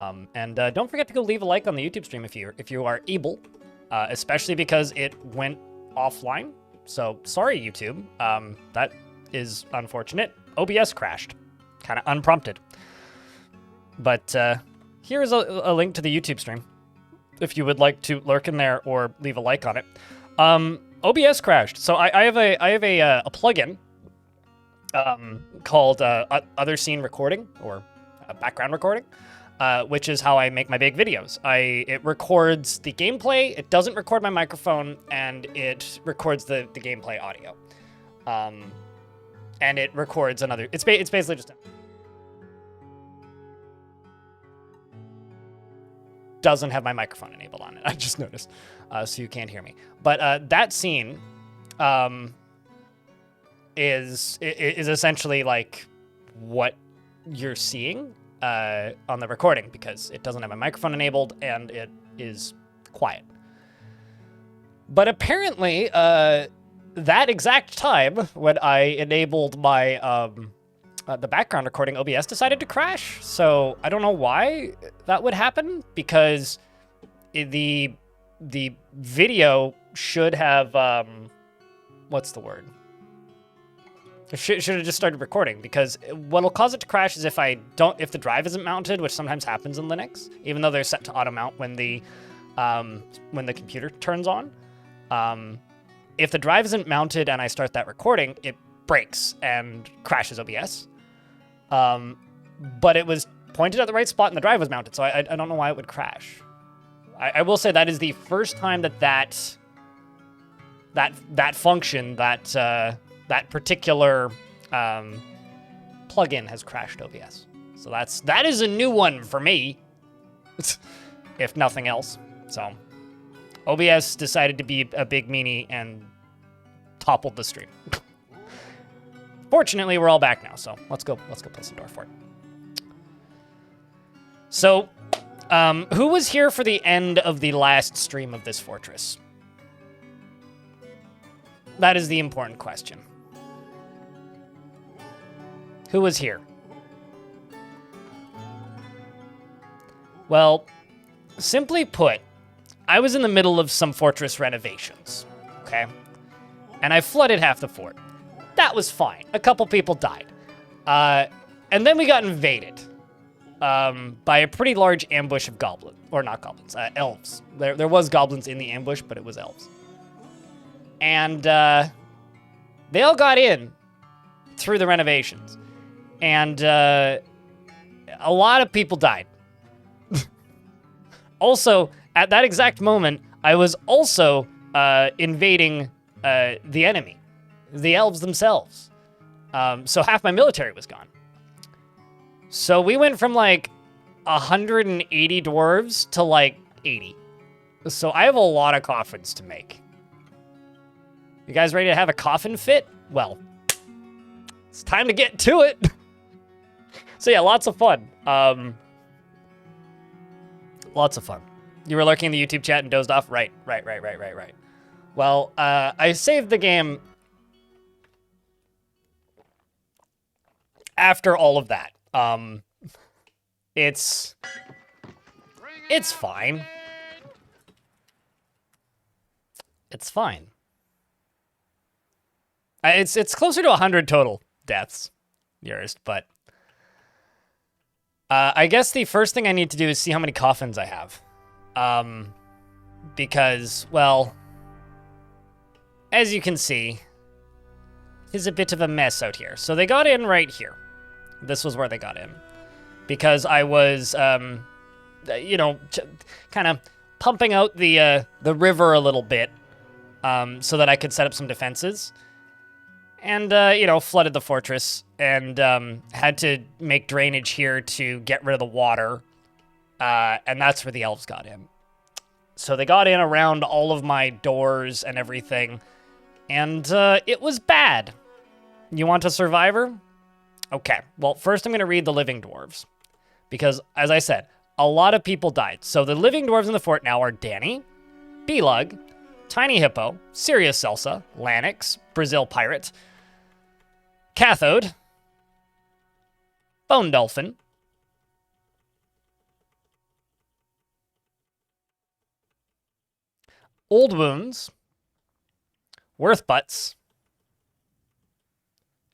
And don't forget to go leave a like on the YouTube stream if you are able, especially because it went offline. So sorry, YouTube. That is unfortunate. OBS crashed, kind of unprompted. But here's a link to the YouTube stream if you would like to lurk in there or leave a like on it. OBS crashed, so I have a plugin called Other Scene Recording or Background Recording. Which is how I make my big videos. It records the gameplay, it doesn't record my microphone, and it records the gameplay audio. And it records another, it's basically just, doesn't have my microphone enabled on it, I just noticed, so you can't hear me. But that scene is essentially like what you're seeing on the recording, because it doesn't have a microphone enabled and it is quiet. But apparently, that exact time when I enabled my the background recording, OBS decided to crash. So I don't know why that would happen, because the video should have what's the word? It should have just started recording, because what'll cause it to crash is if the drive isn't mounted, which sometimes happens in Linux, even though they're set to auto mount when the computer turns on. If the drive isn't mounted and I start that recording, it breaks and crashes OBS. But it was pointed at the right spot and the drive was mounted, so I don't know why it would crash. I will say that is the first time that function, that particular plugin has crashed OBS. So that is a new one for me, if nothing else. So OBS decided to be a big meanie and toppled the stream. Fortunately, we're all back now, so let's go play some Dwarf. So, who was here for the end of the last stream of this fortress? That is the important question. Who was here? Well, simply put, I was in the middle of some fortress renovations, okay? And I flooded half the fort. That was fine. A couple people died. And then we got invaded by a pretty large ambush of goblins. Or not goblins, elves. There was goblins in the ambush, but it was elves. And they all got in through the renovations. And a lot of people died. Also, at that exact moment, I was also invading the enemy, the elves themselves. So half my military was gone. So we went from like 180 dwarves to like 80. So I have a lot of coffins to make. You guys ready to have a coffin fit? Well, it's time to get to it. So yeah, lots of fun. Lots of fun. You were lurking in the YouTube chat and dozed off? Right. Well, I saved the game after all of that. It's fine. It's fine. It's closer to 100 total deaths, yours, but I guess the first thing I need to do is see how many coffins I have. Because, well, as you can see, it's a bit of a mess out here. So they got in right here. This was where they got in. Because I was, you know, kind of pumping out the river a little bit so that I could set up some defenses. And, you know, flooded the fortress and had to make drainage here to get rid of the water. And that's where the elves got in. So they got in around all of my doors and everything. And it was bad. You want a survivor? Okay, well, first I'm going to read the living dwarves. Because, as I said, a lot of people died. So the living dwarves in the fort now are Danny, B-Lug, Tiny Hippo, Sirius Celsa, Lanix, Brazil Pirate, Cathode, Bone Dolphin, Old Wounds, Worth Butts,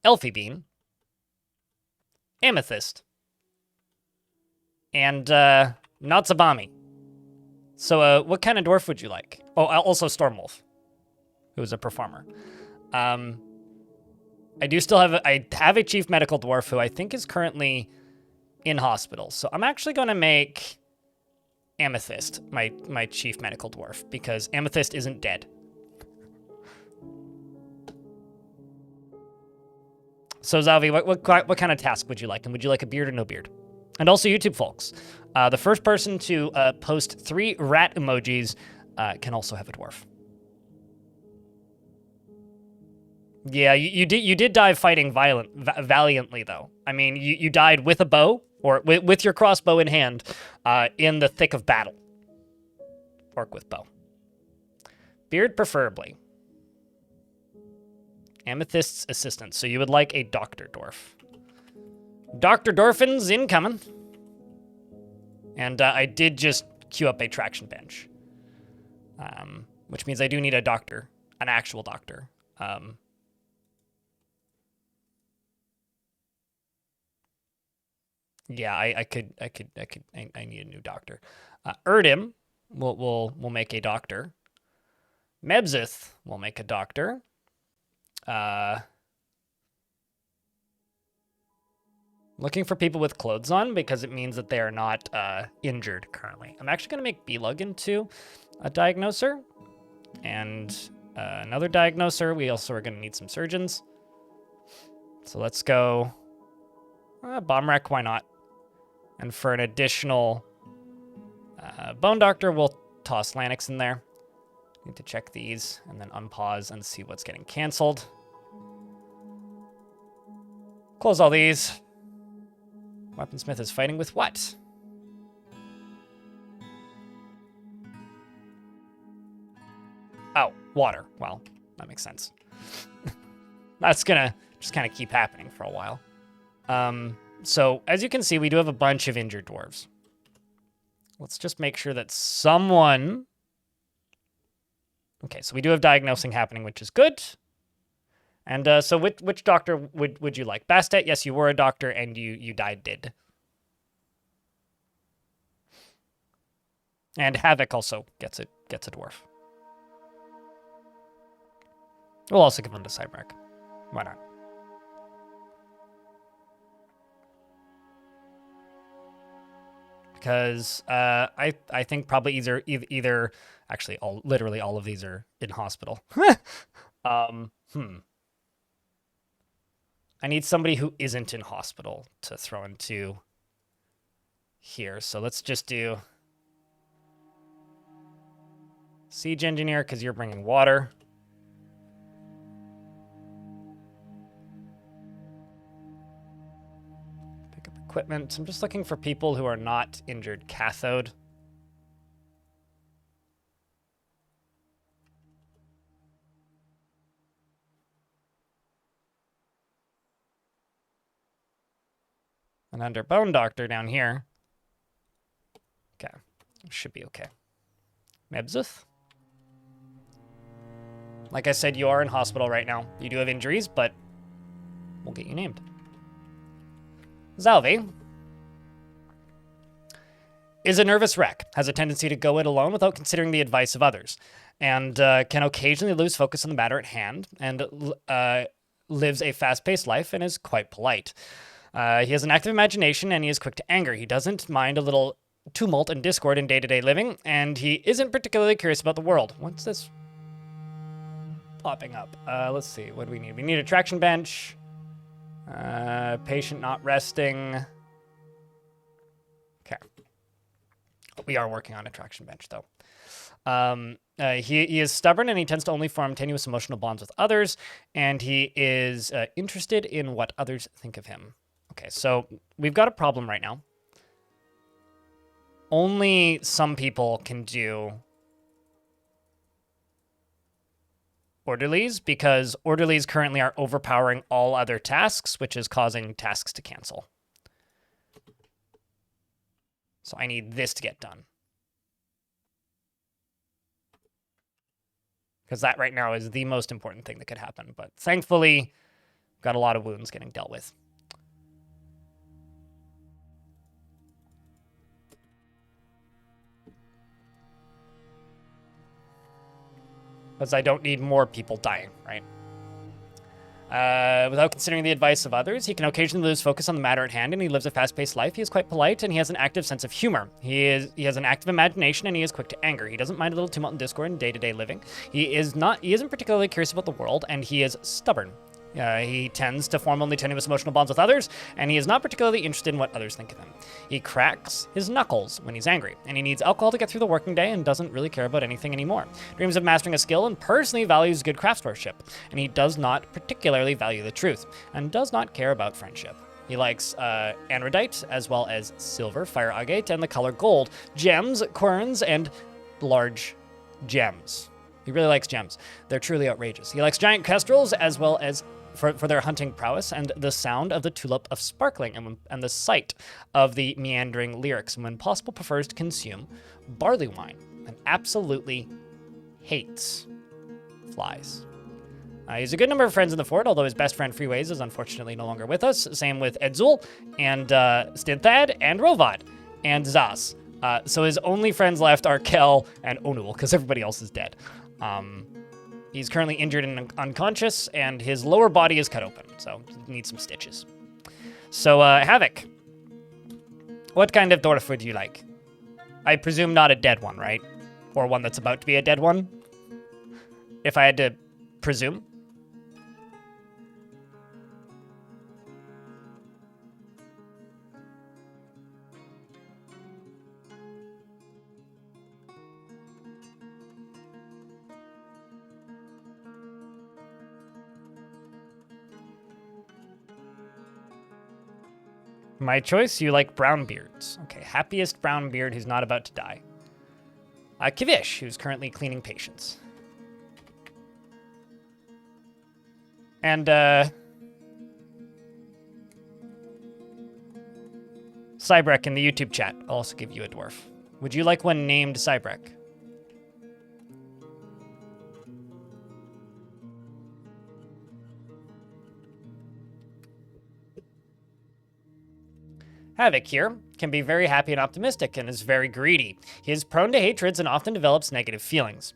Elfie Bean, Amethyst, and Natsubami. So what kind of dwarf would you like? Oh, also Stormwolf, who's a performer. I do still have a chief medical dwarf who I think is currently in hospital. So I'm actually going to make Amethyst my chief medical dwarf because Amethyst isn't dead. So Zalvi, what kind of task would you like? And would you like a beard or no beard? And also YouTube folks, the first person to post 3 rat emojis can also have a dwarf. Yeah, you did die fighting valiantly though. I mean, you died with a bow or with your crossbow in hand in the thick of battle. Orc with bow. Beard preferably. Amethyst's assistant. So you would like a Dr. Dwarf. Dr. Dorfins incoming. And I did just queue up a traction bench. Which means I do need a doctor. An actual doctor. Yeah, I need a new doctor. Erdim will make a doctor. Mebzith will make a doctor. Looking for people with clothes on because it means that they are not injured currently. I'm actually going to make Belug into a diagnoser. And another diagnoser. We also are going to need some surgeons. So let's go bomb wreck, why not? And for an additional bone doctor, we'll toss Lanix in there. Need to check these and then unpause and see what's getting canceled. Close all these. Weaponsmith is fighting with what? Oh, water. Well, that makes sense. That's gonna just kind of keep happening for a while. So, as you can see, we do have a bunch of injured dwarves. Let's just make sure that someone... Okay, so we do have diagnosing happening, which is good. And so which doctor would you like? Bastet, yes, you were a doctor, and you died dead. And Havoc also gets a dwarf. We'll also give him to Cybrack. Why not? Because I think probably either actually literally all of these are in hospital. I need somebody who isn't in hospital to throw into here. So let's just do siege engineer because you're bringing water. Equipment. I'm just looking for people who are not injured. Cathode. And under Bone Doctor down here. Okay. Should be okay. Mebzith. Like I said, you are in hospital right now. You do have injuries, but we'll get you named. Zalvi is a nervous wreck, has a tendency to go it alone without considering the advice of others, and can occasionally lose focus on the matter at hand, and lives a fast-paced life and is quite polite. He has an active imagination, and he is quick to anger. He doesn't mind a little tumult and discord in day-to-day living, and he isn't particularly curious about the world. What's this popping up? Let's see, what do we need? We need a traction bench. Patient not resting. Okay. We are working on a traction bench, though. He is stubborn, and he tends to only form tenuous emotional bonds with others, and he is interested in what others think of him. Okay, so we've got a problem right now. Only some people can do orderlies, because orderlies currently are overpowering all other tasks, which is causing tasks to cancel. So I need this to get done. because that right now is the most important thing that could happen. But thankfully, got a lot of wounds getting dealt with. Because I don't need more people dying, right? Without considering the advice of others, he can occasionally lose focus on the matter at hand, and he lives a fast-paced life. He is quite polite, and he has an active sense of humor. He has an active imagination, and he is quick to anger. He doesn't mind a little tumult and discord in day-to-day living. He isn't particularly curious about the world, and he is stubborn. He tends to form only tenuous emotional bonds with others, and he is not particularly interested in what others think of him. He cracks his knuckles when he's angry, and he needs alcohol to get through the working day and doesn't really care about anything anymore. Dreams of mastering a skill and personally values good craftsmanship, and he does not particularly value the truth, and does not care about friendship. He likes anrodite, as well as silver, fire agate, and the color gold, gems, querns, and large gems. He really likes gems. They're truly outrageous. He likes giant kestrels, as well as for their hunting prowess and the sound of the tulip of sparkling and the sight of the meandering lyrics, and when possible prefers to consume barley wine and absolutely hates flies. He's a good number of friends in the fort, although his best friend Freeways is unfortunately no longer with us. Same with Edzul and Stinthad and Rovad and Zas. So his only friends left are Kel and Onul, because everybody else is dead. He's currently injured and unconscious, and his lower body is cut open, so he needs some stitches. So, Havoc, what kind of dwarf would you like? I presume not a dead one, right? Or one that's about to be a dead one? If I had to presume. My choice, you like brown beards. Okay, happiest brown beard who's not about to die. Kivish, who's currently cleaning patients. And, Cybrek in the YouTube chat. I'll also give you a dwarf. Would you like one named Cybrek? Havoc here can be very happy and optimistic and is very greedy. He is prone to hatreds and often develops negative feelings.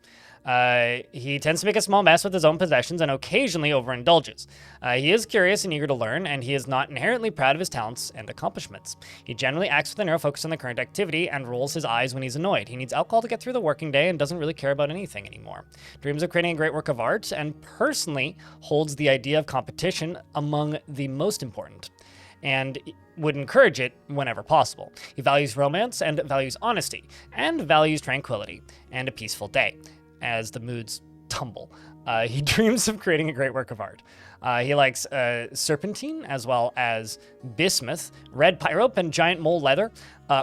He tends to make a small mess with his own possessions and occasionally overindulges. He is curious and eager to learn, and he is not inherently proud of his talents and accomplishments. He generally acts with a narrow focus on the current activity and rolls his eyes when he's annoyed. He needs alcohol to get through the working day and doesn't really care about anything anymore. Dreams of creating a great work of art and personally holds the idea of competition among the most important, and would encourage it whenever possible. He values romance and values honesty and values tranquility and a peaceful day as the moods tumble. He dreams of creating a great work of art. He likes serpentine as well as bismuth, red pyrope and giant mole leather,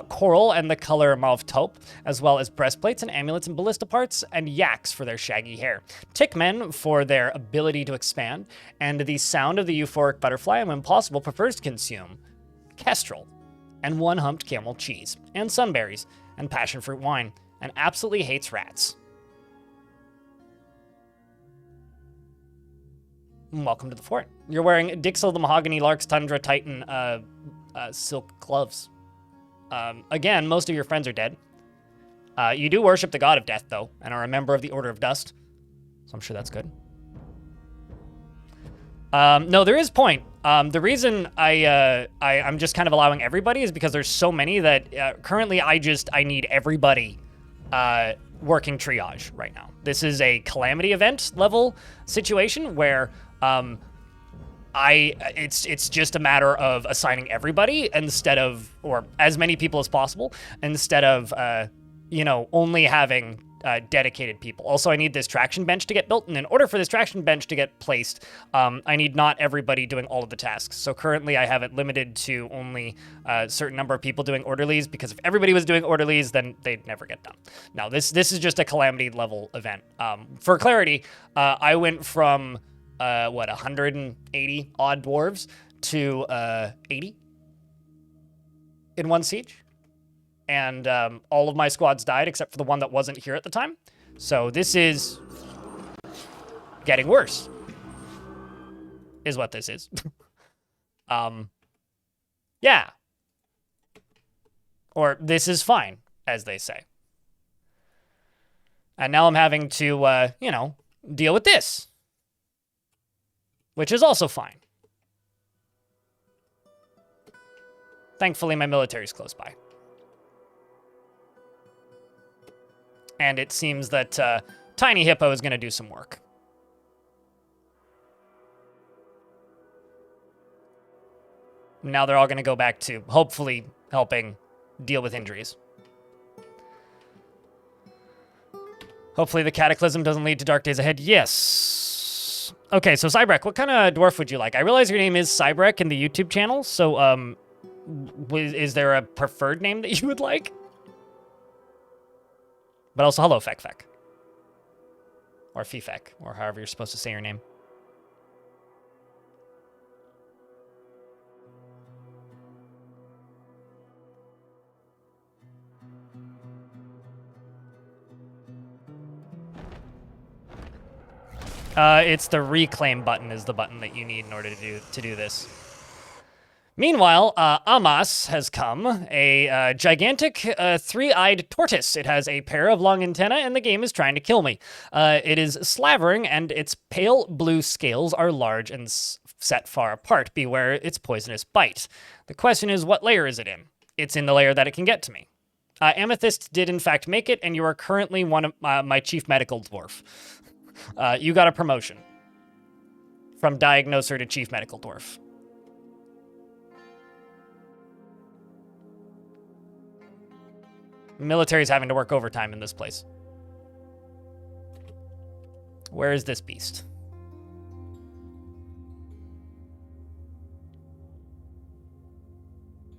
coral and the color mauve taupe, as well as breastplates and amulets and ballista parts, and yaks for their shaggy hair, tickmen for their ability to expand, and the sound of the euphoric butterfly, and when possible prefers to consume kestrel, and one-humped camel cheese, and sunberries, and passion fruit wine, and absolutely hates rats. Welcome to the fort. You're wearing Dixel the Mahogany Lark's Tundra Titan silk gloves. Again, most of your friends are dead. You do worship the god of death, though, and are a member of the Order of Dust, so I'm sure that's good. No, there is point. The reason I'm just kind of allowing everybody is because there's so many that currently I need everybody working triage right now. This is a calamity event level situation where it's just a matter of assigning everybody instead of, or as many people as possible, instead of only having dedicated people. Also, I need this traction bench to get built, and in order for this traction bench to get placed, I need not everybody doing all of the tasks. So currently I have it limited to only a certain number of people doing orderlies, because if everybody was doing orderlies, then they'd never get done. Now, this is just a calamity level event. For clarity, I went from 180 odd dwarves to 80 in one siege. And all of my squads died except for the one that wasn't here at the time. So this is getting worse. Is what this is. Yeah. Or this is fine, as they say. And now I'm having to, you know, deal with this. Which is also fine. Thankfully, my military's close by. And it seems that Tiny Hippo is going to do some work. Now they're all going to go back to, hopefully, helping deal with injuries. Hopefully the cataclysm doesn't lead to dark days ahead. Yes. Okay, so Cybrek, what kind of dwarf would you like? I realize your name is Cybrek in the YouTube channel, so is there a preferred name that you would like? But also, hello, Fek. Or Fifek, or however you're supposed to say your name. It's the reclaim button is the button that you need in order to do this. Meanwhile, Amas has come, a gigantic three-eyed tortoise. It has a pair of long antennae, and the game is trying to kill me. It is slavering, and its pale blue scales are large and set far apart. Beware its poisonous bite. The question is, what layer is it in? It's in the layer that it can get to me. Amethyst did in fact make it, and you are currently one of my chief medical dwarf. You got a promotion from diagnoser to chief medical dwarf. Military's having to work overtime in this place. Where is this beast?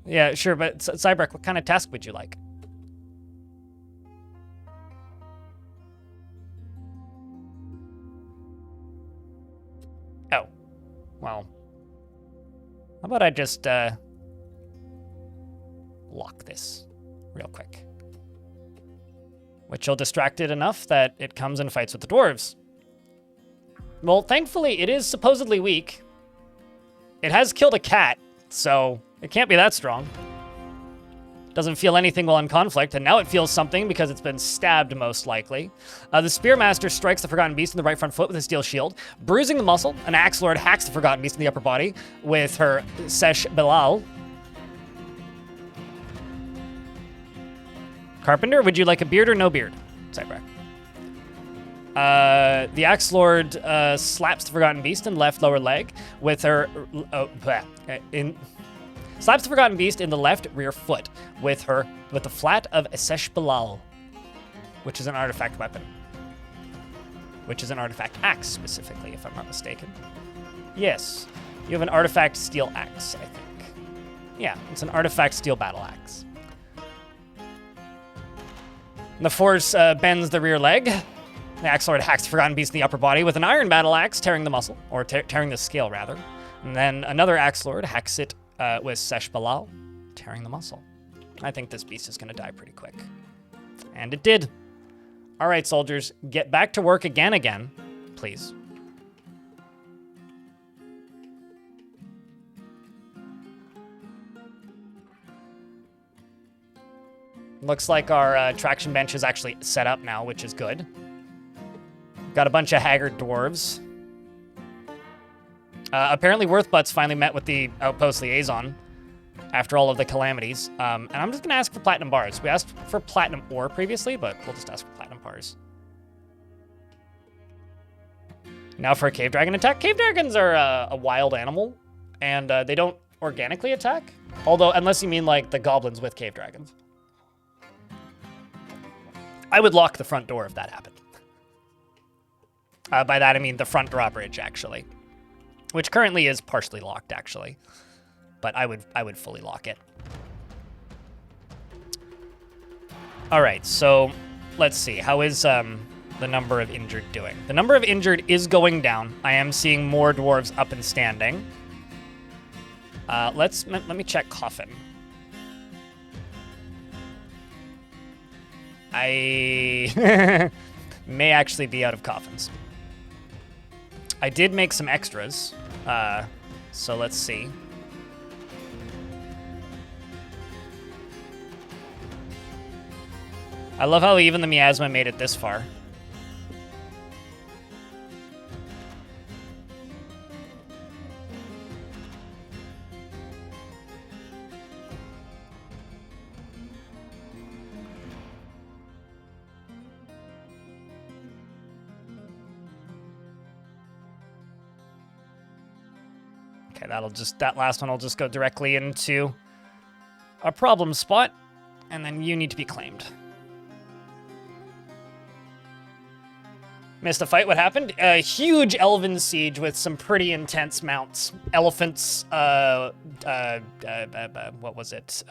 Yeah, sure, but Cybrek, what kind of task would you like? Oh. Well. How about I just, lock this real quick. Which will distract it enough that it comes and fights with the dwarves. Well, thankfully, it is supposedly weak. It has killed a cat, so it can't be that strong. Doesn't feel anything while in conflict, and now it feels something because it's been stabbed, most likely. The Spearmaster strikes the Forgotten Beast in the right front foot with a steel shield, bruising the muscle. An Axe Lord hacks the Forgotten Beast in the upper body with her Sesh Belal. Carpenter, would you like a beard or no beard? Cybrek. The Axe Lord slaps the Forgotten Beast in the left lower leg with her... slaps the Forgotten Beast in the left rear foot with the flat of Sesh Belal, which is an artifact weapon. Which is an artifact axe, specifically, if I'm not mistaken. Yes. You have an artifact steel axe, I think. Yeah, it's an artifact steel battle axe. The force bends the rear leg. The Axe Lord hacks the Forgotten Beast in the upper body with an iron battle axe, tearing the muscle, or tearing the scale, rather. And then another Axe Lord hacks it with Sesh Belal, tearing the muscle. I think this beast is going to die pretty quick. And it did. All right, soldiers, get back to work again, please. Looks like our traction bench is actually set up now, which is good. Got a bunch of haggard dwarves. Apparently Worthbutts finally met with the outpost liaison after all of the calamities. And I'm just going to ask for platinum bars. We asked for platinum ore previously, but we'll just ask for platinum bars. Now for a cave dragon attack. Cave dragons are a wild animal, and they don't organically attack. Although, unless you mean like the goblins with cave dragons. I would lock the front door if that happened. By that, I mean the front drawbridge, actually. Which currently is partially locked, actually. But I would fully lock it. All right, so let's see. How is the number of injured doing? The number of injured is going down. I am seeing more dwarves up and standing. Let me check coffin. I may actually be out of coffins. I did make some extras, so let's see. I love how even the miasma made it this far. Okay, that last one will just go directly into a problem spot, and then you need to be claimed. Missed a fight, what happened? A huge elven siege with some pretty intense mounts. Elephants, what was it?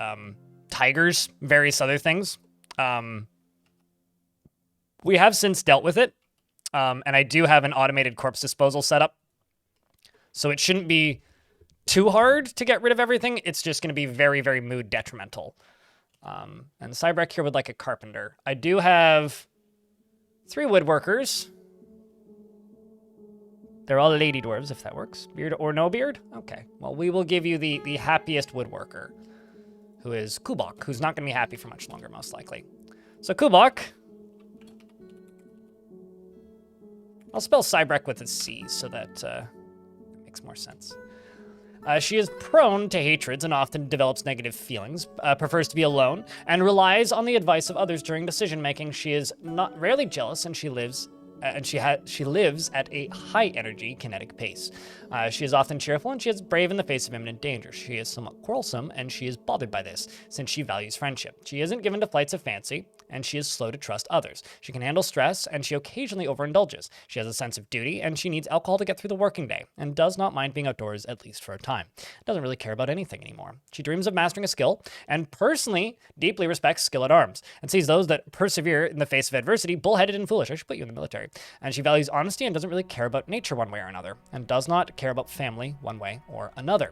Tigers, various other things. We have since dealt with it, and I do have an automated corpse disposal set up. So it shouldn't be too hard to get rid of everything. It's just going to be very, very mood detrimental. And Cybrek here would like a carpenter. I do have 3 woodworkers. They're all lady dwarves, if that works. Beard or no beard? Okay. Well, we will give you the happiest woodworker, who is Kubok, who's not going to be happy for much longer, most likely. So Kubok. I'll spell Cybrek with a C so that it makes more sense. She is prone to hatreds and often develops negative feelings, prefers to be alone, and relies on the advice of others during decision-making. She is not rarely jealous, and she lives at a high-energy kinetic pace. She is often cheerful, and she is brave in the face of imminent danger. She is somewhat quarrelsome, and she is bothered by this, since she values friendship. She isn't given to flights of fancy, and she is slow to trust others. She can handle stress, and she occasionally overindulges. She has a sense of duty, and she needs alcohol to get through the working day, and does not mind being outdoors, at least for a time. Doesn't really care about anything anymore. She dreams of mastering a skill, and personally deeply respects skill at arms, and sees those that persevere in the face of adversity bullheaded and foolish. I should put you in the military. And she values honesty and doesn't really care about nature one way or another, and does not care about family one way or another.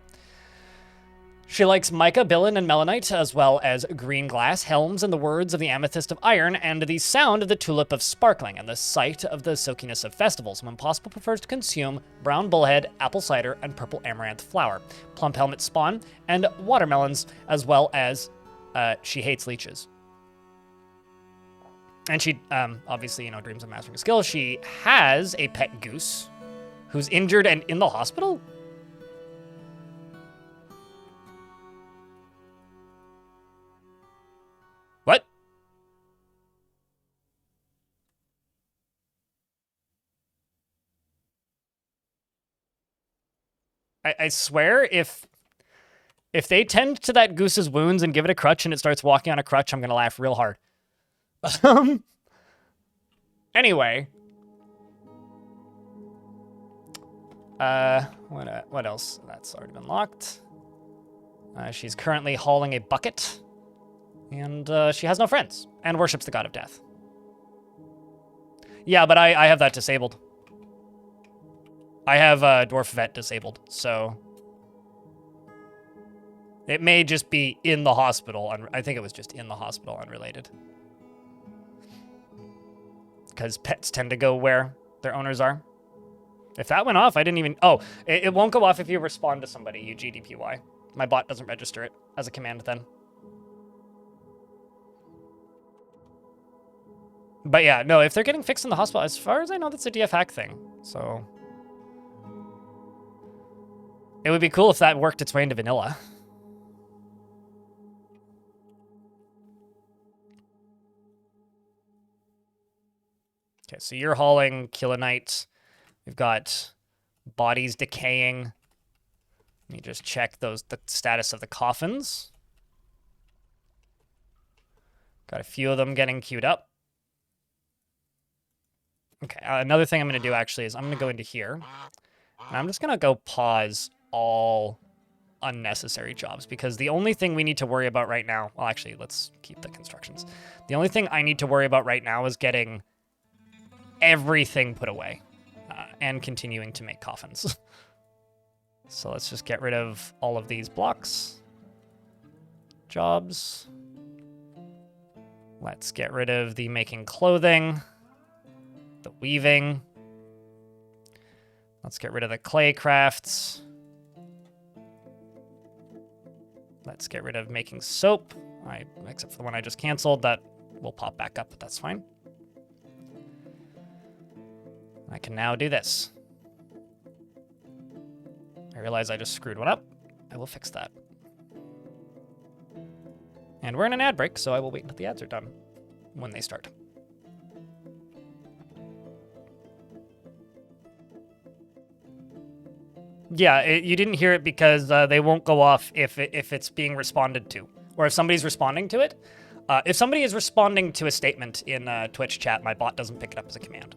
She likes mica, bilin, and melanite, as well as green glass, helms, and the words of the amethyst of iron, and the sound of the tulip of sparkling, and the sight of the silkiness of festivals. When possible, prefers to consume brown bullhead, apple cider, and purple amaranth flower, plump helmet spawn, and watermelons, as well as she hates leeches. And she, obviously, dreams of mastering a skill. She has a pet goose who's injured and in the hospital? What? I swear, if they tend to that goose's wounds and give it a crutch and it starts walking on a crutch, I'm gonna laugh real hard. Anyway. What else? That's already been locked. She's currently hauling a bucket. And she has no friends. And worships the god of death. Yeah, but I have that disabled. I have Dwarf Vet disabled, so... It may just be in the hospital. I think it was just in the hospital, unrelated. Because pets tend to go where their owners are. If that went off, I didn't even... Oh, it won't go off if you respond to somebody, you GDPY. My bot doesn't register it as a command then. But yeah, no, if they're getting fixed in the hospital, as far as I know, that's a DF hack thing. So... It would be cool if that worked its way into vanilla. Okay, so you're hauling Kilonite. We've got bodies decaying. Let me just check the status of the coffins. Got a few of them getting queued up. Okay, another thing I'm going to do actually is I'm going to go into here. And I'm just going to go pause all unnecessary jobs because the only thing we need to worry about right now... Well, actually, let's keep the constructions. The only thing I need to worry about right now is getting everything put away and continuing to make coffins. So let's just get rid of all of these blocks. Jobs. Let's get rid of the making clothing, the weaving, Let's get rid of the clay crafts. Let's get rid of making soap. Except for the one I just canceled. That will pop back up, but that's fine. I can now do this. I realize I just screwed one up. I will fix that. And we're in an ad break, so I will wait until the ads are done when they start. Yeah, you didn't hear it because they won't go off if it's being responded to, or if somebody's responding to it. If somebody is responding to a statement in Twitch chat, my bot doesn't pick it up as a command.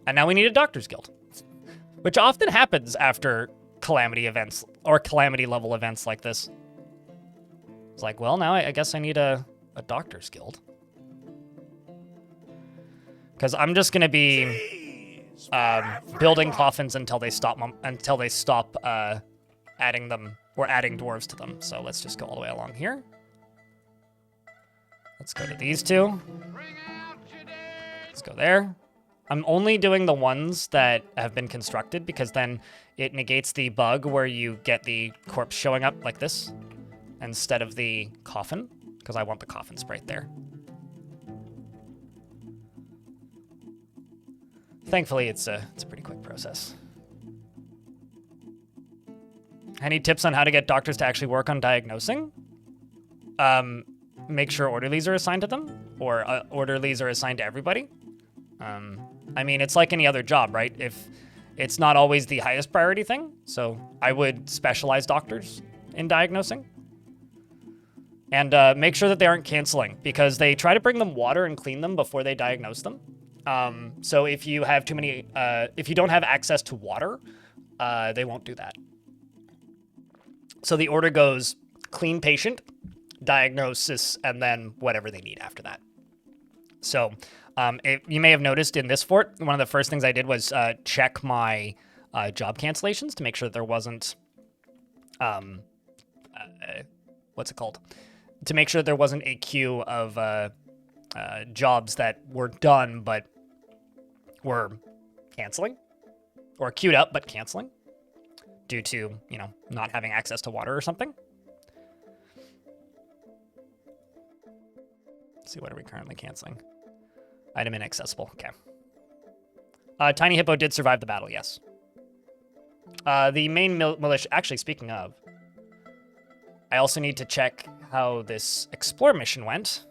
And now we need a doctor's guild, which often happens after calamity events or calamity level events like this. It's like, well, now I guess I need a doctor's guild. Because I'm just gonna be building coffins until they stop adding them or adding dwarves to them. So let's just go all the way along here. Let's go to these two. Let's go there. I'm only doing the ones that have been constructed because then it negates the bug where you get the corpse showing up like this instead of the coffin, because I want the coffin sprite there. Thankfully, it's a pretty quick process. Any tips on how to get doctors to actually work on diagnosing? Make sure orderlies are assigned to them, or orderlies are assigned to everybody. I mean, it's like any other job, right? If it's not always the highest priority thing, so I would specialize doctors in diagnosing. And make sure that they aren't canceling, because they try to bring them water and clean them before they diagnose them. So if you have too many, if you don't have access to water, they won't do that. So the order goes clean patient, diagnosis, and then whatever they need after that. So you may have noticed in this fort, one of the first things I did was check my job cancellations to make sure that there wasn't, what's it called? To make sure that there wasn't a queue of jobs that were done but were canceling, or queued up but canceling due to, you know, not having access to water or something. Let's see, what are we currently canceling? Item inaccessible. Okay. Tiny Hippo did survive the battle, yes. The main militia... Actually, speaking of, I also need to check how this explore mission went.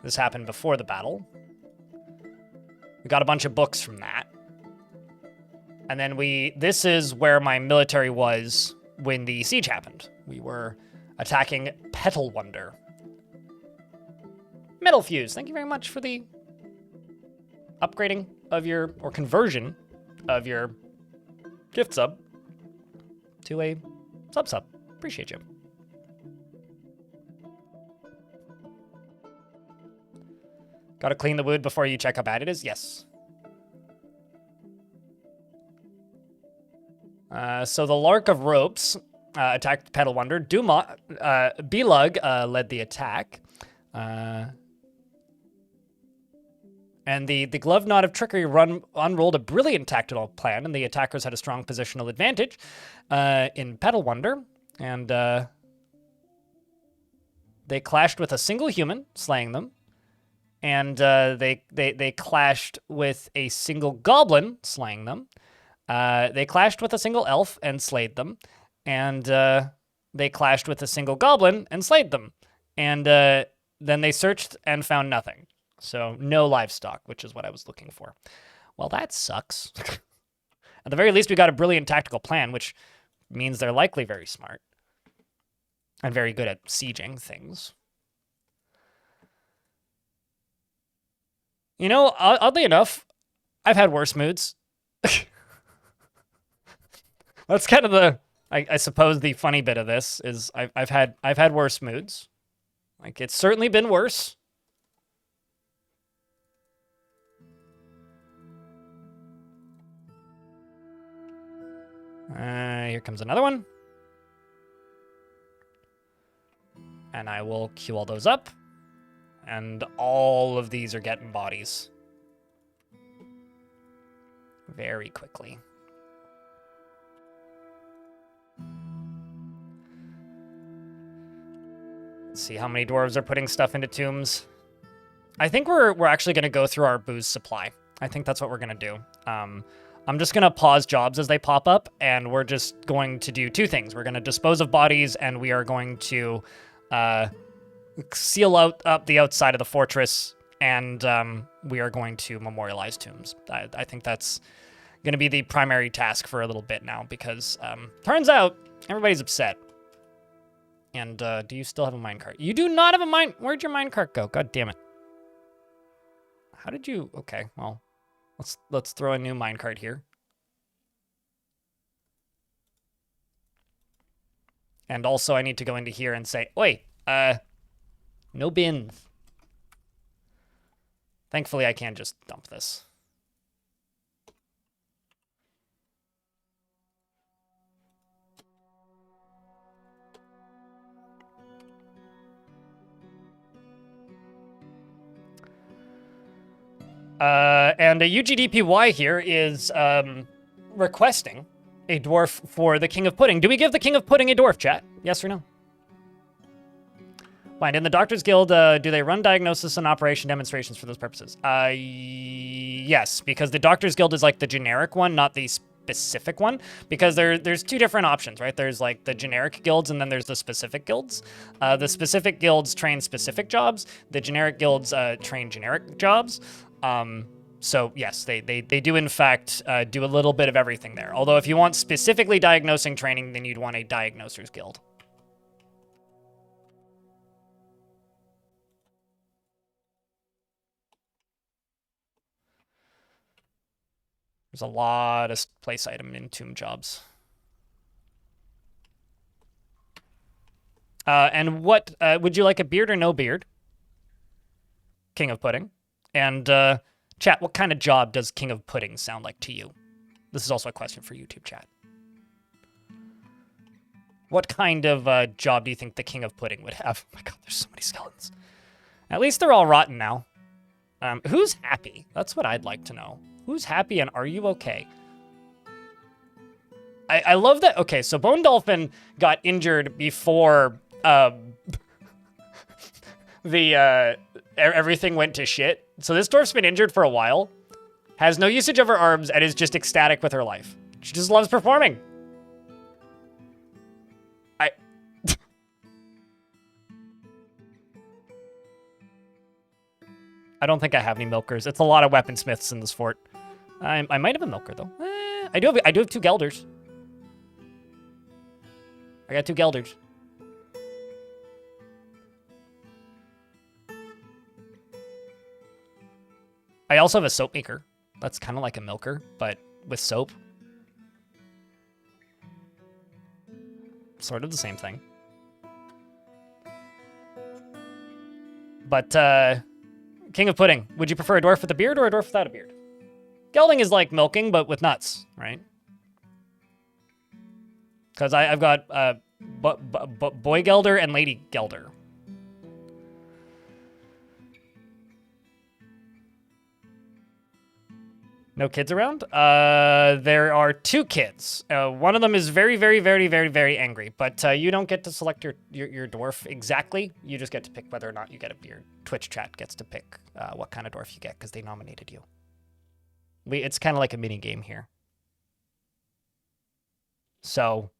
This happened before the battle. We got a bunch of books from that. And then this is where my military was when the siege happened. We were attacking Petal Wonder. Metal Fuse, thank you very much for the upgrading of your, or conversion of your gift sub to a sub. Appreciate you. Gotta clean the wood before you check how bad it is? Yes. So the Lark of Ropes attacked Petal Wonder. Belug led the attack. And the Glove Knot of Trickery unrolled a brilliant tactical plan, and the attackers had a strong positional advantage in Petal Wonder. And they clashed with a single human, slaying them. And they clashed with a single goblin, slaying them. They clashed with a single elf and slayed them. And they clashed with a single goblin and slayed them. And then they searched and found nothing. So no livestock, which is what I was looking for. Well, that sucks. At the very least, we got a brilliant tactical plan, which means they're likely very smart and very good at sieging things. You know, oddly enough, I've had worse moods. That's kind of the, I suppose, the funny bit of this is I've had worse moods. Like, it's certainly been worse. Here comes another one. And I will queue all those up. And all of these are getting bodies. very quickly. Let's see how many dwarves are putting stuff into tombs. I think we're actually going to go through our booze supply. I think that's what we're going to do. I'm just going to pause jobs as they pop up, and we're just going to do two things. We're going to dispose of bodies, and we are going to seal up the outside of the fortress, and we are going to memorialize tombs. I think that's going to be the primary task for a little bit now, because turns out everybody's upset. And do you still have a minecart? You do not have a mine. Where'd your minecart go? God damn it. How did you? Okay, well, let's throw a new minecart here. And also, I need to go into here and say, "Oi, no bins." Thankfully, I can just dump this. And a UGDPY here is requesting a dwarf for the King of Pudding. Do we give the King of Pudding a dwarf, chat? Yes or no? Fine. In the Doctors Guild, do they run diagnosis and operation demonstrations for those purposes? Yes, because the Doctors Guild is like the generic one, not the specific one, because there's two different options, right? There's like the generic guilds, and then there's the specific guilds. The specific guilds train specific jobs. The generic guilds train generic jobs. So yes, they do in fact do a little bit of everything there. Although if you want specifically diagnosing training, then you'd want a diagnoser's guild. There's a lot of place item in tomb jobs. And what would you like, a beard or no beard? King of Pudding. And chat, what kind of job does King of Pudding sound like to you? This is also a question for YouTube chat. What kind of job do you think the King of Pudding would have? Oh my god, there's so many skeletons. At least they're all rotten now. Who's happy? That's what I'd like to know. Who's happy, and are you okay? I love that. Okay, so Bone Dolphin got injured before everything went to shit. So this dwarf's been injured for a while, has no usage of her arms, and is just ecstatic with her life. She just loves performing. I don't think I have any milkers. It's a lot of weaponsmiths in this fort. I might have a milker though. I do have two gelders. I got two gelders. I also have a soap maker. That's kind of like a milker, but with soap. Sort of the same thing. But, King of Pudding, would you prefer a dwarf with a beard or a dwarf without a beard? Gelding is like milking, but with nuts, right? Because I've got boy gelder and lady gelder. No kids around? There are two kids. One of them is very, very, very, very, very angry, but you don't get to select your dwarf exactly. You just get to pick whether or not you get a beard. Twitch chat gets to pick what kind of dwarf you get because they nominated you. It's kind of like a mini game here. So,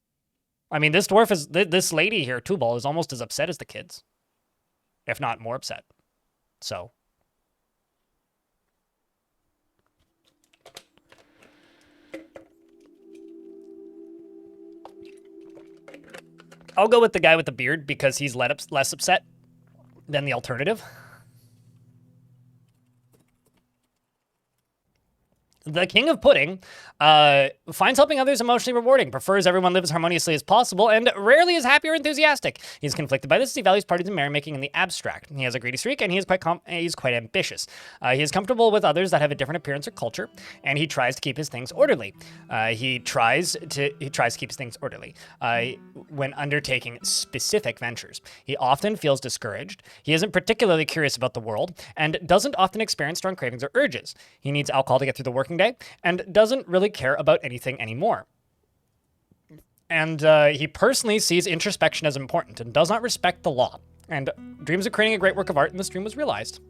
I mean, this dwarf is this lady here, Tubal, is almost as upset as the kids, if not more upset. So. I'll go with the guy with the beard because he's less upset than the alternative. The King of Pudding finds helping others emotionally rewarding, prefers everyone live as harmoniously as possible, and rarely is happy or enthusiastic. He's conflicted by this as he values parties and merrymaking in the abstract. He has a greedy streak, and he is quite ambitious. He is comfortable with others that have a different appearance or culture, and he tries to keep his things orderly. He tries to keep his things orderly when undertaking specific ventures. He often feels discouraged. He isn't particularly curious about the world, and doesn't often experience strong cravings or urges. He needs alcohol to get through the working working day and doesn't really care about anything anymore. And he personally sees introspection as important and does not respect the law, and dreams of creating a great work of art, and this dream was realized.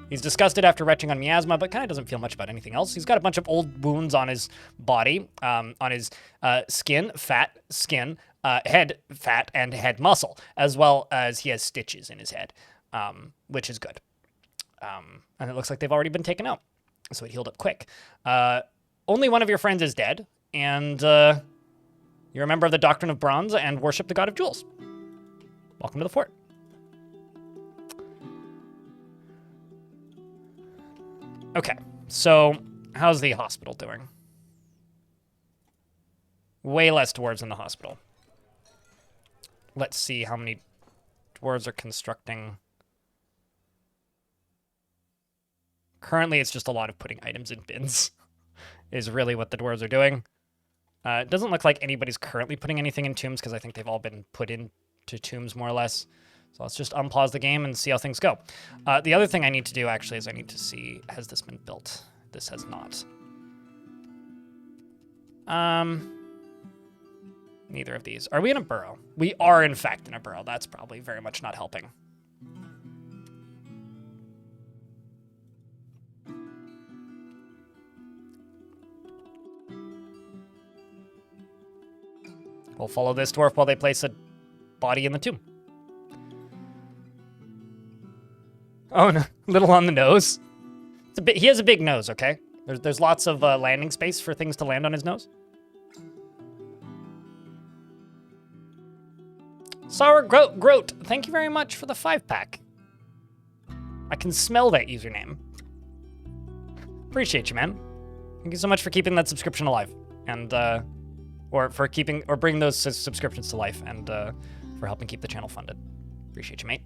He's disgusted after retching on miasma, but kind of doesn't feel much about anything else. He's got a bunch of old wounds on his body, on his skin, head fat, and head muscle, as well as he has stitches in his head, which is good. And it looks like they've already been taken out, so it healed up quick. Only one of your friends is dead, and you're a member of the Doctrine of Bronze and worship the God of Jewels. Welcome to the fort. Okay, so how's the hospital doing? Way less dwarves in the hospital. Let's see how many dwarves are constructing. Currently, it's just a lot of putting items in bins, is really what the dwarves are doing. It doesn't look like anybody's currently putting anything in tombs, because I think they've all been put into tombs, more or less. So let's just unpause the game and see how things go. The other thing I need to do, actually, is I need to see, has this been built? This has not. Neither of these. Are we in a burrow? We are, in fact, in a burrow. That's probably very much not helping. We'll follow this dwarf while they place a body in the tomb. Oh, no. Little on the nose. It's a bit, he has a big nose, okay? There's lots of landing space for things to land on his nose. Sour Groat, thank you very much for the 5-pack. I can smell that username. Appreciate you, man. Thank you so much for keeping that subscription alive. And, or for keeping, or bringing those subscriptions to life, and for helping keep the channel funded. Appreciate you, mate.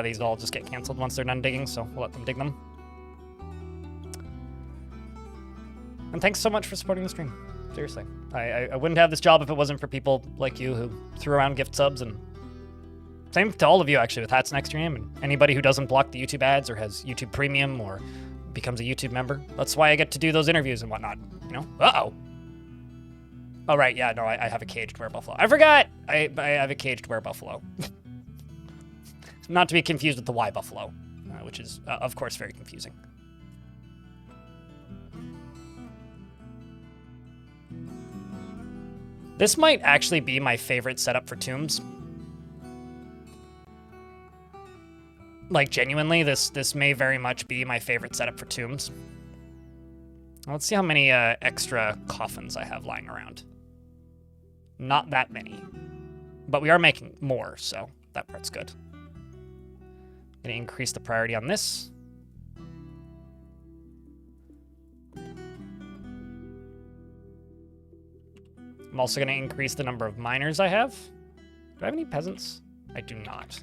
These all just get canceled once they're done digging, so we'll let them dig them. And thanks so much for supporting the stream. Seriously. I wouldn't have this job if it wasn't for people like you who threw around gift subs, and same to all of you, actually, with hats next stream, and anybody who doesn't block the YouTube ads or has YouTube Premium or becomes a YouTube member. That's why I get to do those interviews and whatnot, you know? Uh-oh. Oh, right, yeah, no, I have a caged werebuffalo. I forgot! I have a caged werebuffalo. Not to be confused with the Y buffalo, which is, of course, very confusing. This might actually be my favorite setup for tombs. Like, genuinely, this may very much be my favorite setup for tombs. Let's see how many extra coffins I have lying around. Not that many. But we are making more, so that part's good. Gonna increase the priority on this. I'm also gonna increase the number of miners I have. Do I have any peasants? I do not.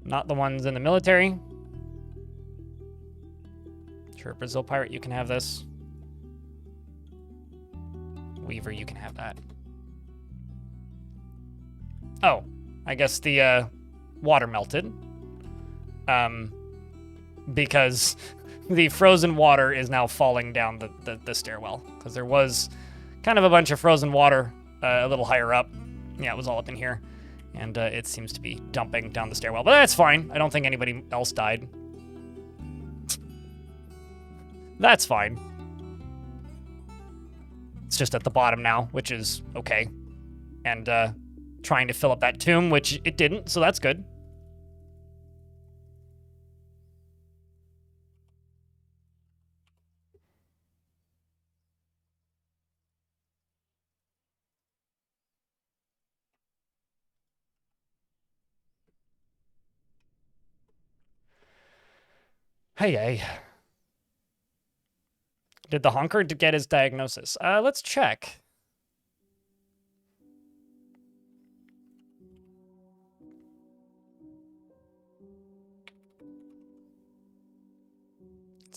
Not the ones in the military. Sure, Brazil Pirate, you can have this. Weaver, you can have that. Oh, I guess the water melted. Because the frozen water is now falling down the stairwell. Because there was kind of a bunch of frozen water a little higher up. Yeah, it was all up in here. And it seems to be dumping down the stairwell. But that's fine. I don't think anybody else died. That's fine. It's just at the bottom now, which is okay. And trying to fill up that tomb, which it didn't, so that's good. Hey. Did the honker get his diagnosis? Let's check.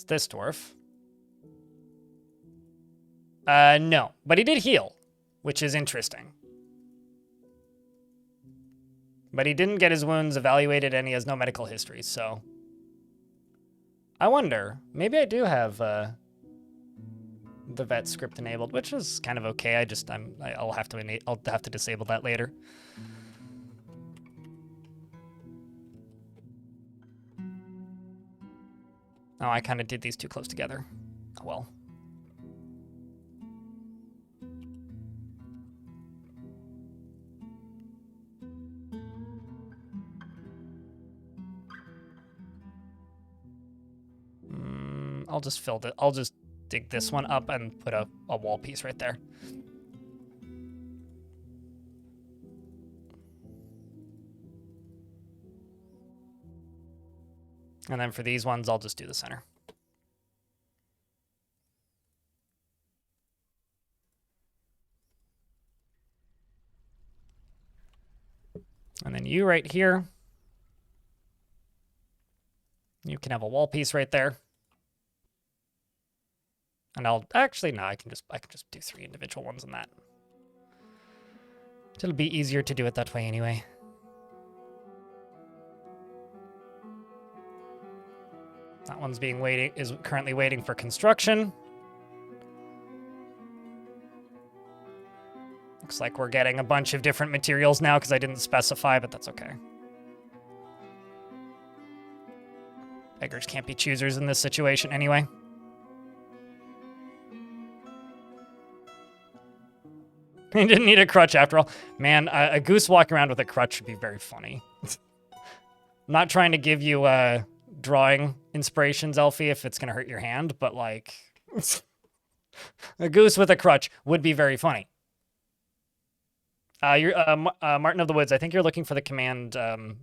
It's this dwarf. No, but he did heal, which is interesting. But he didn't get his wounds evaluated and he has no medical history, so... I wonder, maybe I do have the vet script enabled, which is kind of okay. I'll have to disable that later. Oh, I kind of did these too close together. Oh, well. I'll just dig this one up and put a wall piece right there. And then for these ones, I'll just do the center. And then you right here. You can have a wall piece right there. And I can just do 3 individual ones in that. It'll be easier to do it that way anyway. That one's is currently waiting for construction. Looks like we're getting a bunch of different materials now because I didn't specify, but that's okay. Beggars can't be choosers in this situation anyway. He didn't need a crutch after all. Man, a goose walking around with a crutch would be very funny. I'm not trying to give you drawing inspirations, Elfie, if it's going to hurt your hand, but like a goose with a crutch would be very funny. You're Martin of the Woods. I think you're looking for the command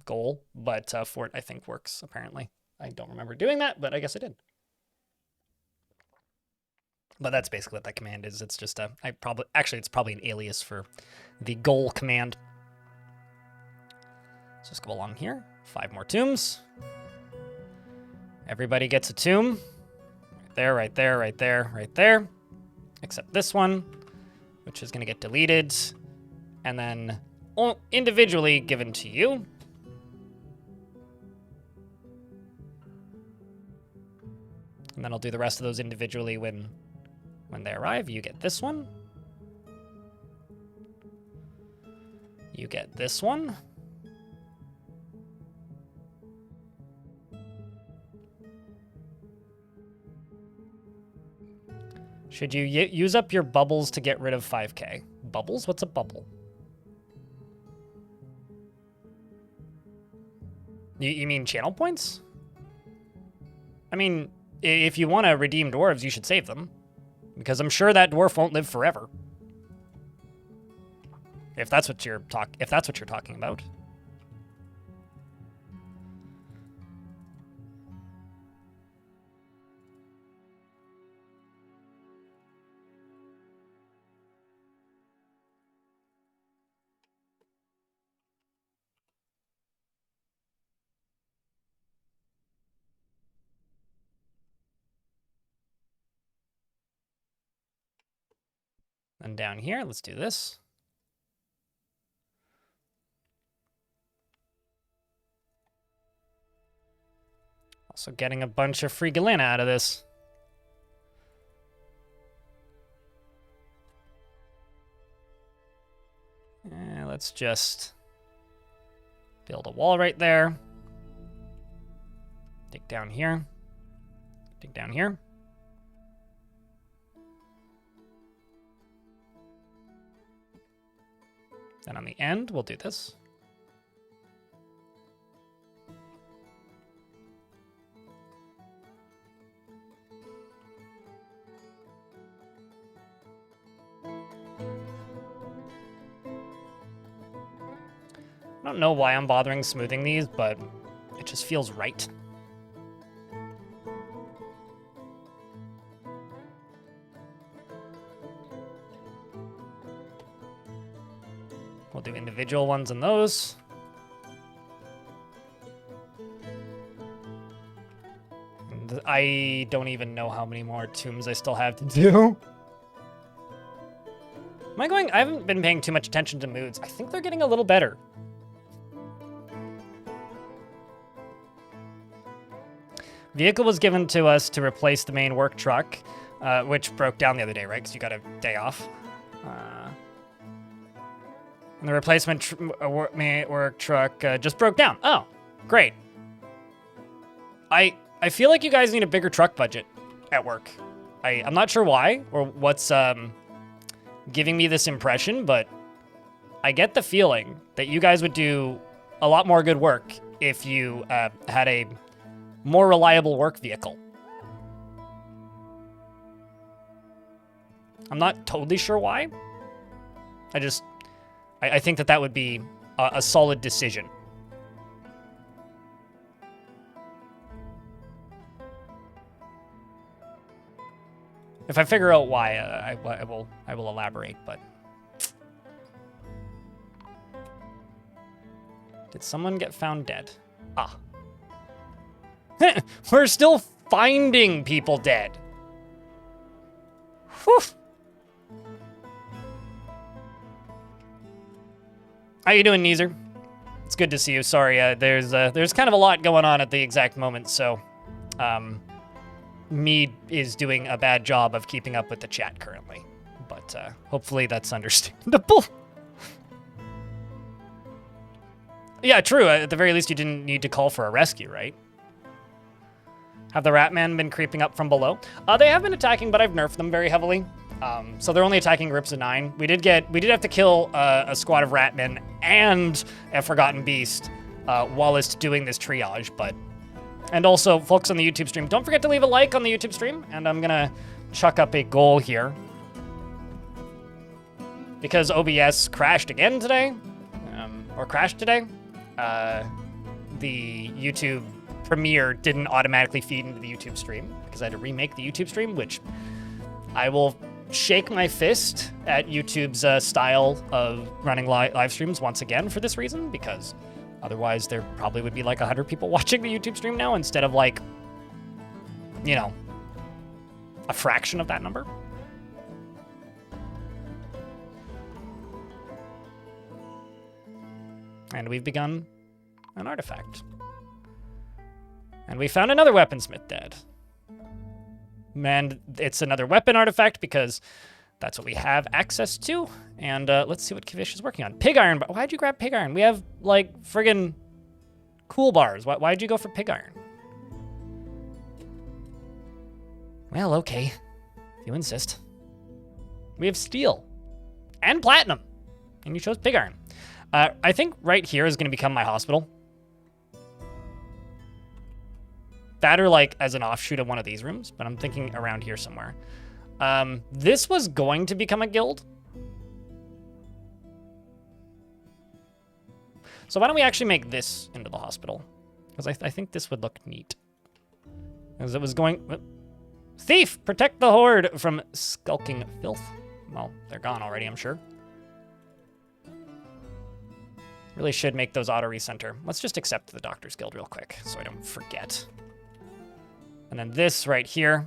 goal, but Fort I think works apparently. I don't remember doing that, but I guess I did. But that's basically what that command is. It's just it's probably an alias for the goal command. Let's just go along here. 5 more tombs. Everybody gets a tomb. Right there, right there, right there, right there. Except this one, which is going to get deleted. And then individually given to you. And then I'll do the rest of those individually when they arrive. You get this one. You get this one. Should you use up your bubbles to get rid of 5k? Bubbles? What's a bubble? You mean channel points? I mean, if you want to redeem dwarves, you should save them. Because I'm sure that dwarf won't live forever. If that's what you're talking about. And down here, let's do this. Also getting a bunch of free Galena out of this. Let's just build a wall right there. Dig down here. Dig down here. And on the end, we'll do this. I don't know why I'm bothering smoothing these, but it just feels right. We'll do individual ones in those. And I don't even know how many more tombs I still have to do. Am I going? I haven't been paying too much attention to moods. I think they're getting a little better. Vehicle was given to us to replace the main work truck, which broke down the other day, right? Because you got a day off. And the replacement work truck just broke down. Oh, great. I feel like you guys need a bigger truck budget at work. I'm not sure why or what's giving me this impression, but I get the feeling that you guys would do a lot more good work if you had a more reliable work vehicle. I'm not totally sure why. I think that would be a solid decision. If I figure out why, I will elaborate, but... Did someone get found dead? Ah. We're still finding people dead. Whew. How you doing, Neezer? It's good to see you. Sorry, there's kind of a lot going on at the exact moment, so me is doing a bad job of keeping up with the chat currently, but hopefully that's understandable. Yeah, true. At the very least, you didn't need to call for a rescue, right? Have the Ratmen been creeping up from below? They have been attacking, but I've nerfed them very heavily. So they're only attacking groups of 9. We did have to kill a squad of Ratmen and a Forgotten Beast whilst doing this triage, but... And also, folks on the YouTube stream, don't forget to leave a like on the YouTube stream, and I'm gonna chuck up a goal here. Because OBS crashed again today, or crashed today, the YouTube premiere didn't automatically feed into the YouTube stream, because I had to remake the YouTube stream, which I will shake my fist at YouTube's style of running live streams once again for this reason, because otherwise there probably would be like 100 people watching the YouTube stream now instead of like, you know, a fraction of that number. And we've begun an artifact. And we found another weaponsmith dead. And it's another weapon artifact because that's what we have access to. And let's see what Kavish is working on. Pig iron. Why'd you grab pig iron? We have, like, friggin' cool bars. Why'd you go for pig iron? Well, okay. If you insist. We have steel. And platinum. And you chose pig iron. I think right here is going to become my hospital. That or, like, as an offshoot of one of these rooms. But I'm thinking around here somewhere. This was going to become a guild. So why don't we actually make this into the hospital? Because I think this would look neat. As it was going... Thief! Protect the horde from skulking filth. Well, they're gone already, I'm sure. Really should make those auto recenter. Let's just accept the Doctor's Guild real quick so I don't forget. And then this right here.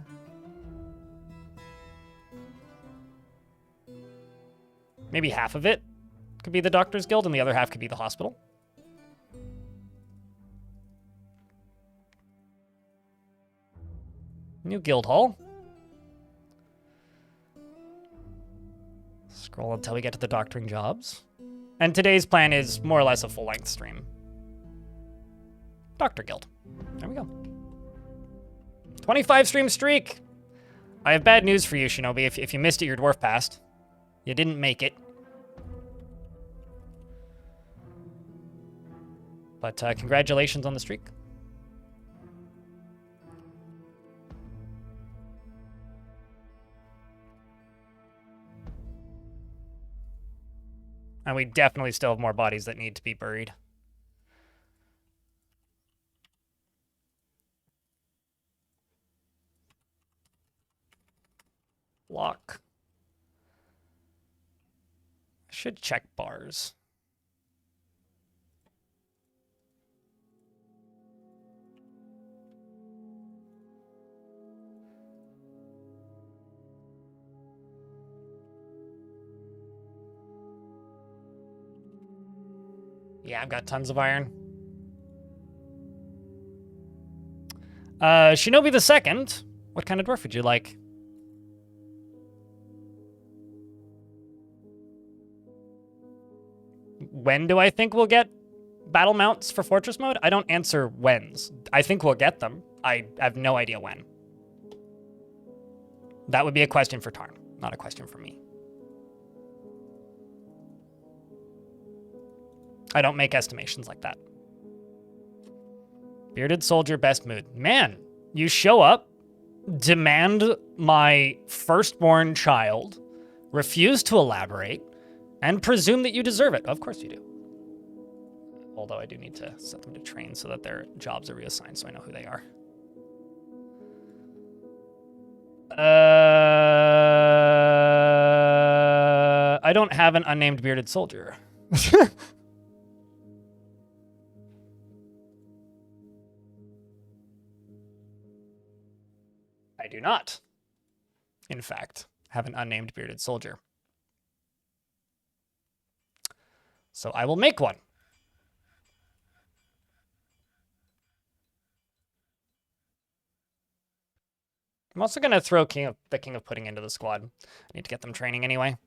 Maybe half of it could be the Doctor's Guild and the other half could be the hospital. New guild hall. Scroll until we get to the doctoring jobs. And today's plan is more or less a full-length stream. Doctor Guild. There we go. 25 stream streak. I have bad news for you, Shinobi. If you missed it, your dwarf passed. You didn't make it. But congratulations on the streak. And we definitely still have more bodies that need to be buried. Lock. I should check bars. Yeah, I've got tons of iron. Shinobi the Second. What kind of dwarf would you like? When do I think we'll get battle mounts for Fortress mode? I don't answer whens. I think we'll get them. I have no idea when. That would be a question for Tarn, not a question for me. I don't make estimations like that. Bearded soldier, best mood. Man, you show up, demand my firstborn child, refuse to elaborate, and presume that you deserve it. Of course you do. Although I do need to set them to train so that their jobs are reassigned so I know who they are. I don't have an unnamed bearded soldier. I do not, in fact, have an unnamed bearded soldier. So I will make one. I'm also going to throw the King of Pudding into the squad. I need to get them training anyway.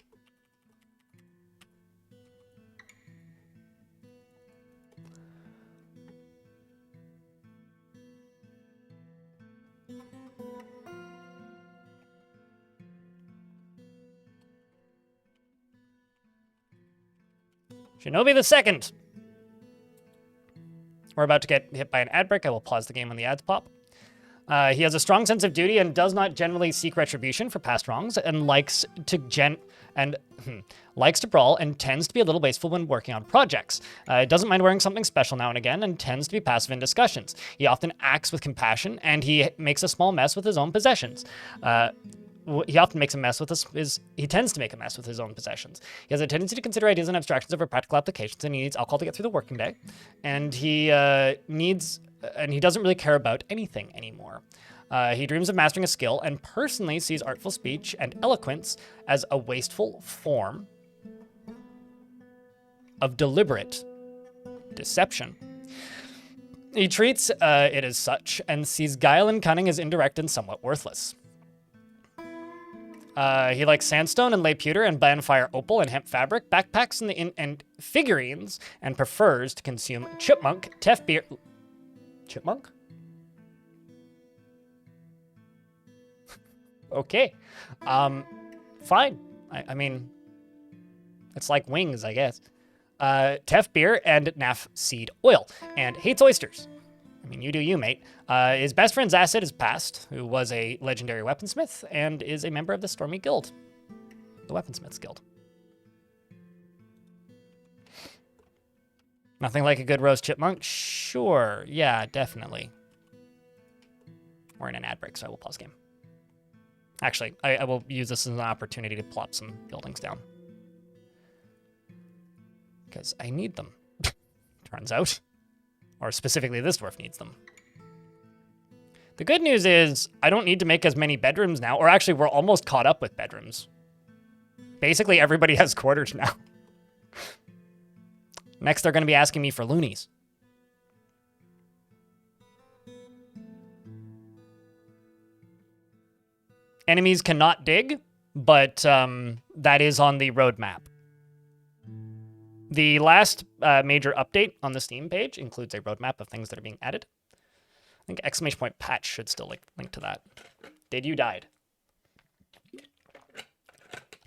Shinobi the Second. We're about to get hit by an ad break. I will pause the game when the ads pop. He has a strong sense of duty and does not generally seek retribution for past wrongs, and likes to brawl and tends to be a little wasteful when working on projects. Doesn't mind wearing something special now and again, and tends to be passive in discussions. He often acts with compassion, and he makes a small mess with his own possessions. He often makes a mess with he tends to make a mess with his own possessions. He has a tendency to consider ideas and abstractions over practical applications, and he needs alcohol to get through the working day. And he doesn't really care about anything anymore. He dreams of mastering a skill and personally sees artful speech and eloquence as a wasteful form of deliberate deception. He treats it as such and sees guile and cunning as indirect and somewhat worthless. He likes sandstone and lay pewter and bonfire opal and hemp fabric, backpacks and figurines, and prefers to consume chipmunk, teff beer. Chipmunk? Okay. Fine. I mean, it's like wings, I guess. Teff beer and naff seed oil, and hates oysters. I mean, you do you, mate. His best friend's Acid is past, who was a legendary weaponsmith and is a member of the Stormy Guild, the Weaponsmiths Guild. Nothing like a good roast chipmunk? Sure, yeah, definitely. We're in an ad break, so I will pause game. Actually, I will use this as an opportunity to plop some buildings down. Because I need them, turns out. Or specifically, this dwarf needs them. The good news is I don't need to make as many bedrooms now. Or actually, we're almost caught up with bedrooms. Basically, everybody has quarters now. Next, they're going to be asking me for loonies. Enemies cannot dig, but that is on the roadmap. The last major update on the Steam page includes a roadmap of things that are being added. I think exclamation point patch should still link to that. Did you died?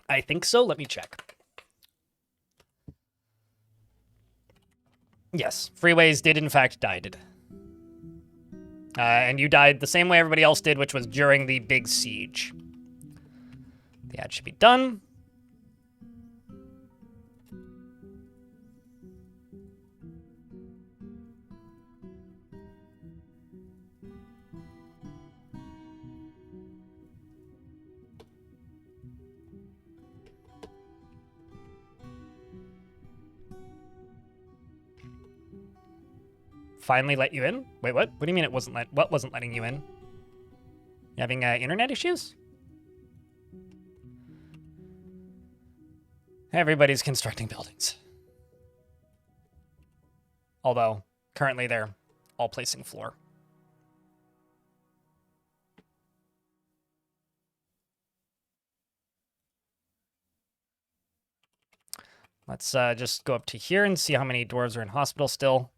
I think so. Let me check. Yes, Freeways did in fact died. And you died the same way everybody else did, which was during the big siege. The ad should be done. Finally let you in? Wait, what? What do you mean it wasn't what wasn't letting you in? You having internet issues? Everybody's constructing buildings. Although, currently they're all placing floor. Let's just go up to here and see how many dwarves are in hospital still.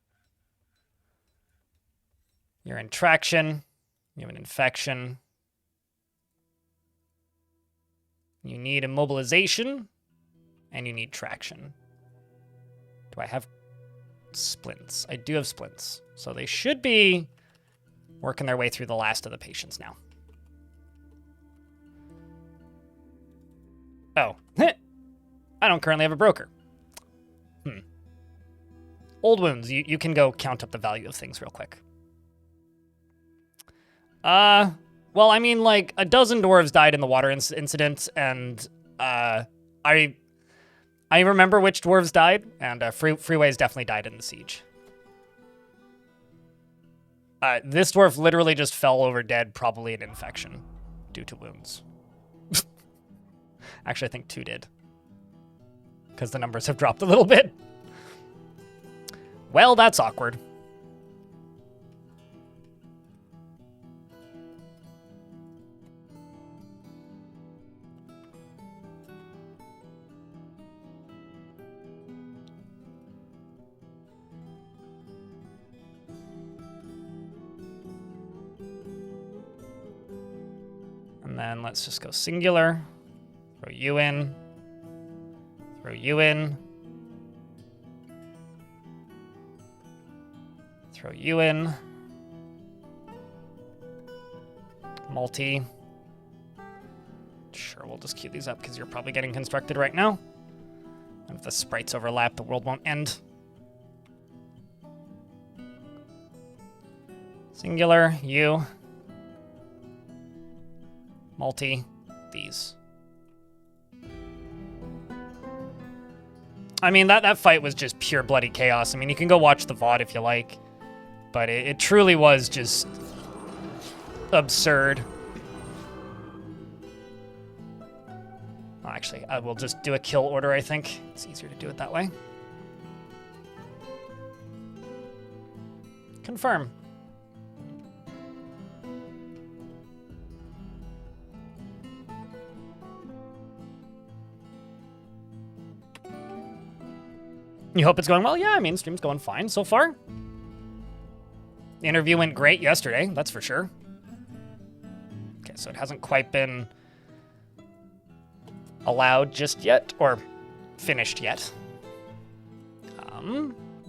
You're in traction. You have an infection. You need immobilization. And you need traction. Do I have splints? I do have splints. So they should be working their way through the last of the patients now. Oh. I don't currently have a broker. Old wounds. You can go count up the value of things real quick. Well, I mean, like, a dozen dwarves died in the water incident, and I remember which dwarves died, and Freeways definitely died in the siege. This dwarf literally just fell over dead, probably an infection due to wounds. Actually, I think 2 did, because the numbers have dropped a little bit. Well, that's awkward. And then let's just go singular. Throw you in. Throw you in. Throw you in. Multi. Sure, we'll just queue these up because you're probably getting constructed right now. And if the sprites overlap, the world won't end. Singular, you. Multi, these. I mean, that fight was just pure bloody chaos. I mean, you can go watch the VOD if you like. But it truly was just absurd. Well, actually, I will just do a kill order, I think. It's easier to do it that way. Confirm. You hope it's going well? Yeah, I mean, stream's going fine so far. The interview went great yesterday, that's for sure. Okay, so it hasn't quite been allowed just yet, or finished yet.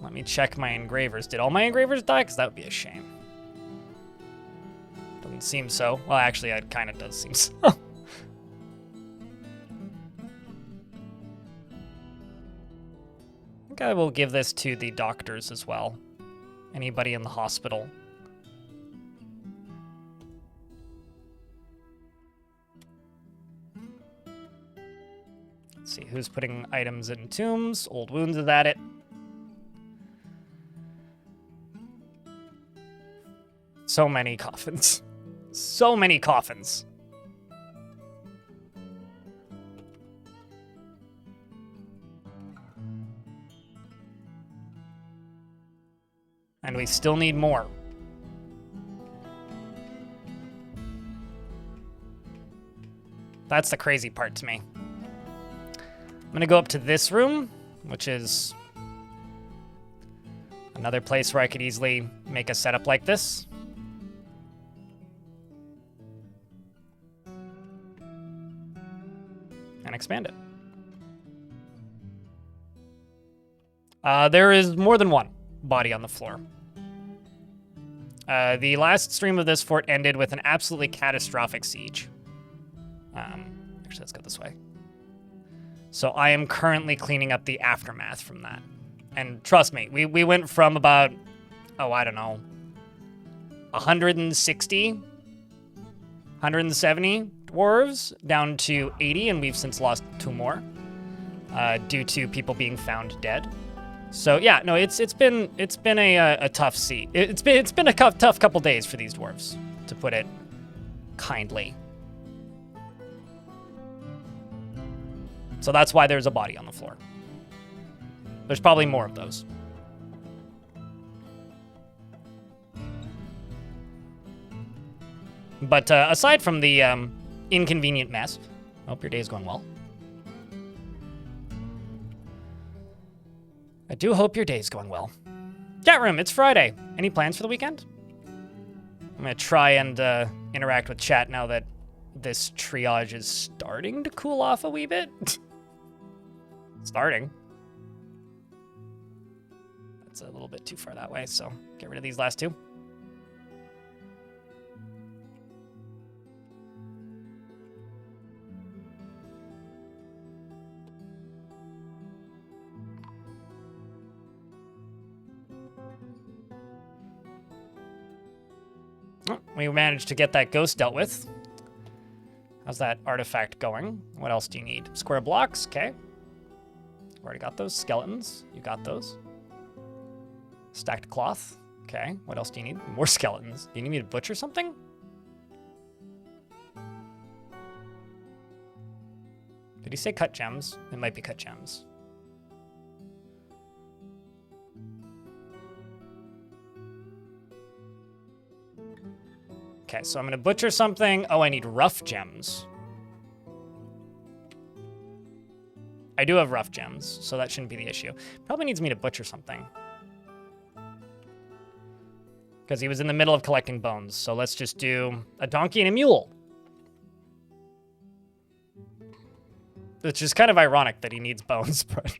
Let me check my engravers. Did all my engravers die? Because that would be a shame. Doesn't seem so. Well, actually, it kind of does seem so. I think I will give this to the doctors as well. Anybody in the hospital. Let's see, who's putting items in tombs? Old wounds is at it. So many coffins. So many coffins. And we still need more. That's the crazy part to me. I'm gonna go up to this room, which is another place where I could easily make a setup like this. And expand it. There is more than one body on the floor. The last stream of this fort ended with an absolutely catastrophic siege. Actually, let's go this way. So I am currently cleaning up the aftermath from that. And trust me, we went from about, I don't know, 160, 170 dwarves down to 80, and we've since lost 2 more due to people being found dead. So yeah, no, it's been a tough siege. It's been a tough couple days for these dwarves, to put it kindly. So that's why there's a body on the floor. There's probably more of those. But aside from the inconvenient mess, I hope your day's going well. I do hope your day's going well. Chat room, it's Friday. Any plans for the weekend? I'm gonna try and interact with chat now that this triage is starting to cool off a wee bit. Starting. That's a little bit too far that way, so get rid of these last two. Oh, we managed to get that ghost dealt with. How's that artifact going? What else do you need? Square blocks, okay. Already got those. Skeletons, you got those. Stacked cloth, okay. What else do you need? More skeletons. Do you need me to butcher something? Did he say cut gems? It might be cut gems. Okay, so I'm gonna butcher something. Oh, I need rough gems. I do have rough gems, so that shouldn't be the issue. Probably needs me to butcher something. Because he was in the middle of collecting bones, so let's just do a donkey and a mule. Which is kind of ironic that he needs bones, but...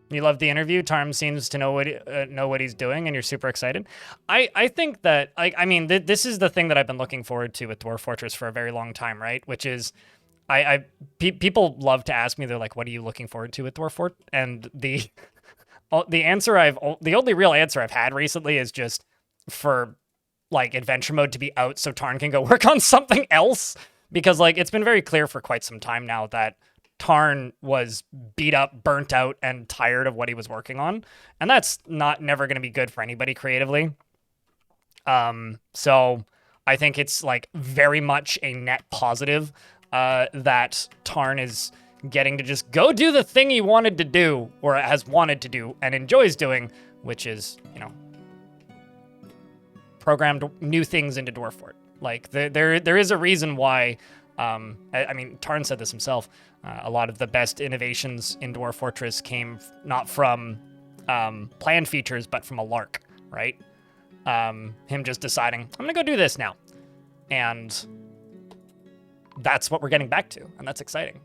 You love the interview. Tarm seems to know what he's doing, and you're super excited. I think that, like, I mean, this is the thing that I've been looking forward to with Dwarf Fortress for a very long time, right? Which is, people love to ask me, they're like, "What are you looking forward to with Dwarf Fort?" And the only real answer I've had recently is just for like adventure mode to be out so Tarn can go work on something else, because like it's been very clear for quite some time now that Tarn was beat up, burnt out, and tired of what he was working on. And that's never going to be good for anybody creatively. So I think it's like very much a net positive that Tarn is getting to just go do the thing he wanted to do, or has wanted to do, and enjoys doing, which is, you know, programmed new things into Dwarf Fort. Like, there is a reason why, I mean, Tarn said this himself, a lot of the best innovations in Dwarf Fortress came not from planned features, but from a lark, right? Him just deciding, I'm gonna go do this now. And that's what we're getting back to, and that's exciting.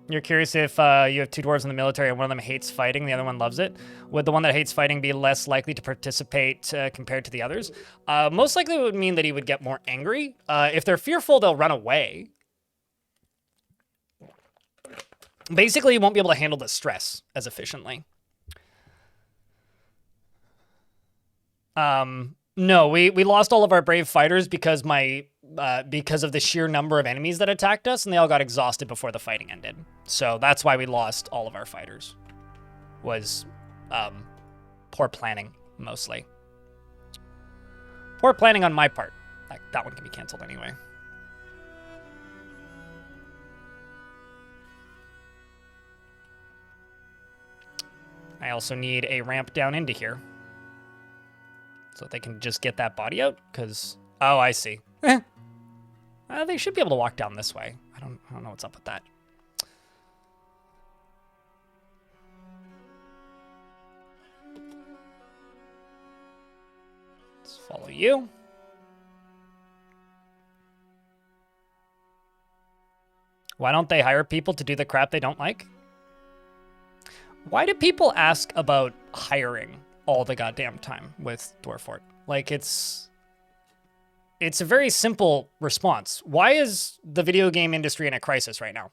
You're curious if you have two dwarves in the military and one of them hates fighting, the other one loves it. Would the one that hates fighting be less likely to participate compared to the others? Most likely it would mean that he would get more angry. If they're fearful, they'll run away. Basically, he won't be able to handle the stress as efficiently. No, we lost all of our brave fighters because because of the sheer number of enemies that attacked us, and they all got exhausted before the fighting ended. So that's why we lost all of our fighters. Was poor planning, mostly. Poor planning on my part. That one can be canceled anyway. I also need a ramp down into here, so they can just get that body out, because... Oh, I see. They should be able to walk down this way. I don't know what's up with that. Let's follow you. Why don't they hire people to do the crap they don't like? Why do people ask about hiring all the goddamn time with Dwarf Fort? Like, it's a very simple response. Why is the video game industry in a crisis right now?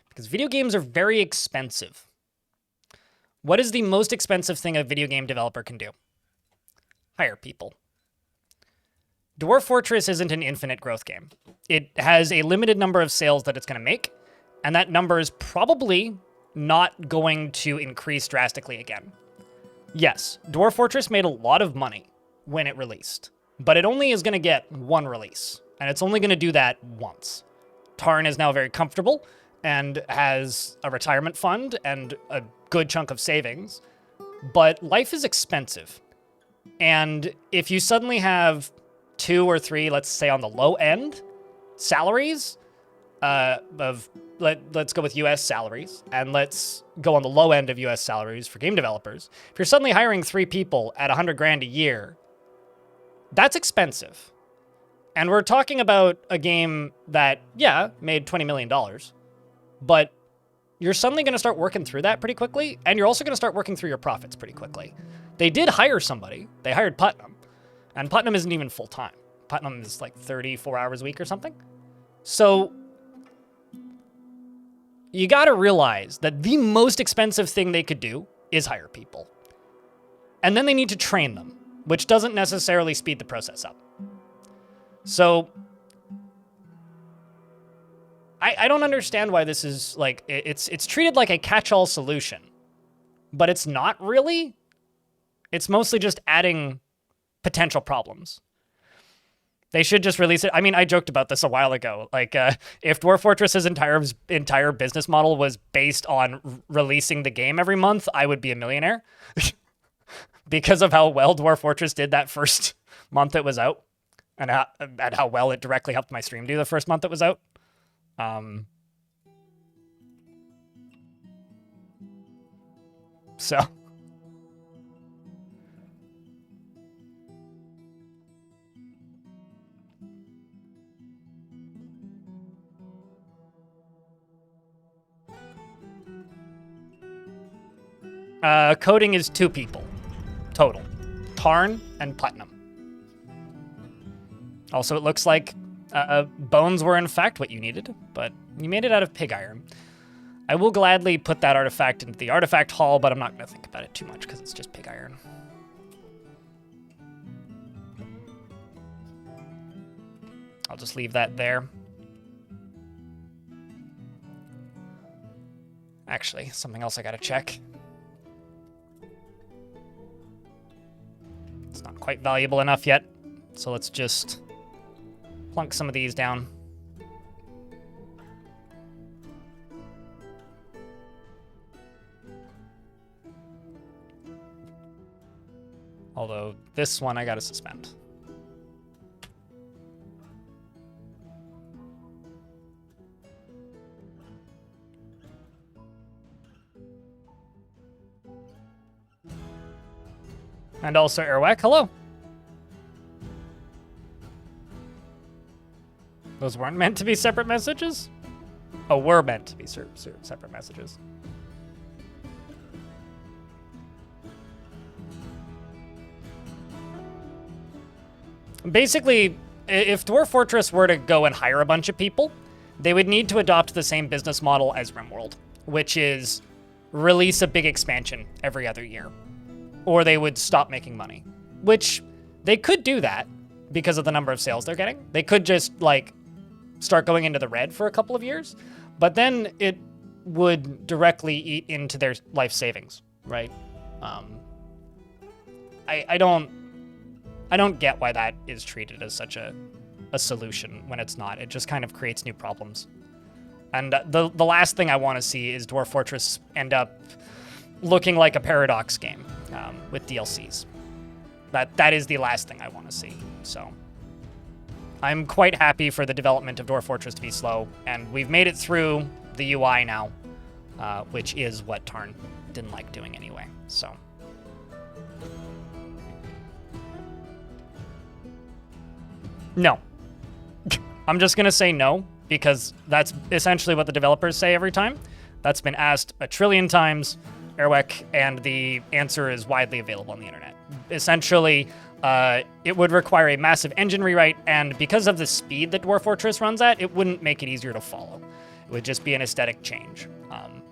Because video games are very expensive. What is the most expensive thing a video game developer can do? Hire people. Dwarf Fortress isn't an infinite growth game. It has a limited number of sales that it's going to make, and that number is probably not going to increase drastically again. Yes, Dwarf Fortress made a lot of money when it released, but it only is going to get one release. And it's only going to do that once. Tarn is now very comfortable and has a retirement fund and a good chunk of savings. But life is expensive. And if you suddenly have 2 or 3, let's say on the low end, salaries let's go with US salaries, and let's go on the low end of US salaries for game developers. If you're suddenly hiring 3 people at 100 grand a year, that's expensive. And we're talking about a game that, yeah, made $20 million, but you're suddenly going to start working through that pretty quickly, and you're also going to start working through your profits pretty quickly. They did hire somebody. They hired Putnam, and Putnam isn't even full-time. Putnam is like 34 hours a week or something. So you got to realize that the most expensive thing they could do is hire people. And then they need to train them, which doesn't necessarily speed the process up. So I don't understand why this is like, it's treated like a catch-all solution, but it's not really. It's mostly just adding potential problems. They should just release it. I mean, I joked about this a while ago. Like, if Dwarf Fortress's entire business model was based on releasing the game every month, I would be a millionaire. Because of how well Dwarf Fortress did that first month it was out, and how well it directly helped my stream do the first month it was out. So... coding is 2 people total. Tarn and Putnam. Also, it looks like bones were in fact what you needed, but you made it out of pig iron. I will gladly put that artifact into the artifact hall, but I'm not going to think about it too much because it's just pig iron. I'll just leave that there. Actually, something else I gotta check. It's not quite valuable enough yet, so let's just plunk some of these down. Although, this one I gotta suspend. And also Airwack, hello. Those weren't meant to be separate messages? Oh, were meant to be separate messages. Basically, if Dwarf Fortress were to go and hire a bunch of people, they would need to adopt the same business model as RimWorld, which is release a big expansion every other year. Or they would stop making money, which they could do that because of the number of sales they're getting. They could just like start going into the red for a couple of years, but then it would directly eat into their life savings, right? I don't get why that is treated as such a solution when it's not. It just kind of creates new problems. And the last thing I want to see is Dwarf Fortress end up looking like a Paradox game with DLCs. That is the last thing I want to see. So I'm quite happy for the development of Dwarf Fortress to be slow, and we've made it through the UI now, which is what Tarn didn't like doing anyway. So no. I'm just going to say no, because that's essentially what the developers say every time. That's been asked a trillion times, Airwick, and the answer is widely available on the internet. Essentially, it would require a massive engine rewrite, and because of the speed that Dwarf Fortress runs at, it wouldn't make it easier to follow. It would just be an aesthetic change.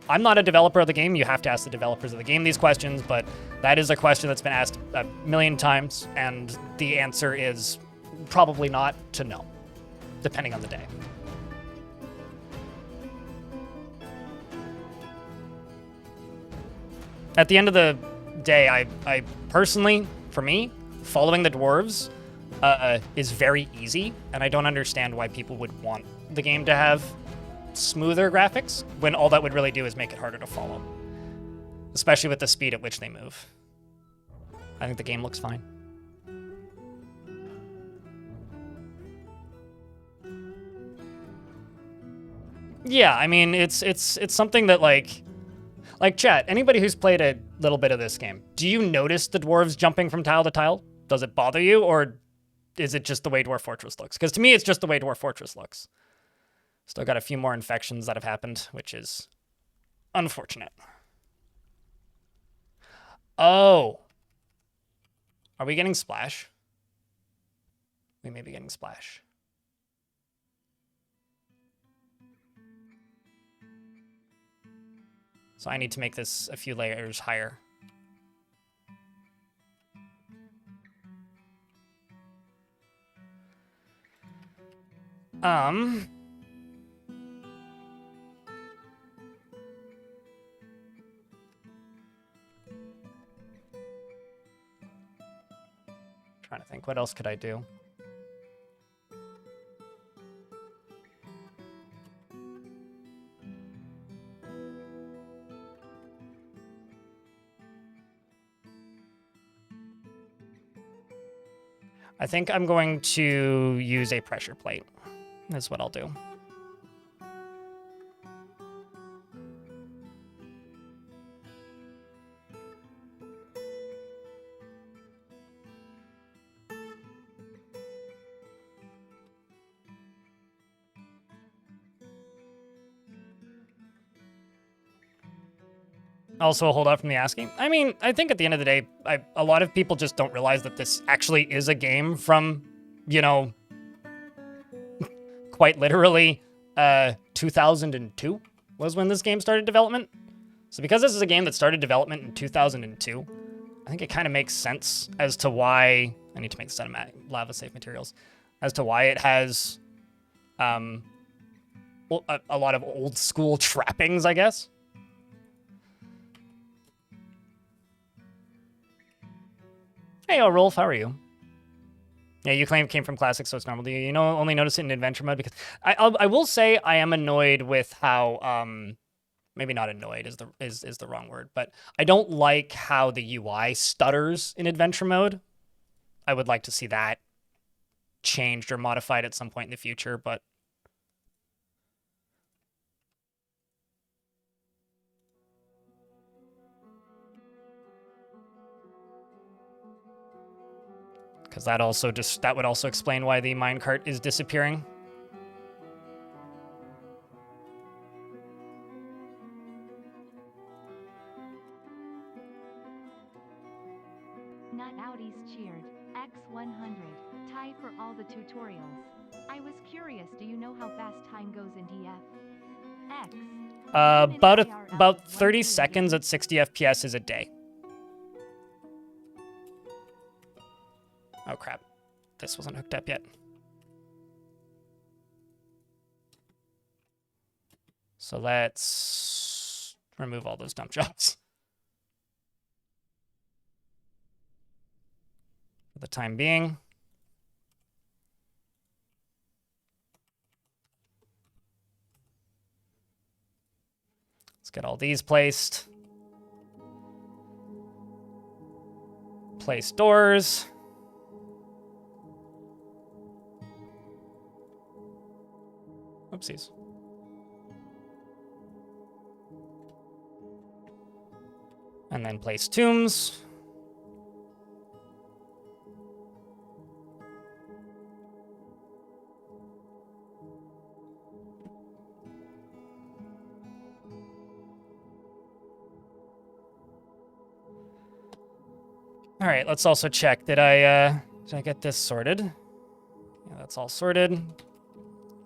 I'm not a developer of the game. You have to ask the developers of the game these questions, but that is a question that's been asked a million times, and the answer is probably not to no, depending on the day. At the end of the day, I personally, for me, following the dwarves is very easy, and I don't understand why people would want the game to have smoother graphics when all that would really do is make it harder to follow, especially with the speed at which they move. I think the game looks fine. Yeah, I mean, it's something that like chat, anybody who's played a little bit of this game, do you notice the dwarves jumping from tile to tile? Does it bother you, or is it just the way Dwarf Fortress looks? Because to me, it's just the way Dwarf Fortress looks. Still got a few more infections that have happened, which is unfortunate. Oh. Are we getting splash? We may be getting splash. So I need to make this a few layers higher. Trying to think, what else could I do? I think I'm going to use a pressure plate. That's what I'll do. Also a holdout from the asking. I mean, I think at the end of the day, a lot of people just don't realize that this actually is a game from, you know, quite literally 2002 was when this game started development. So because this is a game that started development in 2002, I think it kind of makes sense as to why I need to make this out of lava safe materials, as to why it has a lot of old school trappings, I guess. Hey, Rolf, how are you? Yeah, you claim it came from Classic, so it's normal. Do you only notice it in Adventure mode? Because I will say I am annoyed with how maybe not annoyed is the wrong word, but I don't like how the UI stutters in Adventure mode. I would like to see that changed or modified at some point in the future, but because that would also explain why the minecart is disappearing. Not outies cheered. X100. Tie for all the tutorials. I was curious, do you know how fast time goes in DF? X. About 30 seconds at 60 FPS is a day. Oh crap. This wasn't hooked up yet. So let's remove all those dump jobs. For the time being. Let's get all these placed. Place doors. Oopsies. And then place tombs. All right, let's also check. Did I get this sorted? Yeah, that's all sorted.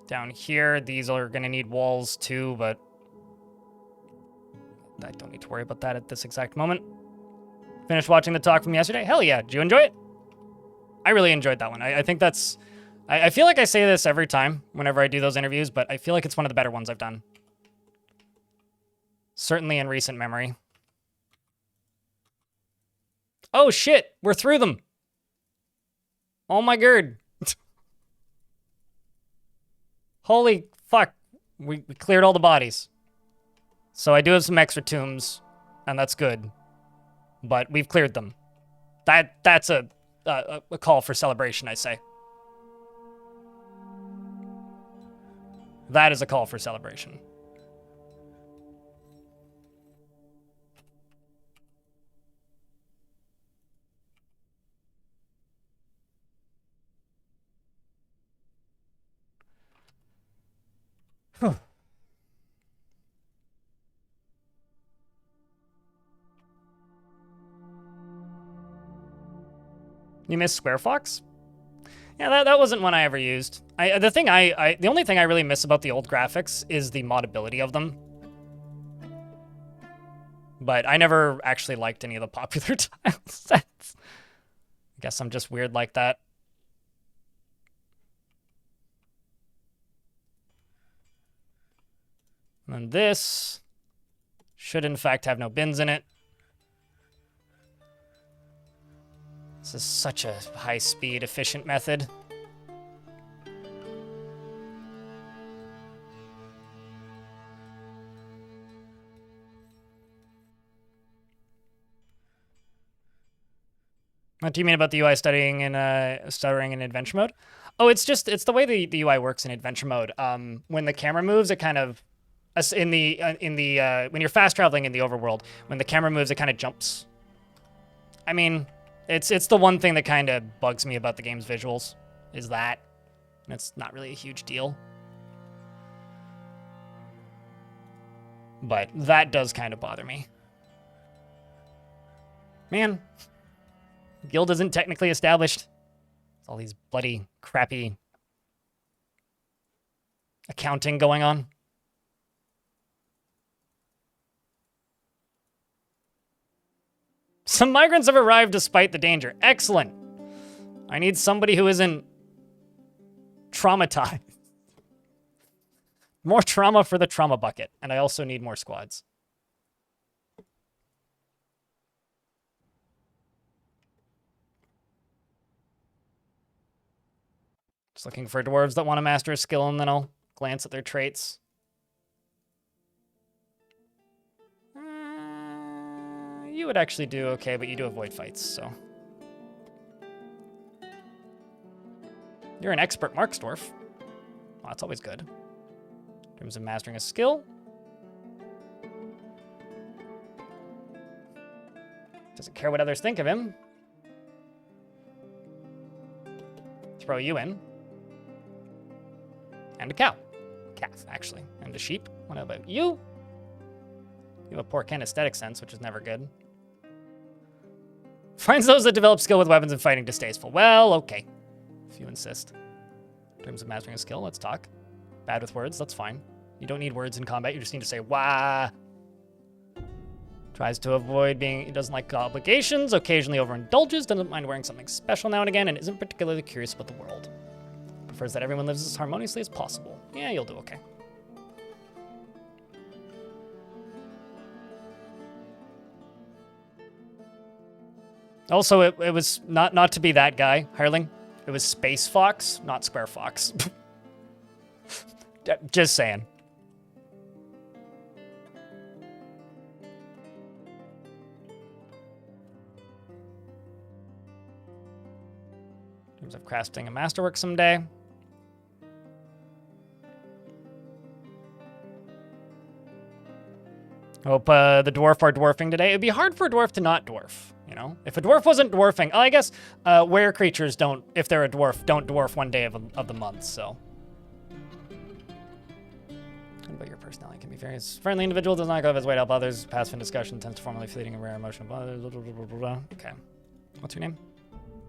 Down here, these are gonna need walls too, but I don't need to worry about that at this exact moment. Finished watching the talk from yesterday? Hell yeah, did you enjoy it? I really enjoyed that one. I think that's, I feel like I say this every time whenever I do those interviews, but I feel like it's one of the better ones I've done. Certainly in recent memory. Oh shit, we're through them. Oh my god. Holy fuck. We cleared all the bodies. So I do have some extra tombs, and that's good. But we've cleared them. That's a call for celebration, I say. That is a call for celebration. Whew. You miss Square Fox? Yeah, that wasn't one I ever used. The only thing I really miss about the old graphics is the modability of them. But I never actually liked any of the popular tile sets. I guess I'm just weird like that. And then this should in fact have no bins in it. This is such a high-speed, efficient method. What do you mean about the UI stuttering in adventure mode? Oh, it's the way the UI works in adventure mode. When the camera moves, it kind of when you're fast traveling in the overworld, when the camera moves, it kind of jumps. I mean, it's the one thing that kind of bugs me about the game's visuals, is that. And it's not really a huge deal. But that does kind of bother me. Man, guild isn't technically established. It's all these bloody, crappy accounting going on. Some migrants have arrived despite the danger. Excellent. I need somebody who isn't traumatized. More trauma for the trauma bucket. And I also need more squads. Just looking for dwarves that want to master a skill, and then I'll glance at their traits. You would actually do okay, but you do avoid fights, so. You're an expert Marks Dwarf. Well, that's always good. In terms of mastering a skill. Doesn't care what others think of him. Throw you in. And a cow. Calf, actually. And a sheep. What about you? You have a poor kinesthetic sense, which is never good. Finds those that develop skill with weapons and fighting distasteful. Well, okay. If you insist. In terms of mastering a skill, let's talk. Bad with words, that's fine. You don't need words in combat, you just need to say, wah. Tries to avoid being, he doesn't like obligations, occasionally overindulges, doesn't mind wearing something special now and again, and isn't particularly curious about the world. Prefers that everyone lives as harmoniously as possible. Yeah, you'll do okay. Also, it was not to be that guy, Hireling. It was Space Fox, not Square Fox. Just saying. In terms of crafting a masterwork someday. Hope the dwarf are dwarfing today. It'd be hard for a dwarf to not dwarf. You know, if a dwarf wasn't dwarfing, I guess were creatures don't, if they're a dwarf, don't dwarf one day of the month, so. What about your personality? Can be very friendly individual, does not go out of his way to help others, passive in discussion, tends to formally fleeting and rare emotion of others, blah, blah, blah, blah, blah. Okay. What's your name?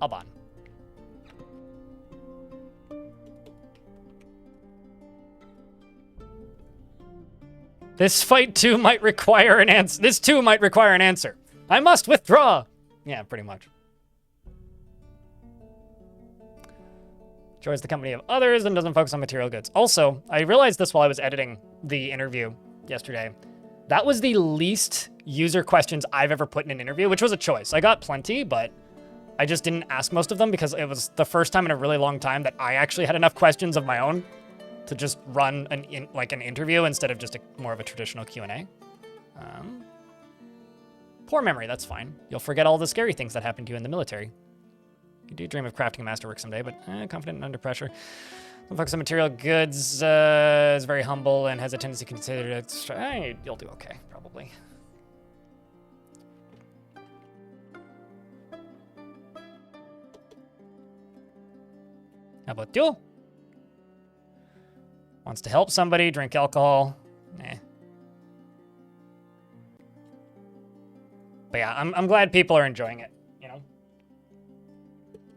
Alban. This fight too might require an answer. This too might require an answer. I must withdraw. Yeah, pretty much. Enjoys the company of others and doesn't focus on material goods. Also, I realized this while I was editing the interview yesterday. That was the least user questions I've ever put in an interview, which was a choice. I got plenty, but I just didn't ask most of them because it was the first time in a really long time that I actually had enough questions of my own to just run an interview instead of just more of a traditional Q&A. Poor memory, that's fine. You'll forget all the scary things that happened to you in the military. You do dream of crafting a masterwork someday, but confident and under pressure. Don't focus on material goods, is very humble and has a tendency to consider it. You'll do okay, probably. How about you? Wants to help somebody, drink alcohol. Nah. But yeah, I'm glad people are enjoying it, you know?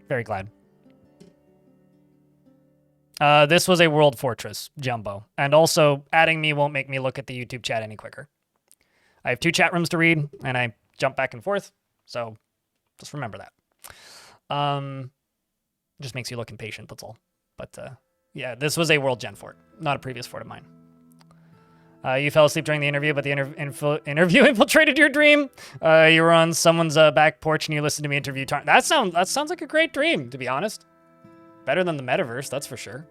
Very glad. This was a World Fortress, Jumbo. And also, adding me won't make me look at the YouTube chat any quicker. I have 2 chat rooms to read, and I jump back and forth, so just remember that. Just makes you look impatient, that's all. But yeah, this was a World Gen fort, not a previous fort of mine. You fell asleep during the interview, but the interview infiltrated your dream. You were on someone's back porch and you listened to me interview. That sounds like a great dream, to be honest. Better than the metaverse, that's for sure.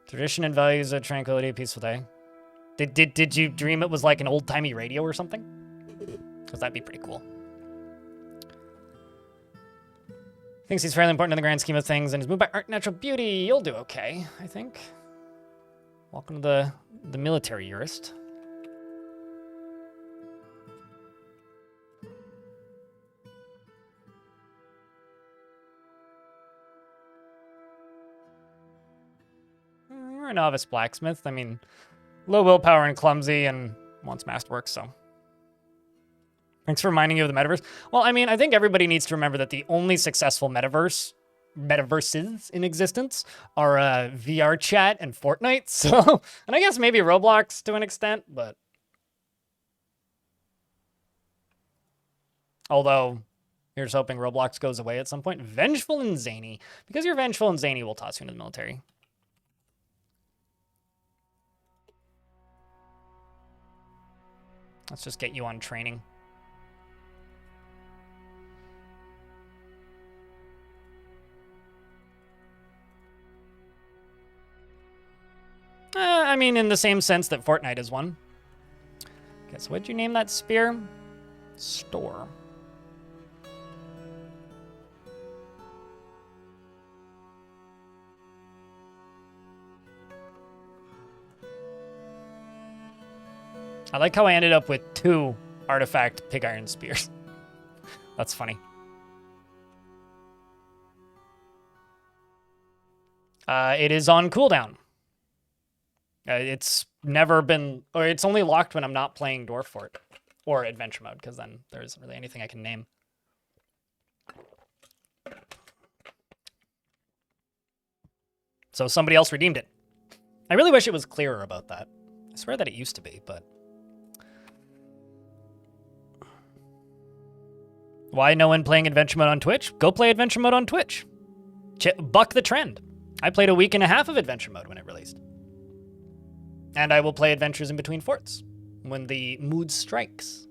Tradition and values of tranquility, peaceful day. Did you dream it was like an old-timey radio or something? Because that'd be pretty cool. Thinks he's fairly important in the grand scheme of things and is moved by art and natural beauty. You'll do okay, I think. Welcome to the military jurist. You're a novice blacksmith. I mean, low willpower and clumsy and wants masterwork, so. Thanks for reminding you of the metaverse. Well, I mean, I think everybody needs to remember that the only successful metaverses in existence are VR chat and Fortnite. So, and I guess maybe Roblox to an extent, but. Although, here's hoping Roblox goes away at some point. Vengeful and zany. Because you're vengeful and zany, we'll toss you into the military. Let's just get you on training. I mean, in the same sense that Fortnite is one. Okay, so what'd you name that spear? Store. I like how I ended up with 2 artifact pig iron spears. That's funny. It is on cooldown. It's never been, or it's only locked when I'm not playing Dwarf Fort or adventure mode, because then there isn't really anything I can name. So somebody else redeemed it. I really wish it was clearer about that. I swear that it used to be, but. Why no one playing adventure mode on Twitch? Go play adventure mode on Twitch. Buck the trend. I played a week and a half of adventure mode when it released. And I will play adventures in between forts when the mood strikes.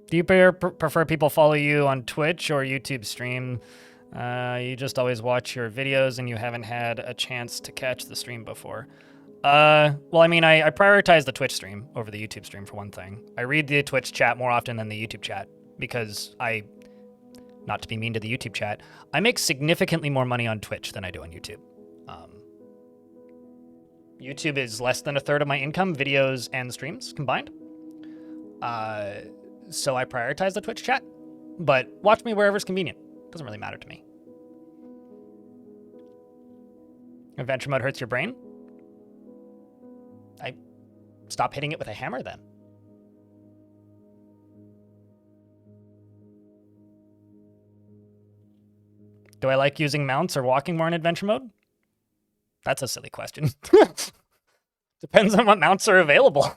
Do you prefer people follow you on Twitch or YouTube stream? You just always watch your videos and you haven't had a chance to catch the stream before. Well, I mean, I prioritize the Twitch stream over the YouTube stream for one thing. I read the Twitch chat more often than the YouTube chat because not to be mean to the YouTube chat, I make significantly more money on Twitch than I do on YouTube. YouTube is less than 1/3 of my income, videos and streams combined. So I prioritize the Twitch chat, but watch me wherever's convenient. Doesn't really matter to me. Adventure mode hurts your brain? I stop hitting it with a hammer then. Do I like using mounts or walking more in adventure mode? That's a silly question. Depends on what mounts are available.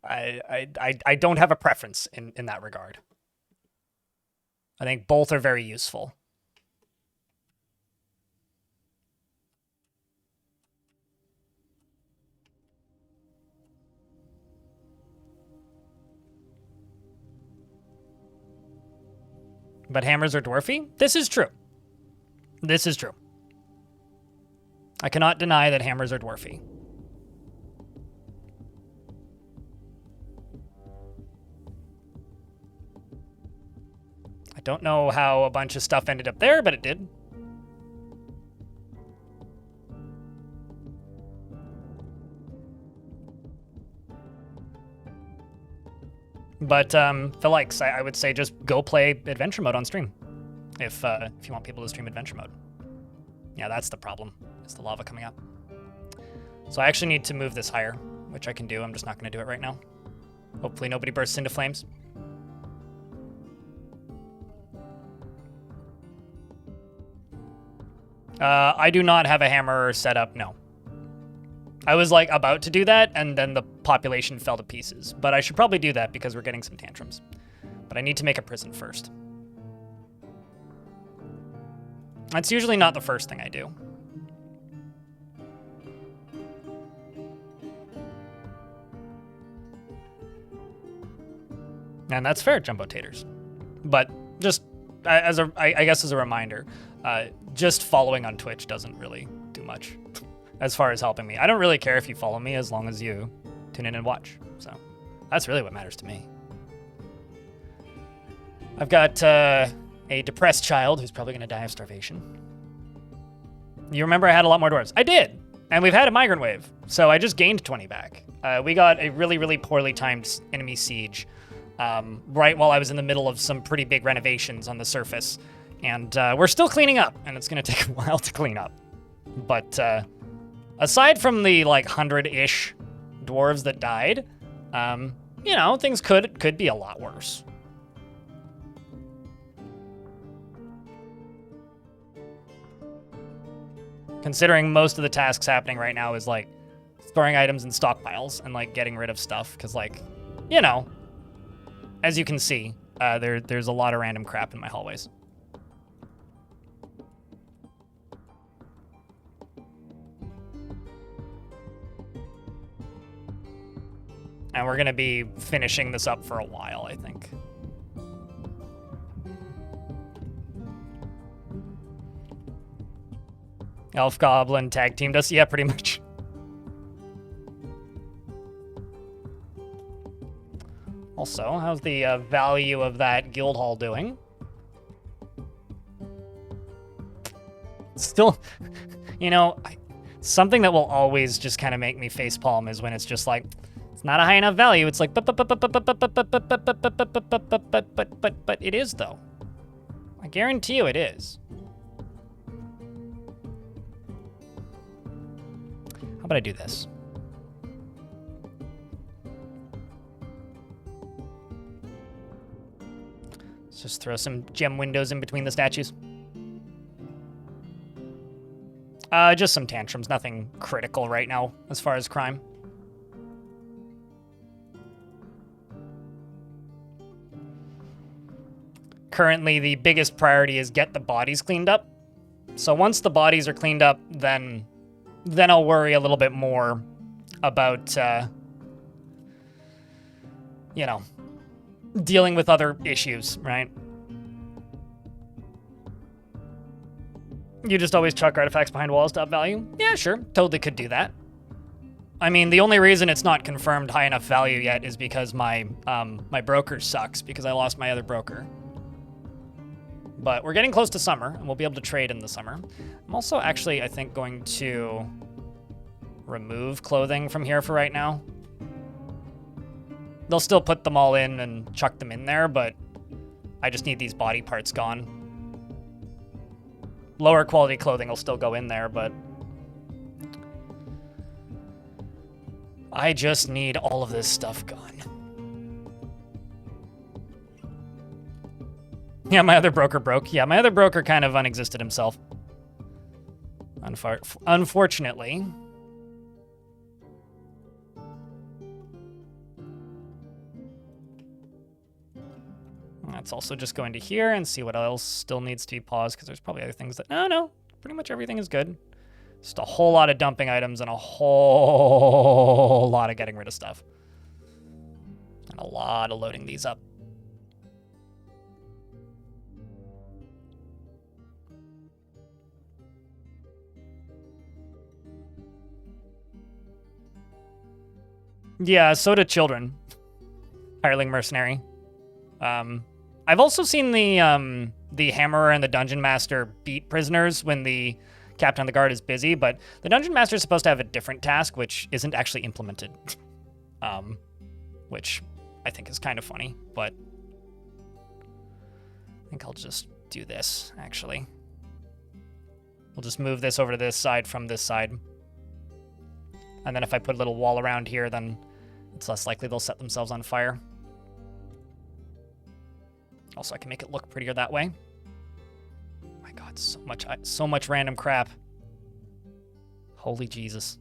I don't have a preference in that regard. I think both are very useful. But hammers are dwarfy? This is true. This is true. I cannot deny that hammers are dwarfy. I don't know how a bunch of stuff ended up there, but it did. But for likes, I would say just go play adventure mode on stream if you want people to stream adventure mode. Yeah, that's the problem. Is the lava coming up? So I actually need to move this higher, which I can do. I'm just not going to do it right now. Hopefully nobody bursts into flames. I do not have a hammer set up, no. I was like about to do that, and then the population fell to pieces. But I should probably do that because we're getting some tantrums. But I need to make a prison first. That's usually not the first thing I do. And that's fair, Jumbo Taters. But just as I guess as a reminder, just following on Twitch doesn't really do much as far as helping me. I don't really care if you follow me as long as you tune in and watch. So that's really what matters to me. I've got a depressed child who's probably going to die of starvation. You remember I had a lot more dwarves? I did. And we've had a migrant wave. So I just gained 20 back. We got a really, really poorly timed enemy siege right while I was in the middle of some pretty big renovations on the surface. And we're still cleaning up, and it's going to take a while to clean up. But aside from the, like, 100-ish dwarves that died, you know, things could be a lot worse. Considering most of the tasks happening right now is, like, storing items in stockpiles and, like, getting rid of stuff. Because, like, you know, as you can see, there's a lot of random crap in my hallways. And we're going to be finishing this up for a while, I think. Elf Goblin tag teamed us. Yeah, pretty much. Also, how's the value of that guild hall doing? Still, you know, something that will always just kind of make me facepalm is when it's just like, it's not a high enough value. It's like, but it is though. I guarantee you it is. How about I do this? Let's just throw some gem windows in between the statues. Just some tantrums, nothing critical right now as far as crime. Currently, the biggest priority is get the bodies cleaned up. So once the bodies are cleaned up, then I'll worry a little bit more about, you know, dealing with other issues, right? You just always chuck artifacts behind walls to up value? Yeah, sure. Totally could do that. I mean, the only reason it's not confirmed high enough value yet is because my broker sucks, because I lost my other broker. But we're getting close to summer, and we'll be able to trade in the summer. I'm also actually, I think, going to remove clothing from here for right now. They'll still put them all in and chuck them in there, but I just need these body parts gone. Lower quality clothing will still go in there, but I just need all of this stuff gone. Yeah, my other broker broke. Yeah, my other broker kind of unexisted himself. Unfortunately. That's also just going to here and see what else still needs to be paused, because there's probably other things that... No, pretty much everything is good. Just a whole lot of dumping items and a whole lot of getting rid of stuff. And a lot of loading these up. Yeah, so do children. Hireling mercenary. I've also seen the Hammerer and the Dungeon Master beat prisoners when the Captain of the Guard is busy, but the Dungeon Master is supposed to have a different task, which isn't actually implemented. Which I think is kind of funny, but I think I'll just do this, actually. We'll just move this over to this side from this side. And then if I put a little wall around here, then it's less likely they'll set themselves on fire. Also, I can make it look prettier that way. Oh my god, so much random crap. Holy Jesus.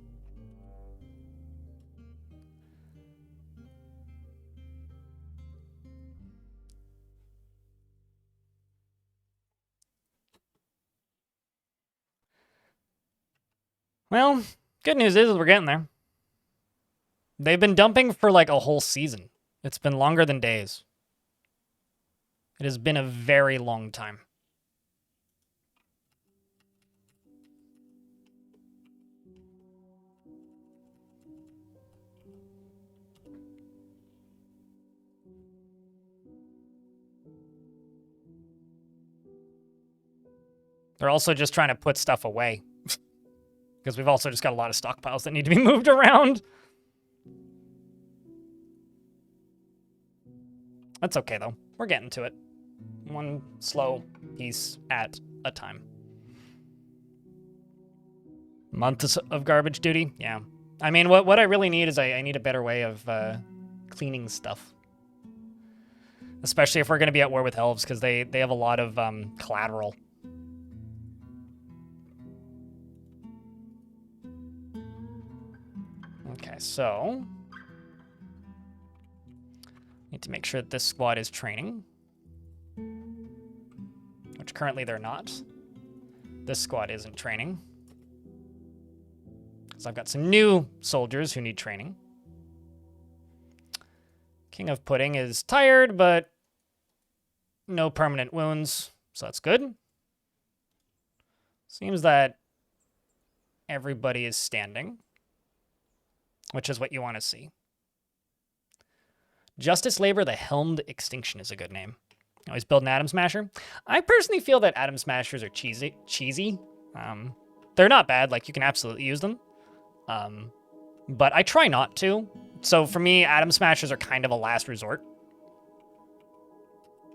Well, good news is we're getting there. They've been dumping for like a whole season. It's been longer than days. It has been a very long time. They're also just trying to put stuff away. Because we've also just got a lot of stockpiles that need to be moved around. That's okay, though. We're getting to it. One slow piece at a time. Months of garbage duty? Yeah. I mean, what I really need is I need a better way of cleaning stuff. Especially if we're going to be at war with elves, because they have a lot of collateral. Okay, so need to make sure that this squad is training, which currently they're not. This squad isn't training, because I've got some new soldiers who need training. King of Pudding is tired, but no permanent wounds, so that's good. Seems that everybody is standing, which is what you want to see. Justice Labor, the Helmed Extinction is a good name. Always build an Atom Smasher. I personally feel that Atom Smashers are cheesy. They're not bad, like you can absolutely use them. But I try not to. So for me, Atom Smashers are kind of a last resort.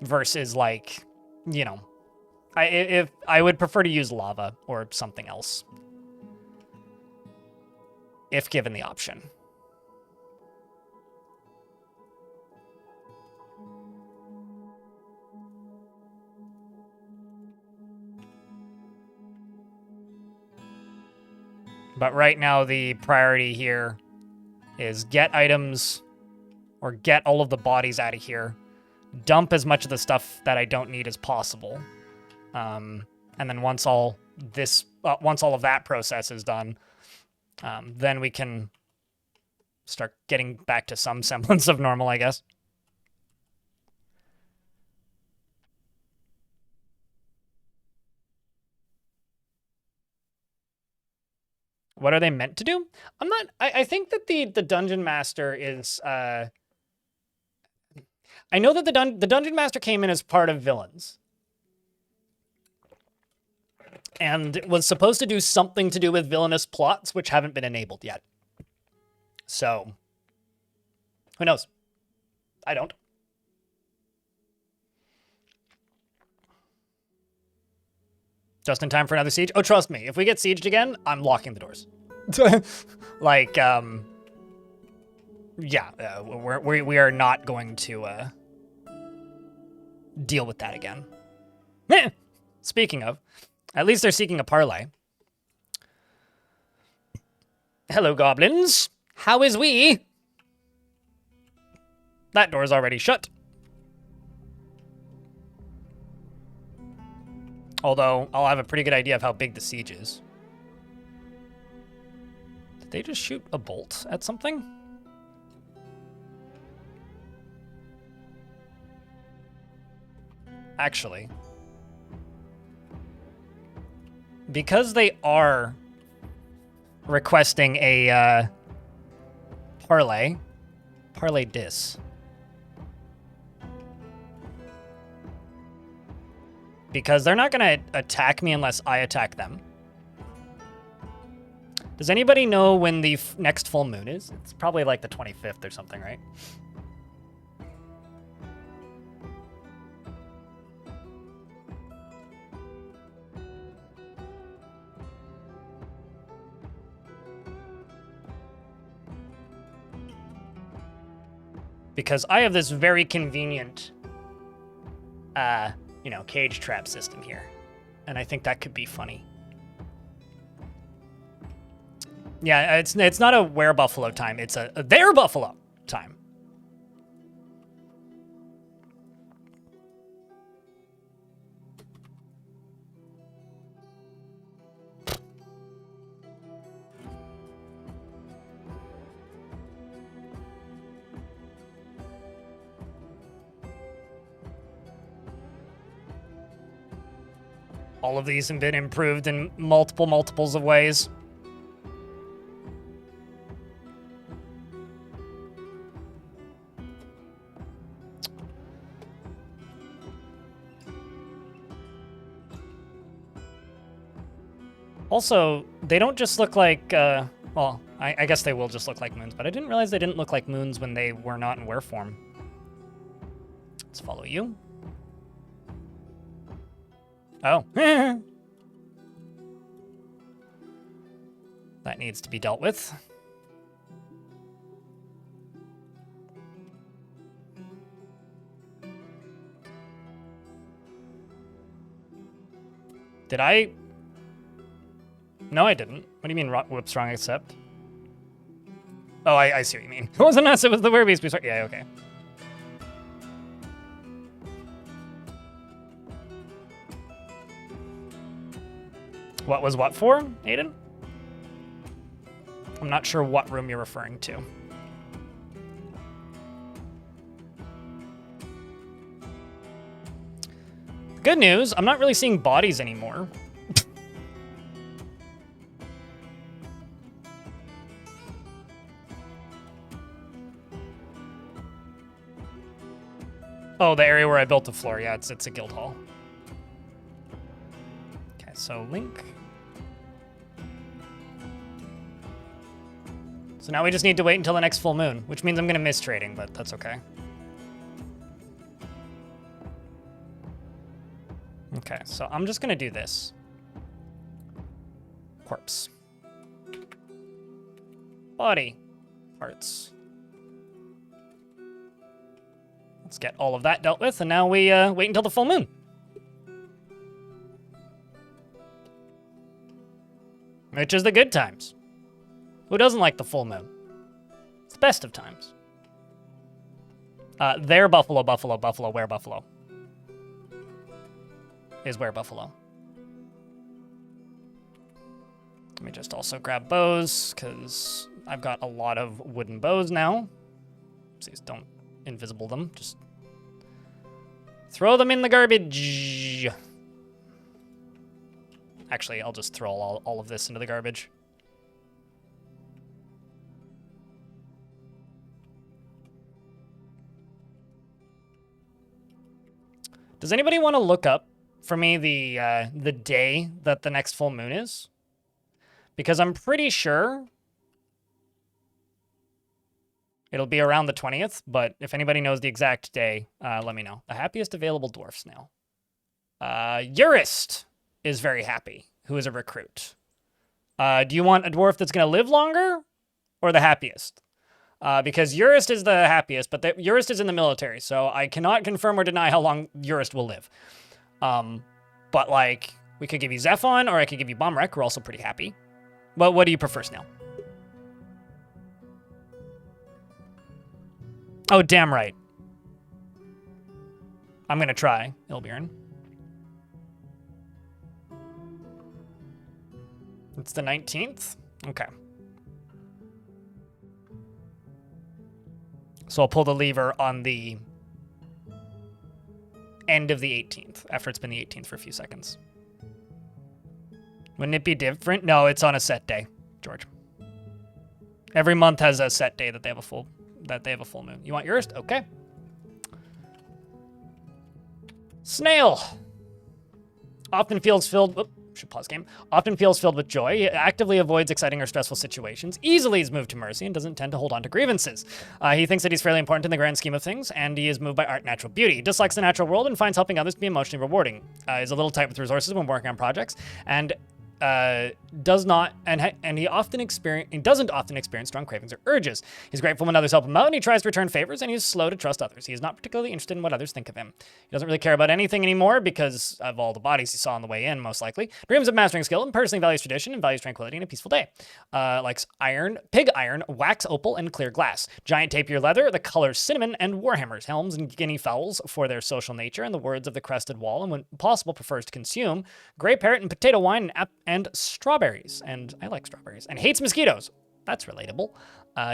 Versus like, you know, if I would prefer to use lava or something else. If given the option. But right now, the priority here is get items or get all of the bodies out of here. Dump as much of the stuff that I don't need as possible. And then once all of that process is done, then we can start getting back to some semblance of normal, I guess. What are they meant to do? I think that the Dungeon Master is, I know that the Dungeon Master came in as part of villains. And was supposed to do something to do with villainous plots, which haven't been enabled yet. So, who knows? I don't. Just in time for another siege? Oh, trust me, if we get sieged again, I'm locking the doors. Like, yeah, we are not going to deal with that again. Speaking of, at least they're seeking a parlay. Hello, goblins. How is we? That door's already shut. Although, I'll have a pretty good idea of how big the siege is. Did they just shoot a bolt at something? Actually, because they are requesting a parlay, parlay dis? Because they're not going to attack me unless I attack them. Does anybody know when the next full moon is? It's probably like the 25th or something, right? Because I have this very convenient, you know, cage trap system here. And I think that could be funny. Yeah, it's not a were buffalo time. It's a their buffalo time. All of these have been improved in multiples of ways. Also, they don't just look like, well, I guess they will just look like moons, but I didn't realize they didn't look like moons when they were not in were form. Let's follow you. Oh. That needs to be dealt with. Did I? No, I didn't. What do you mean, whoops, wrong accept? Oh, I see what you mean. It wasn't us, it was the werebeast. Yeah, okay. What was what for, Aiden? I'm not sure what room you're referring to. Good news, I'm not really seeing bodies anymore. Oh, the area where I built the floor. Yeah, it's a guild hall. Okay, so link. So now we just need to wait until the next full moon, which means I'm going to miss trading, but that's okay. Okay, so I'm just going to do this. Corpse. Body. Parts. Let's get all of that dealt with, and now we wait until the full moon. Which is the good times. Who doesn't like the full moon? It's the best of times. Their buffalo, where buffalo. Is where buffalo. Let me just also grab bows, because I've got a lot of wooden bows now. Please don't invisible them. Just throw them in the garbage. Actually, I'll just throw all of this into the garbage. Does anybody want to look up for me the day that the next full moon is? Because I'm pretty sure it'll be around the 20th, but if anybody knows the exact day, let me know. The happiest available dwarfs now. Urist is very happy, who is a recruit. Do you want a dwarf that's going to live longer or the happiest? Because Urist is the happiest, but Urist is in the military, so I cannot confirm or deny how long Urist will live. But, like, we could give you Zephon, or I could give you Bombrek, who are also pretty happy. But what do you prefer, Snail? Oh, damn right. I'm going to try, Ilbjorn. It's the 19th? Okay. So I'll pull the lever on the end of the 18th, after it's been the 18th for a few seconds. Wouldn't it be different? No, it's on a set day, George. Every month has a set day that they have a full that they have a full moon. You want yours? Okay. Snail. Often feels filled... Whoop, should pause game. Often feels filled with joy. He actively avoids exciting or stressful situations. Easily is moved to mercy and doesn't tend to hold on to grievances. He thinks that he's fairly important in the grand scheme of things, and he is moved by art and natural beauty. He dislikes the natural world and finds helping others to be emotionally rewarding. He's a little tight with resources when working on projects, and doesn't often experience strong cravings or urges. He's grateful when others help him out, and he tries to return favors, and he's slow to trust others. He is not particularly interested in what others think of him. He doesn't really care about anything anymore because of all the bodies he saw on the way in, most likely. Dreams of mastering skill and personally values tradition and values tranquility and a peaceful day. Likes iron, pig iron, wax opal, and clear glass. Giant tapir leather, the colors cinnamon, and warhammers, helms, and guinea fowls for their social nature, and the words of the crested wall, and when possible prefers to consume gray parrot and potato wine and strawberries, and I like strawberries, and hates mosquitoes. That's relatable.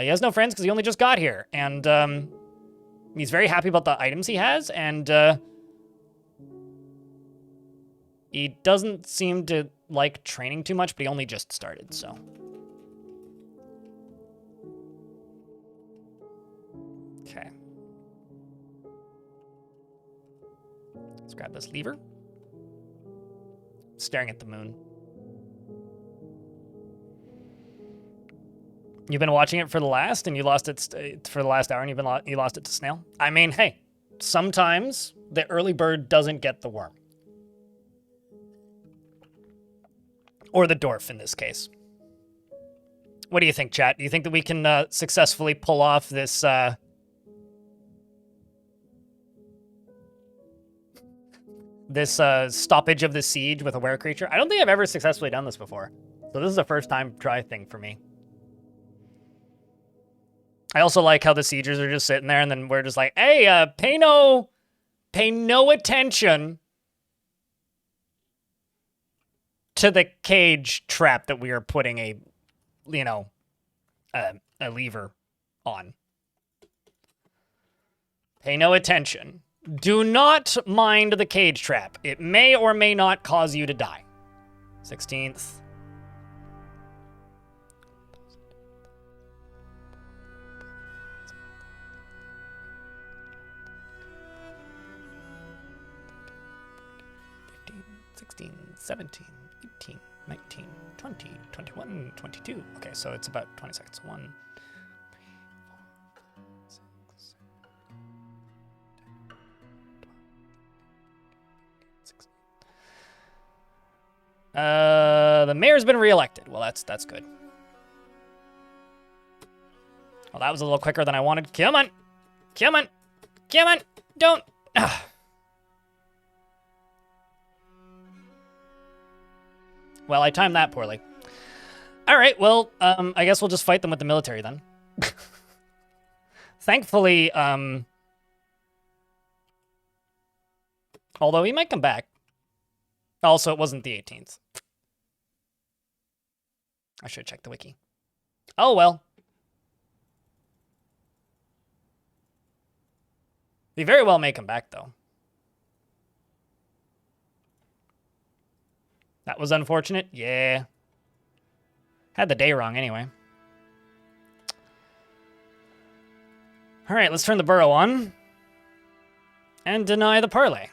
He has no friends because he only just got here, and he's very happy about the items he has, and he doesn't seem to like training too much, but he only just started, so. Okay. Let's grab this lever. Staring at the moon. You've been watching it for the last, and you lost it for the last hour, and you lost it to Snail. I mean, hey, sometimes the early bird doesn't get the worm, or the dwarf in this case. What do you think, chat? Do you think that we can successfully pull off this? This stoppage of the siege with a were creature? I don't think I've ever successfully done this before, so this is a first time try thing for me. I also like how the siegers are just sitting there, and then we're just like, hey, pay no attention to the cage trap that we are putting a lever on. Pay no attention. Do not mind the cage trap. It may or may not cause you to die. 16th. 16, 17, 18, 19, 20, 21, 22. Okay, so it's about 20 seconds. 1, 6, 7, 16. The mayor's been reelected. Well, that's good. Well, that was a little quicker than I wanted. Come on. Come on. Come on. Don't. Well, I timed that poorly. All right, well, I guess we'll just fight them with the military then. Thankfully, although he might come back. Also, it wasn't the 18th. I should check the wiki. Oh, well. He very well may come back, though. That was unfortunate. Yeah. Had the day wrong anyway. All right, let's turn the burrow on. And deny the parlay.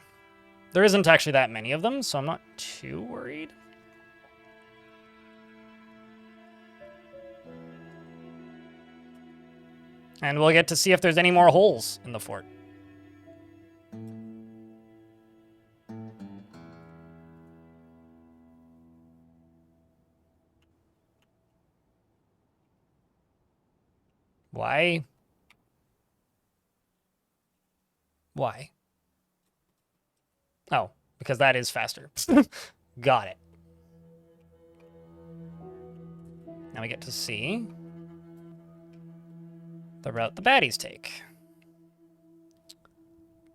There isn't actually that many of them, so I'm not too worried. And we'll get to see if there's any more holes in the fort. Why? Why? Oh, because that is faster. Got it. Now we get to see the route the baddies take,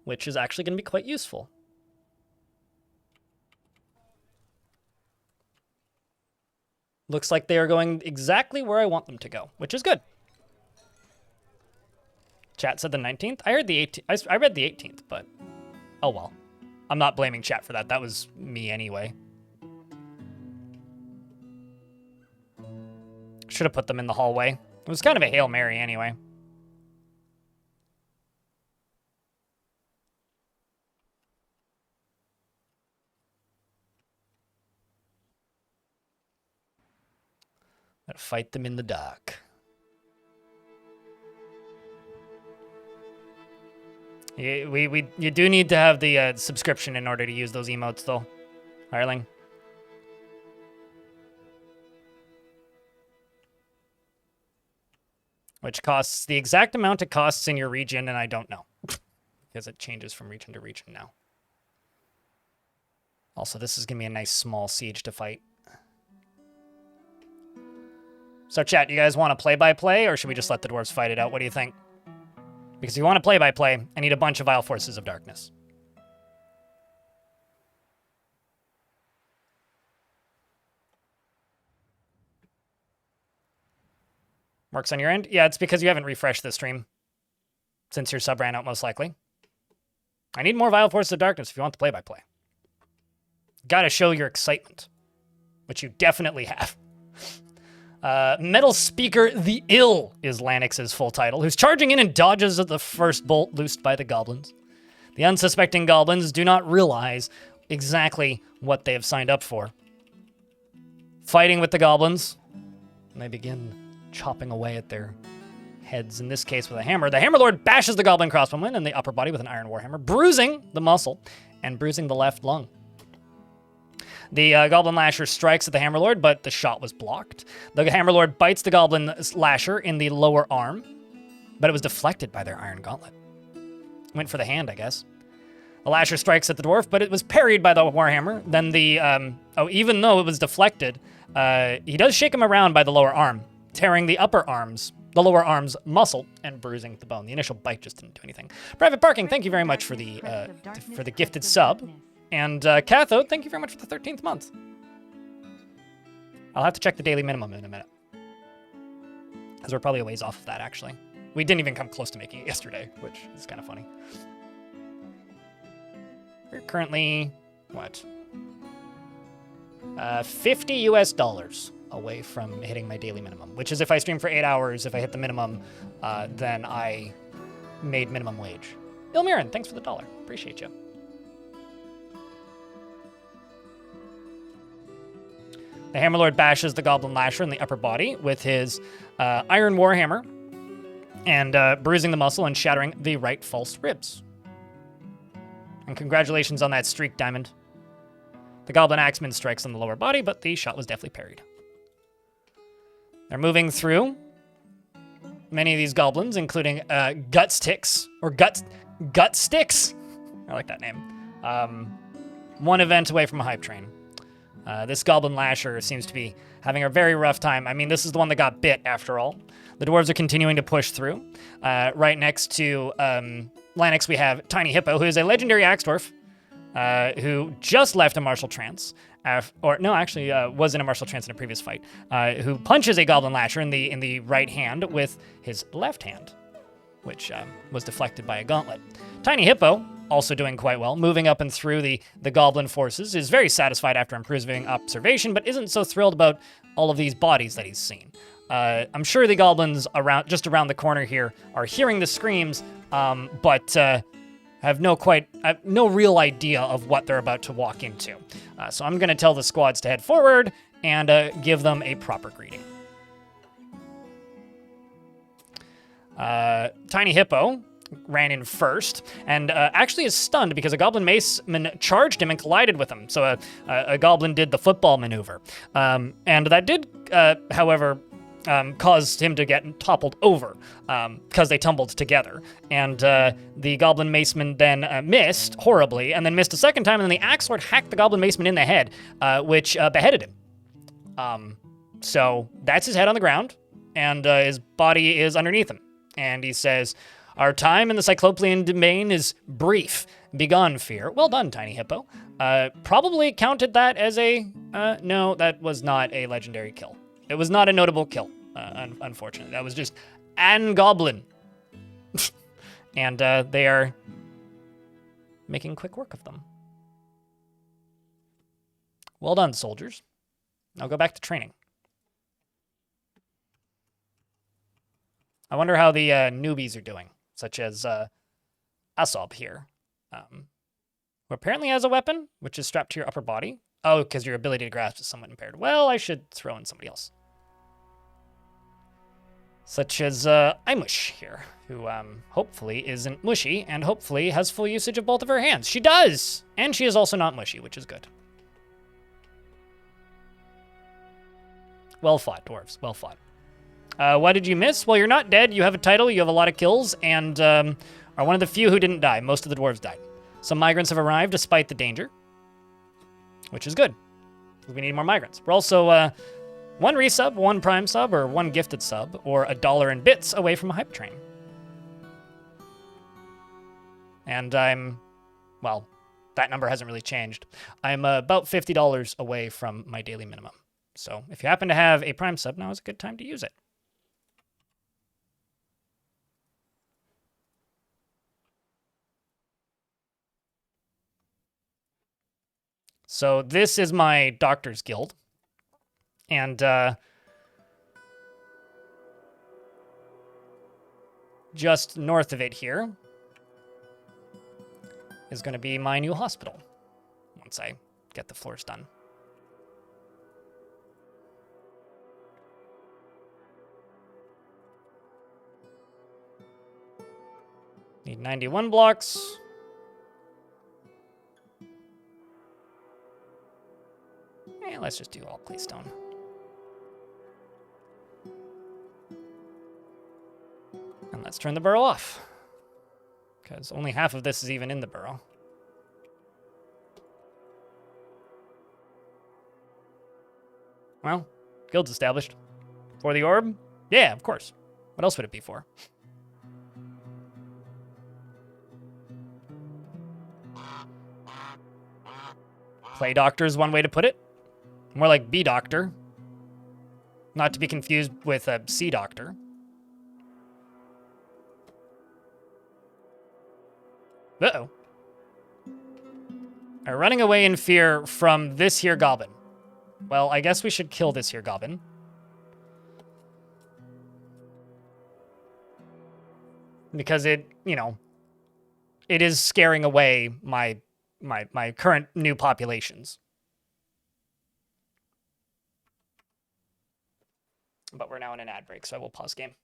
which is actually going to be quite useful. Looks like they are going exactly where I want them to go, which is good. Chat said the 19th. I heard the 18th. I read the 18th, but oh well. I'm not blaming chat for that. That was me anyway. Should have put them in the hallway. It was kind of a Hail Mary anyway. Fight them in the dark. You do need to have the subscription in order to use those emotes, though, Hireling. Which costs the exact amount it costs in your region, and I don't know. Because it changes from region to region now. Also, this is going to be a nice small siege to fight. So chat, you guys want to play-by-play, or should we just let the dwarves fight it out? What do you think? Because if you want to play-by-play, I need a bunch of Vile Forces of Darkness. Works on your end? Yeah, it's because you haven't refreshed the stream. Since your sub ran out, most likely. I need more Vile Forces of Darkness if you want the play-by-play. Gotta show your excitement. Which you definitely have. Metal Speaker the Ill is Lanix's full title, who's charging in and dodges at the first bolt loosed by the goblins. The unsuspecting goblins do not realize exactly what they have signed up for. Fighting with the goblins, and they begin chopping away at their heads, in this case with a hammer. The Hammerlord bashes the goblin crossbowman in the upper body with an iron warhammer, bruising the muscle and bruising the left lung. The Goblin Lasher strikes at the Hammerlord, but the shot was blocked. The Hammerlord bites the Goblin Lasher in the lower arm, but it was deflected by their Iron Gauntlet. Went for the hand, I guess. The Lasher strikes at the Dwarf, but it was parried by the Warhammer. Then the, even though it was deflected, he does shake him around by the lower arm, tearing the the lower arm's muscle and bruising the bone. The initial bite just didn't do anything. Private Parking, thank you very much for the gifted sub. And Cathode, thank you very much for the 13th month. I'll have to check the daily minimum in a minute. Because we're probably a ways off of that, actually. We didn't even come close to making it yesterday, which is kind of funny. We're currently, what? 50 US dollars away from hitting my daily minimum, which is if I stream for 8 hours, if I hit the minimum, then I made minimum wage. Ilmirin, thanks for the $1. Appreciate you. The Hammerlord bashes the Goblin Lasher in the upper body with his Iron Warhammer and bruising the muscle and shattering the right false ribs. And congratulations on that streak, Diamond. The Goblin Axeman strikes on the lower body, but the shot was definitely parried. They're moving through many of these goblins, including Gut Sticks, or Gut Sticks. I like that name. One event away from a hype train. This Goblin Lasher seems to be having a very rough time. I mean, this is the one that got bit, after all. The dwarves are continuing to push through. Right next to Lanix, we have Tiny Hippo, who is a legendary axe dwarf, who just left a martial trance, was in a martial trance in a previous fight, who punches a Goblin Lasher in the right hand with his left hand, which was deflected by a gauntlet. Tiny Hippo, also doing quite well, moving up and through the goblin forces, is very satisfied after improving observation, but isn't so thrilled about all of these bodies that he's seen. I'm sure the goblins just around the corner here are hearing the screams, but have no real idea of what they're about to walk into. So I'm going to tell the squads to head forward and give them a proper greeting. Tiny Hippo ran in first, and actually is stunned because a Goblin Maceman charged him and collided with him. So a Goblin did the football maneuver. And that did, however, caused him to get toppled over because they tumbled together. And the Goblin Maceman then missed horribly, and then missed a second time, and then the Axe Lord hacked the Goblin Maceman in the head, which beheaded him. So that's his head on the ground, and his body is underneath him. And he says, "Our time in the Cyclopean domain is brief. Begone, fear." Well done, Tiny Hippo. Probably counted that as no, that was not a legendary kill. It was not a notable kill, unfortunately. That was just an goblin. And they are making quick work of them. Well done, soldiers. Now go back to training. I wonder how the newbies are doing, such as Asob here, who apparently has a weapon, which is strapped to your upper body. Oh, because your ability to grasp is somewhat impaired. Well, I should throw in somebody else. Such as Imush here, who hopefully isn't mushy and hopefully has full usage of both of her hands. She does! And she is also not mushy, which is good. Well fought, dwarves. Well fought. What did you miss? Well, you're not dead. You have a title, you have a lot of kills, and are one of the few who didn't die. Most of the dwarves died. Some migrants have arrived despite the danger, which is good. We need more migrants. We're also one resub, one prime sub, or one gifted sub, or $1 in bits away from a hype train. And well, that number hasn't really changed. I'm about $50 away from my daily minimum. So if you happen to have a prime sub, now is a good time to use it. So this is my Doctor's Guild. And just north of it here is going to be my new hospital once I get the floors done. Need 91 blocks. Let's just do all claystone. And let's turn the burrow off, because only half of this is even in the burrow. Well, guild's established. For the orb? Yeah, of course. What else would it be for? Play doctor is one way to put it. More like B doctor. Not to be confused with a C doctor. Uh-oh. Are running away in fear from this here goblin. Well, I guess we should kill this here goblin. Because it, you know, it is scaring away my current new populations. But we're now in an ad break, so I will pause game.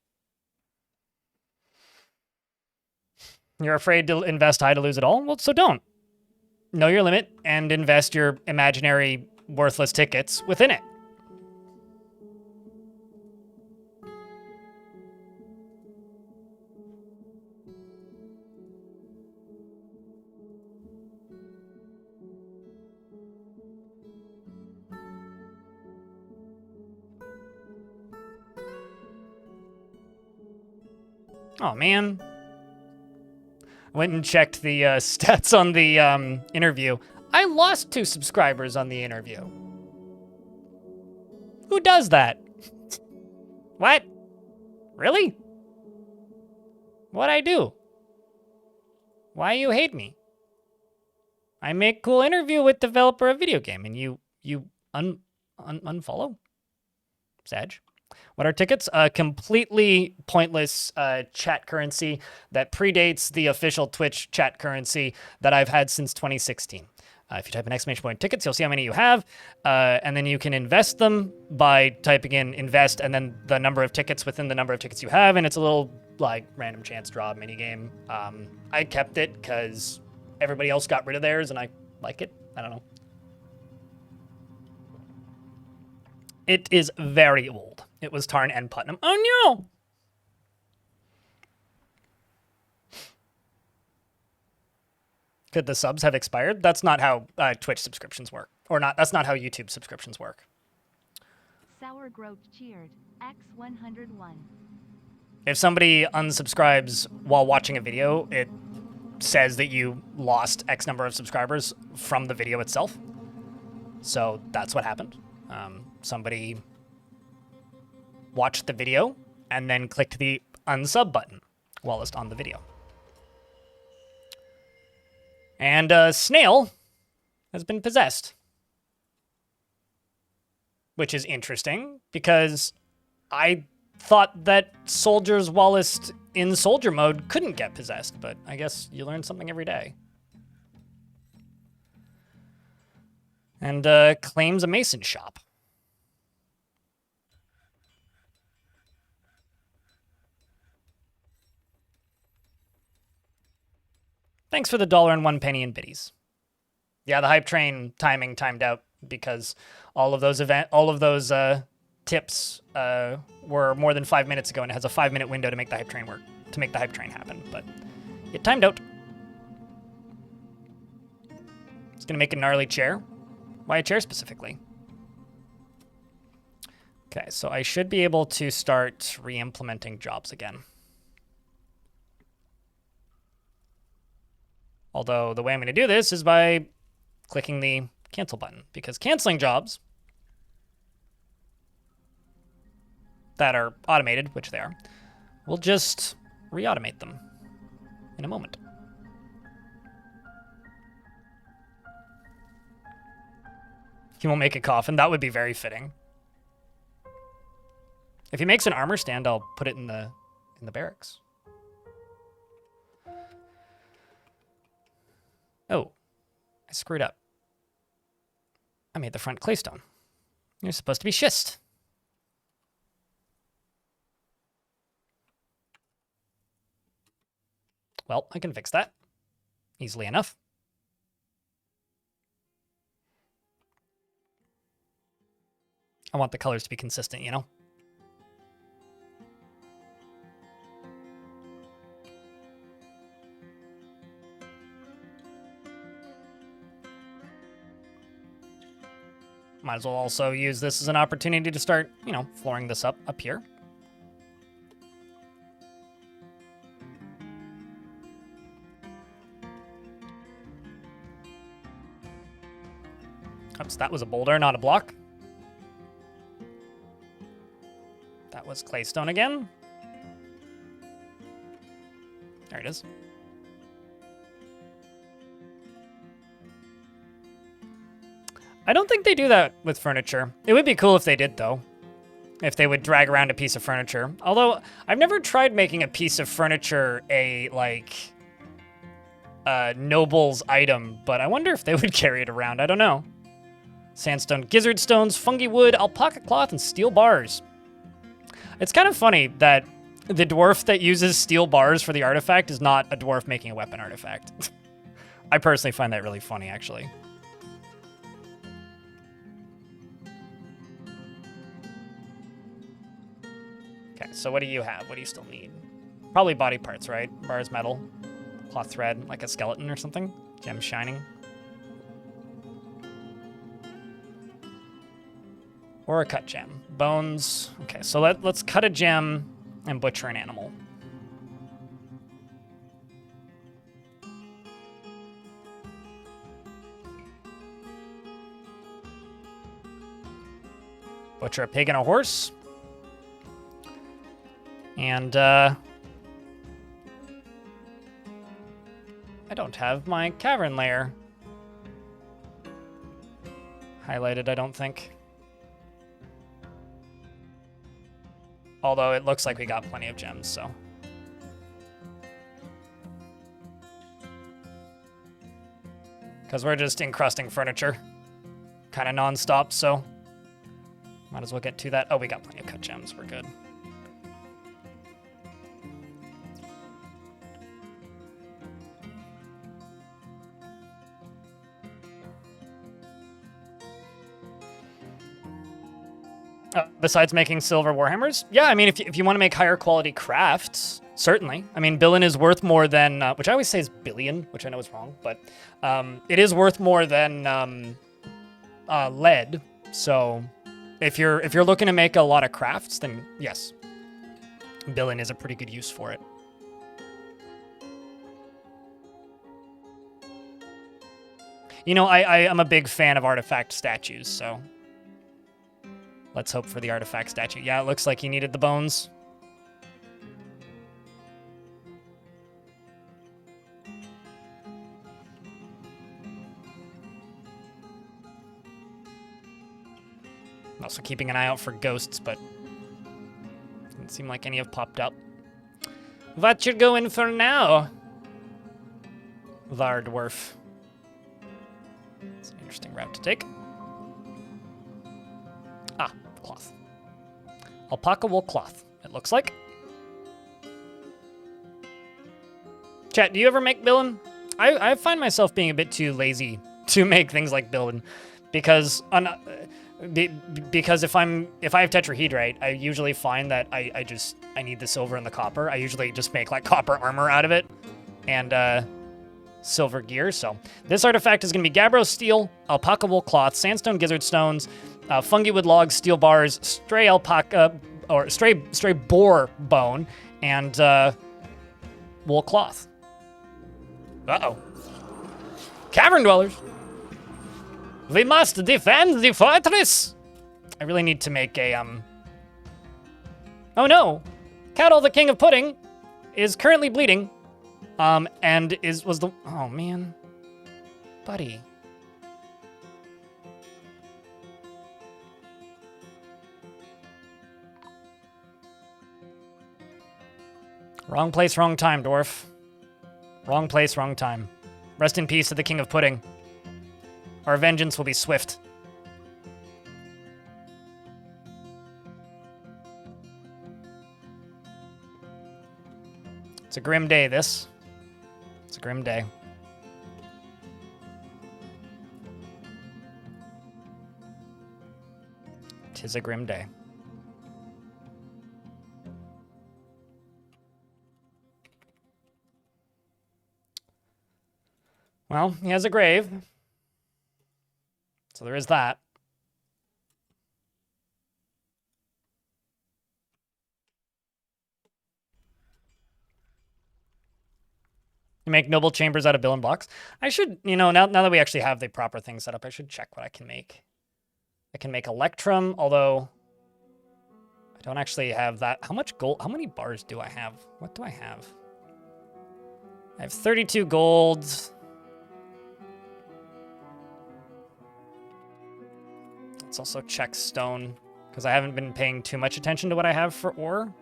You're afraid to invest high to lose it all? Well, so don't. Know your limit and invest your imaginary worthless tickets within it. Oh, man. Went and checked the stats on the interview. I lost 2 subscribers on the interview. Who does that? What? Really? What'd I do? Why you hate me? I make cool interview with developer of video game, and you unfollow? Sag. What are tickets? A completely pointless chat currency that predates the official Twitch chat currency that I've had since 2016. If you type in exclamation point tickets, you'll see how many you have, and then you can invest them by typing in invest and then the number of tickets within the number of tickets you have, and it's a little like random chance draw minigame. I kept it because everybody else got rid of theirs, and I like it. I don't know. It is very old. It was Tarn and Putnam. Oh no! Could the subs have expired? That's not how Twitch subscriptions work. Or not, that's not how YouTube subscriptions work. Sour Grove cheered. X101. If somebody unsubscribes while watching a video, it says that you lost X number of subscribers from the video itself. So that's what happened. Somebody watched the video and then clicked the unsub button while it's on the video. And Snail has been possessed. Which is interesting, because I thought that soldiers whilst in soldier mode couldn't get possessed, but I guess you learn something every day. And claims a mason shop. Thanks for the $1.01 in biddies. Yeah, the hype train timing timed out because all of those tips were more than 5 minutes ago, and it has a 5-minute window to make the hype train work, to make the hype train happen, but it timed out. It's gonna make a gnarly chair. Why a chair specifically? Okay, so I should be able to start re-implementing jobs again. Although the way I'm going to do this is by clicking the cancel button, because canceling jobs that are automated, which they are, we'll just re-automate them in a moment. He won't make a coffin. That would be very fitting. If he makes an armor stand, I'll put it in the barracks. Oh, I screwed up. I made the front claystone. You're supposed to be schist. Well, I can fix that easily enough. I want the colors to be consistent, you know? Might as well also use this as an opportunity to start, you know, flooring this up here. Oops, that was a boulder, not a block. That was claystone again. There it is. I don't think they do that with furniture. It would be cool if they did, though. If they would drag around a piece of furniture. Although, I've never tried making a piece of furniture a, like, noble's item, but I wonder if they would carry it around. I don't know. Sandstone, gizzard stones, fungi wood, alpaca cloth, and steel bars. It's kind of funny that the dwarf that uses steel bars for the artifact is not a dwarf making a weapon artifact. I personally find that really funny, actually. Okay, so what do you have? What do you still need? Probably body parts, right? Bars, metal, cloth thread, like a skeleton or something. Gem shining. Or a cut gem. Bones. Okay, so let's cut a gem and butcher an animal. Butcher a pig and a horse. And, I don't have my cavern layer highlighted, I don't think. Although it looks like we got plenty of gems, so. Because we're just encrusting furniture kind of non-stop, so might as well get to that. Oh, we got plenty of cut gems. We're good. Besides making silver warhammers? Yeah, I mean, if you want to make higher quality crafts, certainly. I mean, billion is worth more than, which I always say is billion, which I know is wrong, but it is worth more than lead. So if you're looking to make a lot of crafts, then yes, billion is a pretty good use for it. You know, I am a big fan of artifact statues, so let's hope for the artifact statue. Yeah, it looks like he needed the bones. I'm also keeping an eye out for ghosts, but doesn't seem like any have popped up. What you going for now? Var dwarf. It's an interesting route to take. Ah, cloth. Alpaca wool cloth, it looks like. Chat, do you ever make billin? I find myself being a bit too lazy to make things like building, because because if I have tetrahedrite, I usually find that I need the silver and the copper. I usually just make like copper armor out of it, and silver gear. So this artifact is going to be gabbro steel, alpaca wool cloth, sandstone gizzard stones, fungi wood logs, steel bars, stray alpaca or stray boar bone, and wool cloth. Uh-oh. Cavern dwellers. We must defend the fortress. I really need to make a, Oh no! Cattle, the king of pudding, is currently bleeding. And was the... Oh, man. Buddy. Wrong place, wrong time, Dwarf. Wrong place, wrong time. Rest in peace to the king of pudding. Our vengeance will be swift. It's a grim day, this. It's a grim day. Tis a grim day. Well, he has a grave. So there is that. You make noble chambers out of villain blocks. I should, now that we actually have the proper thing set up, I should check what I can make. I can make Electrum, although I don't actually have that. How much gold? How many bars do I have? What do I have? I have 32 gold. Let's also check stone, because I haven't been paying too much attention to what I have for ore.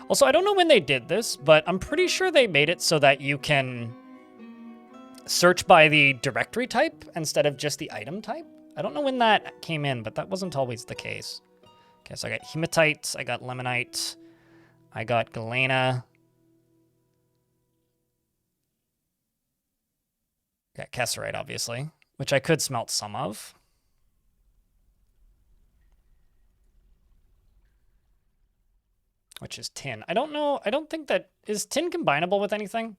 Also, I don't know when they did this, but I'm pretty sure they made it so that you can search by the directory type instead of just the item type. I don't know when that came in, but that wasn't always the case. Okay, so I got hematite, I got lemonite, I got galena. Got kesserite, obviously, which I could smelt some of. Which is tin. I don't know. I don't think that... Is tin combinable with anything?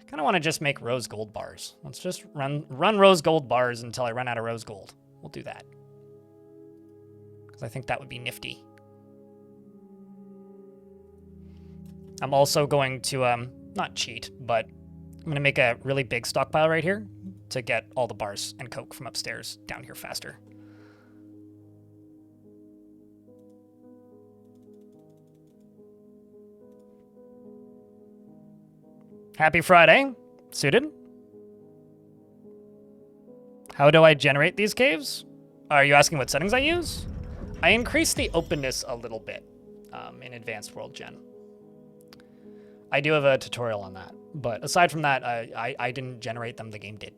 Kind of want to just make rose gold bars. Let's just run rose gold bars until I run out of rose gold. We'll do that. Because I think that would be nifty. I'm also going to, not cheat, but I'm going to make a really big stockpile right here to get all the bars and coke from upstairs down here faster. Happy Friday. Suited. How do I generate these caves? Are you asking what settings I use? I increase the openness a little bit in Advanced World Gen. I do have a tutorial on that, but aside from that, I didn't generate them, the game did.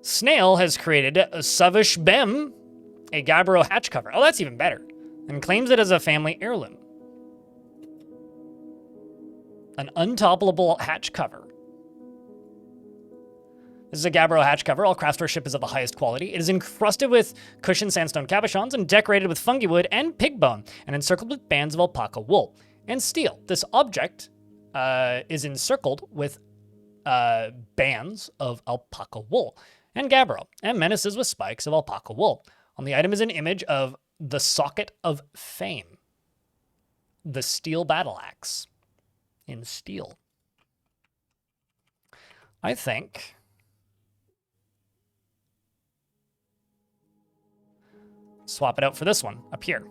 Snail has created a Savish Bem, a Gabbro hatch cover. Oh, that's even better. And claims it as a family heirloom. An untoppable hatch cover. This is a Gabbro hatch cover. All craftsmanship is of the highest quality. It is encrusted with cushioned sandstone cabochons and decorated with fungi wood and pig bone, and encircled with bands of alpaca wool and steel. This object is encircled with bands of alpaca wool and gabbro, and menaces with spikes of alpaca wool. On the item is an image of the Socket of Fame, the steel battle axe in steel. I think swap it out for this one up here.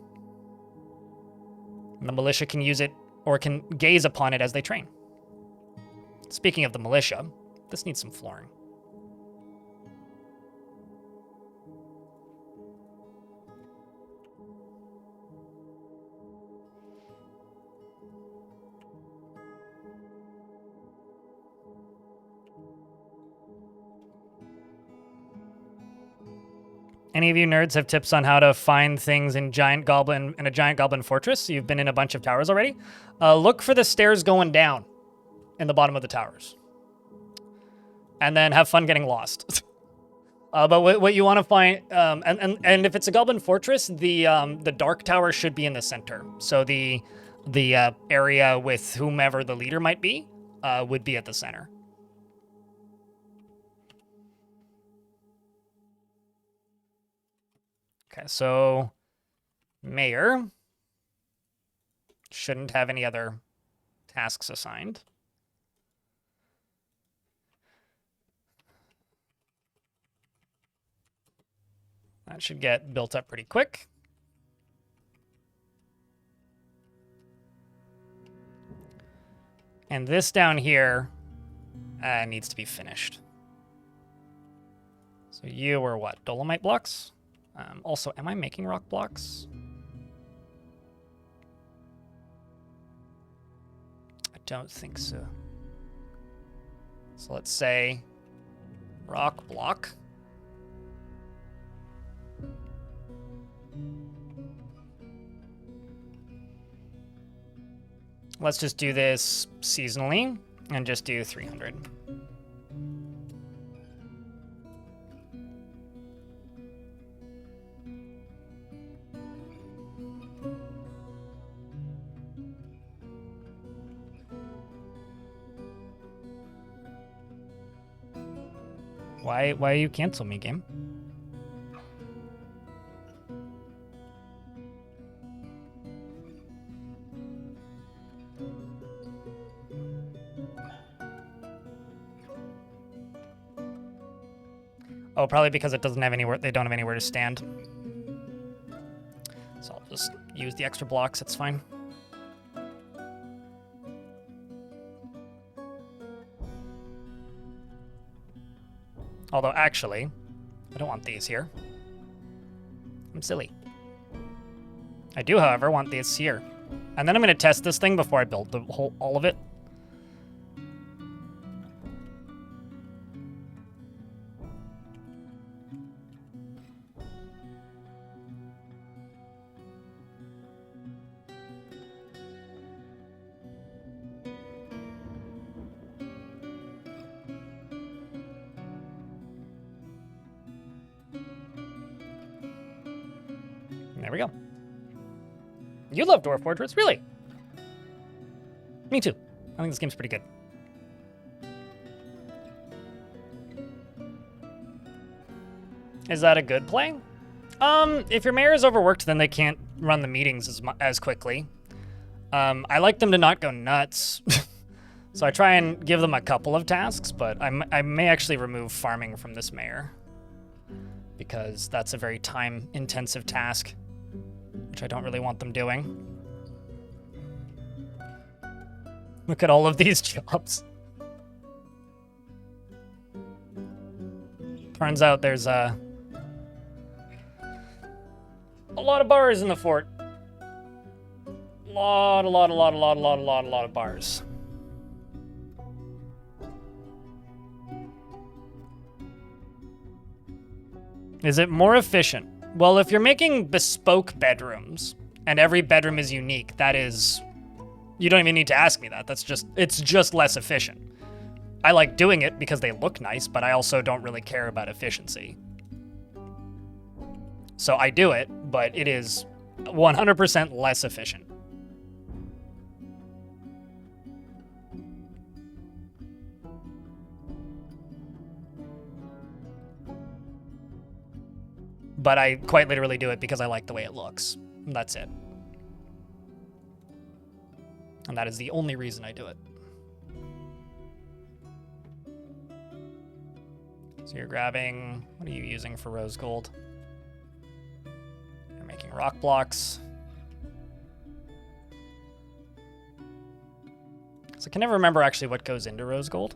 And the militia can use it or can gaze upon it as they train. Speaking of the militia, this needs some flooring. Any of you nerds have tips on how to find things in a giant goblin fortress? You've been in a bunch of towers already. Look for the stairs going down in the bottom of the towers. And then have fun getting lost. But what you want to find, and if it's a goblin fortress, the dark tower should be in the center. So the area with whomever the leader might be would be at the center. Okay, so mayor shouldn't have any other tasks assigned. That should get built up pretty quick. And this down here needs to be finished. So you were what? Dolomite blocks? Also, am I making rock blocks? I don't think so. So let's say rock block. Let's just do this seasonally and just do 300. Why you cancel me, game? Oh, probably because it doesn't have anywhere. They don't have anywhere to stand. So I'll just use the extra blocks. It's fine. Although, actually, I don't want these here. I'm silly. I do, however, want these here. And then I'm going to test this thing before I build the all of it. There we go. You love Dwarf Fortress, really? Me too. I think this game's pretty good. Is that a good play? If your mayor is overworked, then they can't run the meetings as quickly. I like them to not go nuts. So I try and give them a couple of tasks, but I may actually remove farming from this mayor, because that's a very time-intensive task, which I don't really want them doing. Look at all of these jobs. Turns out there's a lot of bars in the fort. A lot of bars. Is it more efficient? Well, if you're making bespoke bedrooms and every bedroom is unique, that is, you don't even need to ask me that. It's just less efficient. I like doing it because they look nice, but I also don't really care about efficiency. So I do it, but it is 100% less efficient. But I quite literally do it because I like the way it looks. That's it. And that is the only reason I do it. So you're grabbing, what are you using for rose gold? You're making rock blocks. So I can never remember actually what goes into rose gold.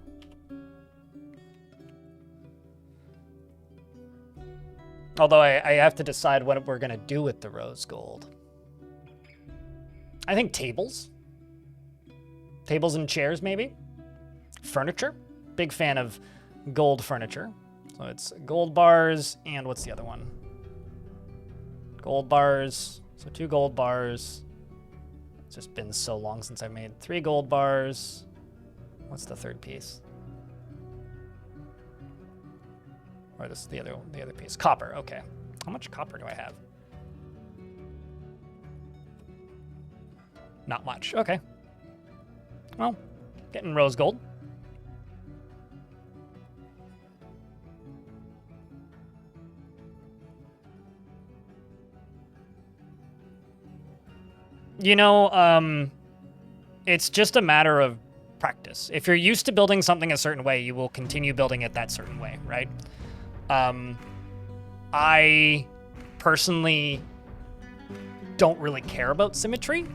Although I have to decide what we're going to do with the rose gold. I think tables. Tables and chairs, maybe. Furniture. Big fan of gold furniture. So it's gold bars, and what's the other one? Gold bars. So 2 gold bars. It's just been so long since I made 3 gold bars. What's the third piece? Or this is the other piece. Copper, okay. How much copper do I have? Not much, okay. Well, getting rose gold. You know, it's just a matter of practice. If you're used to building something a certain way, you will continue building it that certain way, right? I personally don't really care about symmetry.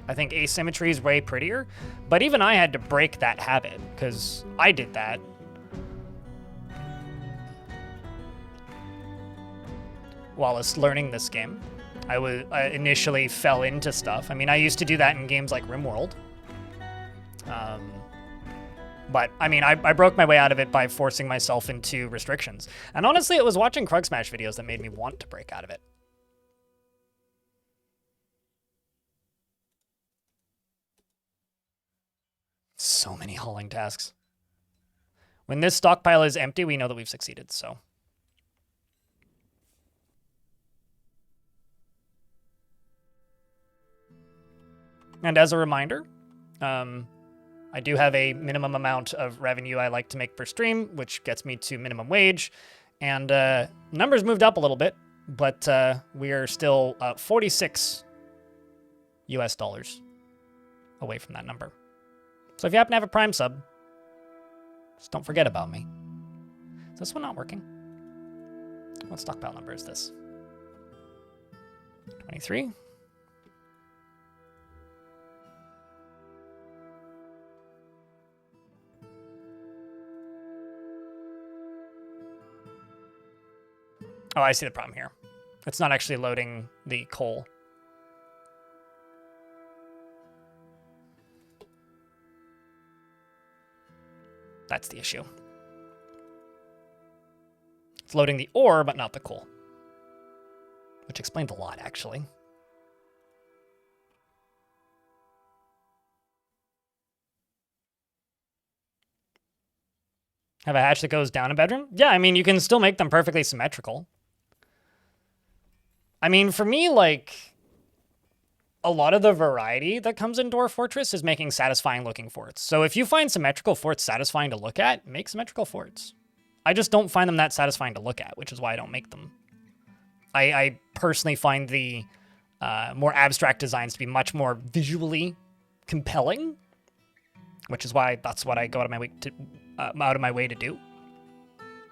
I think asymmetry is way prettier, but even I had to break that habit because I did that. While I was learning this game, I initially fell into stuff. I mean, I used to do that in games like RimWorld. But, I mean, I broke my way out of it by forcing myself into restrictions. And honestly, it was watching Krug Smash videos that made me want to break out of it. So many hauling tasks. When this stockpile is empty, we know that we've succeeded, so. And as a reminder, I do have a minimum amount of revenue I like to make per stream, which gets me to minimum wage. And numbers moved up a little bit, but we are still 46 US dollars away from that number. So if you happen to have a Prime sub, just don't forget about me. Is this one not working? What stockpile number is this? 23? Oh, I see the problem here. It's not actually loading the coal. That's the issue. It's loading the ore, but not the coal. Which explains a lot, actually. Have a hatch that goes down a bedroom? Yeah, I mean, you can still make them perfectly symmetrical. I mean, for me, like, a lot of the variety that comes in Dwarf Fortress is making satisfying looking forts. So if you find symmetrical forts satisfying to look at, make symmetrical forts. I just don't find them that satisfying to look at, which is why I don't make them. I personally find the more abstract designs to be much more visually compelling, which is why that's what I go out of my way to do.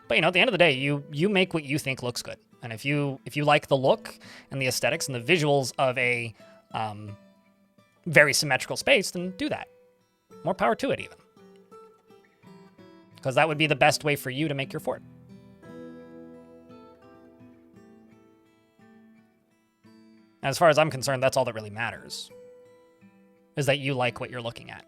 But, you know, at the end of the day, you make what you think looks good. And if you like the look and the aesthetics and the visuals of a very symmetrical space, then do that. More power to it, even. Because that would be the best way for you to make your fort. As far as I'm concerned, that's all that really matters. Is that you like what you're looking at.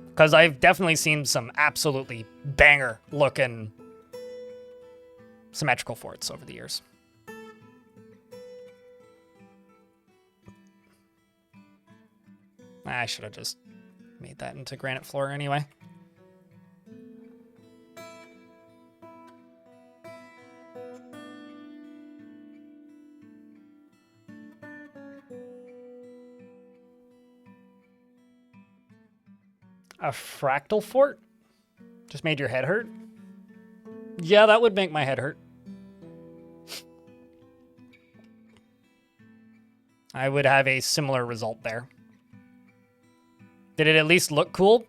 Because I've definitely seen some absolutely banger-looking symmetrical forts over the years. I should have just made that into granite floor anyway. A fractal fort? Just made your head hurt? Yeah, that would make my head hurt. I would have a similar result there. Did it at least look cool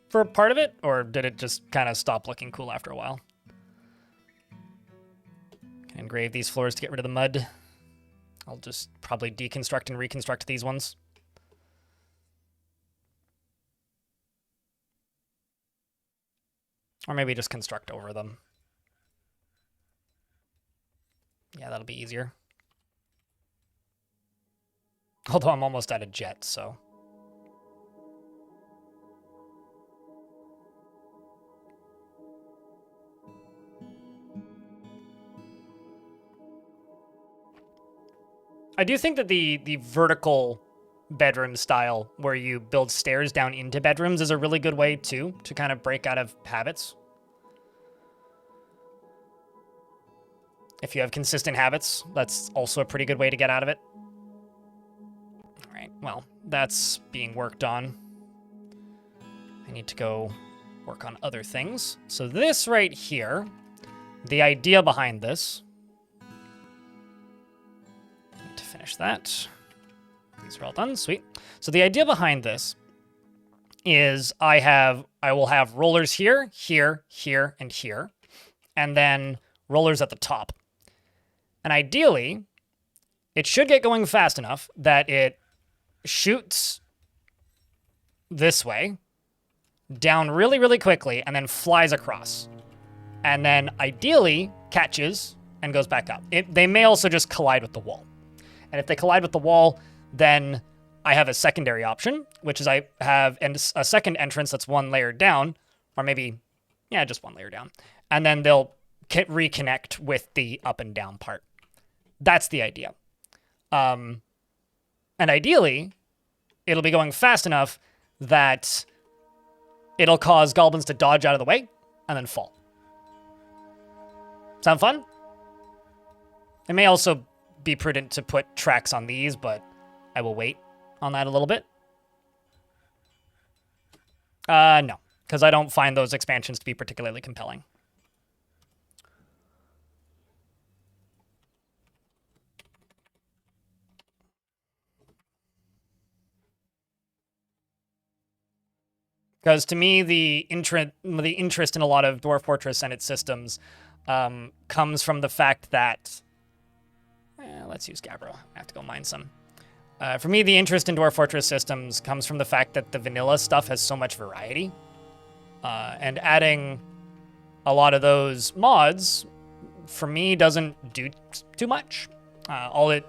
for part of it? Or did it just kind of stop looking cool after a while? Can engrave these floors to get rid of the mud. I'll just probably deconstruct and reconstruct these ones. Or maybe just construct over them. Yeah, that'll be easier. Although I'm almost out of jet, so. I do think that the vertical bedroom style where you build stairs down into bedrooms is a really good way too to kind of break out of habits. If you have consistent habits, that's also a pretty good way to get out of it. All right, well, that's being worked on. I need to go work on other things. So this right here, the idea behind this, I need to finish that. These are all done, sweet. So the idea behind this is I will have rollers here, here, here, and here, and then rollers at the top. And ideally, it should get going fast enough that it shoots this way, down really, really quickly, and then flies across. And then ideally catches and goes back up. They may also just collide with the wall. And if they collide with the wall, then I have a secondary option, which is I have a second entrance that's one layer down, or maybe, yeah, just one layer down. And then they'll reconnect with the up and down part. That's the idea. And ideally, it'll be going fast enough that it'll cause goblins to dodge out of the way and then fall. Sound fun? It may also be prudent to put tracks on these, but I will wait on that a little bit. No, because I don't find those expansions to be particularly compelling. Because to me, the interest in a lot of Dwarf Fortress and its systems comes from the fact that... let's use Gabbro. I have to go mine some. For me, the interest in Dwarf Fortress systems comes from the fact that the vanilla stuff has so much variety. And adding a lot of those mods, for me, doesn't do too much. All it's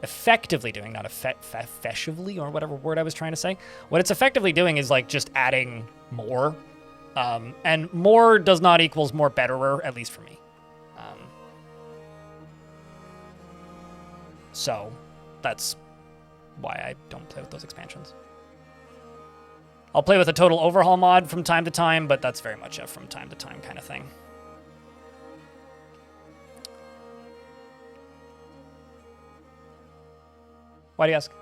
effectively doing, not effectively, or whatever word I was trying to say. What it's effectively doing is like just adding more. And more does not equals more betterer, at least for me. So that's why I don't play with those expansions. I'll play with a total overhaul mod from time to time, but that's very much a from time to time kind of thing. Why do you ask?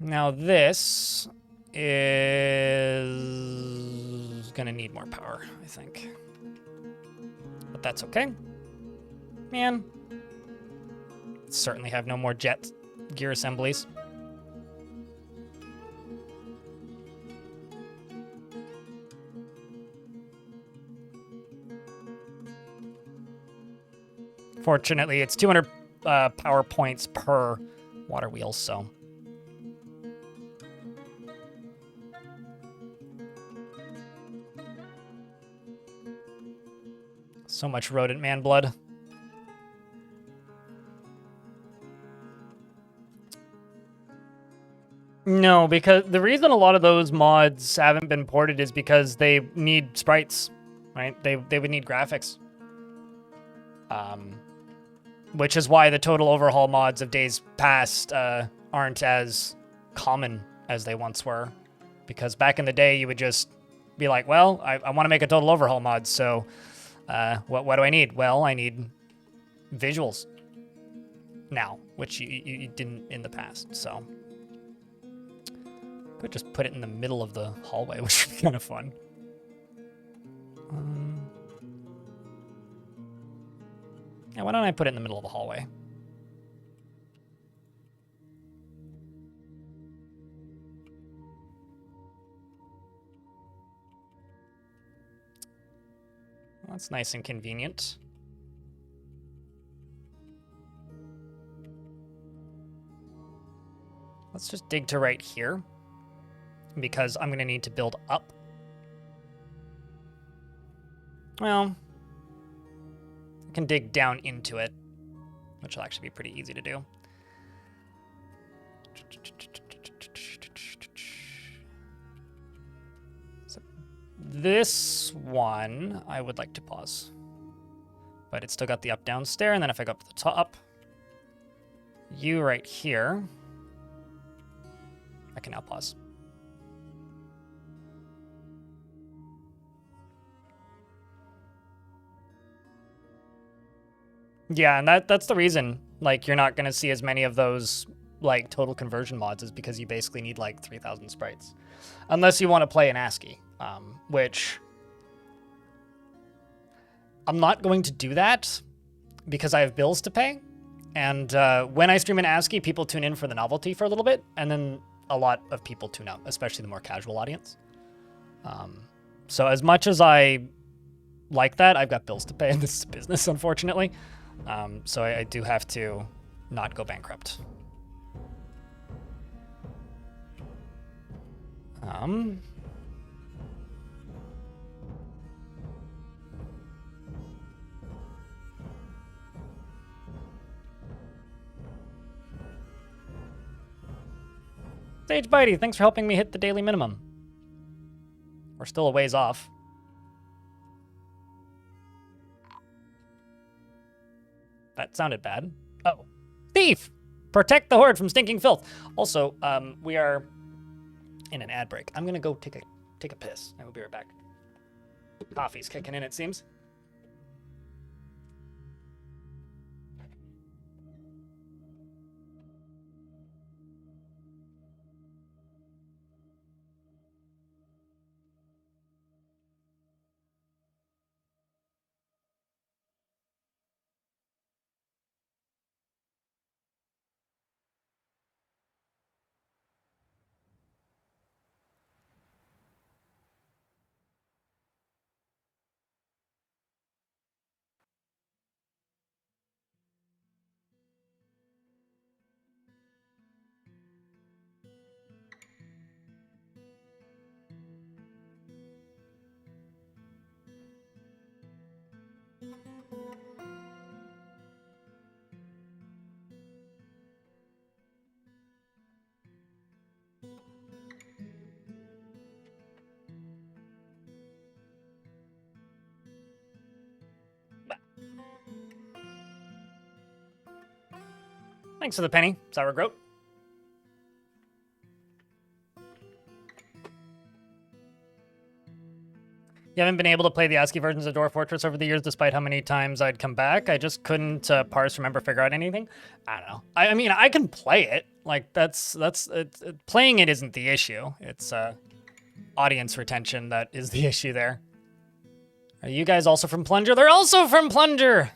Now this is gonna need more power, I think. But that's okay. Man. Certainly have no more jet gear assemblies. Fortunately, it's 200 power points per water wheel, so... So much rodent man blood. No, because the reason a lot of those mods haven't been ported is because they need sprites, right? They would need graphics. Which is why the total overhaul mods of days past aren't as common as they once were. Because back in the day, you would just be like, well, I want to make a total overhaul mod, so what do I need? Well, I need visuals now, which you didn't in the past, so... Could just put it in the middle of the hallway, which would be kind of fun. Yeah, why don't I put it in the middle of the hallway? Well, that's nice and convenient. Let's just dig to right here, because I'm going to need to build up. Well, I can dig down into it, which will actually be pretty easy to do. So this one, I would like to pause. But it's still got the up-down stair, and then if I go up to the top, you right here, I can now pause. Yeah, and that's the reason, like, you're not going to see as many of those, like, total conversion mods is because you basically need, like, 3,000 sprites. Unless you want to play in ASCII, which I'm not going to do that because I have bills to pay. And when I stream in ASCII, people tune in for the novelty for a little bit, and then a lot of people tune out, especially the more casual audience. So as much as I like that, I've got bills to pay, and this is business, unfortunately. So I do have to not go bankrupt. Sage Bitey, thanks for helping me hit the daily minimum. We're still a ways off. That sounded bad. Oh. Thief! Protect the horde from stinking filth. Also, we are in an ad break. I'm gonna go take a piss. I will be right back. Coffee's kicking in, it seems. Thanks for the penny, Sauergroat. You haven't been able to play the ASCII versions of Dwarf Fortress over the years, despite how many times I'd come back. I just couldn't parse, remember, figure out anything. I don't know. I mean, I can play it. Like, playing it isn't the issue. It's audience retention that is the issue there. Are you guys also from Plunger? They're also from Plunger!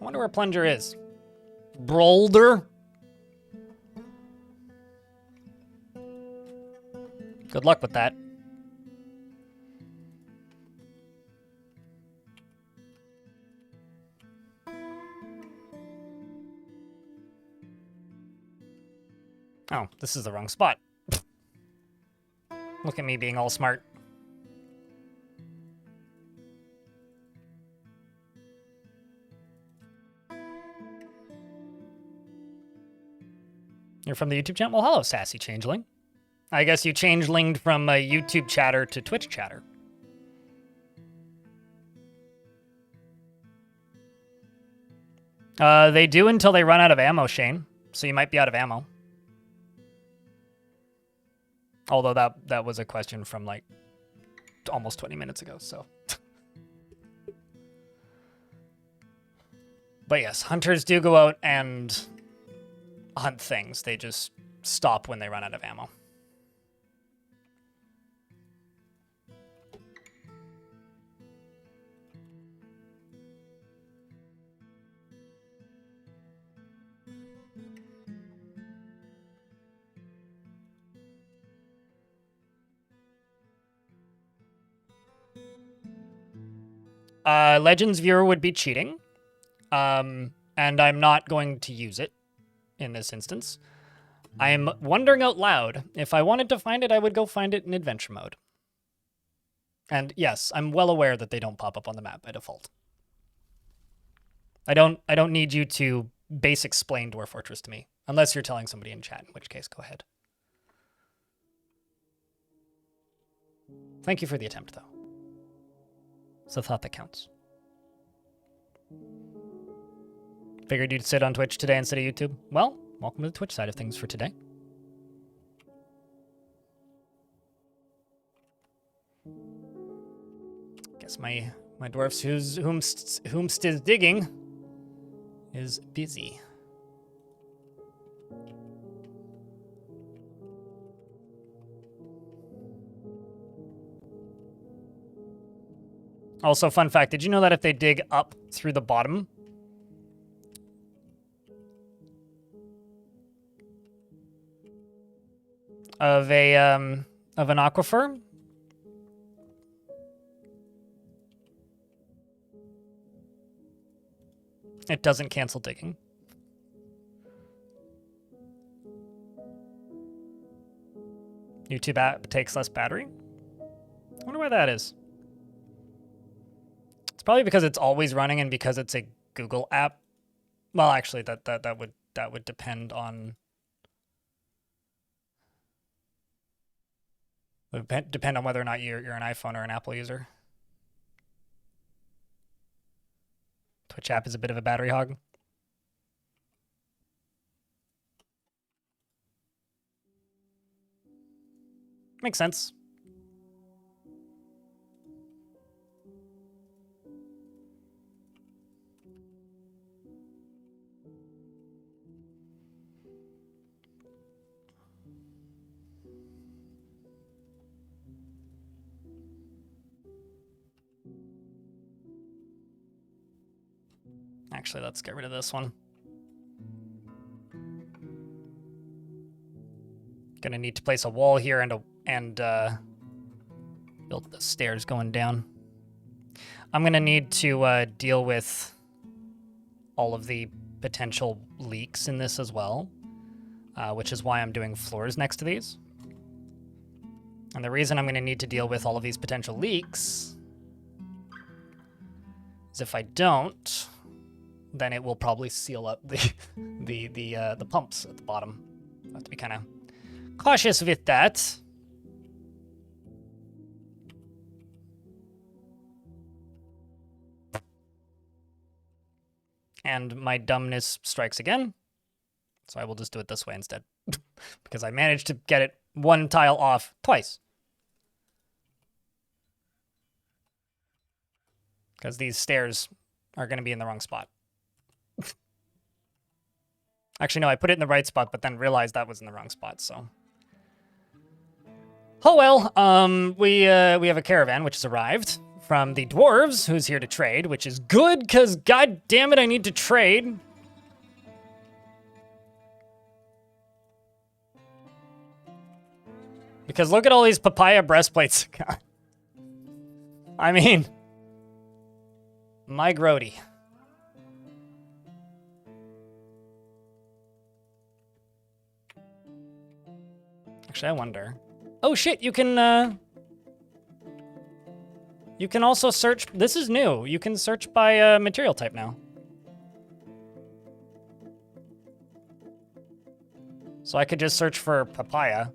I wonder where Plunger is. Brolder? Good luck with that. Oh, this is the wrong spot. Look at me being all smart. You're from the YouTube channel? Well, hello, sassy changeling. I guess you changelinged from YouTube chatter to Twitch chatter. They do until they run out of ammo, Shane. So you might be out of ammo. Although that was a question from like almost 20 minutes ago, so. But yes, hunters do go out and hunt things. They just stop when they run out of ammo. Legends viewer would be cheating. And I'm not going to use it in this instance. I am wondering out loud, if I wanted to find it, I would go find it in adventure mode. And yes, I'm well aware that they don't pop up on the map by default. I don't need you to base explain Dwarf Fortress to me, unless you're telling somebody in chat, in which case, go ahead. Thank you for the attempt, though. It's the thought that counts. Figured you'd sit on Twitch today instead of YouTube. Well, welcome to the Twitch side of things for today. Guess my dwarfs whomst is digging is busy. Also, fun fact, did you know that if they dig up through the bottom of an aquifer, it doesn't cancel digging. YouTube app takes less battery? I wonder why that is. It's probably because it's always running and because it's a Google app. Well, actually, that would depend on whether or not you're an iPhone or an Apple user. Twitch app is a bit of a battery hog. Makes sense. Actually, let's get rid of this one. Gonna need to place a wall here and build the stairs going down. I'm gonna need to deal with all of the potential leaks in this as well, which is why I'm doing floors next to these. And the reason I'm gonna need to deal with all of these potential leaks is if I don't, then it will probably seal up the pumps at the bottom. I have to be kind of cautious with that. And my dumbness strikes again, so I will just do it this way instead, because I managed to get it one tile off twice. Because these stairs are going to be in the wrong spot. Actually, no, I put it in the right spot, but then realized that was in the wrong spot, so. Oh well, we have a caravan which has arrived from the dwarves, who's here to trade, which is good, because god damn it, I need to trade. Because look at all these papaya breastplates. I mean, my grody. Actually, I wonder. Oh shit, you can also search. This is new. You can search by material type now. So I could just search for papaya.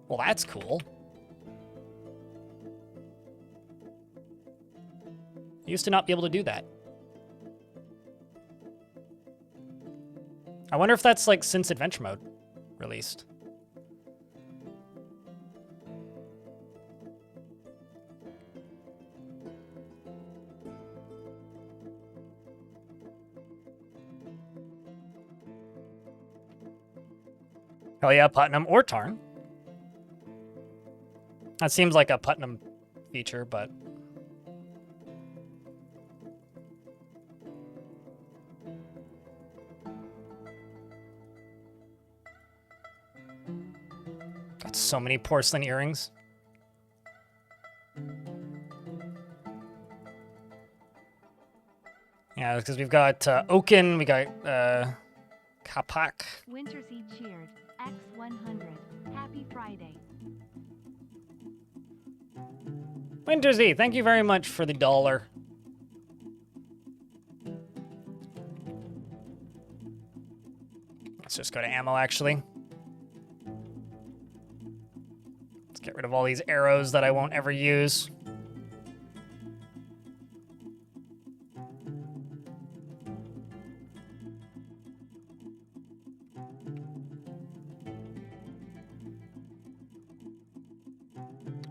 Well, that's cool. I used to not be able to do that. I wonder if that's like since adventure mode released. Hell yeah, Putnam or Tarn. That seems like a Putnam feature, but... Got so many porcelain earrings. Yeah, because we've got Oaken, we got Kapak. Winter Seed cheered. X100. Happy Friday. Wintersy, thank you very much for the $1. Let's just go to ammo, actually. Get rid of all these arrows that I won't ever use.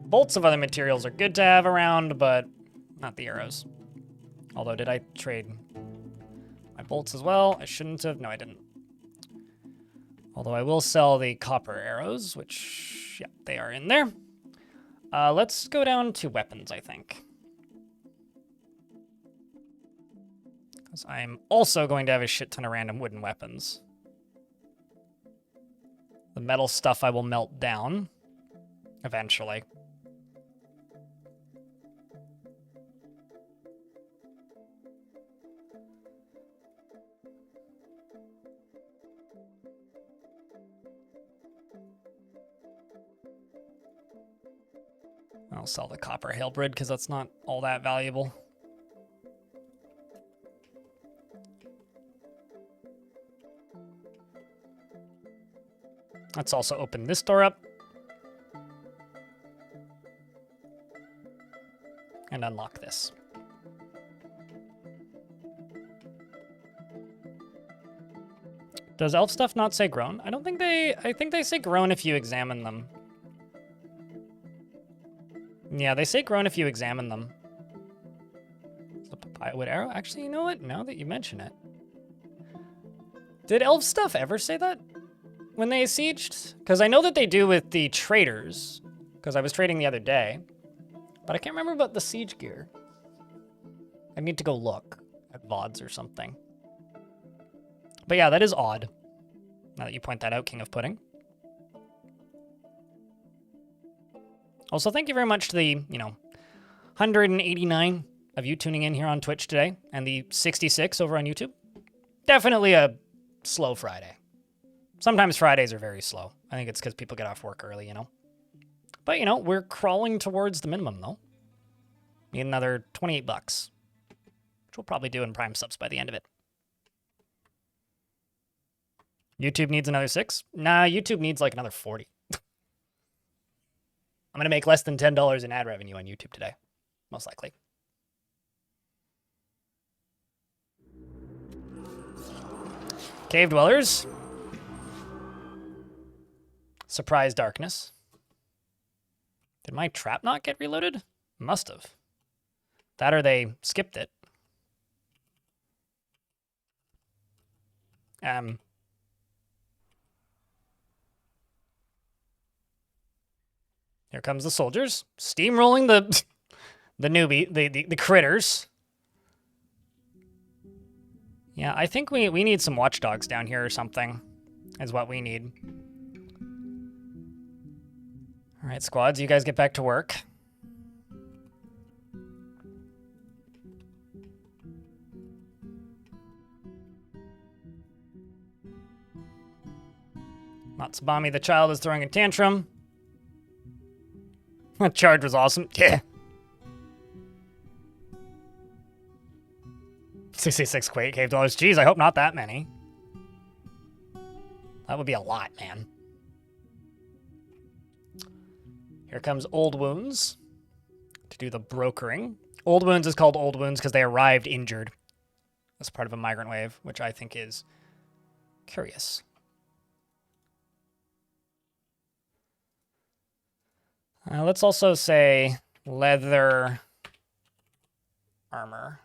Bolts of other materials are good to have around, but not the arrows. Although, did I trade my bolts as well? I shouldn't have. No, I didn't. Although I will sell the copper arrows, which, yeah, they are in there. Let's go down to weapons, I think. Because I'm also going to have a shit ton of random wooden weapons. The metal stuff I will melt down eventually. I'll sell the copper halberd because that's not all that valuable. Let's also open this door up. And unlock this. Does elf stuff not say grown? I think they say grown if you examine them. Yeah, they say grown if you examine them. The papaya wood arrow? Actually, you know what? Now that you mention it. Did elf stuff ever say that when they sieged? Because I know that they do with the traders, because I was trading the other day. But I can't remember about the siege gear. I need to go look at VODs or something. But yeah, that is odd. Now that you point that out, King of Pudding. Also, thank you very much to the, 189 of you tuning in here on Twitch today, and the 66 over on YouTube. Definitely a slow Friday. Sometimes Fridays are very slow. I think it's because people get off work early, But, we're crawling towards the minimum, though. Need another 28 bucks, which we'll probably do in Prime subs by the end of it. YouTube needs another 6? Nah, YouTube needs like another 40. I'm going to make less than $10 in ad revenue on YouTube today, most likely. Cave Dwellers. Surprise Darkness. Did my trap not get reloaded? Must have. That or they skipped it. Here comes the soldiers, steamrolling the newbie, the critters. Yeah, I think we need some watchdogs down here or something, is what we need. All right, squads, you guys get back to work. Matsubami the child is throwing a tantrum. That charge was awesome. Yeah. 66 Quake Cave Dwellers. Jeez, I hope not that many. That would be a lot, man. Here comes Old Wounds to do the brokering. Old Wounds is called Old Wounds because they arrived injured as part of a migrant wave, which I think is curious. Let's also say leather armor.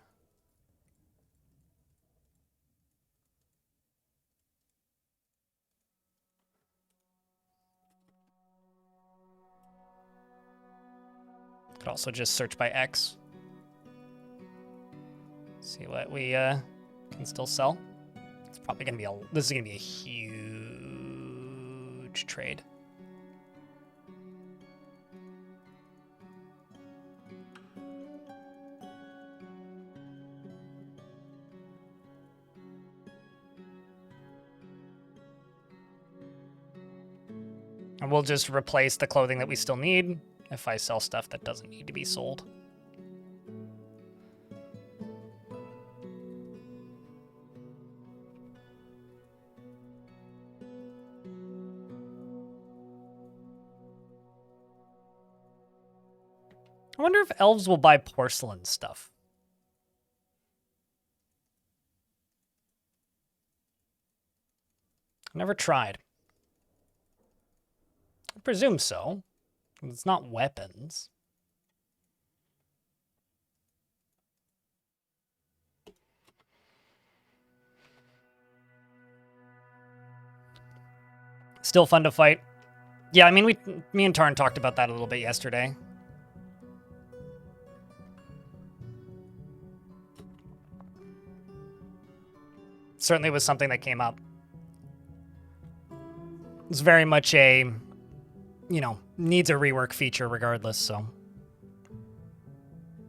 Could also just search by X. See what we can still sell. It's probably gonna be this is gonna be a huge trade. And we'll just replace the clothing that we still need if I sell stuff that doesn't need to be sold. I wonder if elves will buy porcelain stuff. Never tried. I presume so. It's not weapons. Still fun to fight. Yeah, I mean, me and Tarn talked about that a little bit yesterday. Certainly was something that came up. It's very much a, you know, needs a rework feature regardless, so.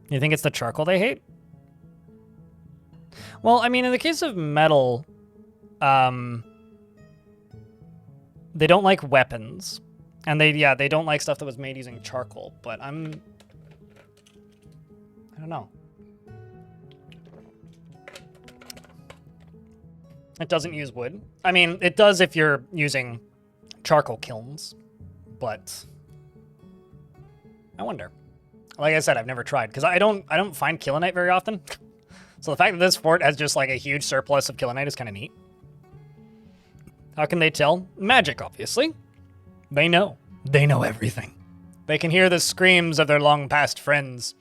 You think it's the charcoal they hate? Well, I mean, in the case of metal, they don't like weapons. And they don't like stuff that was made using charcoal, but I don't know. It doesn't use wood. I mean, it does if you're using charcoal kilns, but I wonder. Like I said, I've never tried because I don't find kilonite very often. So the fact that this fort has just like a huge surplus of kilonite is kind of neat. How can they tell? Magic, obviously. They know. They know everything. They can hear the screams of their long-past friends.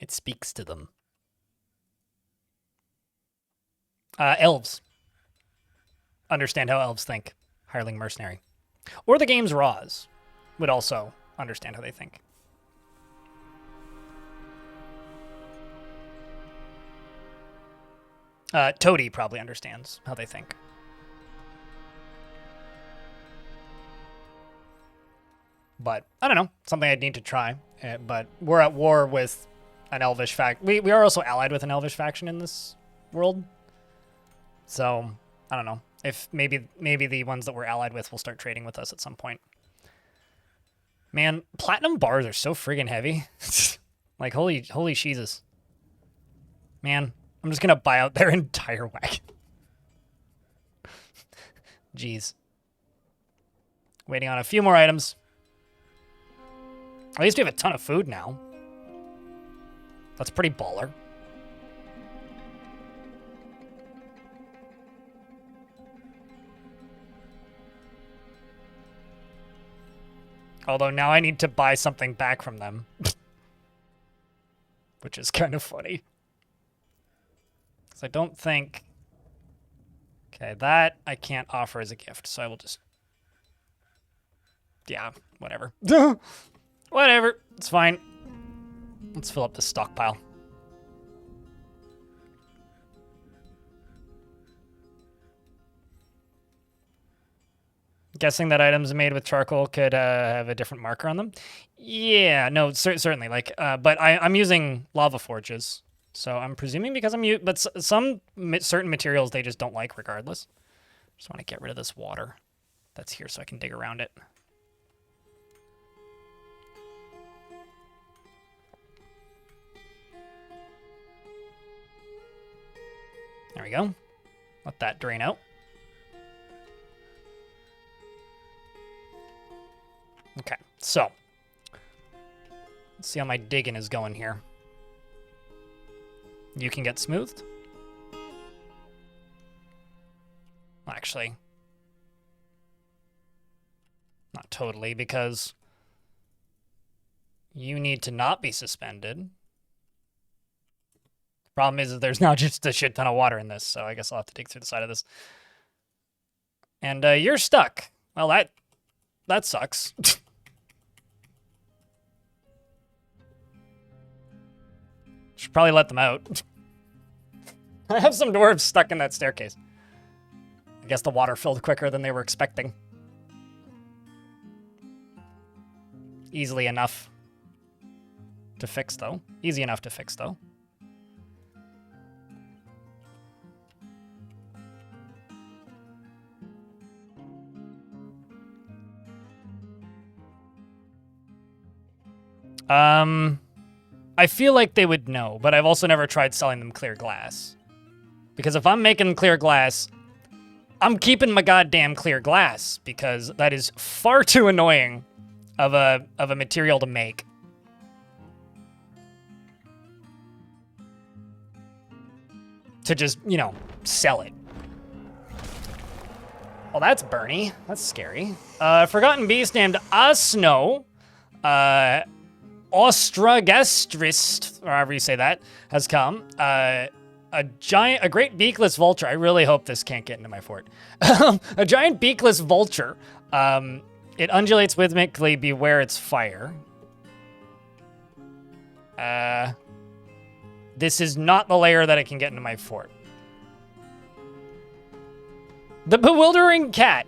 It speaks to them. Elves. Understand how elves think. Hireling mercenary. Or the game's Raws would also understand how they think. Toady probably understands how they think. But, I don't know. Something I'd need to try. But we're at war with an elvish faction. We are also allied with an elvish faction in this world. So, I don't know. If maybe the ones that we're allied with will start trading with us at some point. Man, platinum bars are so friggin' heavy. Like, holy Jesus. Man, I'm just gonna buy out their entire wagon. Jeez. Waiting on a few more items. At least we have a ton of food now. That's pretty baller. Although now I need to buy something back from them. Which is kind of funny. Because I don't think... Okay, that I can't offer as a gift, so I will just... Yeah, whatever. Whatever, it's fine. Let's fill up the stockpile. Guessing that items made with charcoal could have a different marker on them. Yeah, no, certainly. Like, but I'm using lava forges, so I'm presuming because but some certain materials they just don't like regardless. Just want to get rid of this water that's here so I can dig around it. There we go. Let that drain out. Okay, so let's see how my digging is going here. You can get smoothed. Actually, not totally, because you need to not be suspended. Problem is that there's now just a shit ton of water in this, so I guess I'll have to dig through the side of this. And you're stuck. Well, that sucks. Should probably let them out. I have some dwarves stuck in that staircase. I guess the water filled quicker than they were expecting. Easily enough to fix, though. Easy enough to fix, though. I feel like they would know, but I've also never tried selling them clear glass. Because if I'm making clear glass, I'm keeping my goddamn clear glass, because that is far too annoying of a material to make. To just, you know, sell it. Well, that's Bernie. That's scary. Forgotten beast named Asno, Ostragestrist, or however you say that, has come. A great beakless vulture. I really hope this can't get into my fort. A giant beakless vulture. It undulates rhythmically. Beware its fire. This is not the layer that it can get into my fort. The bewildering cat.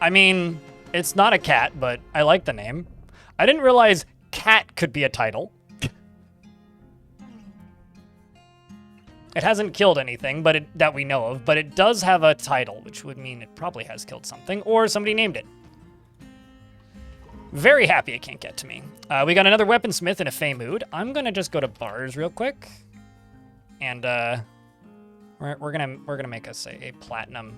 I mean, it's not a cat, but I like the name. I didn't realize cat could be a title. It hasn't killed anything, but that we know of, but it does have a title, which would mean it probably has killed something, or somebody named it. Very happy it can't get to me. We got another weaponsmith in a Fey mood. I'm gonna just go to bars real quick, and we're gonna make us a platinum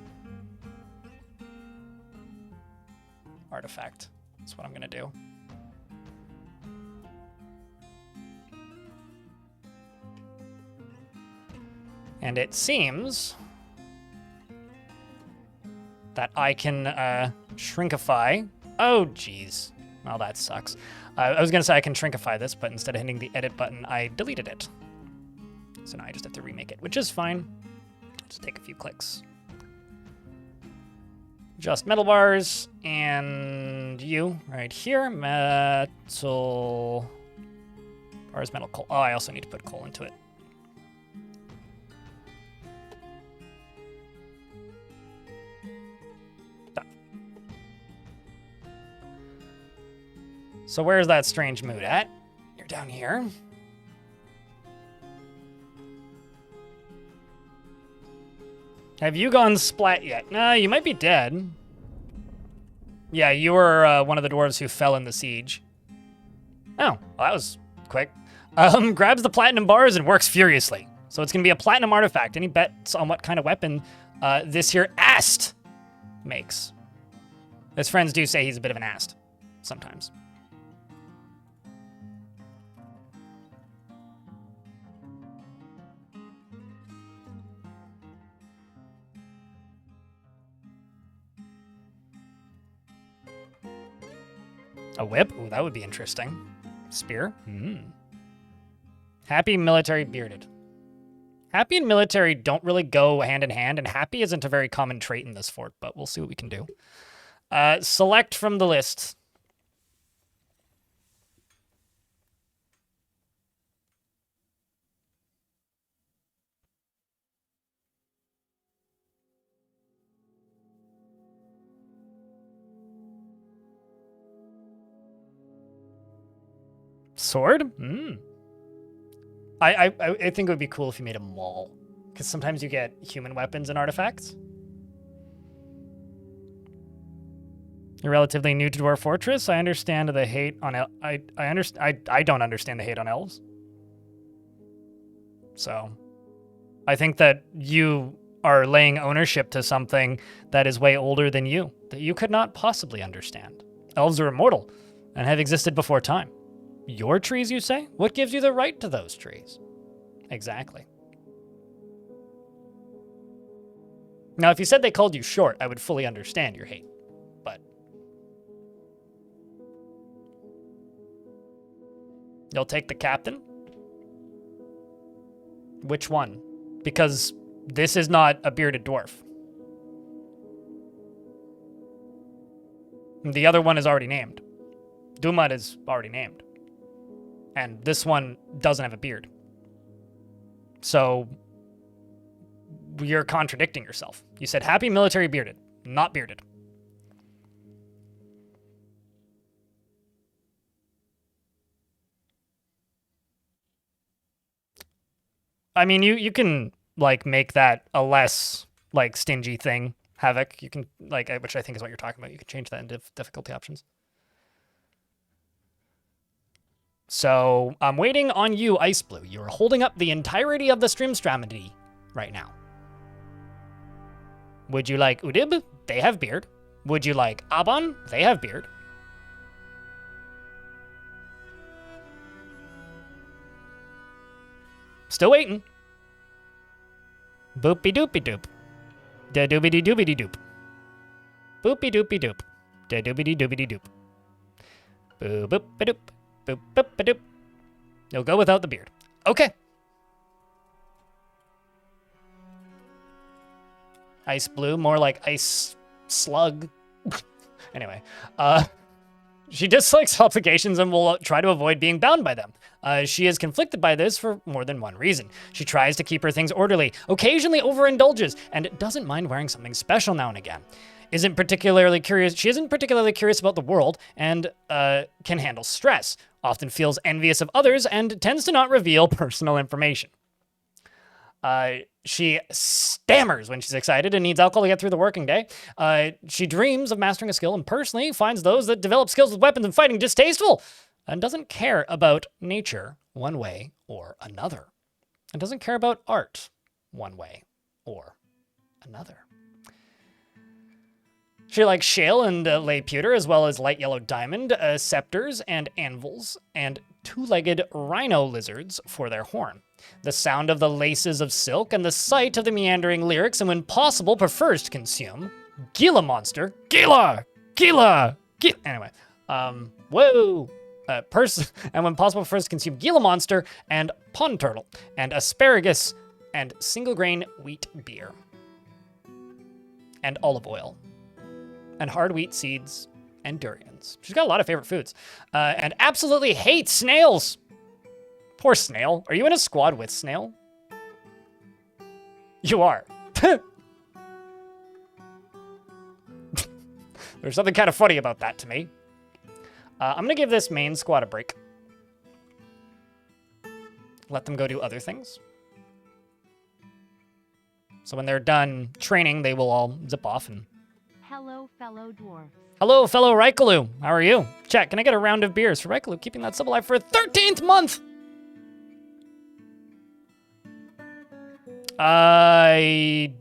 artifact. That's what I'm gonna do. And it seems that I can shrinkify. Oh, geez. Well, that sucks. I was gonna say I can shrinkify this, but instead of hitting the edit button, I deleted it. So now I just have to remake it, which is fine. Just take a few clicks. Just metal bars, and you right here. Metal bars, metal coal. Oh, I also need to put coal into it. So where's that strange mood at? You're down here. Have you gone splat yet? Nah, you might be dead. Yeah, you were one of the dwarves who fell in the siege. Oh, well, that was quick. Grabs the platinum bars and works furiously. So it's gonna be a platinum artifact. Any bets on what kind of weapon this here ast makes? His friends do say he's a bit of an ast sometimes. A whip? Ooh, that would be interesting. Spear? Happy, military, bearded. Happy and military don't really go hand in hand, and happy isn't a very common trait in this fort, but we'll see what we can do. Select from the list. Sword? I think it would be cool if you made a maul, because sometimes you get human weapons and artifacts. You're relatively new to Dwarf Fortress. I understand the hate on I don't understand the hate on elves. So, I think that you are laying ownership to something that is way older than you, that you could not possibly understand. Elves are immortal and have existed before time. Your trees, you say? What gives you the right to those trees? Exactly. Now, if you said they called you short, I would fully understand your hate. But you'll take the captain? Which one? Because this is not a bearded dwarf. The other one is already named. Dumad is already named. And this one doesn't have a beard. So you're contradicting yourself. You said happy, military, bearded, not bearded. I mean, you can like make that a less like stingy thing. Havoc, you can like, which I think is what you're talking about. You can change that in difficulty options. So I'm waiting on you, Ice Blue. You're holding up the entirety of the stream strategy. right now. Would you like Udib? They have beard. Would you like Aban? They have beard. Still waiting. Boopy doopy doop. Da doobity doobity doop. Boopy doopy doop. Da doobity doobity doop. Boop boop ba doop. Boop boop ba doop. You'll go without the beard. Okay. Ice blue, more like ice slug. Anyway, she dislikes obligations and will try to avoid being bound by them. She is conflicted by this for more than one reason. She tries to keep her things orderly, occasionally overindulges, and doesn't mind wearing something special now and again. She isn't particularly curious about the world and can handle stress, often feels envious of others, and tends to not reveal personal information. She stammers when she's excited and needs alcohol to get through the working day. She dreams of mastering a skill and personally finds those that develop skills with weapons and fighting distasteful and doesn't care about nature one way or another. And doesn't care about art one way or another. She likes shale and lay pewter, as well as light yellow diamond, scepters and anvils, and two-legged rhino lizards for their horn. The sound of the laces of silk and the sight of the meandering lyrics, and when possible, prefers to consume Gila monster. Gila! Anyway, whoa! And when possible, prefers to consume Gila monster and pond turtle and asparagus and single grain wheat beer and olive oil and hard wheat seeds and durians. She's got a lot of favorite foods and absolutely hates snails. Poor Snail. Are you in a squad with Snail? You are. There's something kind of funny about that to me. I'm going to give this main squad a break. Let them go do other things. So when they're done training, they will all zip off and... Hello, fellow dwarfs. Hello, fellow Raikalu. How are you? Chat, can I get a round of beers for Raikalu, keeping that sub alive for a 13th month? I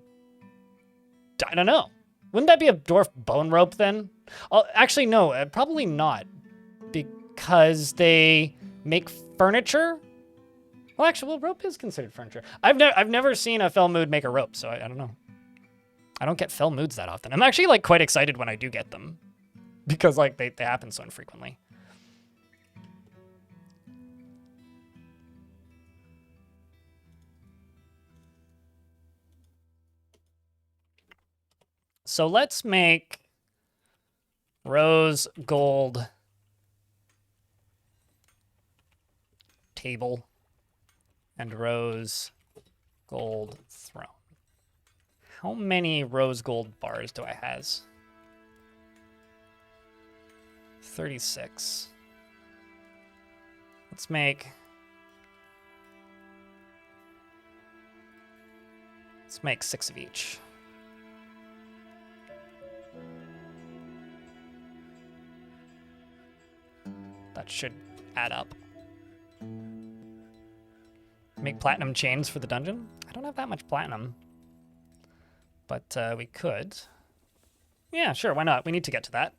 don't know. Wouldn't that be a dwarf bone rope then? Oh, actually, no, probably not. Because they make furniture? Well, actually, rope is considered furniture. I've never seen a fell mood make a rope, so I don't know. I don't get fell moods that often. I'm actually like quite excited when I do get them. Because like they happen so infrequently. So let's make rose gold table and rose gold throne. How many rose gold bars do I has? 36. Let's make 6 of each. That should add up. Make platinum chains for the dungeon? I don't have that much platinum. But we could. Yeah, sure, why not? We need to get to that.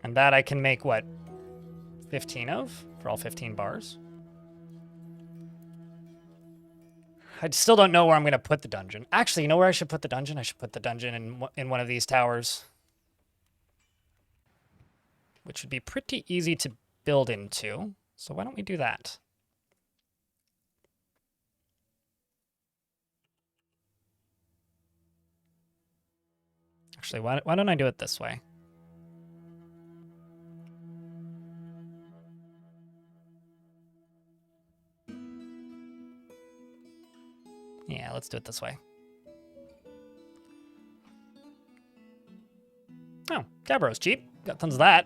And that I can make, what, 15 of? For all 15 bars? I still don't know where I'm going to put the dungeon. Actually, you know where I should put the dungeon? I should put the dungeon in one of these towers. Which would be pretty easy to build into. So why don't we do that? Actually, why don't I do it this way? Yeah, let's do it this way. Oh, Gabbro's cheap. Got tons of that.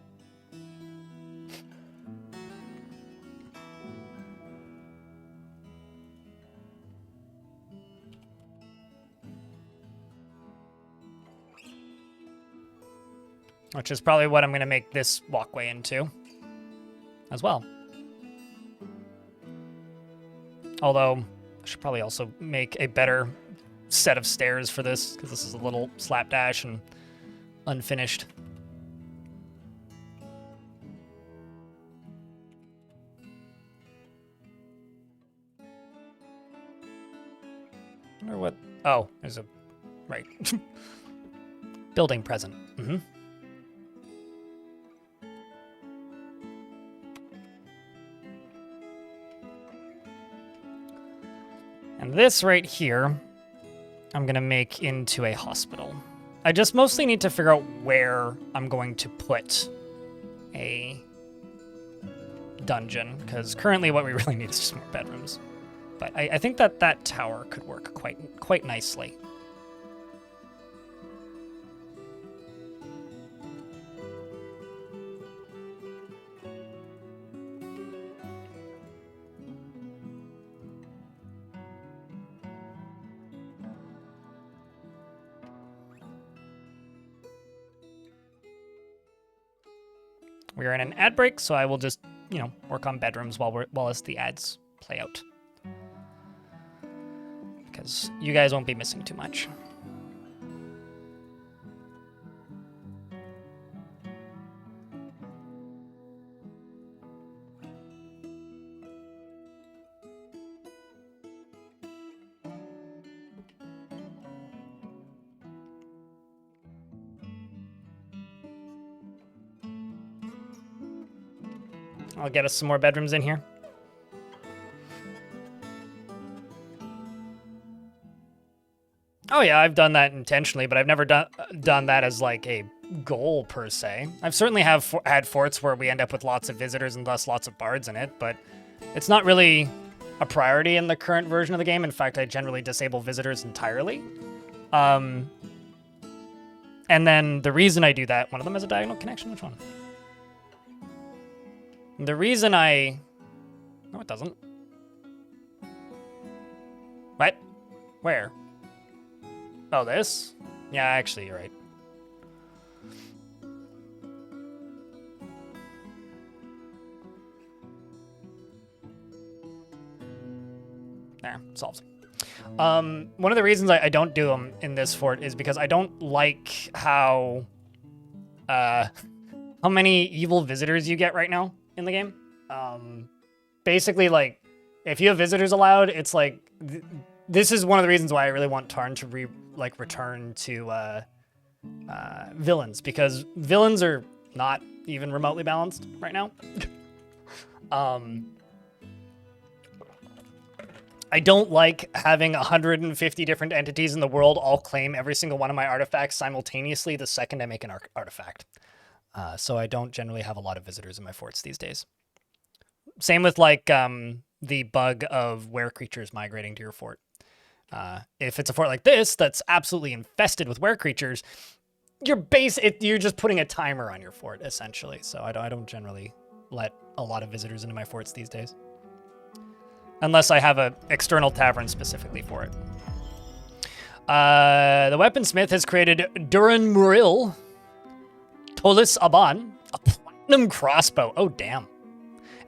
which is probably what I'm going to make this walkway into as well. Although, I should probably also make a better set of stairs for this, because this is a little slapdash and unfinished. I wonder what... Oh, there's a... Right. Building present. Mm-hmm. And this right here, I'm going to make into a hospital. I just mostly need to figure out where I'm going to put a dungeon, because currently what we really need is just more bedrooms. But I think that that tower could work quite nicely. We're in an ad break, so I will just, work on bedrooms while as the ads play out. Because you guys won't be missing too much. I'll get us some more bedrooms in here. Oh yeah, I've done that intentionally, but I've never done that as like a goal per se. I've certainly had forts where we end up with lots of visitors and thus lots of bards in it, but it's not really a priority in the current version of the game. In fact, I generally disable visitors entirely. And then the reason I do that, one of them has a diagonal connection. Which one? The reason I... No, it doesn't. What? Where? Oh, this? Yeah, actually, you're right. There, solved. One of the reasons I don't do them in this fort is because I don't like how many evil visitors you get right now in the game. Basically, like, if you have visitors allowed, it's like... This is one of the reasons why I really want Tarn to return to villains, because villains are not even remotely balanced right now. I don't like having 150 different entities in the world all claim every single one of my artifacts simultaneously the second I make an artifact. So I don't generally have a lot of visitors in my forts these days. Same with like the bug of were creatures migrating to your fort. If it's a fort like this that's absolutely infested with were creatures, you're just putting a timer on your fort essentially. So I don't generally let a lot of visitors into my forts these days, unless I have an external tavern specifically for it. The weaponsmith has created Duran Muril Tolis Aban, a platinum crossbow. Oh damn.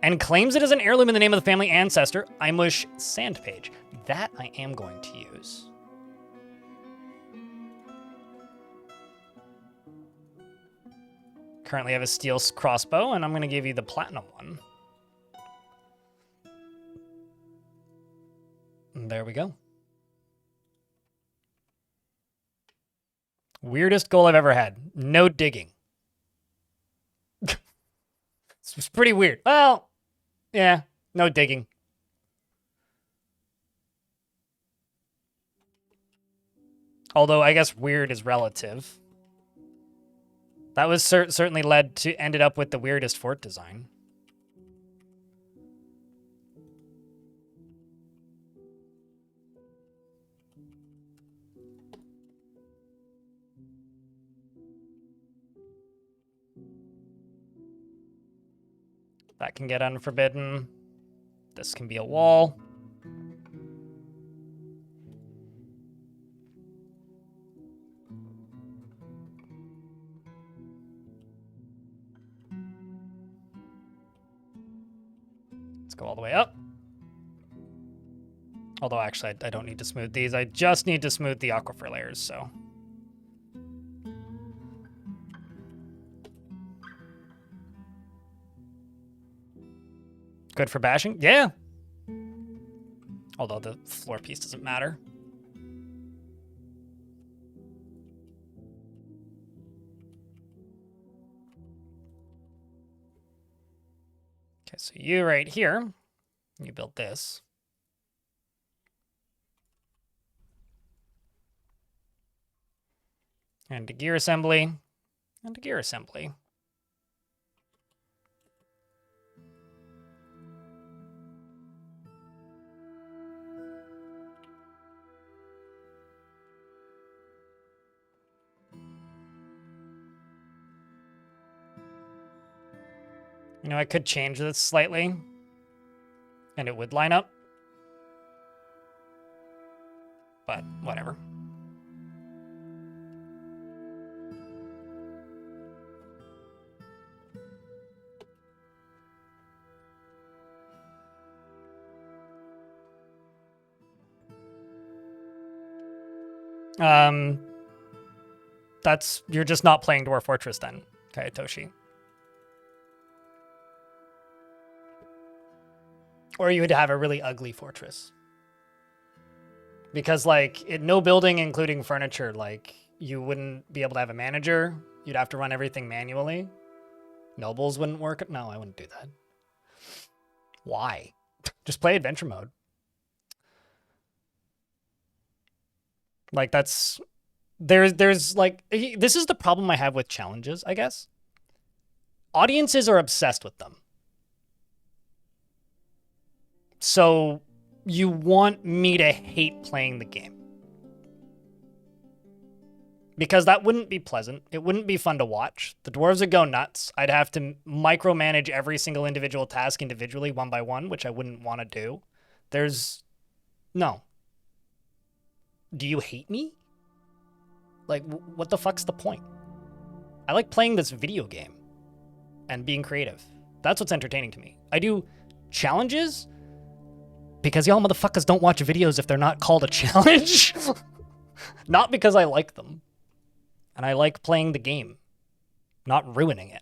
And claims it as an heirloom in the name of the family ancestor, Imush Sandpage. That I am going to use. Currently I have a steel crossbow, and I'm going to give you the platinum one. And there we go. Weirdest goal I've ever had. No digging. It's pretty weird. Well, yeah, no digging. Although I guess weird is relative. That was certainly ended up with the weirdest fort design. That can get unforbidden. This can be a wall. Let's go all the way up. Although, actually, I don't need to smooth these. I just need to smooth the aquifer layers, so. Good for bashing? Yeah. Although the floor piece doesn't matter. Okay, so you right here, you build this. And a gear assembly, and a gear assembly. You know, I could change this slightly, and it would line up. But whatever. You're just not playing Dwarf Fortress then, Kayatoshi. Or you would have a really ugly fortress. Because, like, no building, including furniture, like, you wouldn't be able to have a manager. You'd have to run everything manually. Nobles wouldn't work. No, I wouldn't do that. Why? Just play adventure mode. Like, that's... There's, like... This is the problem I have with challenges, I guess. Audiences are obsessed with them. So you want me to hate playing the game. Because that wouldn't be pleasant. It wouldn't be fun to watch. The dwarves would go nuts. I'd have to micromanage every single individual task individually, one by one, which I wouldn't want to do. No. Do you hate me? Like, what the fuck's the point? I like playing this video game and being creative. That's what's entertaining to me. I do challenges because y'all motherfuckers don't watch videos if they're not called a challenge. Not because I like them. And I like playing the game, not ruining it.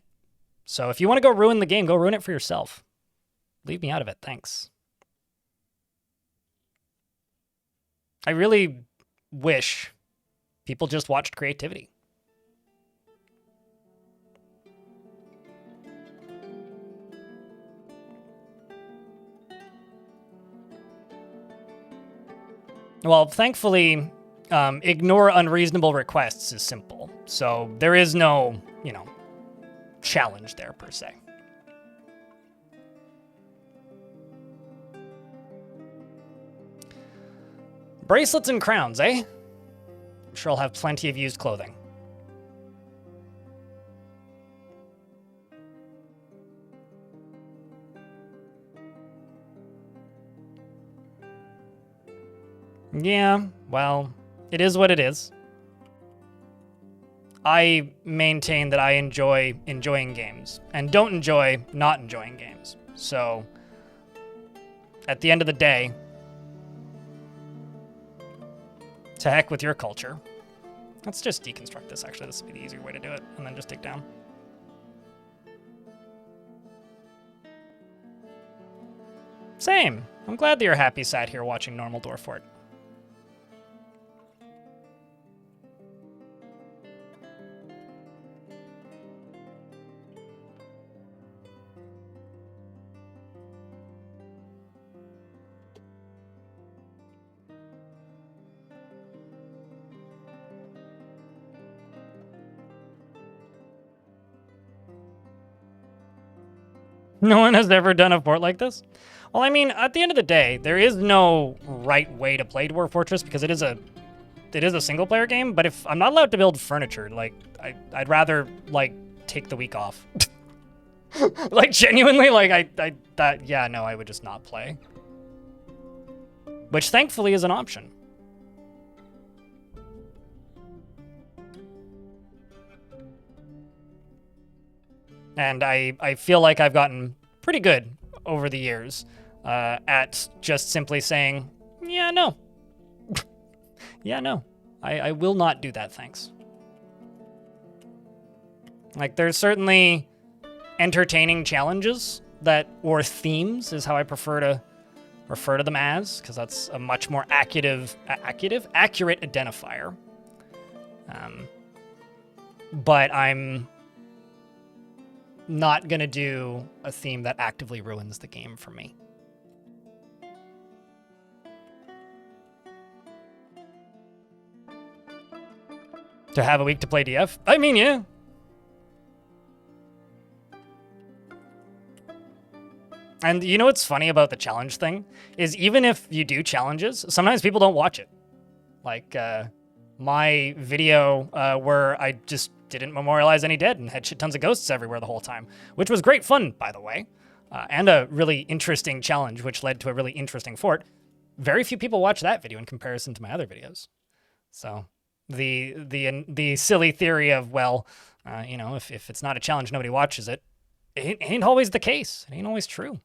So if you want to go ruin the game, go ruin it for yourself. Leave me out of it, thanks. I really wish people just watched creativity. Well, thankfully, ignore unreasonable requests is simple. So there is no, challenge there per se. Bracelets and crowns, eh? I'm sure I'll have plenty of used clothing. Yeah, well, it is what it is. I maintain that I enjoy enjoying games and don't enjoy not enjoying games. So, at the end of the day, to heck with your culture. Let's just deconstruct this, actually. This would be the easier way to do it, and then just take down. Same. I'm glad that you're happy sat here watching normal Dwarf Fort. No one has ever done a fort like this? Well, I mean, at the end of the day, there is no right way to play Dwarf Fortress because it is a single-player game, but if I'm not allowed to build furniture, like, I'd rather, like, take the week off. Like, genuinely, like, I would just not play. Which, thankfully, is an option. And I feel like I've gotten pretty good over the years at just simply saying, yeah, no. Yeah, no. I will not do that, thanks. Like, there's certainly entertaining challenges or themes is how I prefer to refer to them as, because that's a much more accurate identifier. But I'm not going to do a theme that actively ruins the game for me. To have a week to play DF? I mean, yeah. And you know what's funny about the challenge thing? Is even if you do challenges, sometimes people don't watch it. Like, my video where I just didn't memorialize any dead and had shit tons of ghosts everywhere the whole time, which was great fun, by the way, and a really interesting challenge, which led to a really interesting fort. Very few people watch that video in comparison to my other videos. So the silly theory of, well, you know, if it's not a challenge, nobody watches it, it ain't always the case. It ain't always true.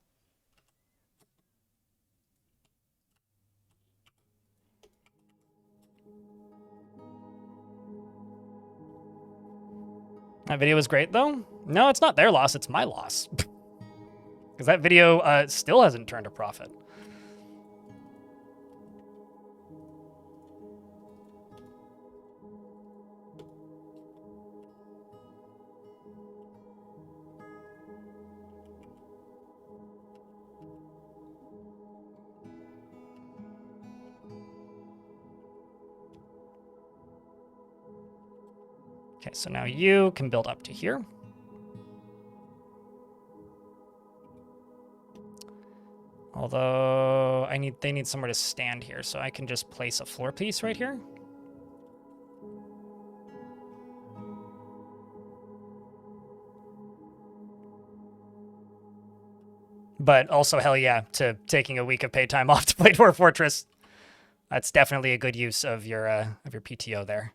That video was great, though. No, it's not their loss, it's my loss. Because that video still hasn't turned a profit. Okay, so now you can build up to here. Although they need somewhere to stand here, so I can just place a floor piece right here. But also, hell yeah, to taking a week of paid time off to play Dwarf Fortress. That's definitely a good use of your PTO there.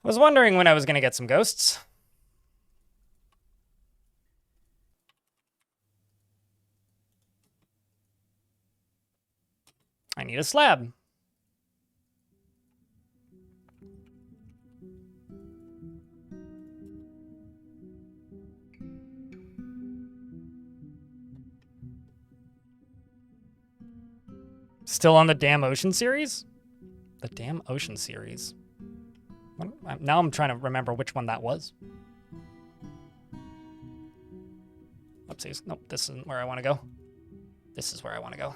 I was wondering when I was going to get some ghosts. I need a slab. Still on the Damn Ocean series? The Damn Ocean series. Now I'm trying to remember which one that was. Oopsies. Nope, this isn't where I want to go. This is where I want to go.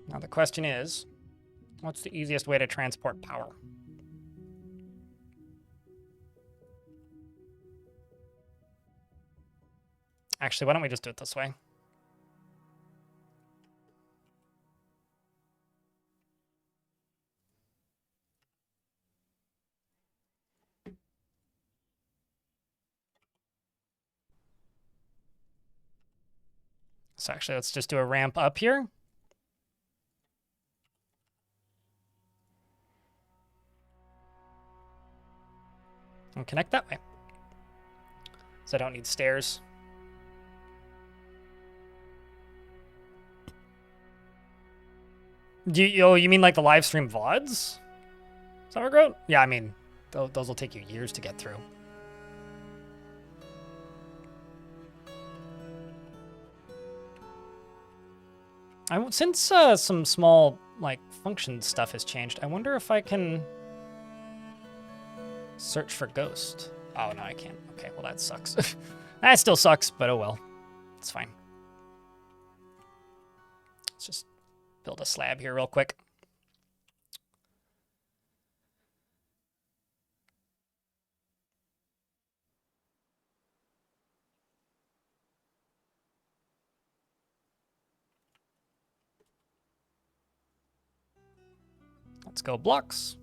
Now the question is, what's the easiest way to transport power? Actually, why don't we just do it this way? So actually, let's just do a ramp up here. And connect that way. So I don't need stairs. You mean like the live stream VODs? Is that what we're going? Yeah, I mean, those will take you years to get through. Since some small, like, function stuff has changed, I wonder if I can search for ghost. Oh, no, I can't. Okay, well, that sucks. That still sucks, but oh well. It's fine. Let's just build a slab here real quick. Let's go blocks.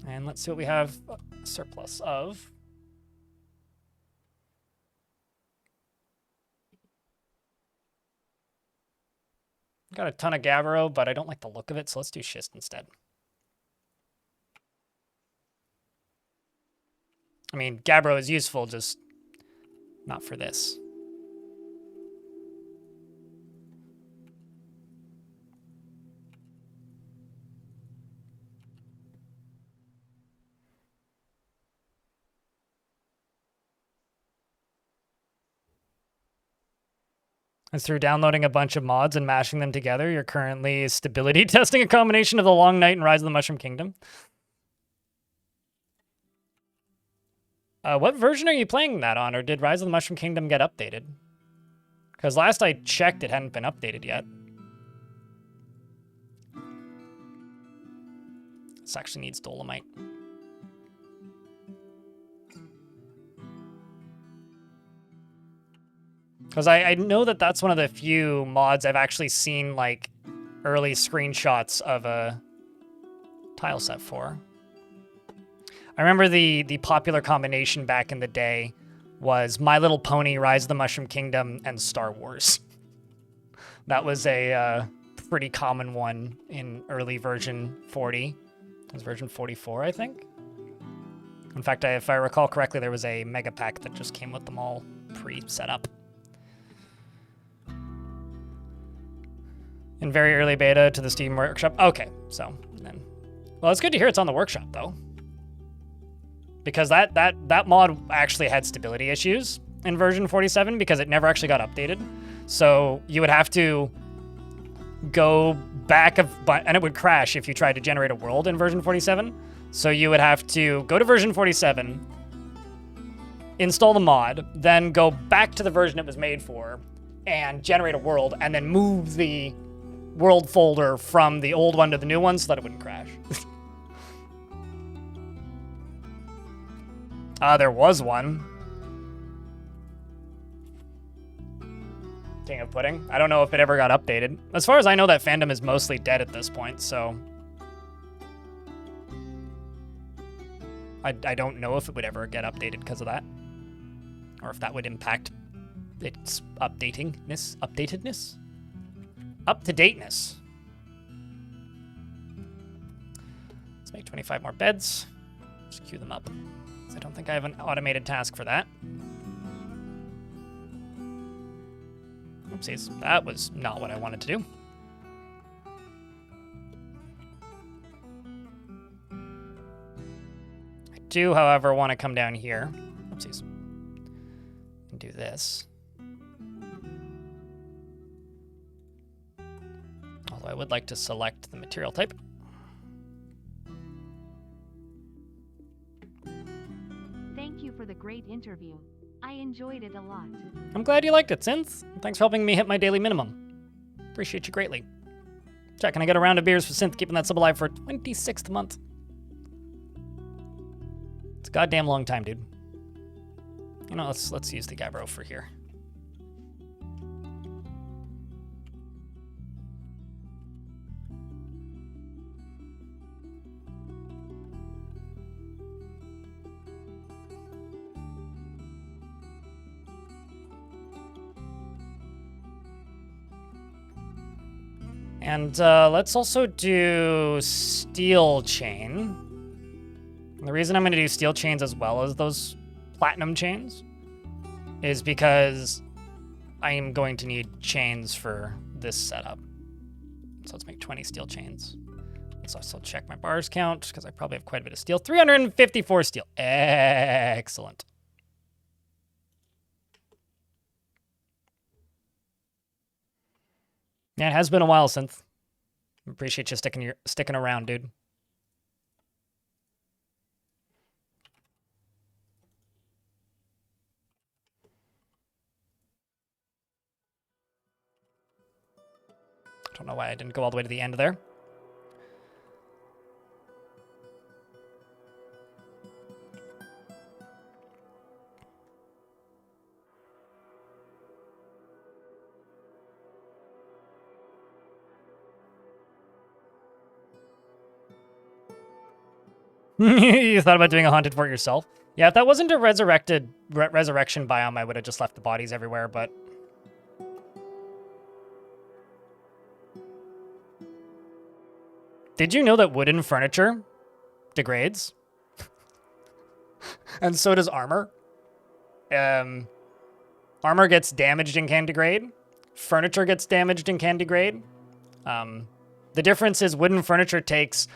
And let's see what we have a surplus of. Got a ton of Gabbro, but I don't like the look of it, so let's do Schist instead. I mean, Gabbro is useful, just not for this. And through downloading a bunch of mods and mashing them together, you're currently stability testing a combination of the Long Night and Rise of the Mushroom Kingdom. What version are you playing that on, or did Rise of the Mushroom Kingdom get updated? Because last I checked, it hadn't been updated yet. This actually needs Dolomite. Because I know that that's one of the few mods I've actually seen, like, early screenshots of a tile set for. I remember the popular combination back in the day was My Little Pony, Rise of the Mushroom Kingdom, and Star Wars. That was a pretty common one in early version 40. It was version 44, I think. In fact, if I recall correctly, there was a mega pack that just came with them all pre-set up. In very early beta to the Steam Workshop. Okay, so then, well, it's good to hear it's on the workshop though, because that mod actually had stability issues in version 47 because it never actually got updated. So you would have to go back and it would crash if you tried to generate a world in version 47. So you would have to go to version 47, install the mod, then go back to the version it was made for, and generate a world, and then move the world folder from the old one to the new one so that it wouldn't crash. There was one. King of Pudding. I don't know if it ever got updated. As far as I know, that fandom is mostly dead at this point, so I don't know if it would ever get updated because of that, or if that would impact its updatedness. Up-to-dateness. Let's make 25 more beds. Just queue them up. I don't think I have an automated task for that. Oopsies, that was not what I wanted to do. I do, however, want to come down here. Oopsies. And do this. Although I would like to select the material type. Thank you for the great interview. I enjoyed it a lot. I'm glad you liked it, Synth. Thanks for helping me hit my daily minimum. Appreciate you greatly. Chat, can I get a round of beers for Synth keeping that sub alive for 26th month? It's a goddamn long time, dude. You know, let's use the Gabbro for here. And let's also do steel chain. And the reason I'm going to do steel chains as well as those platinum chains is because I am going to need chains for this setup. So let's make 20 steel chains. Let's also check my bars count because I probably have quite a bit of steel. 354 steel. Excellent. Yeah, it has been a while, Synth. Appreciate you sticking around, dude. I don't know why I didn't go all the way to the end there. You thought about doing a haunted fort yourself? Yeah, if that wasn't a resurrection biome, I would have just left the bodies everywhere, but Did you know that wooden furniture degrades? And so does armor. Armor gets damaged and can degrade. Furniture gets damaged and can degrade. The difference is wooden furniture takes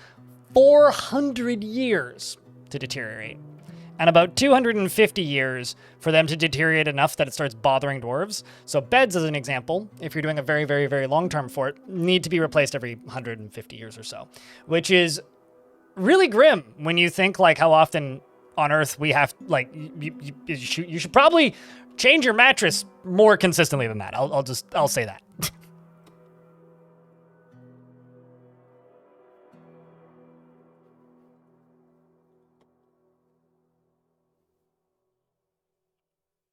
400 years to deteriorate, and about 250 years for them to deteriorate enough that it starts bothering dwarves. So beds, as an example, if you're doing a very, very, very long-term fort, need to be replaced every 150 years or so, which is really grim when you think like how often on Earth we have, like, you should probably change your mattress more consistently than that. I'll say that.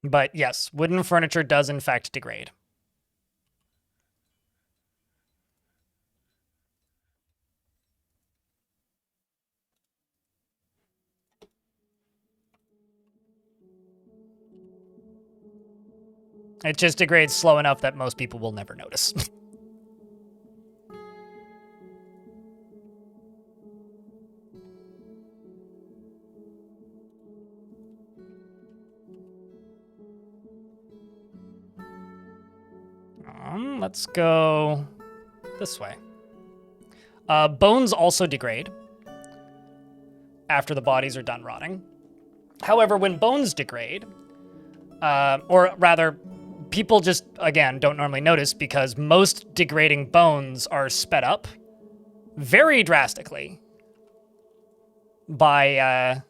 But yes, wooden furniture does in fact degrade. It just degrades slow enough that most people will never notice. Let's go this way. Bones also degrade after the bodies are done rotting. However, when bones degrade, or rather, people just, again, don't normally notice because most degrading bones are sped up very drastically by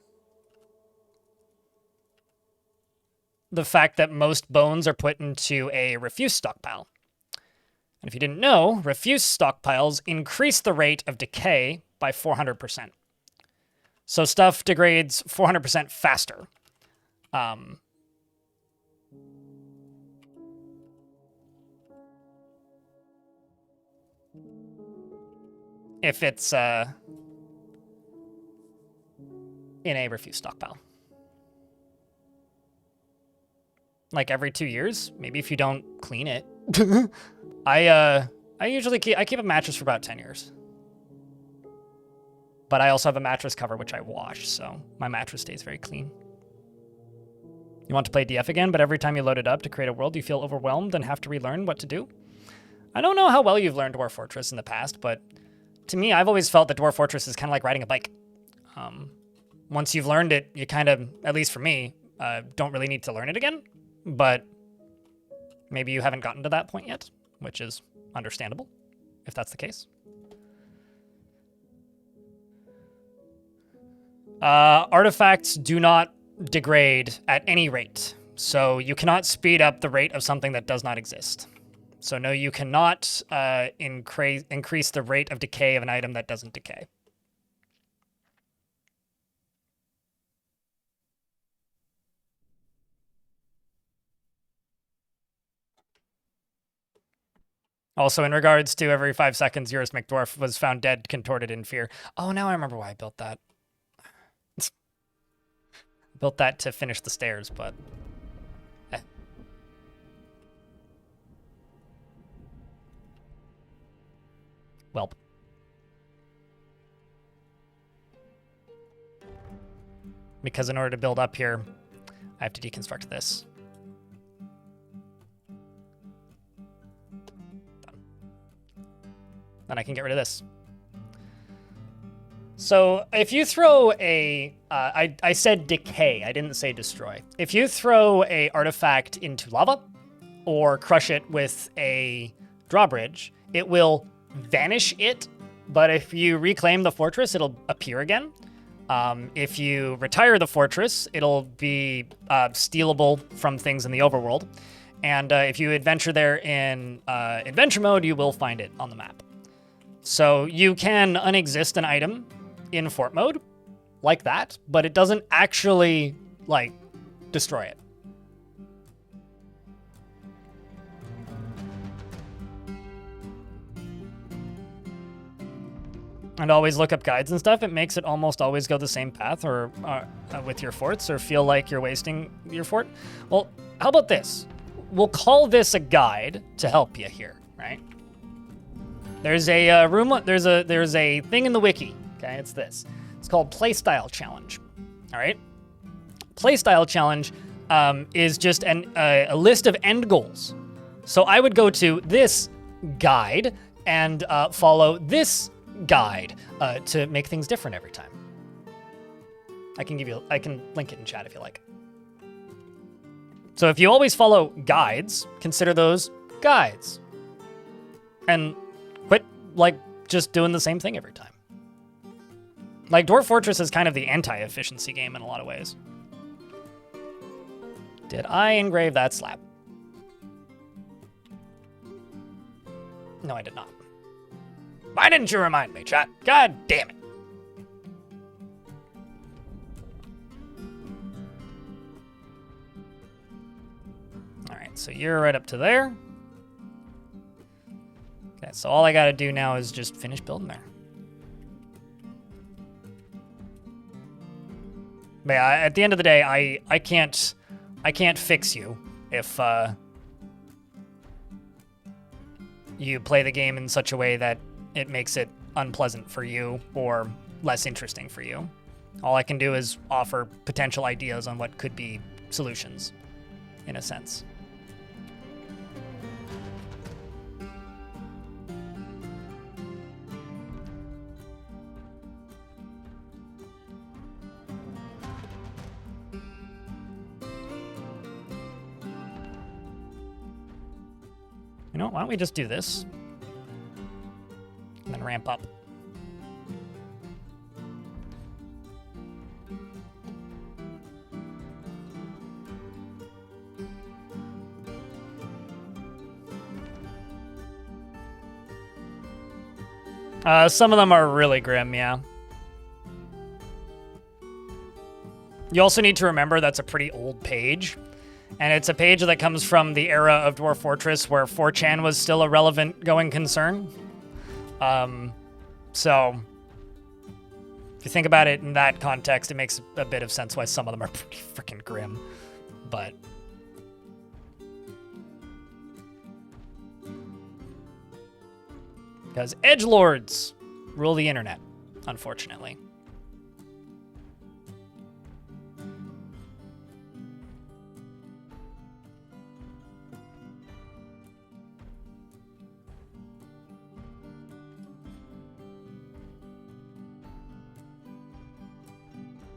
the fact that most bones are put into a refuse stockpile. And if you didn't know, refuse stockpiles increase the rate of decay by 400%. So stuff degrades 400% faster. If it's in a refuse stockpile. Like every 2 years, maybe if you don't clean it. I usually keep a mattress for about 10 years. But I also have a mattress cover which I wash, so my mattress stays very clean. You want to play DF again, but every time you load it up to create a world, you feel overwhelmed and have to relearn what to do? I don't know how well you've learned Dwarf Fortress in the past, but to me, I've always felt that Dwarf Fortress is kind of like riding a bike. Once you've learned it, you kind of, at least for me, don't really need to learn it again. But maybe you haven't gotten to that point yet, which is understandable, if that's the case. Artifacts do not degrade at any rate, so you cannot speed up the rate of something that does not exist. So no, you cannot increase the rate of decay of an item that doesn't decay. Also, in regards to every 5 seconds, Eurus McDwarf was found dead, contorted in fear. Oh, now I remember why I built that. Built that to finish the stairs, but... Welp. Because in order to build up here, I have to deconstruct this. Then I can get rid of this. So if you throw a, I said decay, I didn't say destroy. If you throw a artifact into lava or crush it with a drawbridge, it will vanish it, but if you reclaim the fortress, it'll appear again. If you retire the fortress, it'll be stealable from things in the overworld. And if you adventure there in adventure mode, you will find it on the map. So you can unexist an item in fort mode like that, but it doesn't actually, like, destroy it. And always look up guides and stuff. It makes it almost always go the same path or with your forts or feel like you're wasting your fort. Well, how about this? We'll call this a guide to help you here, right? There's a there's a thing in the wiki. Okay, it's this. It's called playstyle challenge. All right, playstyle challenge is just a list of end goals. So I would go to this guide and follow this guide to make things different every time. I can link it in chat if you like. So if you always follow guides, consider those guides. And quit, like, just doing the same thing every time. Like, Dwarf Fortress is kind of the anti-efficiency game in a lot of ways. Did I engrave that slab? No, I did not. Why didn't you remind me, chat? God damn it. All right, so you're right up to there. Okay, so all I gotta do now is just finish building there. But yeah, at the end of the day, I can't fix you if you play the game in such a way that it makes it unpleasant for you or less interesting for you. All I can do is offer potential ideas on what could be solutions, in a sense. You know, why don't we just do this? And then ramp up. Some of them are really grim, yeah. You also need to remember that's a pretty old page. And it's a page that comes from the era of Dwarf Fortress where 4chan was still a relevant going concern. So, if you think about it in that context, it makes a bit of sense why some of them are pretty freaking grim. But because edgelords rule the internet, unfortunately.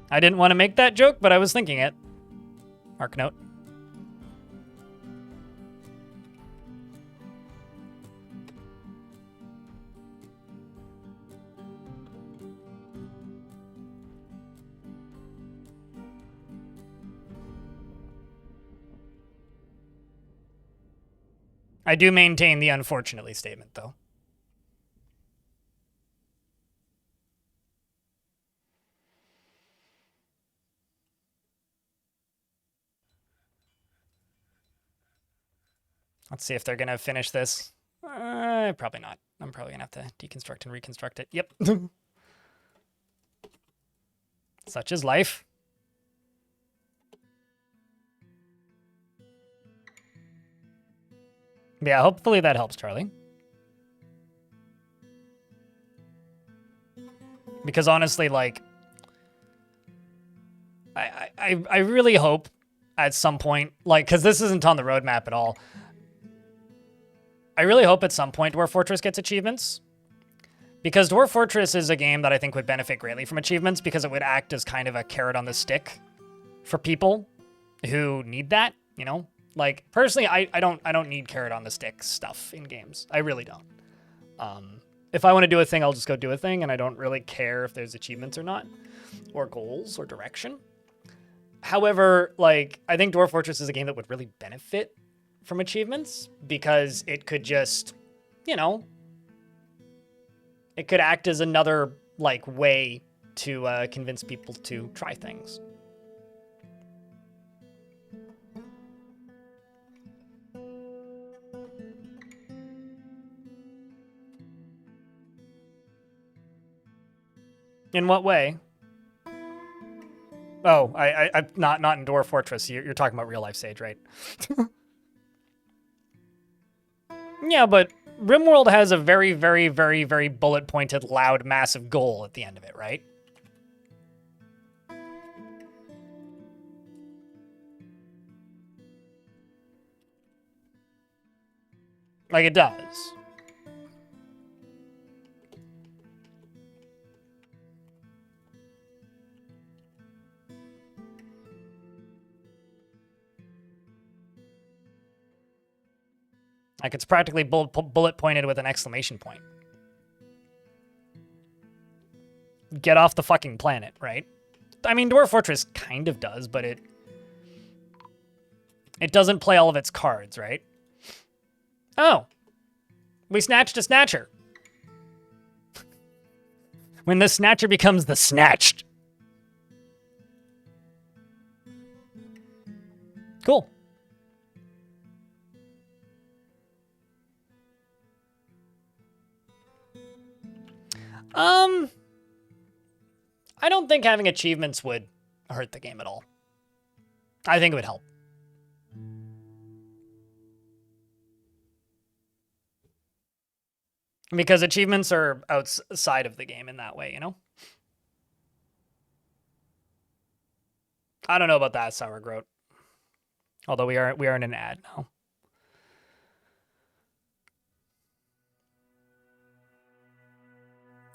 I didn't want to make that joke, but I was thinking it. Mark note. I do maintain the unfortunately statement, though. Let's see if they're going to finish this. Probably not. I'm probably going to have to deconstruct and reconstruct it. Yep. Such is life. Yeah, hopefully that helps, Charlie. Because honestly, like, I really hope at some point, like, because this isn't on the roadmap at all, I really hope at some point Dwarf Fortress gets achievements. Because Dwarf Fortress is a game that I think would benefit greatly from achievements because it would act as kind of a carrot on the stick for people who need that, you know? Like, personally, I don't need carrot on the stick stuff in games. I really don't. If I want to do a thing, I'll just go do a thing, and I don't really care if there's achievements or not, or goals, or direction. However, like, I think Dwarf Fortress is a game that would really benefit from achievements because it could just, you know, it could act as another, like, way to convince people to try things. In what way? Oh, I not in Dwarf Fortress. You're talking about real life Sage, right? Yeah, but RimWorld has a very, very, very, very bullet-pointed, loud, massive goal at the end of it, right? Like, it does. Like, it's practically bullet-pointed with an exclamation point. Get off the fucking planet, right? I mean, Dwarf Fortress kind of does, but it doesn't play all of its cards, right? Oh. We snatched a snatcher. When the snatcher becomes the snatched. Cool. I don't think having achievements would hurt the game at all. I think it would help. Because achievements are outside of the game in that way, you know? I don't know about that, Sauergroat. Although we are in an ad now.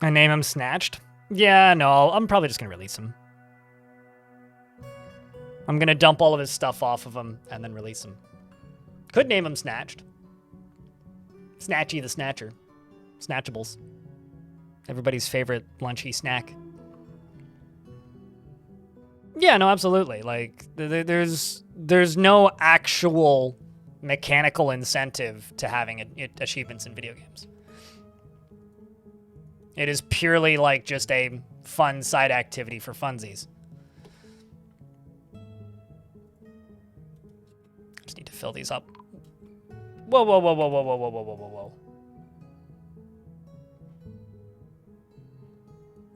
I name him Snatched? Yeah, no, I'm probably just gonna release him. I'm gonna dump all of his stuff off of him and then release him. Could name him Snatched. Snatchy the Snatcher. Snatchables. Everybody's favorite lunchy snack. Yeah, no, absolutely. Like, there's no actual mechanical incentive to having achievements in video games. It is purely like just a fun side activity for funsies. Just need to fill these up. Whoa, whoa, whoa, whoa, whoa, whoa, whoa, whoa, whoa, whoa.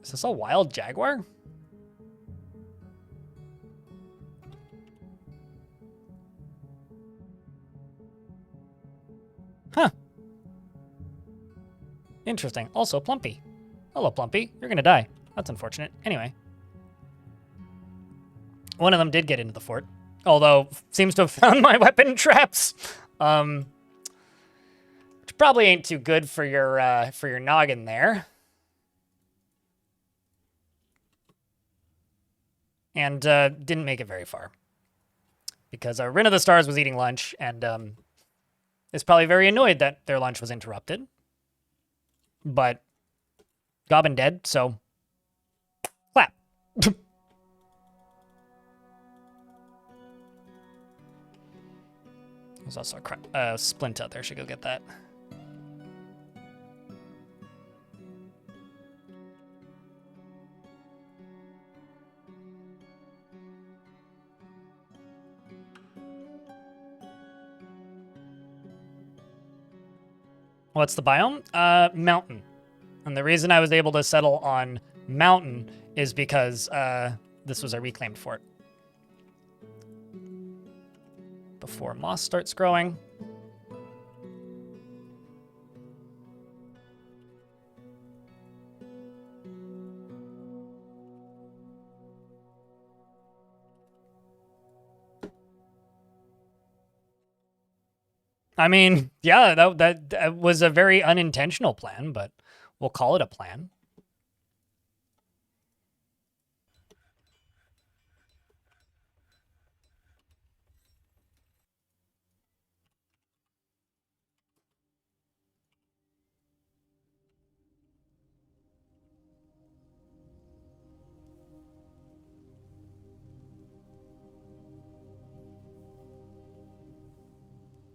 Is this a wild jaguar? Huh. Interesting. Also, Plumpy. Hello, Plumpy. You're gonna die. That's unfortunate. Anyway. One of them did get into the fort. Although, seems to have found my weapon traps. Which probably ain't too good for your noggin there. And didn't make it very far. Because Rin of the Stars was eating lunch, and is probably very annoyed that their lunch was interrupted. But Goblin dead, so clap. There's also a splint out there. Should go get that. What's the biome? Mountain. And the reason I was able to settle on mountain is because this was a reclaimed fort. Before moss starts growing. I mean, yeah, that was a very unintentional plan, but we'll call it a plan.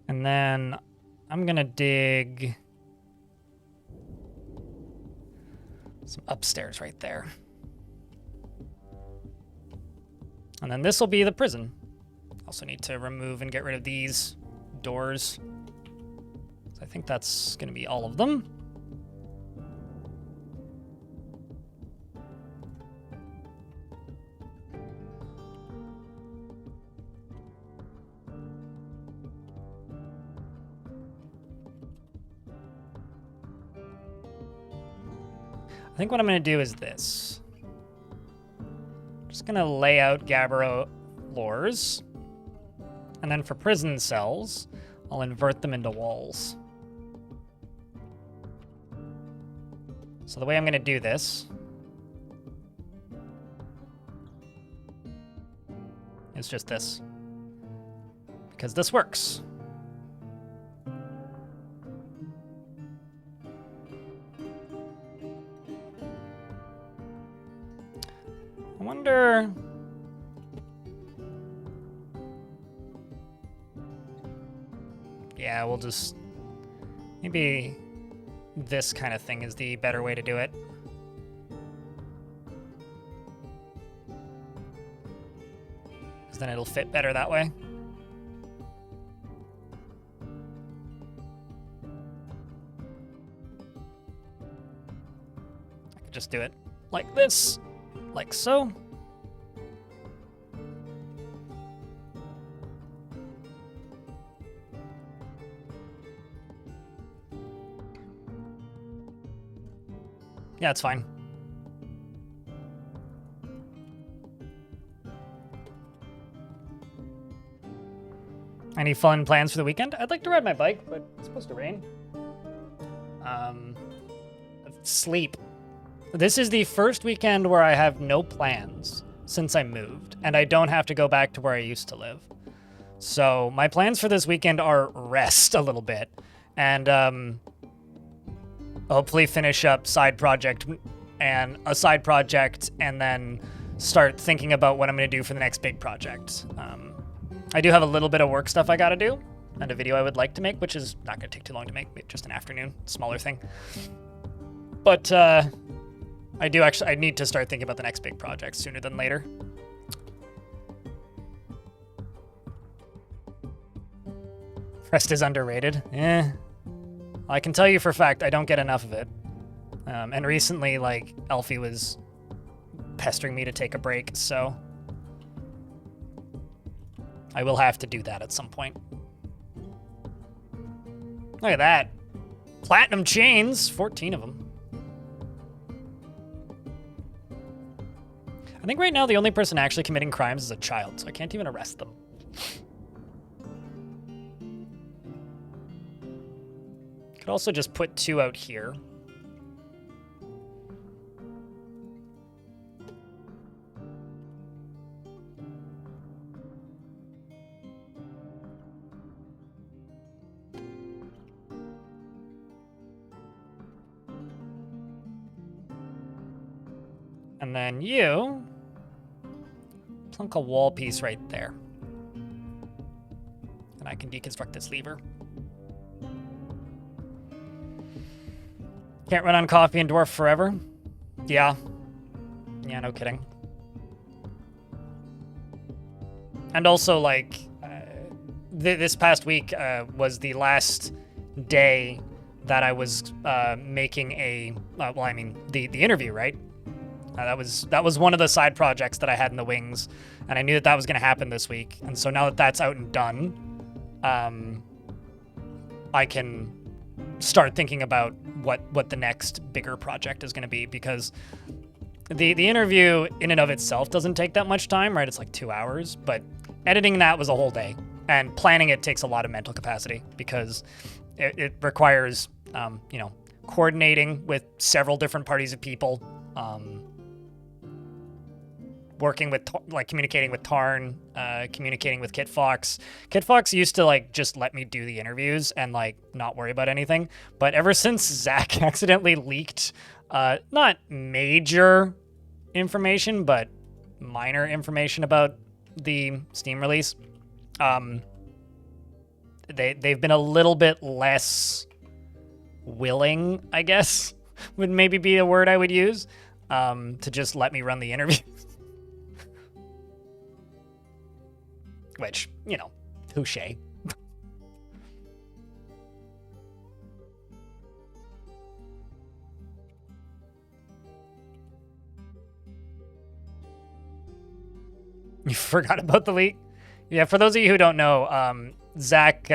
And then I'm gonna dig some upstairs right there. And then this will be the prison. Also need to remove and get rid of these doors. So I think that's gonna be all of them. I think what I'm going to do is this. Just going to lay out Gabbro floors. And then for prison cells, I'll invert them into walls. So the way I'm going to do this is just this. Because this works. I wonder... Yeah, we'll just... Maybe this kind of thing is the better way to do it. Because then it'll fit better that way. I could just do it like this, like so. Yeah, it's fine. Any fun plans for the weekend? I'd like to ride my bike, but it's supposed to rain. Sleep. This is the first weekend where I have no plans since I moved, and I don't have to go back to where I used to live. So my plans for this weekend are rest a little bit, and hopefully finish up side project and a side project, and then start thinking about what I'm going to do for the next big project. I do have a little bit of work stuff I got to do, and a video I would like to make, which is not going to take too long to make, just an afternoon, smaller thing. But I need to start thinking about the next big project sooner than later. Rest is underrated. I can tell you for a fact I don't get enough of it. And recently, like, Elfie was pestering me to take a break, so I will have to do that at some point. Look at that. Platinum chains, 14 of them. I think right now the only person actually committing crimes is a child, so I can't even arrest them. Could also just put 2 out here. And then you plunk a wall piece right there. And I can deconstruct this lever. Can't run on coffee and Dwarf forever? Yeah. Yeah, no kidding. And also, like, this past week was the last day that I was making a, the interview, right? That was one of the side projects that I had in the wings, and I knew that was going to happen this week. And so now that that's out and done, I can start thinking about what the next bigger project is going to be, because the interview in and of itself doesn't take that much time, right? It's like 2 hours, but editing that was a whole day, and planning it takes a lot of mental capacity, because it requires, coordinating with several different parties of people, working with, communicating with Tarn, communicating with Kit Fox. Kit Fox used to, just let me do the interviews and, not worry about anything. But ever since Zach accidentally leaked, not major information, but minor information about the Steam release, they've been a little bit less willing, I guess, would maybe be a word I would use, to just let me run the interview. Which, touche. You forgot about the leak? Yeah, for those of you who don't know, Zach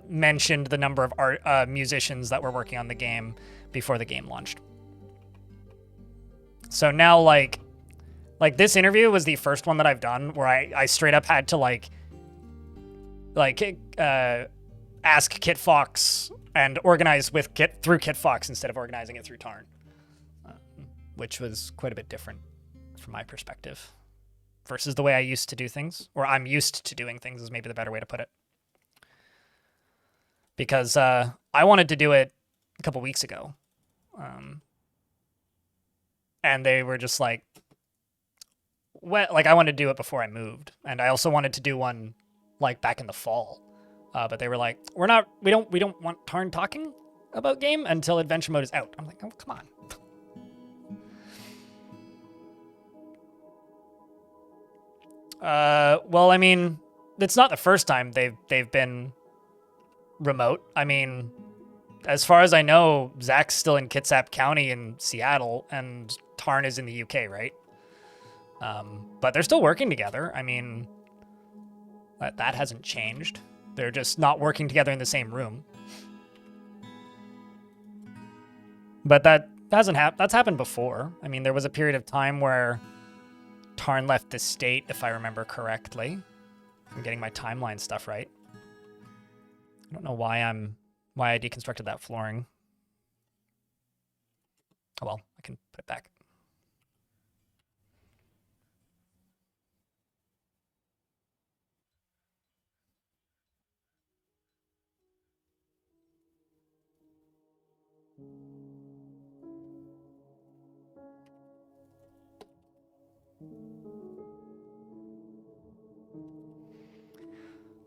mentioned the number of musicians that were working on the game before the game launched. So now, like this interview was the first one that I've done where I straight up had to ask Kitfox and organize with through Kitfox instead of organizing it through Tarn, which was quite a bit different from my perspective versus the way I used to do things, or I'm used to doing things is maybe the better way to put it. Because I wanted to do it a couple weeks ago, and they were just like, well, like I wanted to do it before I moved, and I also wanted to do one like back in the fall, but they were like, we don't want Tarn talking about game until adventure mode is out. I'm like, oh, come on. Well, I mean, it's not the first time they've been remote. I mean, as far as I know, Zach's still in Kitsap County in Seattle, and Tarn is in the UK, right? But they're still working together. I mean, that hasn't changed. They're just not working together in the same room. But that hasn't happened. That's happened before. I mean, there was a period of time where Tarn left the state, if I remember correctly. I'm getting my timeline stuff right. I don't know why I deconstructed that flooring. Oh well, I can put it back.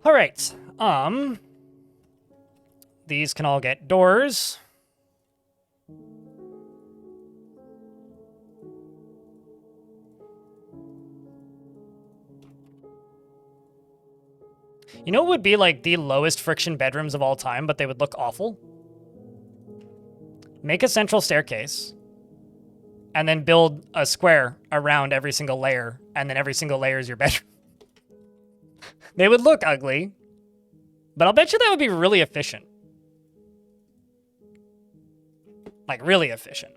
All right. These can all get doors. You know what would be like the lowest friction bedrooms of all time, but they would look awful? Make a central staircase, and then build a square around every single layer, and then every single layer is your bedroom. They would look ugly, but I'll bet you that would be really efficient. Like, really efficient.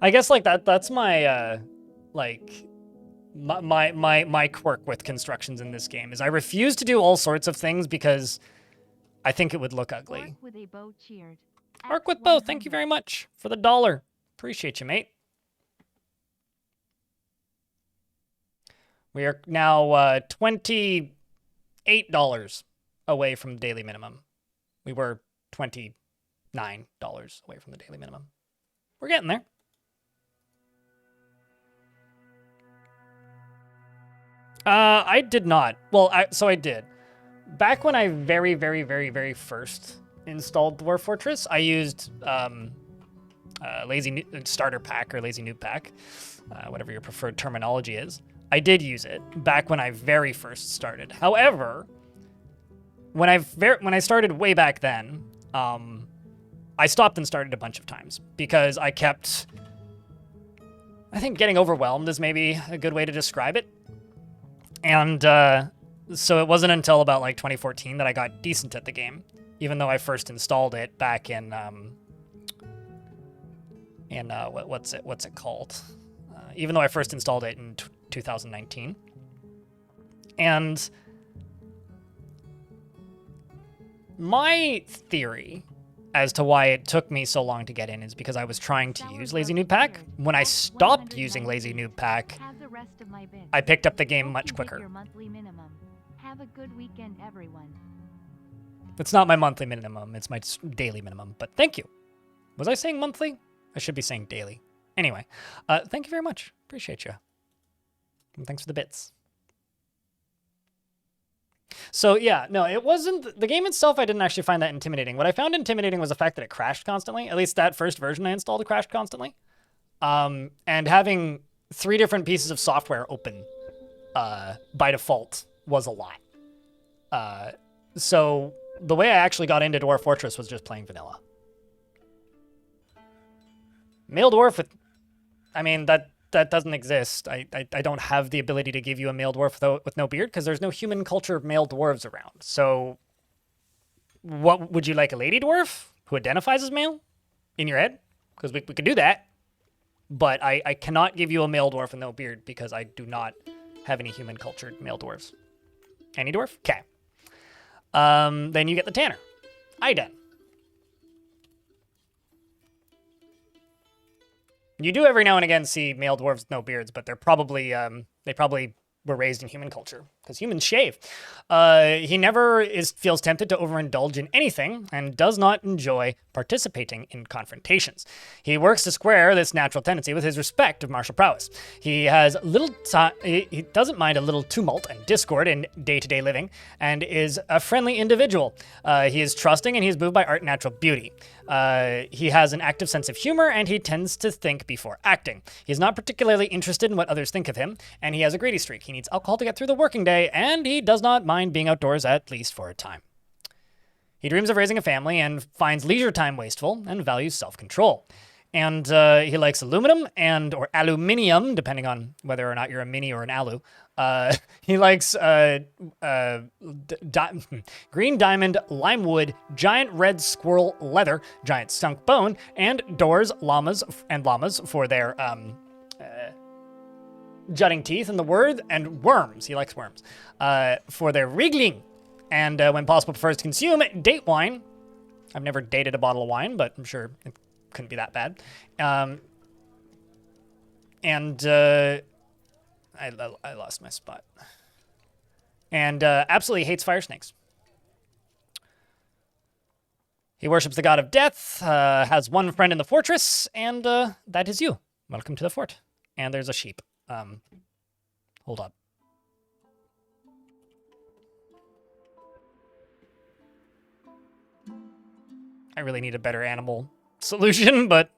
I guess, like, that's my, my quirk with constructions in this game is I refuse to do all sorts of things because I think it would look ugly. Arc with a bow cheered. Arc with bow, thank you very much for the $1. Appreciate you, mate. We are now $28 away from the daily minimum. We were $29 away from the daily minimum. We're getting there. I did not. Well, I did. Back when I very first installed Dwarf Fortress, I used Lazy Starter Pack or Lazy Noob Pack, whatever your preferred terminology is. I did use it back when I very first started. However, when I started way back then, I stopped and started a bunch of times because I kept, I think getting overwhelmed is maybe a good way to describe it. And so it wasn't until about like 2014 that I got decent at the game, even though I first installed it back in what's it called? Even though I first installed it in 2019. And my theory as to why it took me so long to get in is because I was trying to use Lazy Noob Pack. When I stopped using Lazy Noob Pack, I picked up the game much quicker. Have a good weekend, everyone. It's not my monthly minimum, it's my daily minimum, but thank you. Was I saying monthly? I should be saying daily. Anyway, thank you very much. Appreciate you. And thanks for the bits. So yeah, no, it wasn't, the game itself I didn't actually find that intimidating. What I found intimidating was the fact that it crashed constantly. At least that first version I installed crashed constantly. And having 3 different pieces of software open by default was a lot. So the way I actually got into Dwarf Fortress was just playing vanilla. Male dwarf with, I mean, that doesn't exist. I don't have the ability to give you a male dwarf with no beard because there's no human culture of male dwarves around. So, what would you like, a lady dwarf who identifies as male in your head? Because we could do that. But I cannot give you a male dwarf with no beard because I do not have any human cultured male dwarves. Any dwarf? Okay. Then you get the tanner. Iden. You do every now and again see male dwarves with no beards, but they're probably they probably were raised in human culture because humans shave. He never feels tempted to overindulge in anything and does not enjoy participating in confrontations. He works to square this natural tendency with his respect of martial prowess. He has he doesn't mind a little tumult and discord in day-to-day living and is a friendly individual. He is trusting and he is moved by art and natural beauty. He has an active sense of humor and he tends to think before acting. He's not particularly interested in what others think of him, and he has a greedy streak. He needs alcohol to get through the working day, and he does not mind being outdoors at least for a time. He dreams of raising a family and finds leisure time wasteful and values self-control. And he likes aluminum or aluminium, depending on whether or not you're a mini or an alu. He likes green diamond, lime wood, giant red squirrel leather, giant skunk bone, and doors, llamas for their jutting teeth in the word, and worms. He likes worms for their wriggling. And when possible, prefers to consume date wine. I've never dated a bottle of wine, but I'm sure it couldn't be that bad. I lost my spot. And absolutely hates fire snakes. He worships the god of death, has one friend in the fortress, and that is you. Welcome to the fort. And there's a sheep. Hold up. I really need a better animal solution, but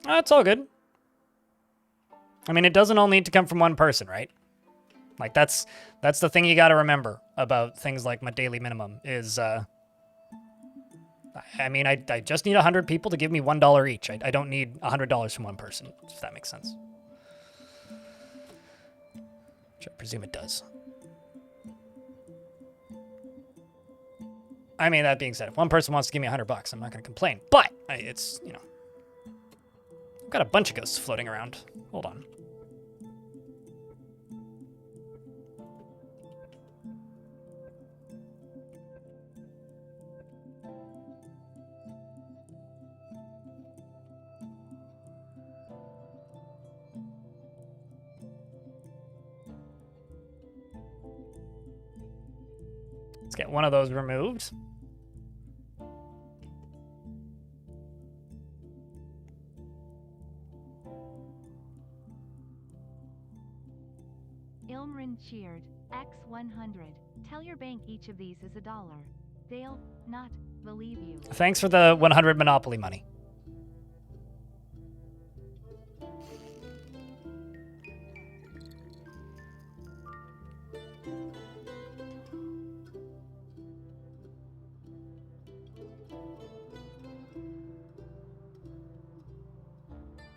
it's all good. I mean, it doesn't all need to come from one person, right? Like, that's the thing you got to remember about things like my daily minimum is, I mean, I just need 100 people to give me $1 each. I don't need $100 from one person, if that makes sense. Which I presume it does. I mean, that being said, if one person wants to give me $100, I'm not going to complain. But it's, you know, I've got a bunch of ghosts floating around. Hold on. Let's get one of those removed. Ilmrin cheered. X100. Tell your bank each of these is $1. They'll not believe you. Thanks for the 100 Monopoly money.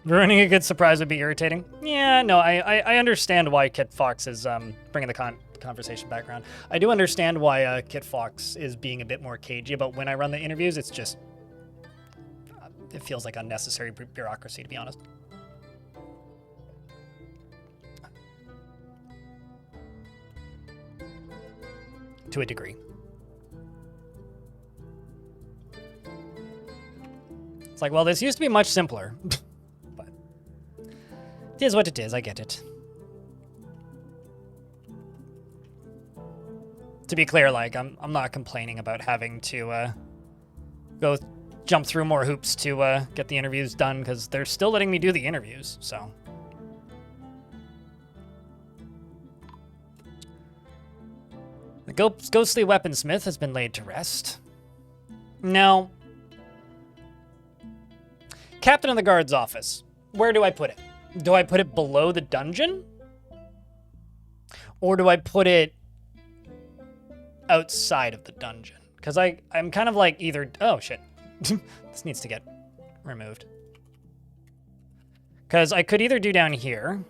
Ruining a good surprise would be irritating. Yeah, no, I understand why Kit Fox is bringing the conversation back around. I do understand why Kit Fox is being a bit more cagey about when I run the interviews. It's just, it feels like unnecessary bureaucracy, to be honest. To a degree. It's like, well, this used to be much simpler. It is what it is, I get it. To be clear, like, I'm not complaining about having to go jump through more hoops to get the interviews done, because they're still letting me do the interviews, so. The ghostly weaponsmith has been laid to rest. Now, Captain of the Guard's office. Where do I put it? Do I put it below the dungeon? Or do I put it outside of the dungeon. Because I'm kind of like either... Oh, shit. This needs to get removed. Because I could either do down here,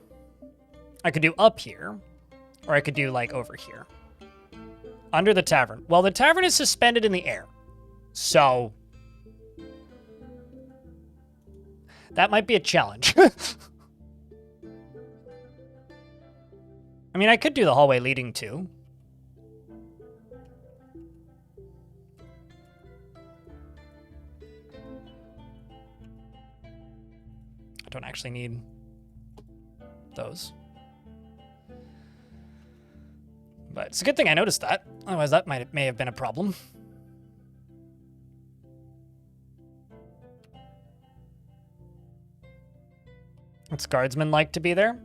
I could do up here, or I could do like over here. Under the tavern. Well, the tavern is suspended in the air. So... that might be a challenge. I mean, I could do the hallway leading to. I don't actually need those. But it's a good thing I noticed that. Otherwise, that may have been a problem. What's guardsmen like to be there?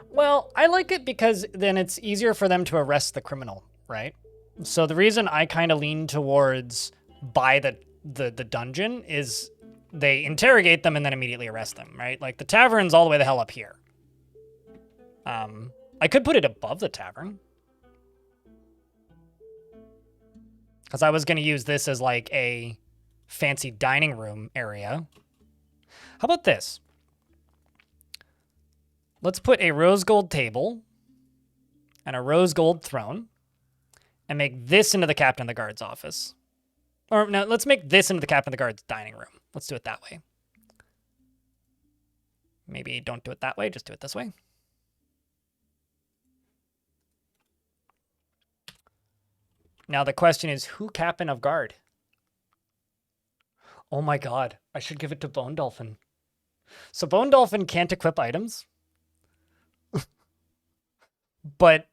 Well, I like it because then it's easier for them to arrest the criminal, right? So the reason I kind of lean towards by the dungeon is they interrogate them and then immediately arrest them, right? Like the tavern's all the way the hell up here. I could put it above the tavern. Because I was going to use this as like a fancy dining room area. How about this? Let's put a rose gold table and a rose gold throne and make this into the captain of the guard's office. Or no, let's make this into the captain of the guard's dining room. Let's do it that way. Maybe don't do it that way, just do it this way. Now the question is, who captain of guard? Oh my god, I should give it to Bone Dolphin. So Bone Dolphin can't equip items. But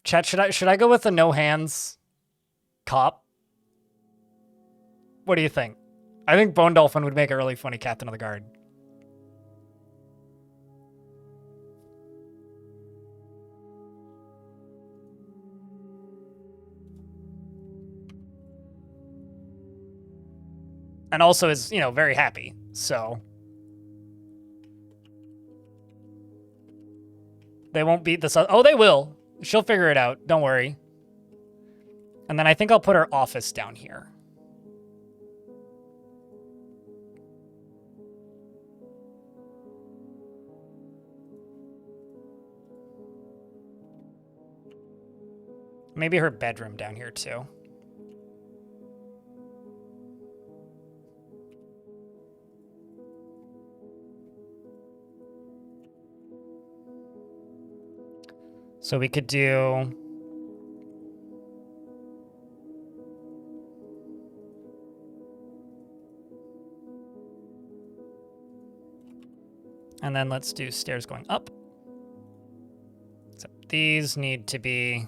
chat, should I go with the no hands cop? What do you think? I think Bone Dolphin would make a really funny captain of the guard. And also is, you know, very happy, so... They won't beat this. Oh, they will. She'll figure it out. Don't worry. And then I think I'll put her office down here. Maybe her bedroom down here too. So we could do... And then let's do stairs going up. Except these need to be...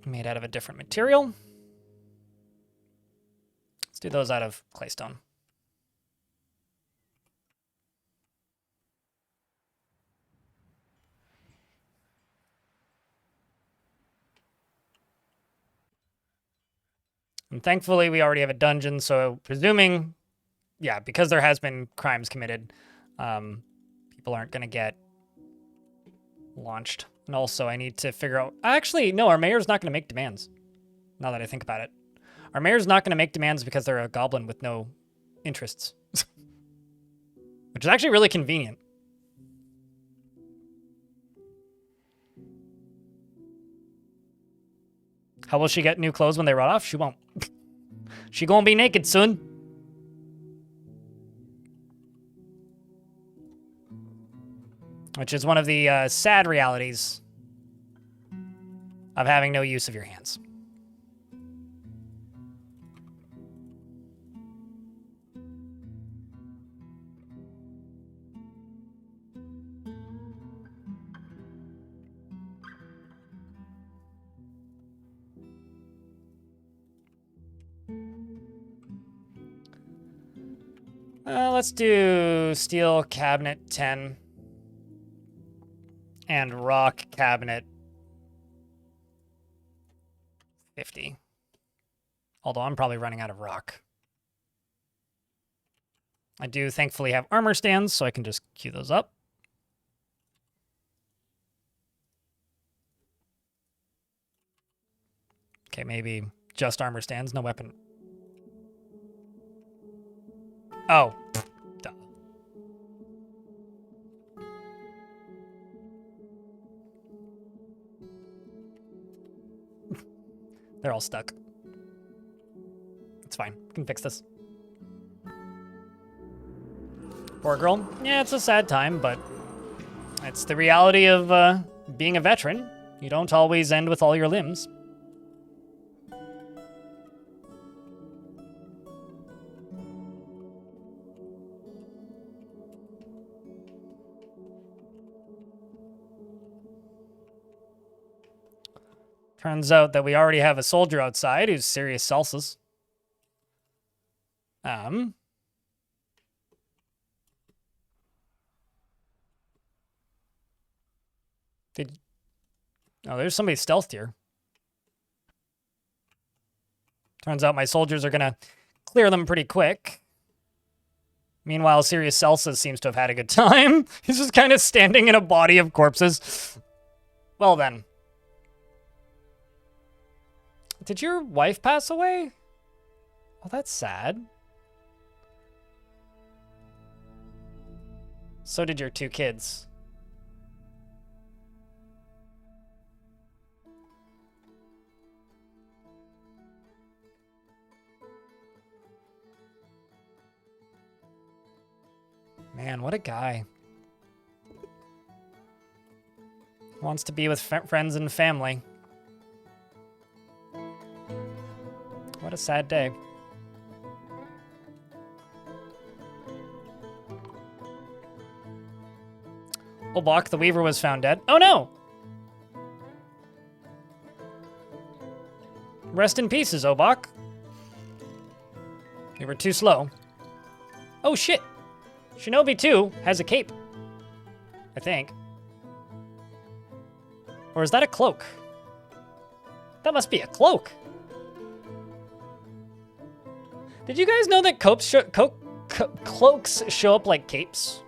made out of a different material. Let's do those out of claystone. And thankfully, we already have a dungeon, so presuming, yeah, because there has been crimes committed, people aren't going to get launched. And also, I need to figure out... Actually, no, our mayor's not going to make demands, now that I think about it. Our mayor's not going to make demands because they're a goblin with no interests. Which is actually really convenient. How will she get new clothes when they rot off? She won't. She gonna be naked soon. Which is one of the sad realities of having no use of your hands. Let's do steel cabinet 10 and rock cabinet 50. Although I'm probably running out of rock. I do thankfully have armor stands, so I can just queue those up. Okay, maybe just armor stands, no weapon. Oh. Duh. They're all stuck. It's fine. We can fix this. Poor girl. Yeah, it's a sad time, but it's the reality of being a veteran. You don't always end with all your limbs. Turns out that we already have a soldier outside who's serious salsas. Oh, there's somebody stealthed here. Turns out my soldiers are gonna clear them pretty quick. Meanwhile, Sirius Celsus seems to have had a good time. He's just kind of standing in a body of corpses. Well then. Did your wife pass away? Oh, that's sad. So did your 2 kids. Man, what a guy. Wants to be with friends and family. What a sad day. Olbach, the Weaver, was found dead. Oh no! Rest in pieces, Obak. You were too slow. Oh shit! Shinobi 2 has a cape. I think. Or is that a cloak? That must be a cloak. Did you guys know that cloaks show up like capes?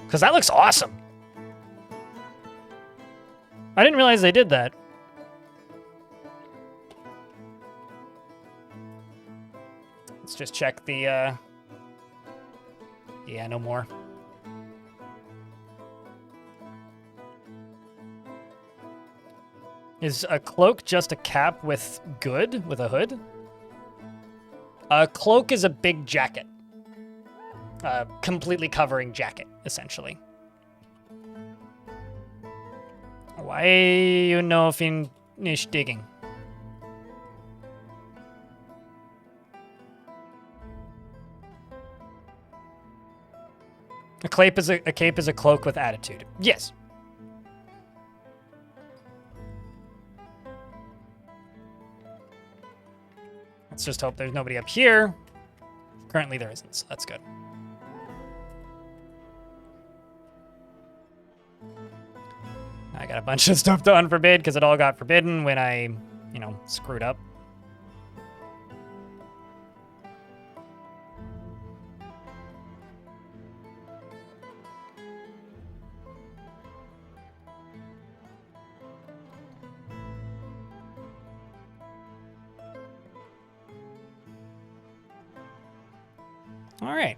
Because that looks awesome. I didn't realize they did that. Let's just check the, yeah, no more. Is a cloak just a cap with good, with a hood? A cloak is a big jacket. Completely covering jacket, essentially. Why you know finish digging? A cape is a cloak with attitude. Yes. Let's just hope there's nobody up here. Currently there isn't, so that's good. I got a bunch of stuff to unforbid because it all got forbidden when I, you know, screwed up. All right.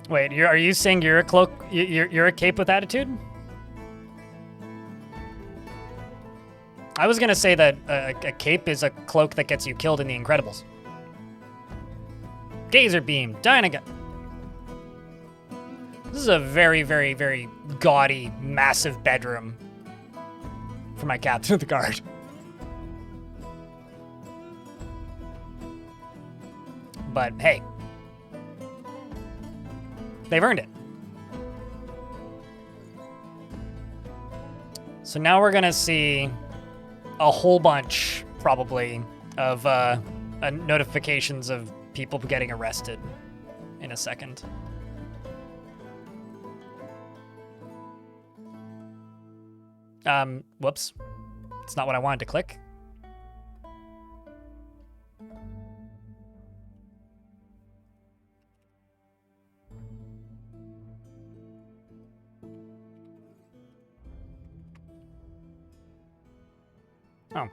Wait, are you saying you're a cloak? You're a cape with attitude? I was gonna say that a cape is a cloak that gets you killed in The Incredibles. Gazer beam, Dynagun. This is a very, very, very gaudy, massive bedroom for my captain of the guard. But hey, they've earned it. So now we're gonna see a whole bunch, probably, of notifications of people getting arrested in a second. Whoops. It's not what I wanted to click. Oh.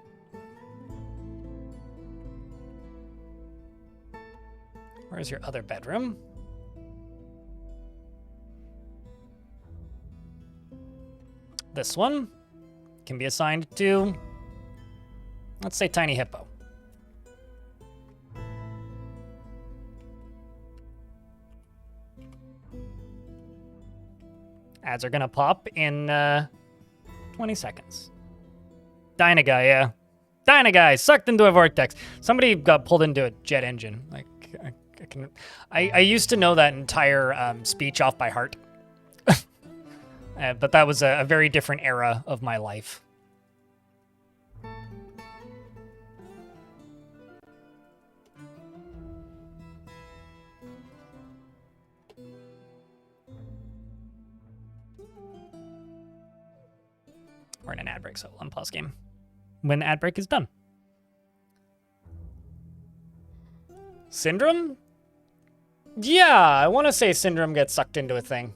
Where's your other bedroom? This one can be assigned to, let's say, Tiny Hippo. Ads are gonna pop in 20 seconds. Dynaguy, yeah. Dynaguy, sucked into a vortex. Somebody got pulled into a jet engine. Like, I used to know that entire speech off by heart. But that was a very different era of my life. We're in an ad break, so we'll unpause game when the ad break is done. Syndrome? Yeah, I want to say Syndrome gets sucked into a thing.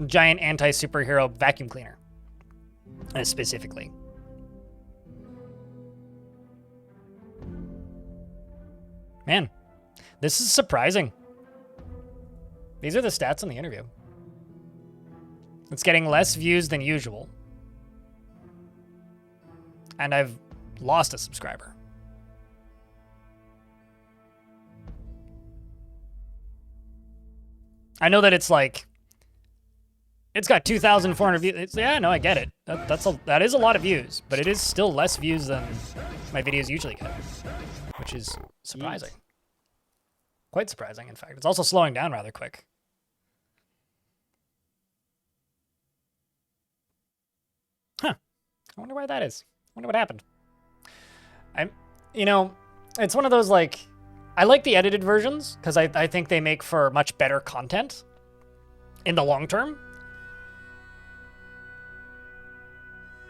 Giant anti-superhero vacuum cleaner. Specifically. Man, this is surprising. These are the stats on the interview. It's getting less views than usual. And I've lost a subscriber. I know that it's like, it's got 2,400 views. Yeah, no, I get it. That is a lot of views, but it is still less views than my videos usually get, which is surprising. Quite surprising, in fact. It's also slowing down rather quick. Huh. I wonder why that is. I wonder what happened. You know, it's one of those, like, I like the edited versions because I think they make for much better content in the long term.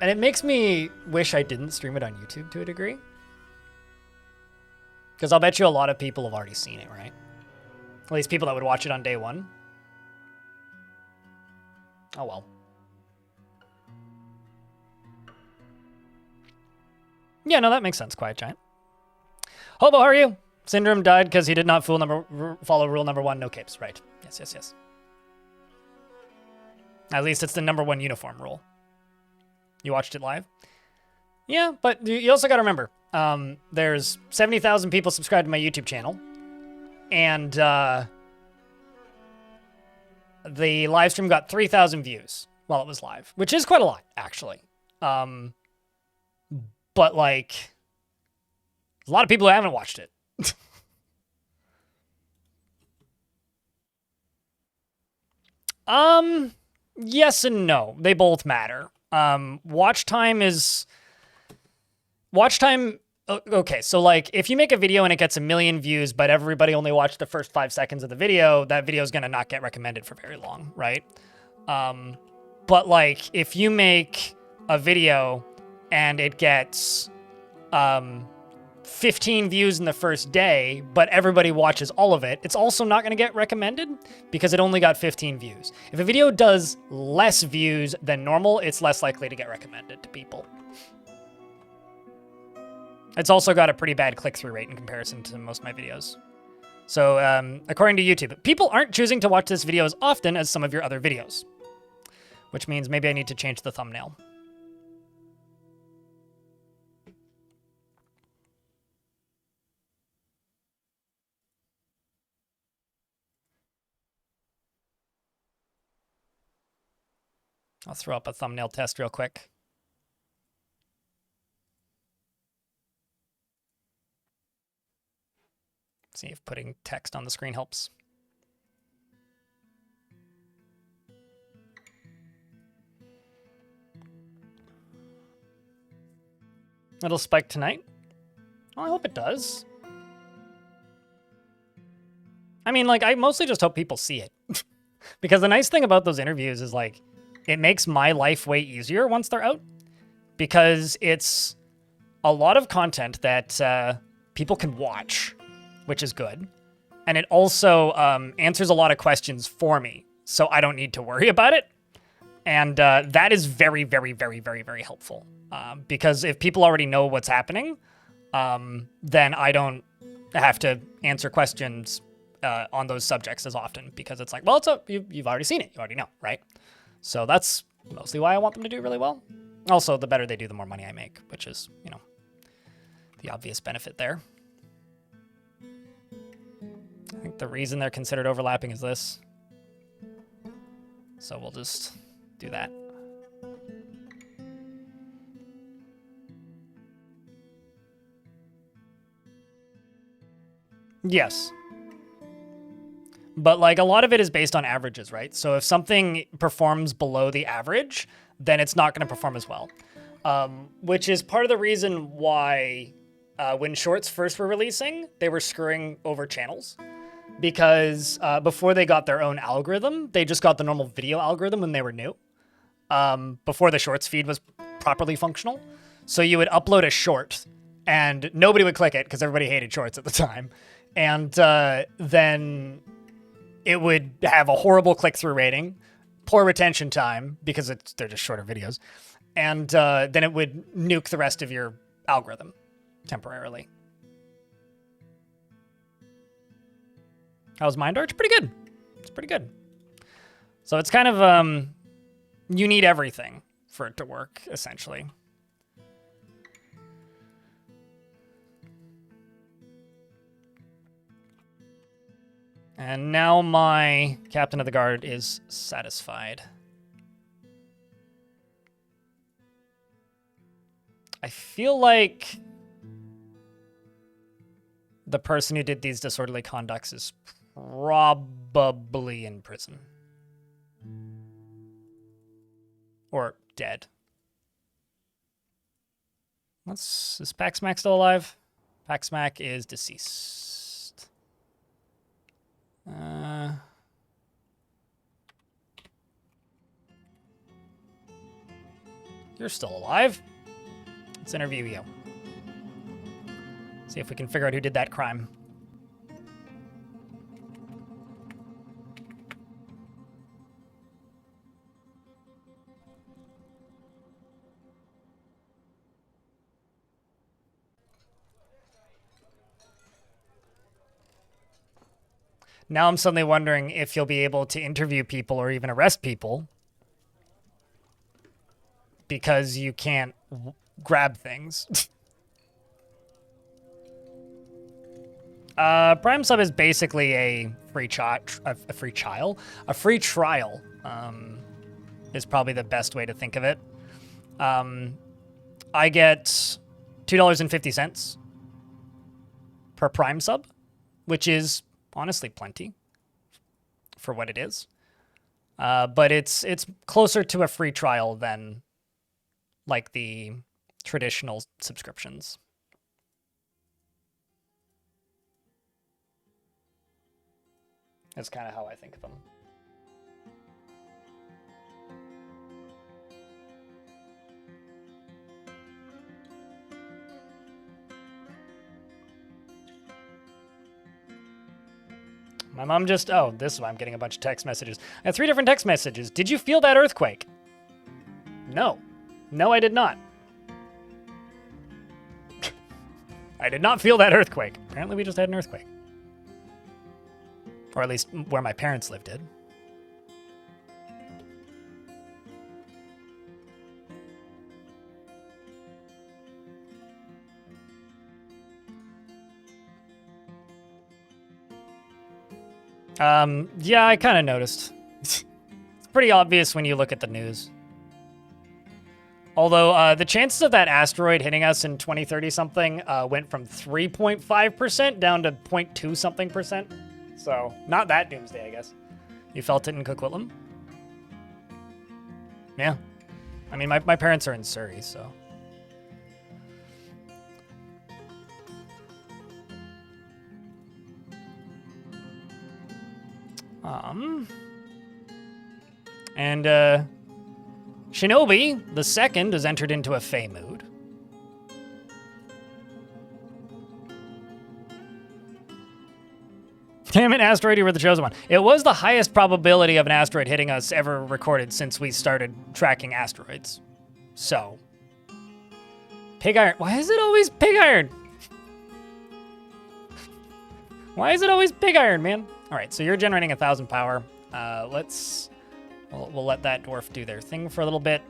And it makes me wish I didn't stream it on YouTube to a degree. Because I'll bet you a lot of people have already seen it, right? At least people that would watch it on day one. Oh well. Yeah, no, that makes sense, Quiet Giant. Hobo, how are you? Syndrome died because he did not follow rule number 1, no capes. Right. Yes, yes, yes. At least it's the number 1 uniform rule. You watched it live? Yeah, but you also got to remember, there's 70,000 people subscribed to my YouTube channel, and the live stream got 3,000 views while it was live, which is quite a lot, actually. But, like, a lot of people who haven't watched it. Yes and no. They both matter. Watch time. Okay, so like if you make a video and it gets 1 million views, but everybody only watched the first 5 seconds of the video, that video is gonna not get recommended for very long, right? But like if you make a video and it gets 15 views in the first day, but everybody watches all of it, it's also not going to get recommended because it only got 15 views. If a video does less views than normal, it's less likely to get recommended to people. It's also got a pretty bad click-through rate in comparison to most of my videos. So, according to YouTube, people aren't choosing to watch this video as often as some of your other videos, which means maybe I need to change the thumbnail. I'll throw up a thumbnail test real quick. See if putting text on the screen helps. It'll spike tonight. Well, I hope it does. I mean, like, I mostly just hope people see it. Because the nice thing about those interviews is like, it makes my life way easier once they're out, because it's a lot of content that people can watch, which is good. And it also answers a lot of questions for me, so I don't need to worry about it. And that is very, very, very, very, very helpful. Because if people already know what's happening, then I don't have to answer questions on those subjects as often, because it's like, well, you've already seen it. You already know, right? So that's mostly why I want them to do really well. Also, the better they do, the more money I make, which is, you know, the obvious benefit there. I think the reason they're considered overlapping is this. So we'll just do that. Yes. But like a lot of it is based on averages, right? So if something performs below the average, then it's not going to perform as well. Which is part of the reason why when shorts first were releasing, they were screwing over channels. Because before they got their own algorithm, they just got the normal video algorithm when they were new. Before the shorts feed was properly functional. So you would upload a short and nobody would click it because everybody hated shorts at the time. And then it would have a horrible click-through rating, poor retention time because they're just shorter videos. And then it would nuke the rest of your algorithm temporarily. How's Minedarch? Pretty good. It's pretty good. So it's kind of, you need everything for it to work, essentially. And now my captain of the guard is satisfied. I feel like the person who did these disorderly conducts is probably in prison. Or dead. Is Paxmac still alive? Paxmac is deceased. You're still alive. Let's interview you. See if we can figure out who did that crime. Now I'm suddenly wondering if you'll be able to interview people or even arrest people because you can't grab things. Prime Sub is basically a free trial. Is probably the best way to think of it. I get $2.50 per Prime Sub, which is honestly plenty for what it is. But it's closer to a free trial than like the traditional subscriptions. That's kind of how I think of them. My mom just, oh, this is why I'm getting a bunch of text messages. I have 3 different text messages. Did you feel that earthquake? No. No, I did not. I did not feel that earthquake. Apparently we just had an earthquake. Or at least where my parents lived did. Yeah, I kind of noticed. It's pretty obvious when you look at the news. Although the chances of that asteroid hitting us in 2030 something went from 3.5% down to 0.2 something percent. So not that doomsday, I guess. You felt it in Coquitlam? Yeah. I mean, my parents are in Surrey, so. And Shinobi, the second, has entered into a Fey mood. Damn it, asteroid, you were the chosen one. It was the highest probability of an asteroid hitting us ever recorded since we started tracking asteroids. So. Pig iron. Why is it always pig iron? Why is it always pig iron, man? All right, so you're generating 1,000 power. We'll let that dwarf do their thing for a little bit.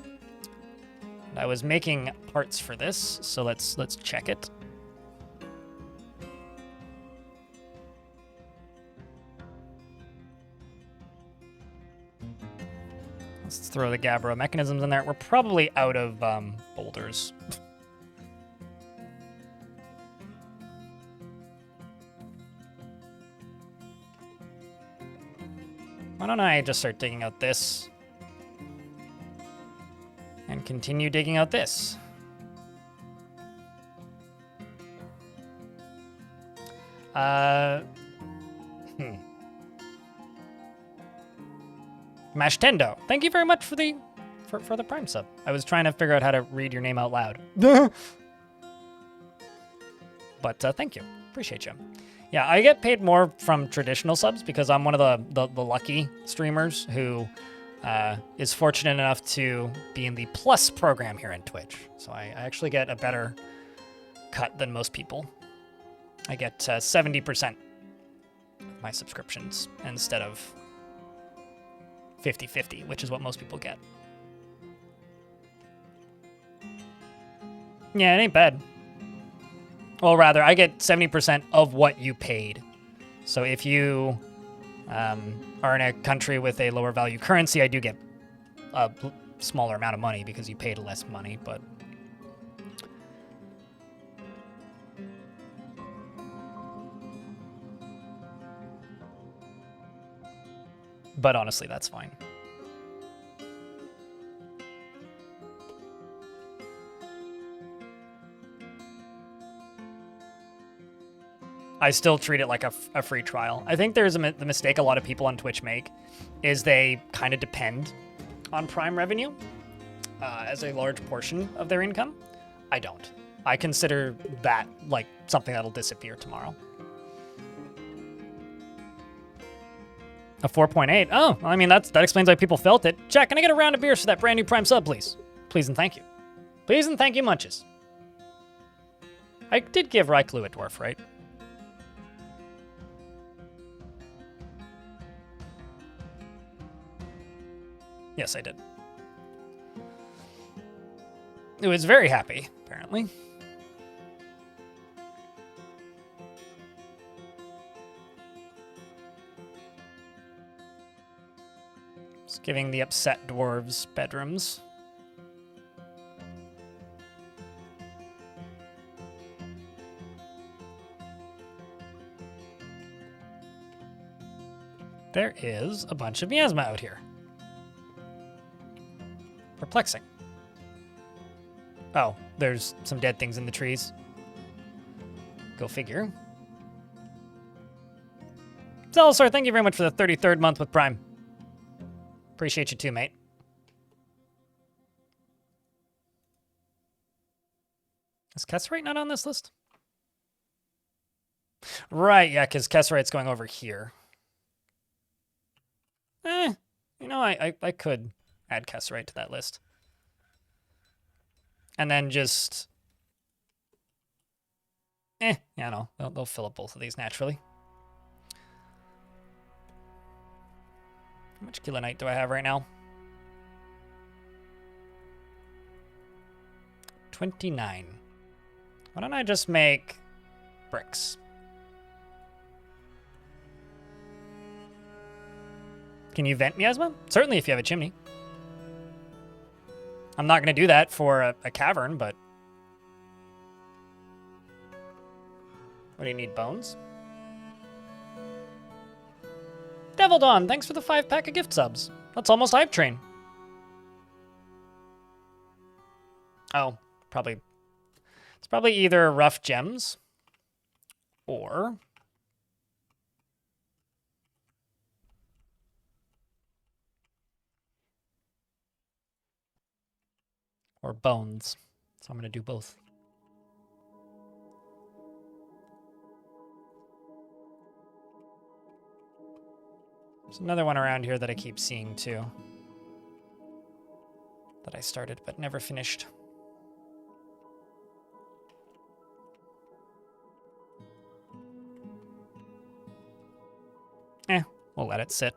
I was making parts for this, so let's check it. Let's throw the Gabbro mechanisms in there. We're probably out of boulders. Why don't I just start digging out this? And continue digging out this. Mashtendo, thank you very much for the Prime sub. I was trying to figure out how to read your name out loud. But thank you. Appreciate you. Yeah, I get paid more from traditional subs because I'm one of the lucky streamers who is fortunate enough to be in the Plus program here in Twitch. So I actually get a better cut than most people. I get 70% of my subscriptions instead of 50-50, which is what most people get. Yeah, it ain't bad. Well, rather, I get 70% of what you paid. So if you are in a country with a lower value currency, I do get a smaller amount of money because you paid less money, but... But honestly, that's fine. I still treat it like a free trial. I think there's the mistake a lot of people on Twitch make is they kind of depend on Prime revenue as a large portion of their income. I don't. I consider that like something that'll disappear tomorrow. A 4.8. Oh, well, I mean, that explains why people felt it. Jack, can I get a round of beers for that brand new Prime sub, please? Please and thank you. Please and thank you, Munches. I did give Raiklu a dwarf, right? Yes, I did. It was very happy, apparently. Just giving the upset dwarves bedrooms. There is a bunch of miasma out here. Perplexing. Oh, there's some dead things in the trees. Go figure. Zealosar, thank you very much for the 33rd month with Prime. Appreciate you too, mate. Is Kesserite not on this list? Right, yeah, because Kesserite's going over here. You know, I could add Kesserite to that list. And then just... yeah, no, they'll fill up both of these naturally. How much Kilonite do I have right now? 29. Why don't I just make bricks? Can you vent miasma? Certainly if you have a chimney. I'm not going to do that for a cavern, but... What do you need, bones? Devil Dawn, thanks for the 5-pack of gift subs. That's almost Hype Train. Oh, probably... It's probably either rough gems or... or bones. So I'm going to do both. There's another one around here that I keep seeing too. That I started but never finished. We'll let it sit.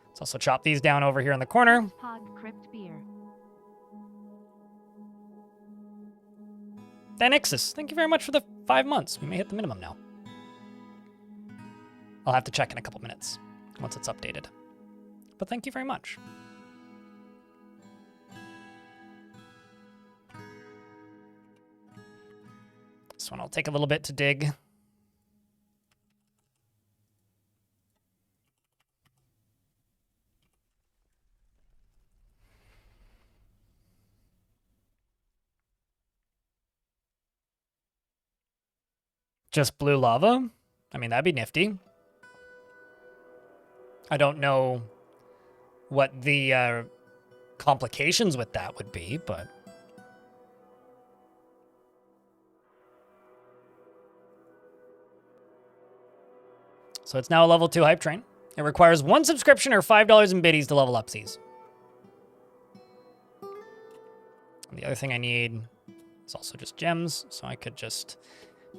Let's also chop these down over here in the corner. Pog Crypt Beer. Danixis, thank you very much for the 5 months. We may hit the minimum now. I'll have to check in a couple minutes once it's updated. But thank you very much. This one will take a little bit to dig. Just blue lava? I mean, that'd be nifty. I don't know what the complications with that would be, but... So it's now a level 2 hype train. It requires 1 subscription or $5 in biddies to level up these. And the other thing I need is also just gems, so I could just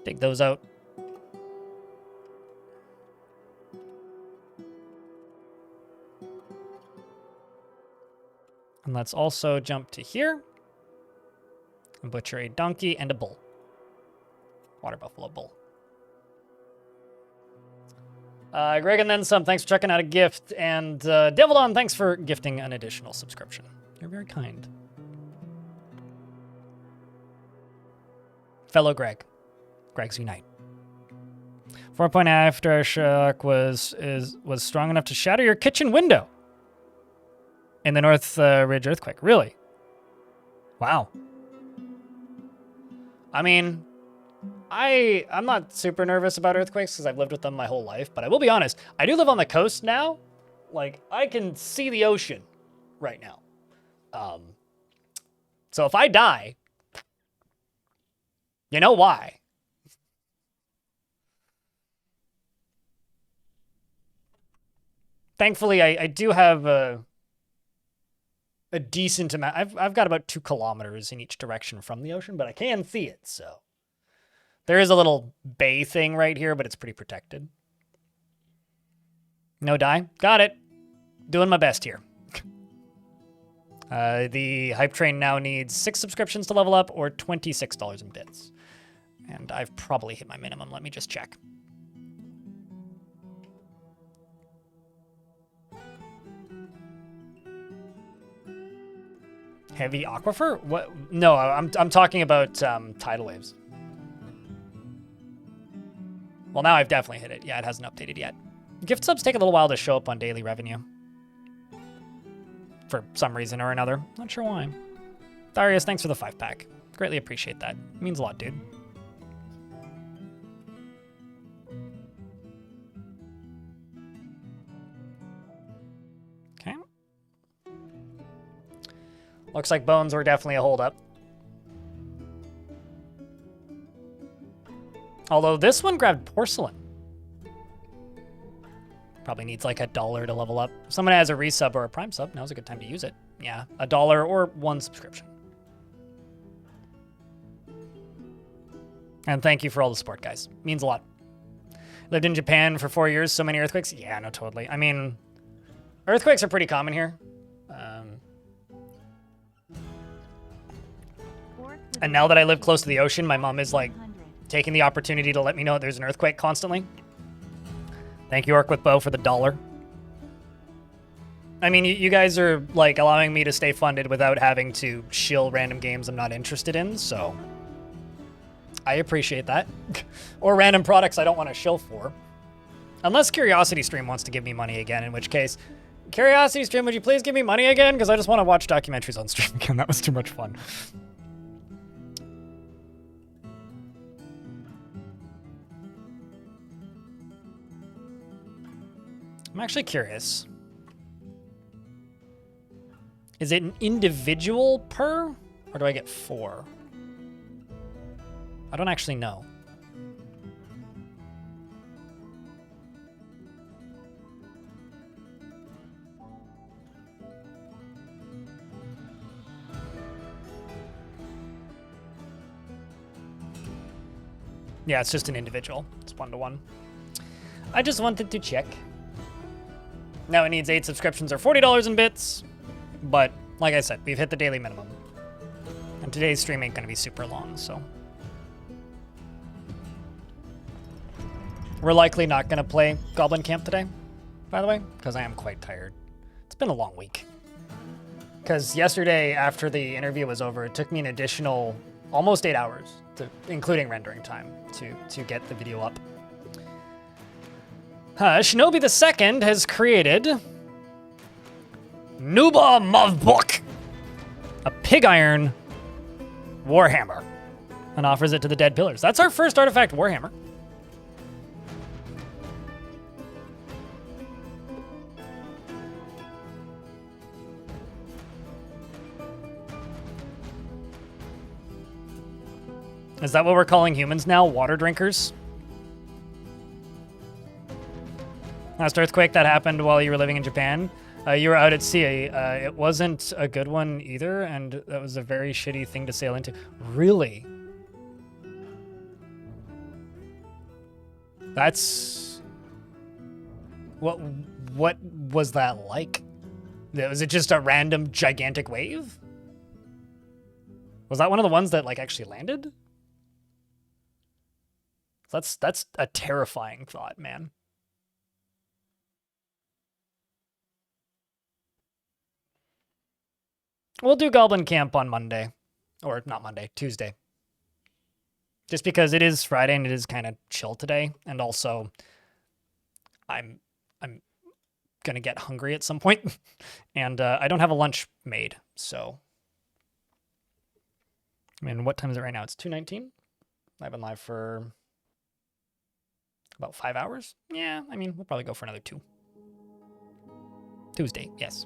dig those out. And let's also jump to here and butcher a donkey and a bull. Water buffalo bull. Greg and then some, thanks for checking out a gift. And Devilon, thanks for gifting an additional subscription. You're very kind. Fellow Greg. Greg's Unite. 4-point aftershock was strong enough to shatter your kitchen window in the North Ridge earthquake. Really? Wow. I mean, I'm not super nervous about earthquakes because I've lived with them my whole life, but I will be honest, I do live on the coast now. Like, I can see the ocean right now. So if I die, you know why. Thankfully, I do have a decent amount. I've got about 2 kilometers in each direction from the ocean, but I can see it, so. There is a little bay thing right here, but it's pretty protected. No die. Got it. Doing my best here. The hype train now needs 6 subscriptions to level up or $26 in bits. And I've probably hit my minimum. Let me just check. Heavy aquifer? What? No, I'm talking about tidal waves. Well, now I've definitely hit it. Yeah, it hasn't updated yet. Gift subs take a little while to show up on daily revenue. For some reason or another. Not sure why. Darius, thanks for the 5-pack. Greatly appreciate that. It means a lot, dude. Okay. Looks like bones were definitely a holdup. Although this one grabbed porcelain. Probably needs like $1 to level up. If someone has a resub or a prime sub, now's a good time to use it. Yeah, $1 or 1 subscription. And thank you for all the support, guys. Means a lot. Lived in Japan for 4 years, so many earthquakes. Yeah, no, totally. I mean, earthquakes are pretty common here. And now that I live close to the ocean, my mom is like taking the opportunity to let me know that there's an earthquake constantly. Thank you, Orc with Bow, for the $1. I mean, you guys are like allowing me to stay funded without having to shill random games I'm not interested in, so I appreciate that. Or random products I don't want to shill for. Unless Curiosity Stream wants to give me money again, in which case, Curiosity Stream, would you please give me money again? Because I just want to watch documentaries on stream again. That was too much fun. I'm actually curious. Is it an individual per, or do I get 4? I don't actually know. Yeah, it's just an individual. It's 1-to-1. I just wanted to check. Now it needs 8 subscriptions or $40 in bits, but like I said, we've hit the daily minimum. And today's stream ain't gonna be super long, so. We're likely not gonna play Goblin Camp today, by the way, because I am quite tired. It's been a long week. Because yesterday, after the interview was over, it took me an additional almost 8 hours, including rendering time, to get the video up. Shinobi the Second has created Nuba Mavbuk, a pig iron warhammer, and offers it to the dead pillars. That's our first artifact warhammer. Is that what we're calling humans now? Water drinkers? Last earthquake that happened while you were living in Japan, you were out at sea. It wasn't a good one either, and that was a very shitty thing to sail into. Really? That's... What was that like? Was it just a random gigantic wave? Was that one of the ones that like actually landed? That's a terrifying thought, man. We'll do Goblin Camp on Monday. Or not Monday, Tuesday. Just because it is Friday and it is kind of chill today. And also, I'm going to get hungry at some point. And I don't have a lunch made, so. I mean, what time is it right now? It's 2:19. I've been live for about 5 hours. Yeah, I mean, we'll probably go for another 2. Tuesday, yes.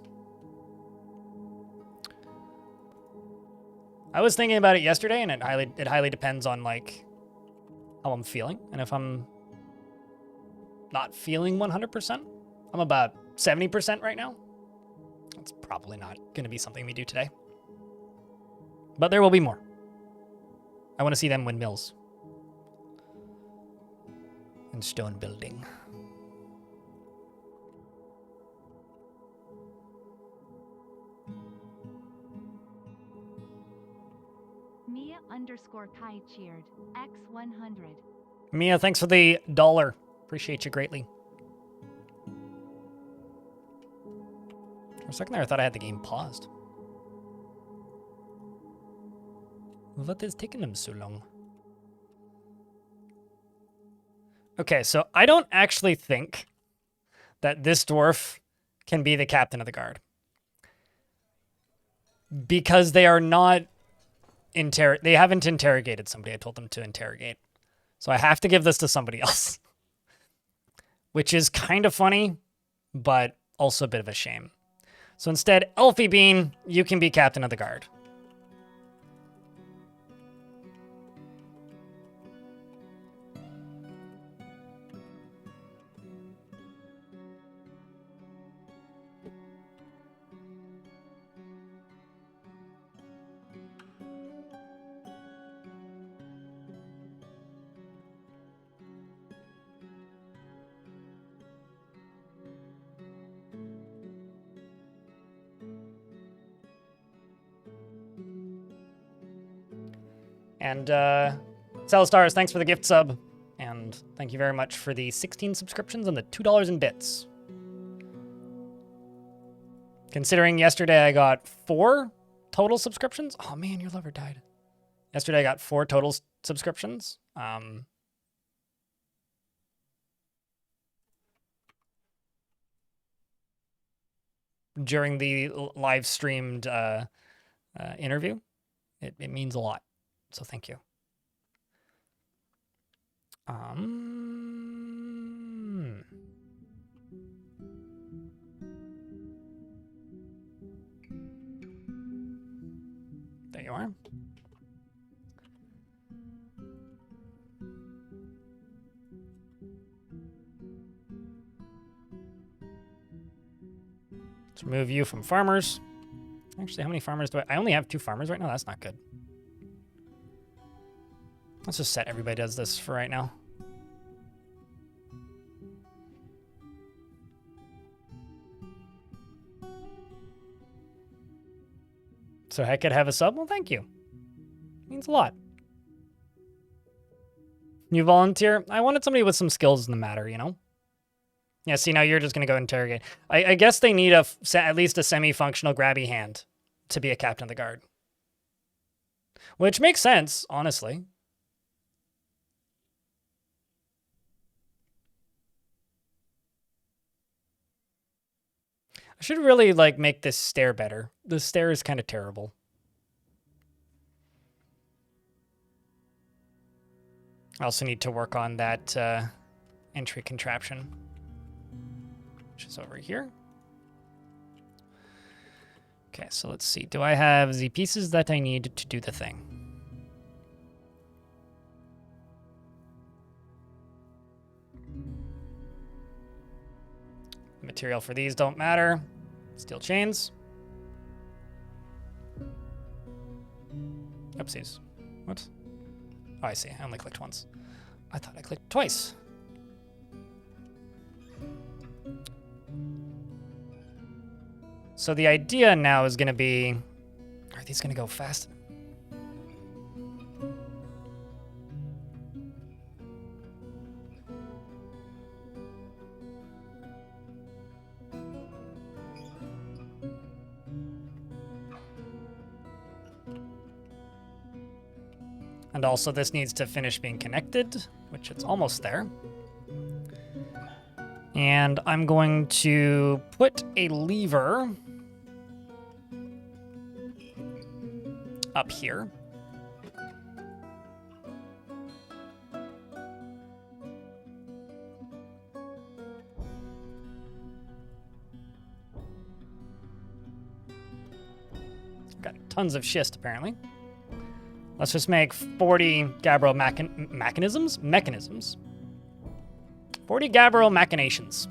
I was thinking about it yesterday, and it highly depends on like how I'm feeling. And if I'm not feeling 100%, I'm about 70% right now. That's probably not going to be something we do today. But there will be more. I want to see them windmills and stone building. Mia_Kai cheered. X100. Mia, thanks for the $1. Appreciate you greatly. For a second there, I thought I had the game paused. What is taking them so long? Okay, so I don't actually think that this dwarf can be the captain of the guard. Because they are not... They haven't interrogated somebody I told them to interrogate. So I have to give this to somebody else. Which is kind of funny, but also a bit of a shame. So instead, Elfie Bean, you can be captain of the guard. And Celestars, thanks for the gift sub. And thank you very much for the 16 subscriptions and the $2 in bits. Considering yesterday I got 4 total subscriptions. Oh man, your lover died. Yesterday I got 4 total subscriptions. During the live streamed interview. It means a lot. So thank you. you are. Let's remove you from farmers. Actually, how many farmers do I only have 2 farmers right now? That's not good. Let's just set everybody does this for right now. So I could have a sub? Well, thank you. Means a lot. New volunteer? I wanted somebody with some skills in the matter, you know? Yeah, see, now you're just going to go interrogate. I guess they need at least a semi-functional grabby hand to be a captain of the guard. Which makes sense, honestly. I should really, like, make this stair better. The stair is kind of terrible. I also need to work on that entry contraption, which is over here. Okay, so let's see. Do I have the pieces that I need to do the thing? Material for these don't matter. Steel chains. Oopsies. What? Oh, I see. I only clicked once. I thought I clicked twice. So the idea now is going to be, are these going to go fast? And also this needs to finish being connected, which it's almost there. And I'm going to put a lever up here. Got tons of schist, apparently. Let's just make 40 Gabbro mechanisms. 40 Gabbro machinations.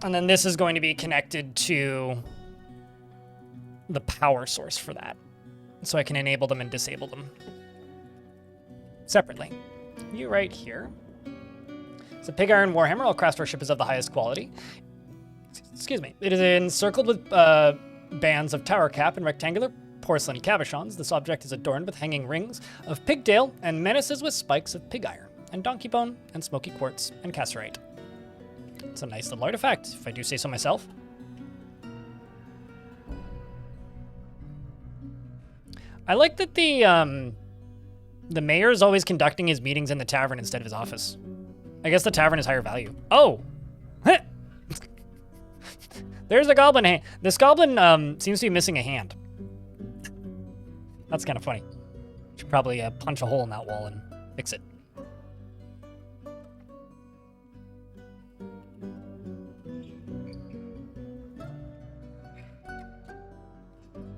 And then this is going to be connected to the power source for that. So I can enable them and disable them separately. You right here. It's a pig iron warhammer. All craftsmanship is of the highest quality. Excuse me. It is encircled with bands of tower cap and rectangular porcelain cabochons. This object is adorned with hanging rings of pigtail and menaces with spikes of pig iron and donkey bone and smoky quartz and cassiterite. It's a nice little artifact, if I do say so myself. I like that the mayor is always conducting his meetings in the tavern instead of his office. I guess the tavern is higher value. Oh! There's a goblin hand. This goblin seems to be missing a hand. That's kind of funny. Should probably punch a hole in that wall and fix it.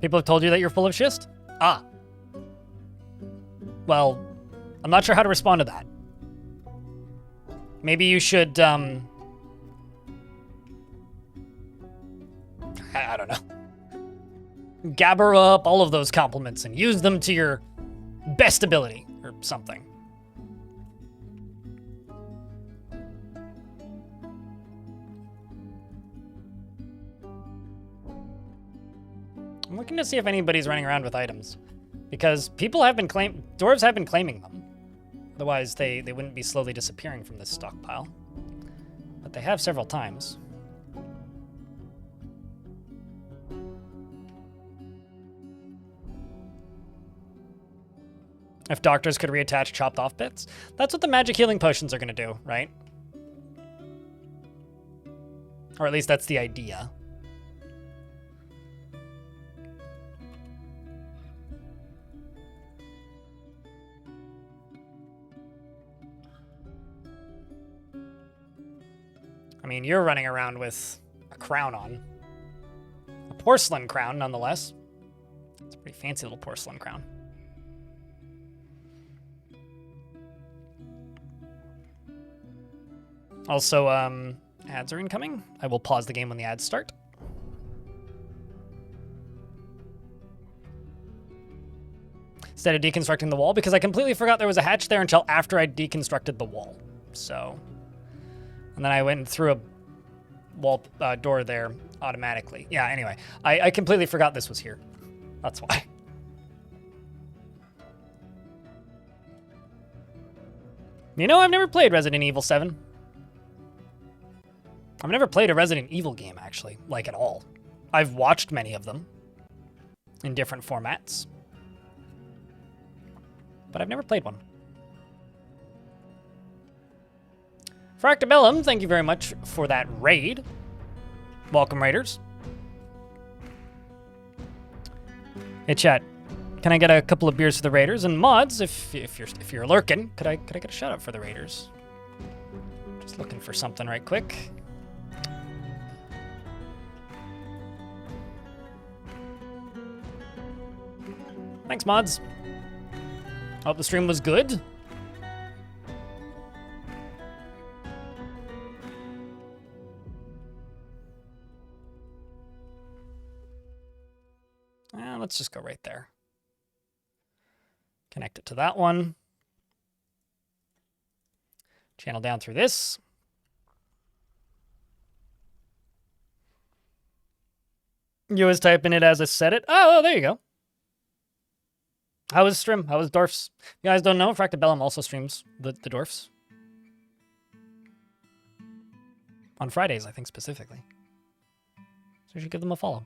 People have told you that you're full of schist? Ah. Well, I'm not sure how to respond to that. Maybe you should, I don't know. Gather up all of those compliments and use them to your best ability or something. I'm looking to see if anybody's running around with items, because people have been dwarves have been claiming them. Otherwise, they wouldn't be slowly disappearing from this stockpile. But they have several times. If doctors could reattach chopped off bits, that's what the magic healing potions are going to do, right? Or at least that's the idea. I mean, you're running around with a crown on. A porcelain crown, nonetheless. It's a pretty fancy little porcelain crown. Also, ads are incoming. I will pause the game when the ads start. Instead of deconstructing the wall, because I completely forgot there was a hatch there until after I deconstructed the wall. So, and then I went and threw a wall door there automatically. Yeah, anyway, I completely forgot this was here. That's why. You know, I've never played Resident Evil 7. I've never played a Resident Evil game, actually, like at all. I've watched many of them in different formats, but I've never played one. Fractabellum, thank you very much for that raid. Welcome, raiders. Hey, chat. Can I get a couple of beers for the raiders? And mods, if you're lurking, could I get a shout out for the raiders? Just looking for something right quick. Thanks, mods. Hope the stream was good. Let's just go right there. Connect it to that one. Channel down through this. You was typing it as I said it. Oh, there you go. How was stream? How was Dwarfs? You guys don't know, Fractabellum also streams the Dwarfs. On Fridays, I think, specifically. So you should give them a follow.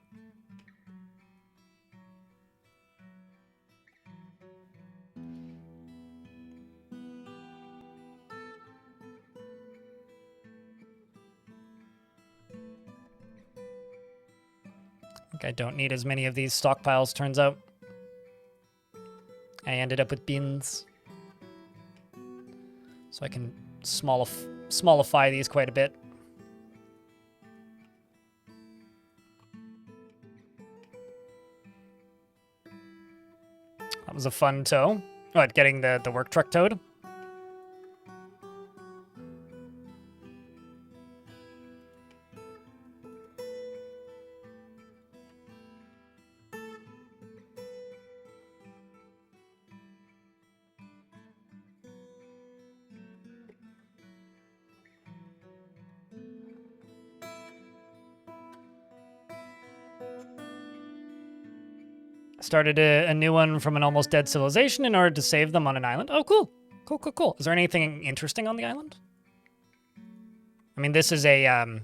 I think I don't need as many of these stockpiles, turns out. I ended up with bins. So I can smallify these quite a bit. That was a fun tow. What, getting the work truck towed? Started a new one from an almost dead civilization in order to save them on an island. Oh, cool. Cool, cool, cool. Is there anything interesting on the island? I mean, this is a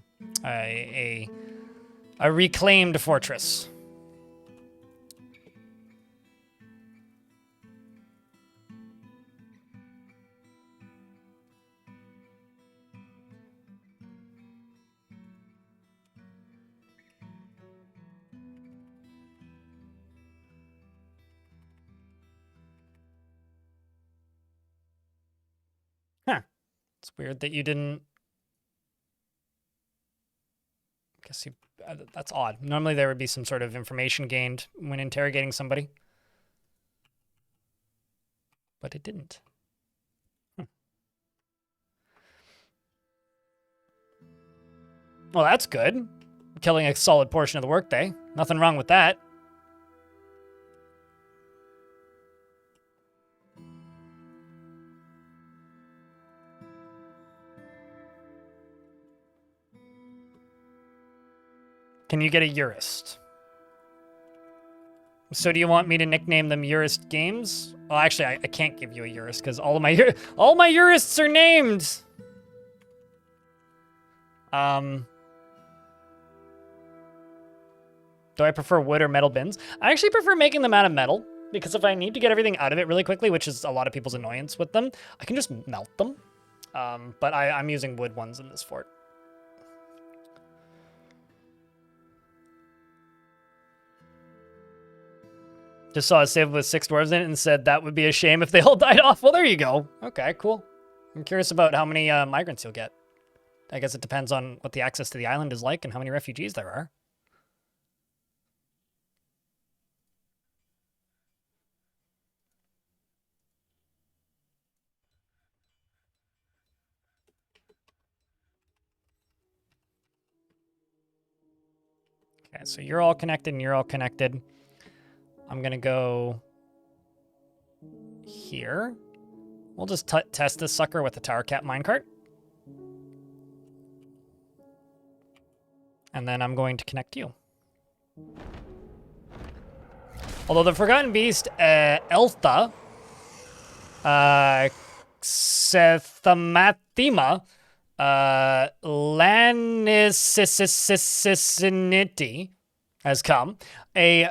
reclaimed fortress. Huh. It's weird that you didn't... I guess you... that's odd. Normally there would be some sort of information gained when interrogating somebody. But it didn't. Well, that's good. Killing a solid portion of the workday. Nothing wrong with that. Can you get a Urist? So do you want me to nickname them Urist Games? Well, actually, I can't give you a Urist because all my Urists are named. Do I prefer wood or metal bins? I actually prefer making them out of metal because if I need to get everything out of it really quickly, which is a lot of people's annoyance with them, I can just melt them. But I'm using wood ones in this fort. Just saw a save with 6 dwarves in it and said that would be a shame if they all died off. Well, there you go. Okay, cool. I'm curious about how many migrants you'll get. I guess it depends on what the access to the island is like and how many refugees there are. Okay, so you're all connected and you're all connected. I'm going to go here. We'll just test this sucker with the tower cap minecart. And then I'm going to connect you. Although the Forgotten Beast, Eltha, Sethamathema, Lanisisisinity has come. A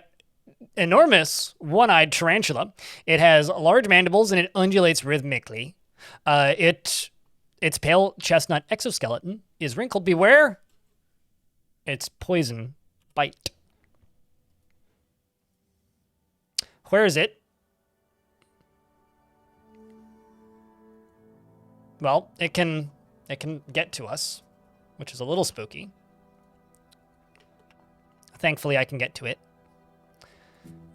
enormous one-eyed tarantula. It has large mandibles and it undulates rhythmically. Its pale chestnut exoskeleton is wrinkled. Beware! Its poison bite. Where is it? Well, it can get to us, which is a little spooky. Thankfully, I can get to it.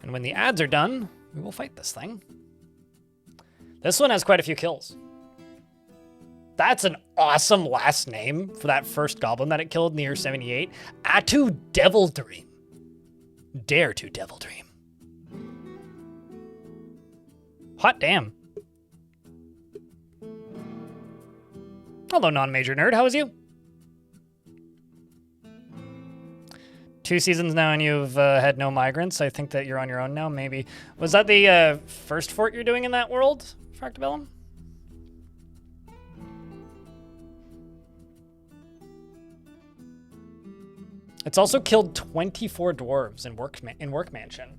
And when the ads are done, we will fight this thing. This one has quite a few kills. That's an awesome last name for that first goblin that it killed in the year 78. Atu Devil Dream. Dare to Devil Dream. Hot damn. Hello, non-major nerd. How is you? 2 seasons now and you've had no migrants. I think that you're on your own now, maybe. Was that the first fort you're doing in that world, Fractabellum? It's also killed 24 dwarves in Workmansion.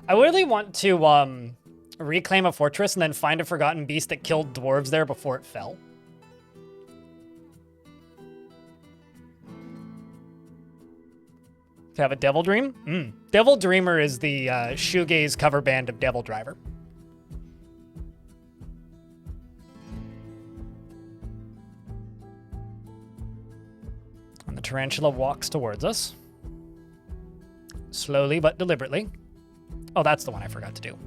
I really want to reclaim a fortress and then find a forgotten beast that killed dwarves there before it fell. To have a Devil Dream? Devil Dreamer is the shoegaze cover band of Devil Driver. And the tarantula walks towards us. Slowly but deliberately. Oh, that's the one I forgot to do.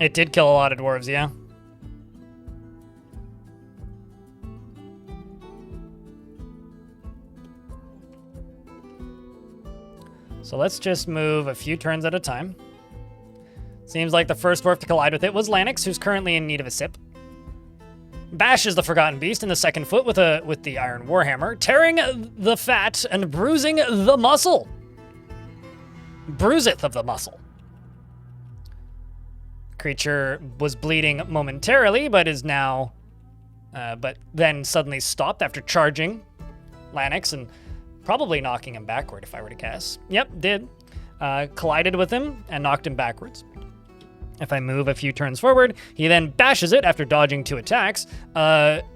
It did kill a lot of dwarves, yeah. So let's just move a few turns at a time. Seems like the first dwarf to collide with it was Lanix, who's currently in need of a sip. Bashes the Forgotten Beast in the second foot with the Iron Warhammer, tearing the fat and bruising the muscle. Bruiseth of the muscle. Creature was bleeding momentarily, but is now, but then suddenly stopped after charging Lanix and probably knocking him backward, if I were to guess. Yep, did. Collided with him and knocked him backwards. If I move a few turns forward, he then bashes it after dodging 2 attacks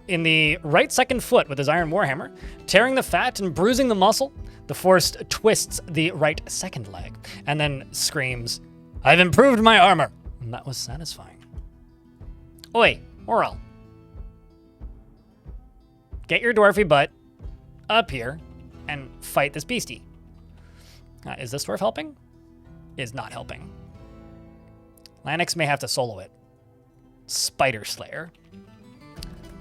in the right second foot with his Iron Warhammer, tearing the fat and bruising the muscle. The force twists the right second leg and then screams, "I've improved my armor." And that was satisfying. Oi, Oral. Get your dwarfy butt up here and fight this beastie. Is this dwarf helping? Is not helping. Lanix may have to solo it. Spider Slayer.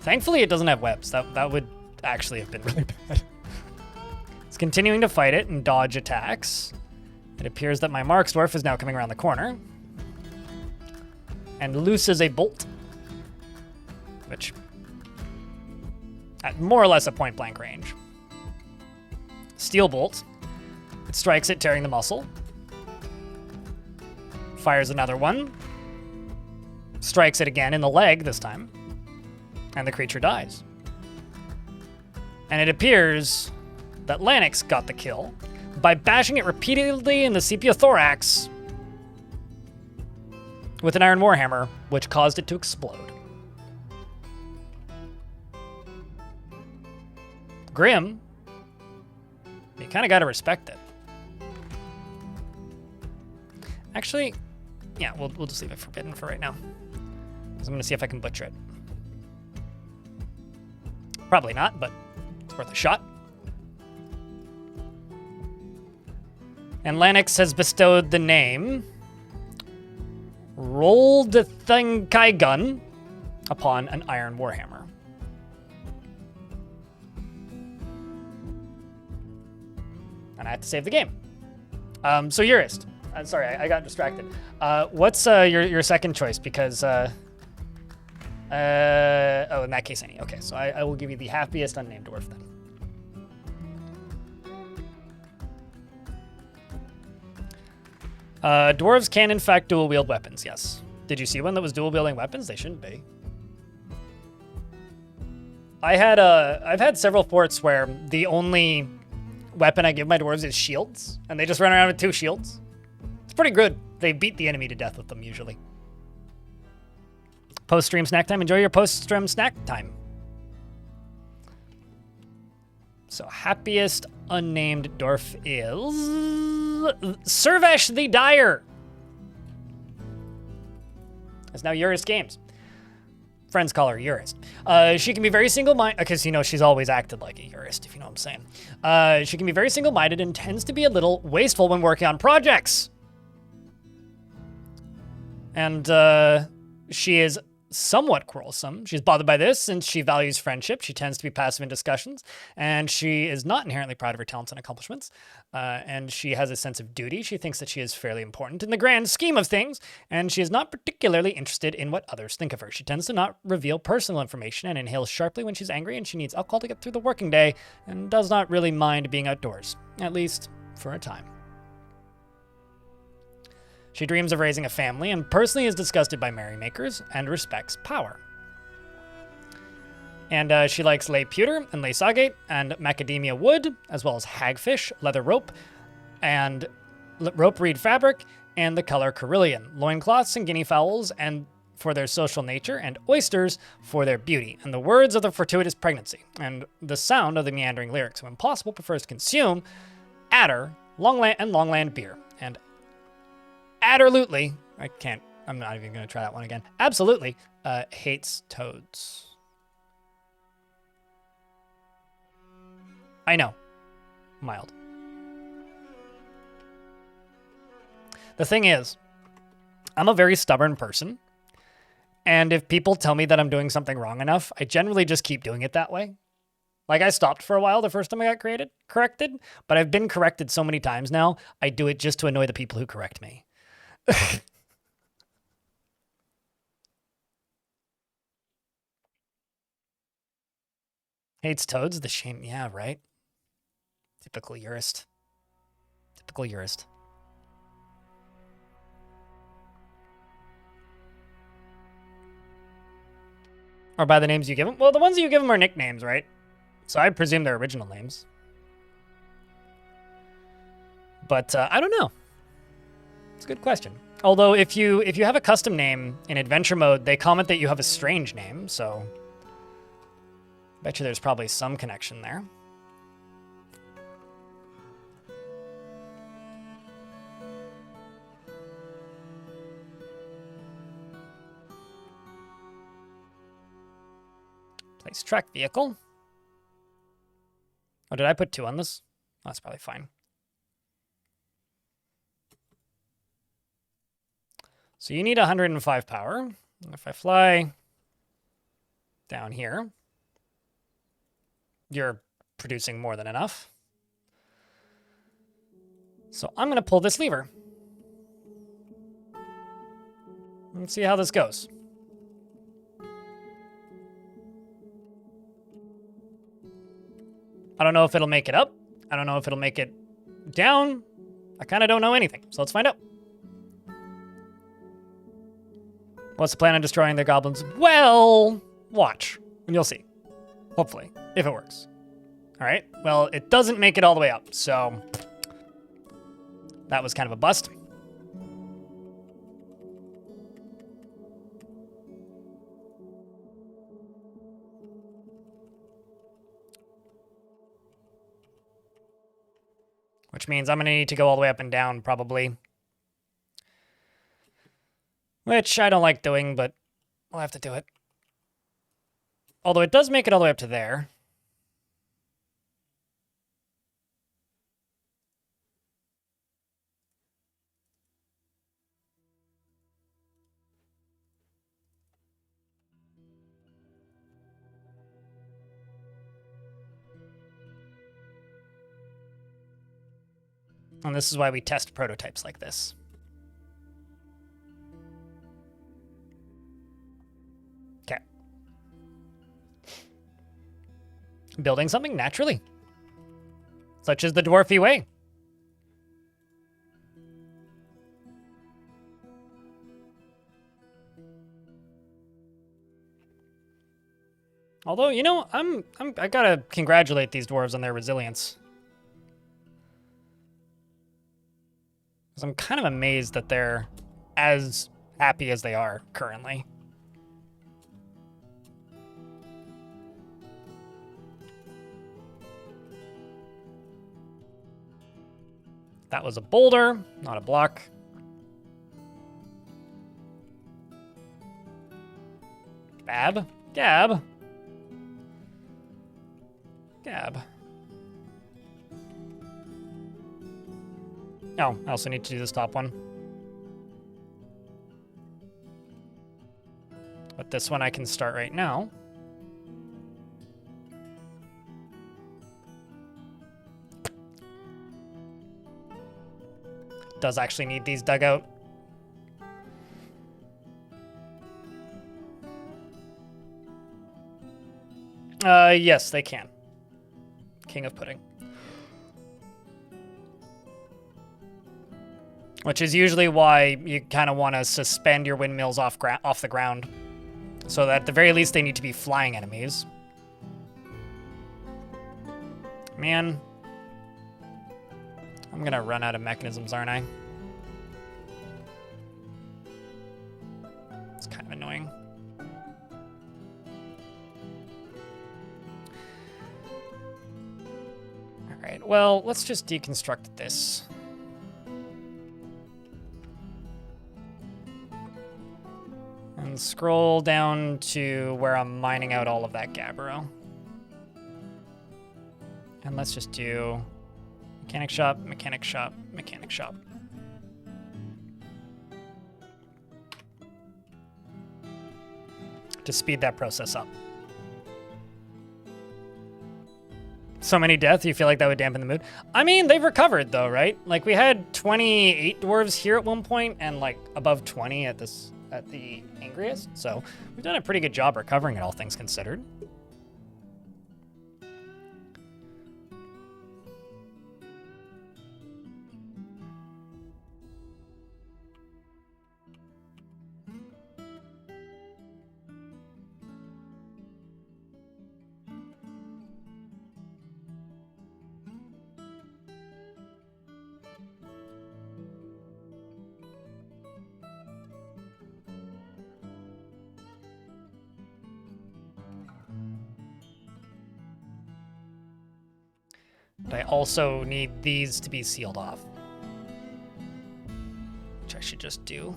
Thankfully, it doesn't have webs. That would actually have been really bad. It's continuing to fight it and dodge attacks. It appears that my Marks dwarf is now coming around the corner and looses a bolt, which at more or less a point-blank range. Steel bolt. It strikes it, tearing the muscle. Fires another one. Strikes it again in the leg this time. And the creature dies. And it appears that Lanix got the kill by bashing it repeatedly in the sepia-thorax with an Iron Warhammer, which caused it to explode. Grim. You kind of got to respect it. Actually, yeah, we'll just leave it forbidden for right now. Because I'm going to see if I can butcher it. Probably not, but it's worth a shot. And Lanix has bestowed the name roll the Thenkai gun upon an iron warhammer. And I have to save the game. So Eurist. Sorry, I got distracted. What's your second choice? Because oh, in that case, any. Okay, so I will give you the happiest unnamed dwarf then. Dwarves can in fact dual wield weapons. Yes. Did you see one that was dual wielding weapons? They shouldn't be. I've had several forts where the only weapon I give my dwarves is shields, and they just run around with 2 shields. It's pretty good. They beat the enemy to death with them usually. Post-stream snack time. Enjoy your post-stream snack time. So happiest unnamed dwarf is Servesh the Dyer. It's now Eurist Games. Friends call her Eurist. She can be very single-minded, because, you know, she's always acted like a Eurist, if you know what I'm saying. She can be very single-minded and tends to be a little wasteful when working on projects. And she is somewhat quarrelsome. She's bothered by this since she values friendship. She tends to be passive in discussions, and she is not inherently proud of her talents and accomplishments. And she has a sense of duty. She thinks that she is fairly important in the grand scheme of things, and she is not particularly interested in what others think of her. She tends to not reveal personal information and inhales sharply when she's angry, and she needs alcohol to get through the working day, and does not really mind being outdoors, at least for a time. She dreams of raising a family and personally is disgusted by merrymakers and respects power. And she likes lay pewter and lace agate and macadamia wood, as well as hagfish, leather rope, and rope reed fabric, and the color Carillion, loincloths and guinea fowls, and for their social nature, and oysters for their beauty, and the words of the fortuitous pregnancy, and the sound of the meandering lyrics. When possible, prefers to consume adder, longland beer, and absolutely, I'm not even going to try that one again. Absolutely hates toads. I know. Mild. The thing is, I'm a very stubborn person. And if people tell me that I'm doing something wrong enough, I generally just keep doing it that way. Like, I stopped for a while the first time I got corrected, but I've been corrected so many times now, I do it just to annoy the people who correct me. Hates toads, the shame. Yeah, right. Typical Eurist. Typical Eurist. Or by the names you give them? Well, the ones that you give them are nicknames, right? So I presume they're original names. But I don't know. It's a good question. Although if you have a custom name in adventure mode, they comment that you have a strange name, so bet you there's probably some connection there. Place track vehicle. Oh, did I put 2 on this? Oh, that's probably fine. So you need 105 power. And if I fly down here, you're producing more than enough. So I'm going to pull this lever. Let's see how this goes. I don't know if it'll make it up. I don't know if it'll make it down. I kind of don't know anything. So let's find out. What's the plan on destroying the goblins? Well, watch, and you'll see. Hopefully, if it works. All right, well, it doesn't make it all the way up, so that was kind of a bust. Which means I'm going to need to go all the way up and down, probably. Which I don't like doing, but I'll have to do it. Although it does make it all the way up to there. And this is why we test prototypes like this. Okay. Building something naturally. Such as the Dwarfy way. Although, you know, I gotta congratulate these dwarves on their resilience. Because I'm kind of amazed that they're as happy as they are currently. That was a boulder, not a block. Gab. Gab. Oh, I also need to do this top one. But this one I can start right now. Does actually need these dug out. Yes, they can. King of Pudding. Which is usually why you kind of want to suspend your windmills off the ground. So that at the very least they need to be flying enemies. Man. I'm gonna run out of mechanisms, aren't I? It's kind of annoying. Alright, well, let's just deconstruct this. And scroll down to where I'm mining out all of that gabbro. And let's just do mechanic shop, mechanic shop, mechanic shop. To speed that process up. So many deaths, you feel like that would dampen the mood? I mean, they've recovered though, right? Like we had 28 dwarves here at one point and like above 20 at the angriest. So we've done a pretty good job recovering it, all things considered. But I also need these to be sealed off. Which I should just do.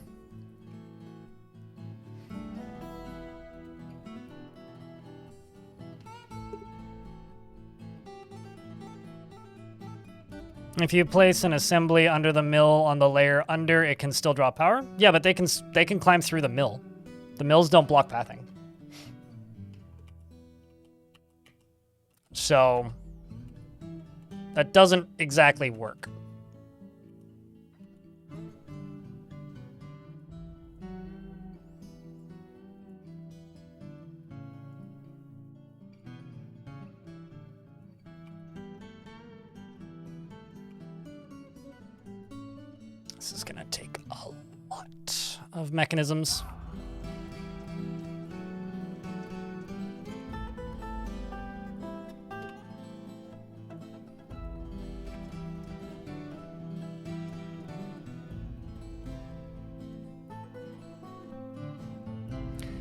If you place an assembly under the mill on the layer under, it can still draw power? Yeah, but they can climb through the mill. The mills don't block pathing. So that doesn't exactly work. This is gonna take a lot of mechanisms.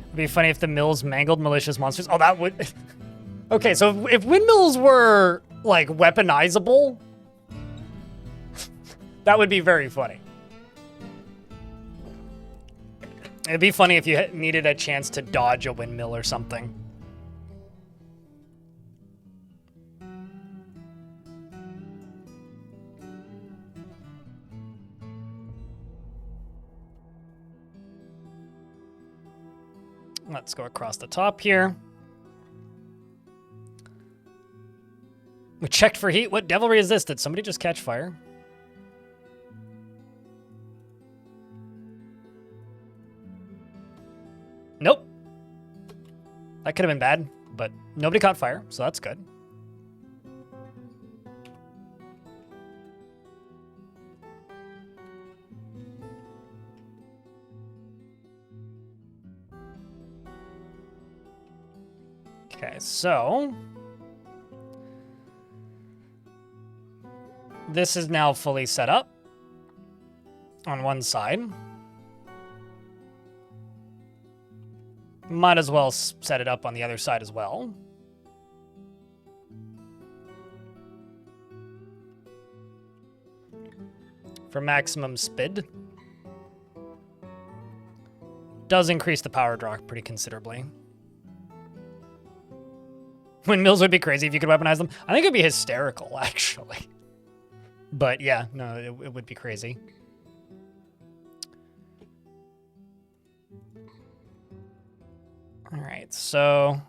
It'd be funny if the mills mangled malicious monsters. Oh, that would... Okay, so if windmills were, like, weaponizable, that would be very funny. It'd be funny if you needed a chance to dodge a windmill or something. Let's go across the top here. We checked for heat. What devilry is this? Did somebody just catch fire? That could have been bad, but nobody caught fire, so that's good. Okay, so this is now fully set up on one side. Might as well set it up on the other side as well. For maximum speed. Does increase the power draw pretty considerably. Windmills would be crazy if you could weaponize them. I think it'd be hysterical, actually. But yeah, no, it would be crazy. All right, so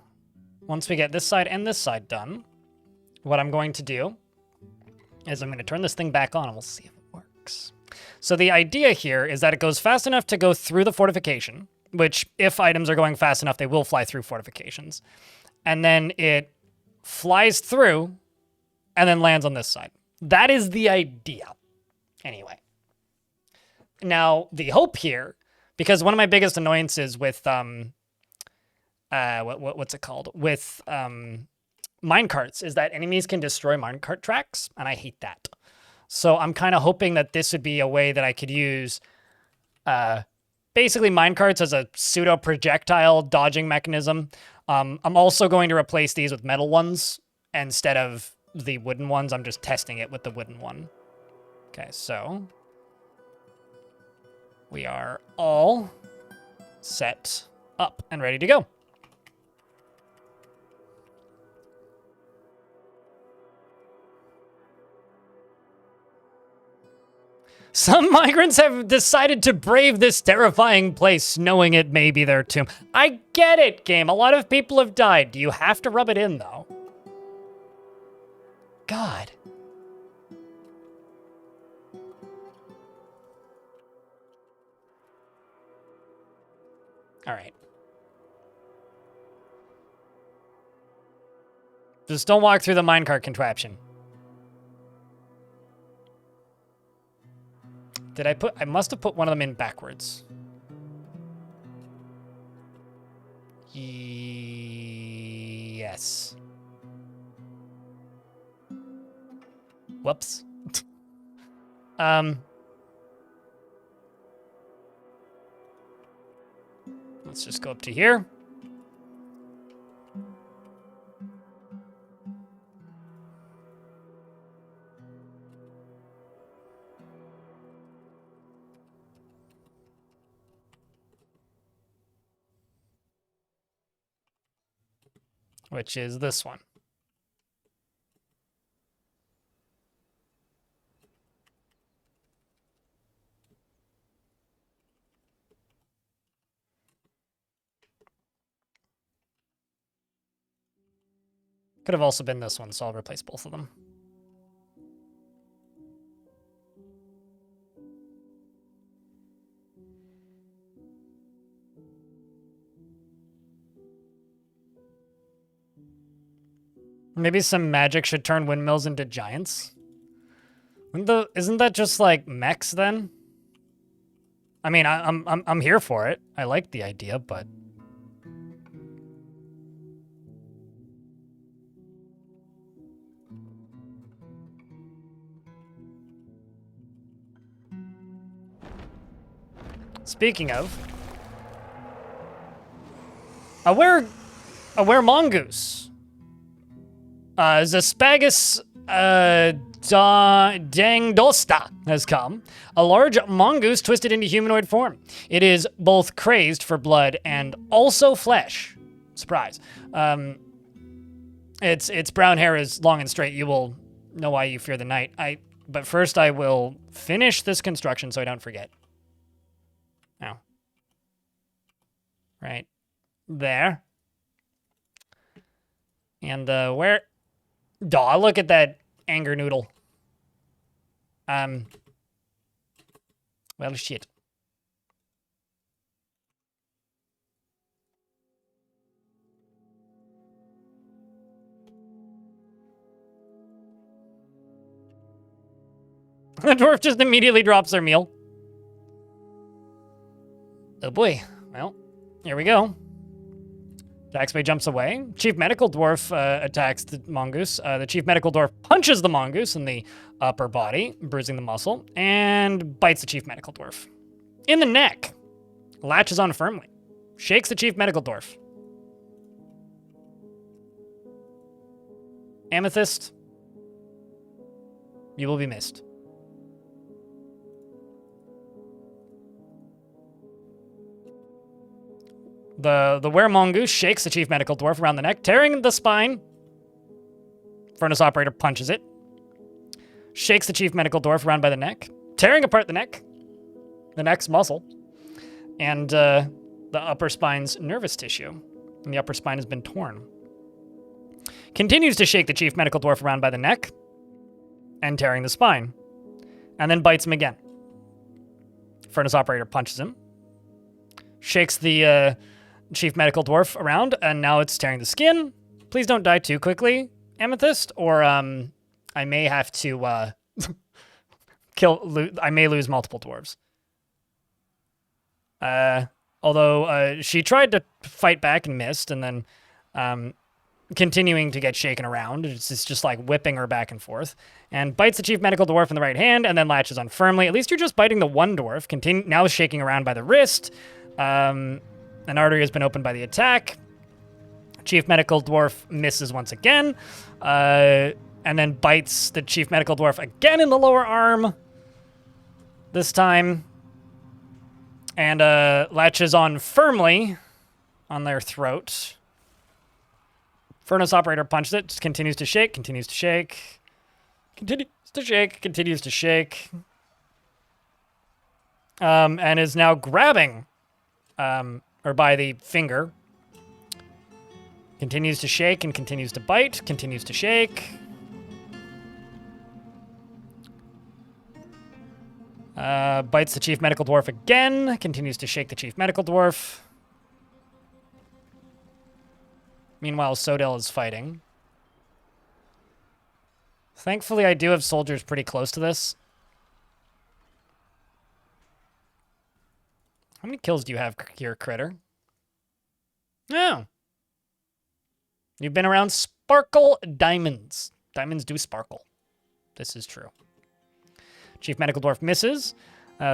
once we get this side and this side done, what I'm going to do is I'm going to turn this thing back on and we'll see if it works. So the idea here is that it goes fast enough to go through the fortification, which if items are going fast enough, they will fly through fortifications. And then it flies through and then lands on this side. That is the idea. Anyway. Now, the hope here, because one of my biggest annoyances with what's it called? With minecarts is that enemies can destroy minecart tracks, and I hate that. So I'm kind of hoping that this would be a way that I could use basically minecarts as a pseudo projectile dodging mechanism. I'm also going to replace these with metal ones instead of the wooden ones. I'm just testing it with the wooden one. Okay, so we are all set up and ready to go. Some migrants have decided to brave this terrifying place, knowing it may be their tomb. I get it, game. A lot of people have died. Do you have to rub it in, though? God. All right. Just don't walk through the minecart contraption. Did I put... I must have put one of them in backwards. Yes. Whoops. Let's just go up to here. Which is this one. Could have also been this one, so I'll replace both of them. Maybe some magic should turn windmills into giants. Isn't that just like mechs then? I mean, I'm here for it. I like the idea, but speaking of, aware mongoose. Zaspagus Dangdosta has come. A large mongoose twisted into humanoid form. It is both crazed for blood and also flesh. Surprise. Its brown hair is long and straight. You will know why you fear the night. But first I will finish this construction so I don't forget. Now. Right there. And where... Daw, look at that anger noodle. Well, shit. The dwarf just immediately drops their meal. Oh boy. Well, here we go. Jaxbay jumps away. Chief Medical Dwarf attacks the mongoose. The Chief Medical Dwarf punches the mongoose in the upper body, bruising the muscle, and bites the Chief Medical Dwarf. In the neck. Latches on firmly. Shakes the Chief Medical Dwarf. Amethyst, you will be missed. The were-mongoose shakes the Chief Medical Dwarf around the neck, tearing the spine. Furnace Operator punches it. Shakes the Chief Medical Dwarf around by the neck, tearing apart the neck's muscle, and the upper spine's nervous tissue. And the upper spine has been torn. Continues to shake the Chief Medical Dwarf around by the neck and tearing the spine, and then bites him again. Furnace Operator punches him, shakes the Chief Medical Dwarf around, and now it's tearing the skin. Please don't die too quickly, Amethyst, or I may have to I may lose multiple dwarves. Although she tried to fight back and missed, and then continuing to get shaken around. It's just like whipping her back and forth. And bites the Chief Medical Dwarf in the right hand, and then latches on firmly. At least you're just biting the one dwarf. Now shaking around by the wrist. An artery has been opened by the attack. Chief Medical Dwarf misses once again. And then bites the Chief Medical Dwarf again in the lower arm. This time. And latches on firmly on their throat. Furnace Operator punches it, just continues to shake, continues to shake, continues to shake, continues to shake. And is now grabbing or by the finger. Continues to shake and continues to bite, continues to shake. Bites the Chief Medical Dwarf again, continues to shake the Chief Medical Dwarf. Meanwhile, Sodell is fighting. Thankfully, I do have soldiers pretty close to this. How many kills do you have here, Critter? Oh. You've been around Sparkle Diamonds. Diamonds do sparkle. This is true. Chief Medical Dwarf misses.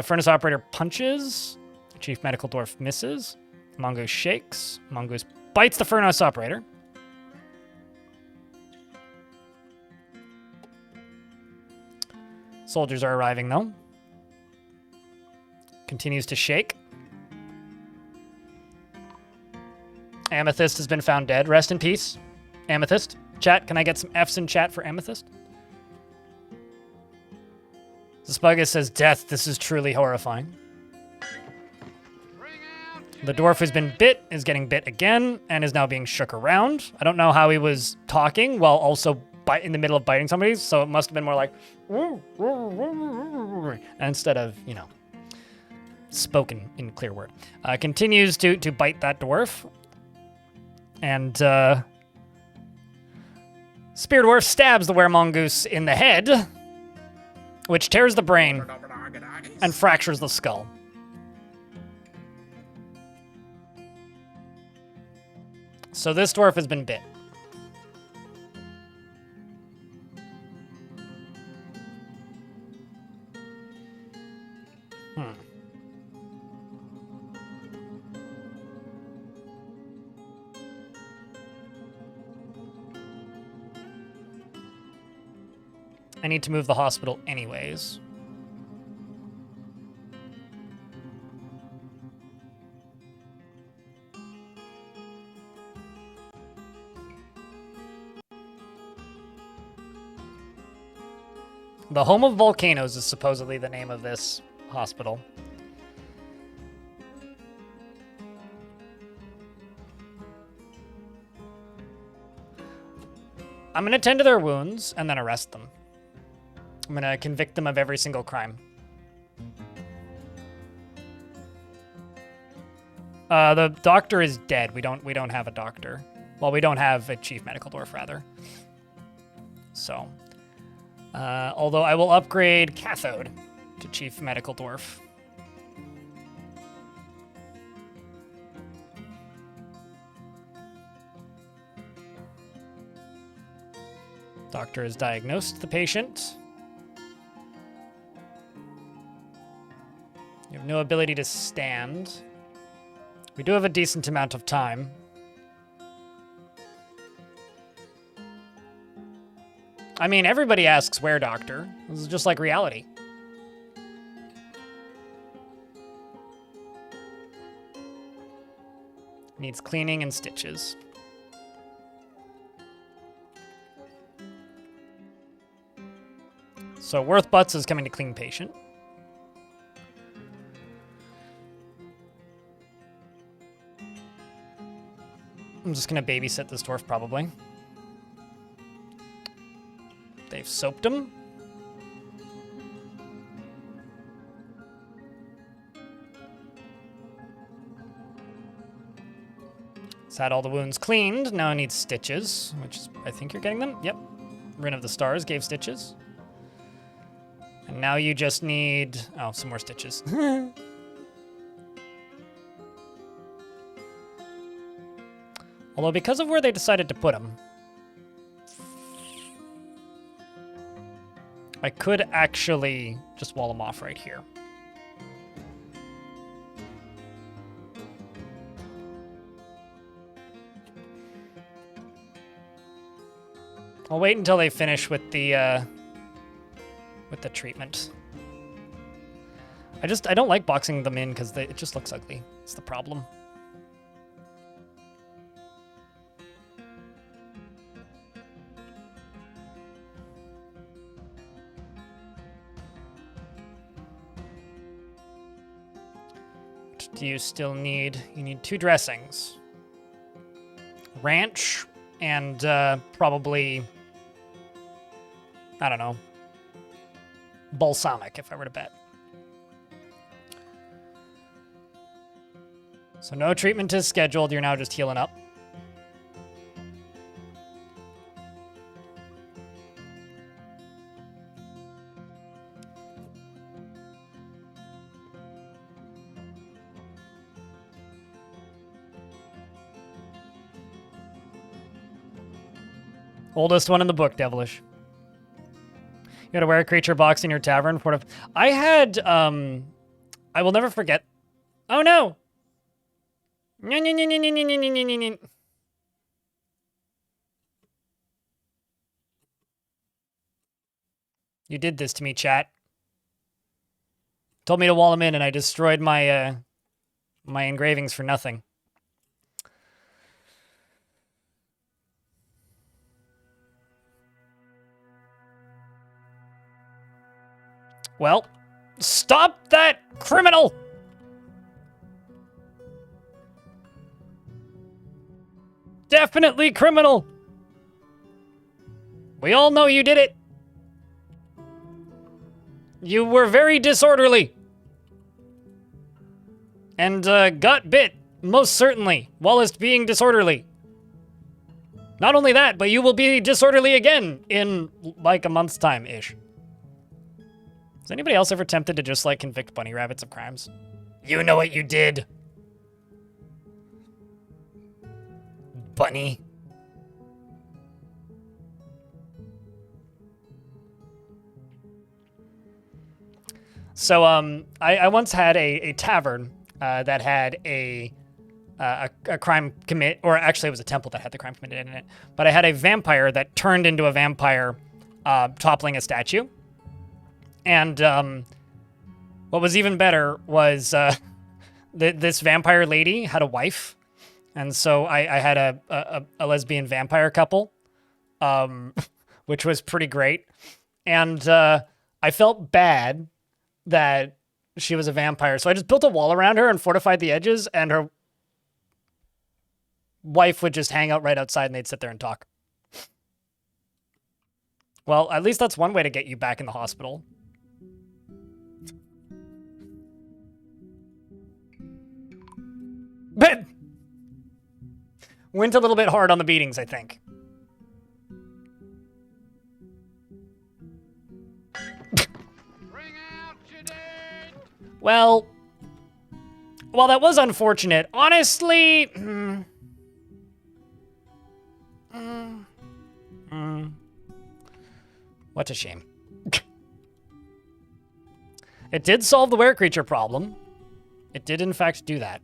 Furnace Operator punches. Chief Medical Dwarf misses. Mongoose shakes. Mongoose bites the Furnace Operator. Soldiers are arriving, though. Continues to shake. Amethyst has been found dead. Rest in peace, Amethyst. Chat, can I get some Fs in chat for Amethyst? Zaspugus says, death, this is truly horrifying. The dwarf who's been bit is getting bit again and is now being shook around. I don't know how he was talking while also in the middle of biting somebody, so it must have been more like instead of, you know, spoken in clear word. Continues to bite that dwarf. And Spear Dwarf stabs the were-mongoose in the head, which tears the brain and fractures the skull. So this dwarf has been bit. I need to move the hospital anyways. The Home of Volcanoes is supposedly the name of this hospital. I'm going to tend to their wounds and then arrest them. I'm going to convict them of every single crime. The doctor is dead. We don't have a doctor. Well, we don't have a chief medical dwarf, rather. So, Although I will upgrade Cathode to Chief Medical Dwarf. Doctor has diagnosed the patient. You have no ability to stand. We do have a decent amount of time. I mean, everybody asks where, Doctor. This is just like reality. Needs cleaning and stitches. So Worth Butts is coming to clean patient. I'm just gonna babysit this dwarf probably. They've soaped him. He's had all the wounds cleaned. Now it needs stitches, which is, I think you're getting them. Yep. Rin of the Stars gave stitches. And now you just need, oh, some more stitches. Although because of where they decided to put him, I could actually just wall him off right here. I'll wait until they finish with the treatment. I don't like boxing them in because it just looks ugly. It's the problem. What do you still need? You need 2 dressings. Ranch and probably, I don't know, balsamic, if I were to bet. So no treatment is scheduled. You're now just healing up. Oldest one in the book, Devilish. You gotta wear a creature box in your tavern. I had, I will never forget. Oh no! You did this to me, chat. Told me to wall him in, and I destroyed my, my engravings for nothing. Well, stop that criminal! Definitely criminal! We all know you did it! You were very disorderly! And, got bit, most certainly, whilst being disorderly. Not only that, but you will be disorderly again in, like, a month's time-ish. Is anybody else ever tempted to just, like, convict bunny rabbits of crimes? You know what you did. Bunny. So, I once had a tavern that had a crime commit, or actually it was a temple that had the crime committed in it, but I had a vampire that turned into a vampire toppling a statue. And what was even better was this vampire lady had a wife, and so I had a lesbian vampire couple, which was pretty great. And I felt bad that she was a vampire, so I just built a wall around her and fortified the edges, and her wife would just hang out right outside, and they'd sit there and talk. Well, at least that's one way to get you back in the hospital. But went a little bit hard on the beatings, I think. Well, while that was unfortunate, honestly... What a shame. It did solve the were-creature problem. It did, in fact, do that.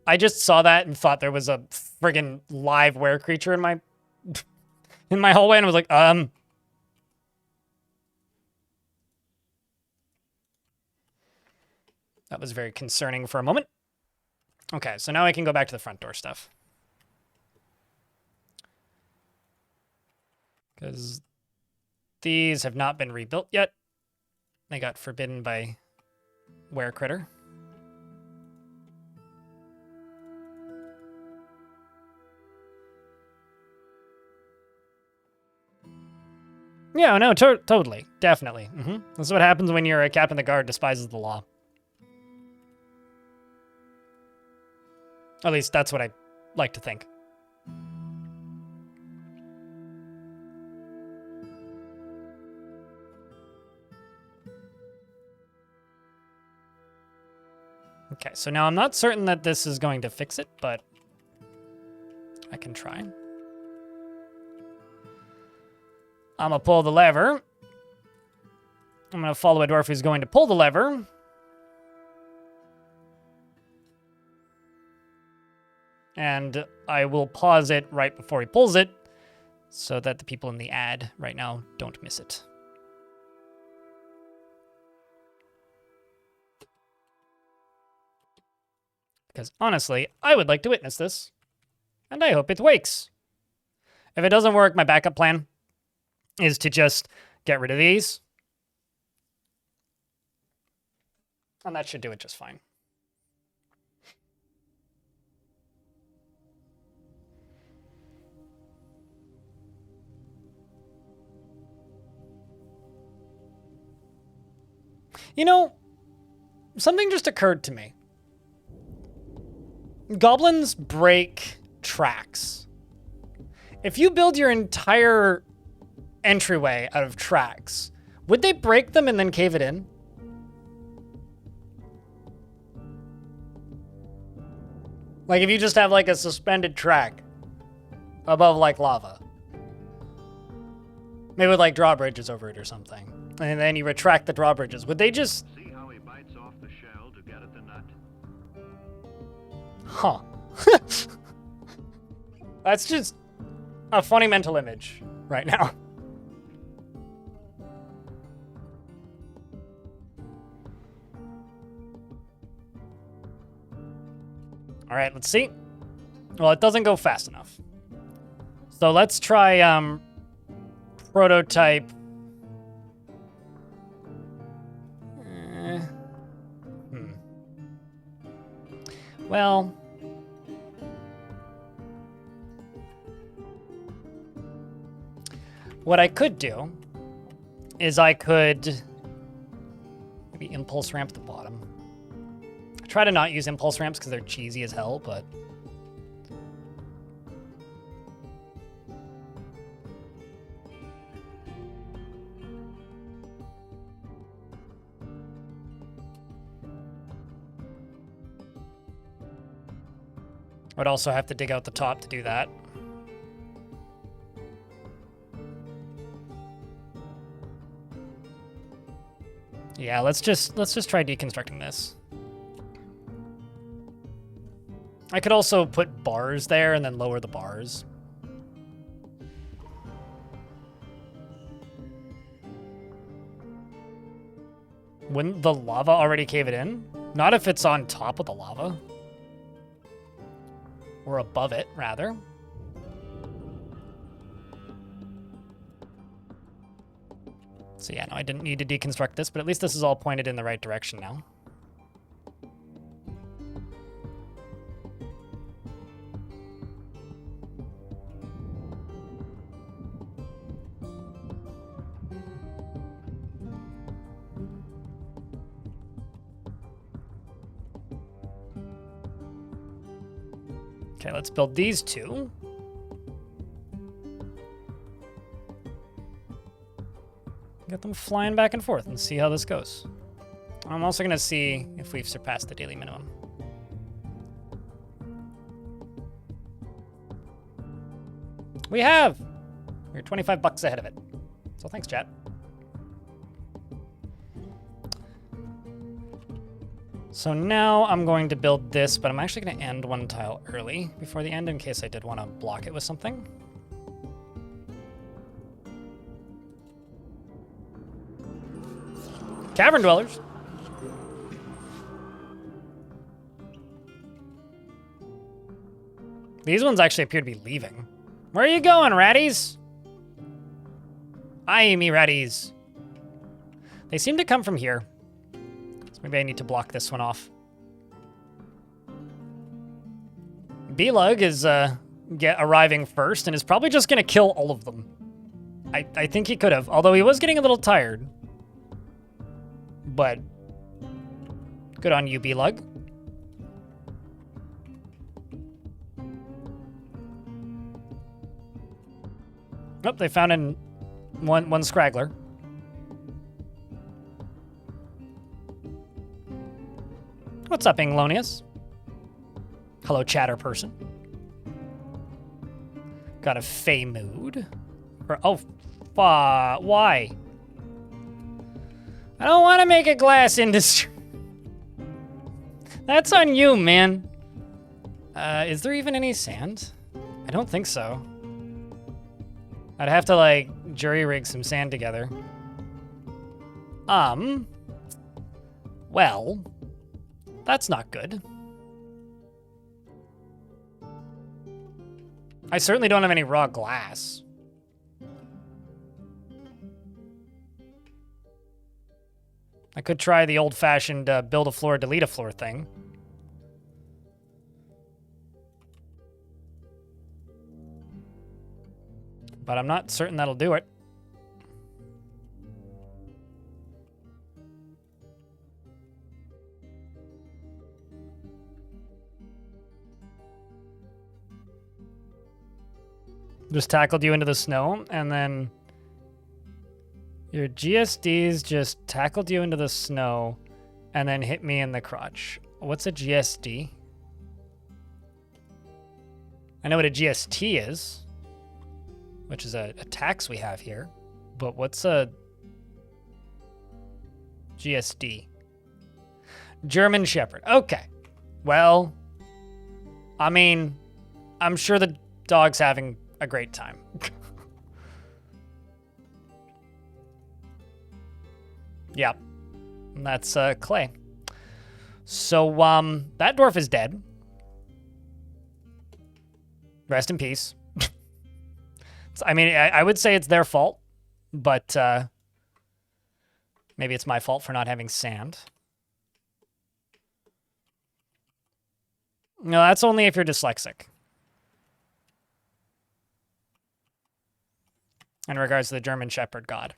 I just saw that and thought there was a friggin' live were-creature in my... in my hallway, and I was like, That was very concerning for a moment. Okay, so now I can go back to the front door stuff. Because these have not been rebuilt yet. They got forbidden by were-critter. Yeah, no, totally. Definitely. This is what happens when you're a captain of the guard despises the law. At least that's what I like to think. Okay, so now I'm not certain that this is going to fix it, but I can try. I'm gonna pull the lever. I'm gonna follow a dwarf who's going to pull the lever. And I will pause it right before he pulls it so that the people in the ad right now don't miss it. Because honestly, I would like to witness this. And I hope it wakes. If it doesn't work, my backup plan is to just get rid of these. And that should do it just fine. You know, something just occurred to me. Goblins break tracks. If you build your entire entryway out of tracks, would they break them and then cave it in? Like if you just have like a suspended track above like lava. Maybe with like drawbridges over it or something. And then you retract the drawbridges. Would they just... See how he bites off the shell to get at the nut? Huh. That's just a funny mental image right now. All right, let's see. Well, it doesn't go fast enough. So let's try prototype. Well, what I could do is I could maybe impulse ramp at the bottom. I try to not use impulse ramps because they're cheesy as hell, but I'd also have to dig out the top to do that. Yeah, let's just try deconstructing this. I could also put bars there and then lower the bars. Wouldn't the lava already cave it in? Not if it's on top of the lava. Or above it, rather. So yeah, no, I didn't need to deconstruct this, but at least this is all pointed in the right direction now. Okay, let's build these two. Get them flying back and forth and see how this goes. I'm also going to see if we've surpassed the daily minimum. We have! We're 25 bucks ahead of it. So thanks, chat. So now I'm going to build this, but I'm actually going to end one tile early before the end in case I did want to block it with something. Cavern dwellers. These ones actually appear to be leaving. Where are you going, ratties? Aye, me ratties. They seem to come from here. So maybe I need to block this one off. B-Lug is arriving first and is probably just going to kill all of them. I think he could have, although he was getting a little tired. But good on you, B-Lug. Oh, they found one scraggler. What's up, Inglonius? Hello, chatter person. Got a Fey mood. Oh, why? I don't want to make a glass industry. That's on you, man. Is there even any sand? I don't think so. I'd have to, like, jury rig some sand together. Well, that's not good. I certainly don't have any raw glass. I could try the old-fashioned build a floor, delete a floor thing. But I'm not certain that'll do it. Just tackled you into the snow, and then your GSDs just tackled you into the snow, and then hit me in the crotch. What's a GSD? I know what a GST is, which is a tax we have here, but what's a GSD? German Shepherd. Okay. Well, I mean, I'm sure the dog's having a great time. Yep. And that's Clay. So, that dwarf is dead. Rest in peace. I mean, I would say it's their fault, but maybe it's my fault for not having sand. No, that's only if you're dyslexic. In regards to the German Shepherd God.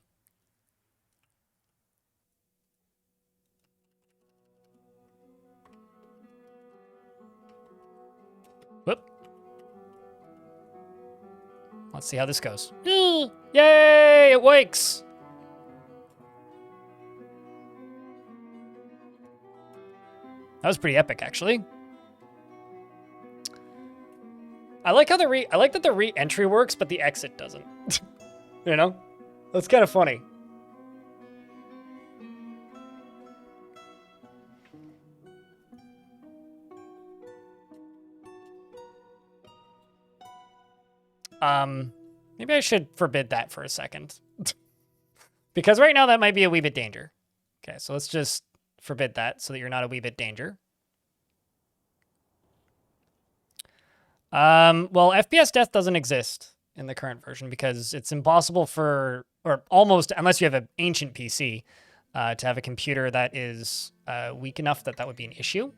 Whoop. Let's see how this goes. Yay! It wakes! That was pretty epic, actually. I like how I like that the re-entry works, but the exit doesn't. You know? That's kind of funny. Maybe I should forbid that for a second. Because right now that might be a wee bit danger. Okay, so let's just forbid that so that you're not a wee bit danger. Well, FPS death doesn't exist in the current version because it's impossible for, or almost, unless you have an ancient PC, to have a computer that is weak enough that that would be an issue.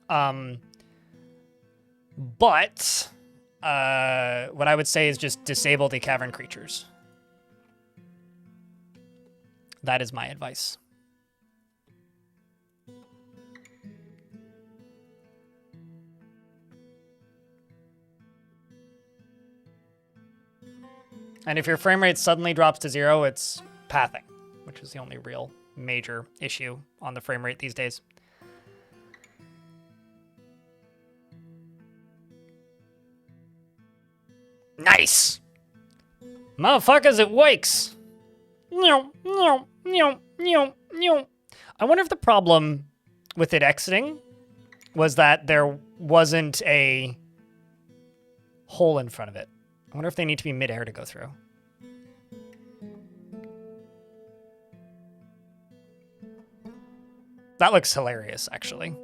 But what I would say is just disable the cavern creatures. That is my advice. And if your frame rate suddenly drops to 0, it's pathing, which is the only real major issue on the frame rate these days. Nice! Motherfuckers, it works! I wonder if the problem with it exiting was that there wasn't a hole in front of it. I wonder if they need to be midair to go through. That looks hilarious, actually.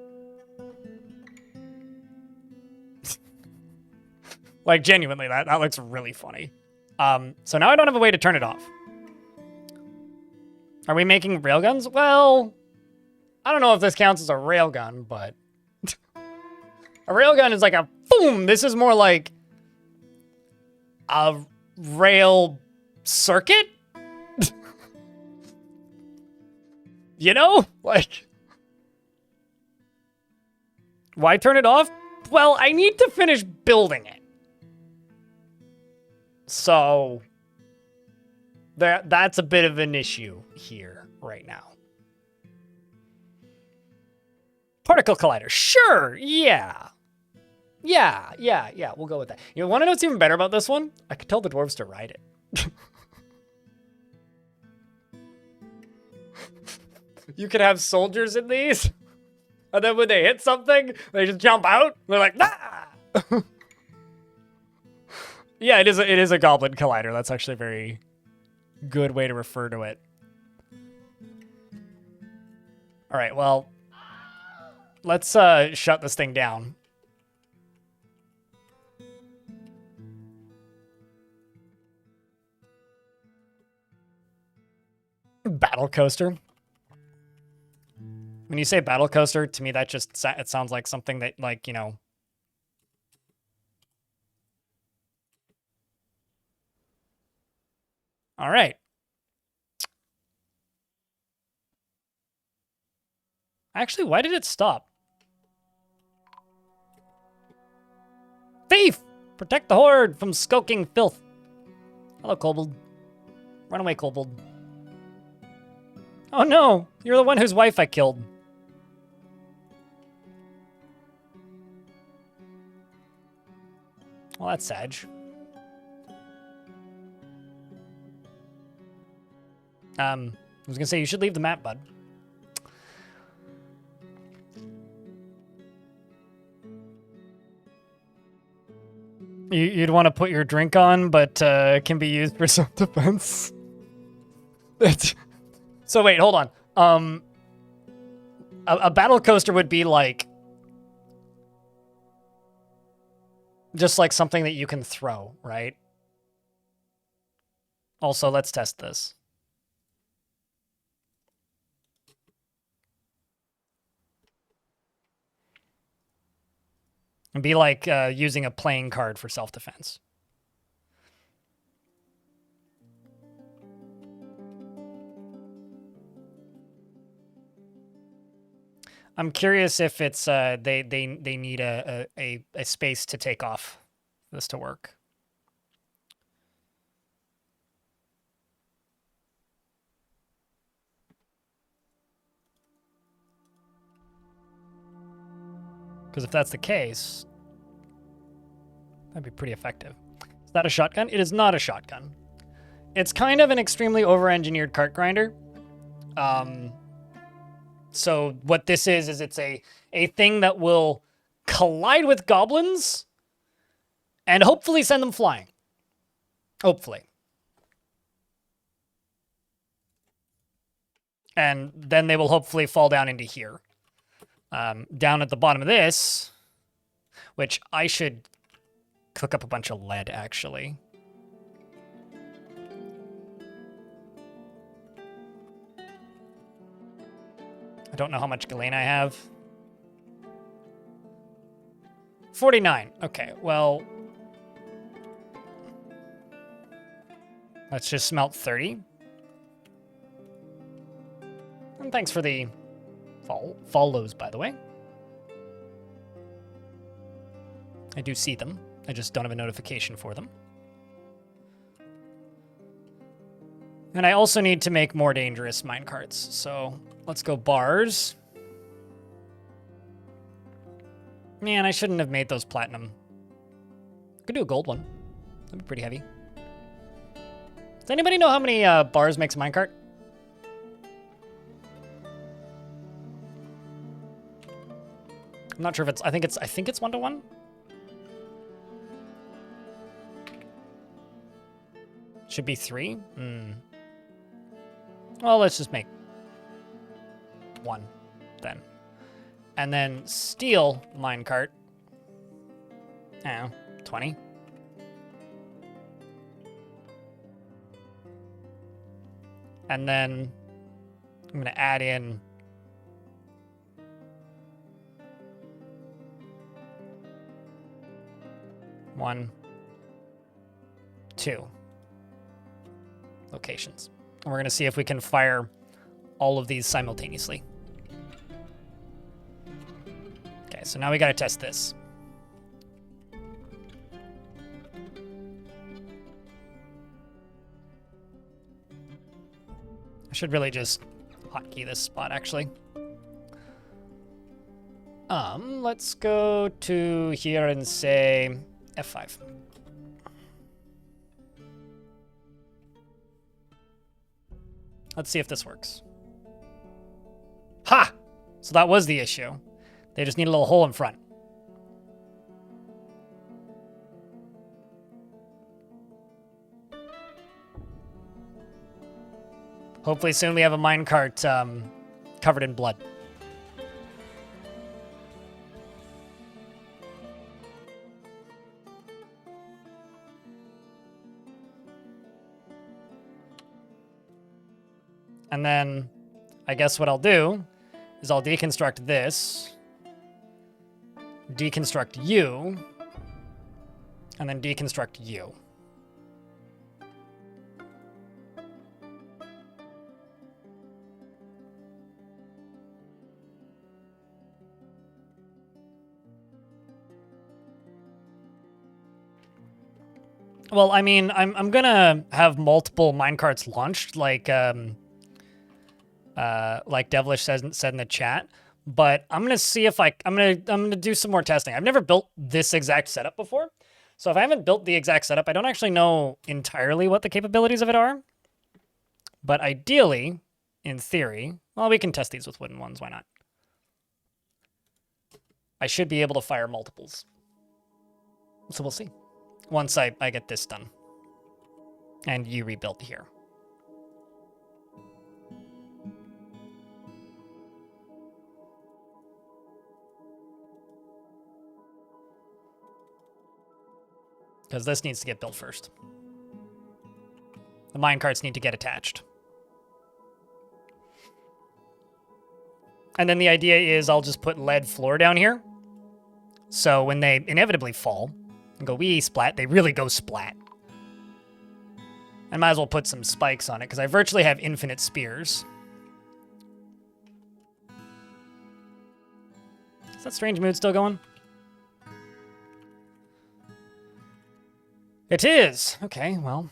Like, genuinely, that looks really funny. So now I don't have a way to turn it off. Are we making railguns? Well, I don't know if this counts as a railgun, but... a railgun is like a boom! This is more like a rail circuit? You know? Like... why turn it off? Well, I need to finish building it. So... that's a bit of an issue here right now. Particle collider. Sure. Yeah. Yeah. We'll go with that. You want to know what's even better about this one? I could tell the dwarves to ride it. You could have soldiers in these, and then when they hit something, they just jump out. They're like, ah! Yeah, it is a goblin collider. That's actually a very good way to refer to it. All right, well, let's shut this thing down. Battle coaster. When you say battle coaster, to me that just it sounds like something that, like, you know. All right. Actually, why did it stop? Thief! Protect the horde from skulking filth. Hello, kobold. Run away, kobold. Oh no, you're the one whose wife I killed. Well, that's sad. I was gonna say you should leave the map, bud. You'd want to put your drink on, but can be used for self-defense. So wait, hold on. A battle coaster would be like just like something that you can throw, right? Also, let's test this. It'd be like using a playing card for self-defense. I'm curious if it's they need a space to take off for this to work. Because if that's the case, that'd be pretty effective. Is that a shotgun? It is not a shotgun. It's kind of an extremely over-engineered cart grinder. So what this is it's a thing that will collide with goblins and hopefully send them flying. Hopefully. And then they will hopefully fall down into here. Down at the bottom of this, which I should cook up a bunch of lead, actually. I don't know how much galena I have. 49. Okay, well, let's just smelt 30. And thanks for the follows, by the way. I do see them. I just don't have a notification for them. And I also need to make more dangerous minecarts. So let's go bars. Man, I shouldn't have made those platinum. Could do a gold one. That'd be pretty heavy. Does anybody know how many bars makes a minecart? I'm not sure if it's. I think it's 1-to-1. Should be 3. Well, let's just make 1 then, and then steel minecart. Oh, 20. And then I'm going to add in one, 2 locations. And we're going to see if we can fire all of these simultaneously. Okay, so now we got to test this. I should really just hotkey this spot, actually. Let's go to here and say F5. Let's see if this works. Ha! So that was the issue. They just need a little hole in front. Hopefully soon we have a minecart covered in blood. And then I guess what I'll do is I'll deconstruct this, deconstruct you, and then deconstruct you. Well, I mean, I'm gonna have multiple minecarts launched, like Devilish said in the chat. But I'm gonna see if I'm gonna do some more testing. I've never built this exact setup before, so if I haven't built the exact setup, I don't actually know entirely what the capabilities of it are. But ideally, in theory, well, we can test these with wooden ones. Why not? I should be able to fire multiples. So we'll see. Once I get this done. And you rebuild here. Because this needs to get built first. The minecarts need to get attached. And then the idea is I'll just put lead floor down here. So when they inevitably fall and go wee splat, they really go splat. I might as well put some spikes on it because I virtually have infinite spears. Is that strange mood still going? It is. Okay, well,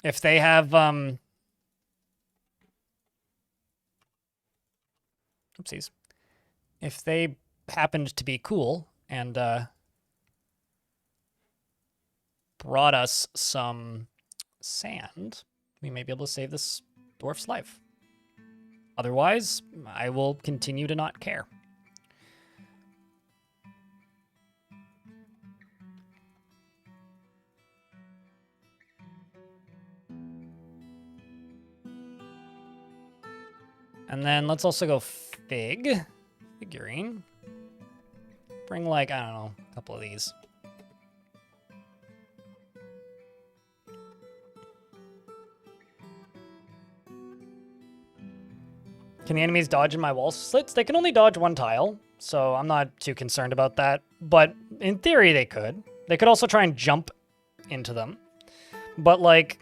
if they have, oopsies. If they happened to be cool and, brought us some sand, we may be able to save this dwarf's life. Otherwise, I will continue to not care. And then let's also go figurine. Bring like, I don't know, a couple of these. Can the enemies dodge in my wall slits? They can only dodge one tile, so I'm not too concerned about that. But in theory, they could. They could also try and jump into them. But like,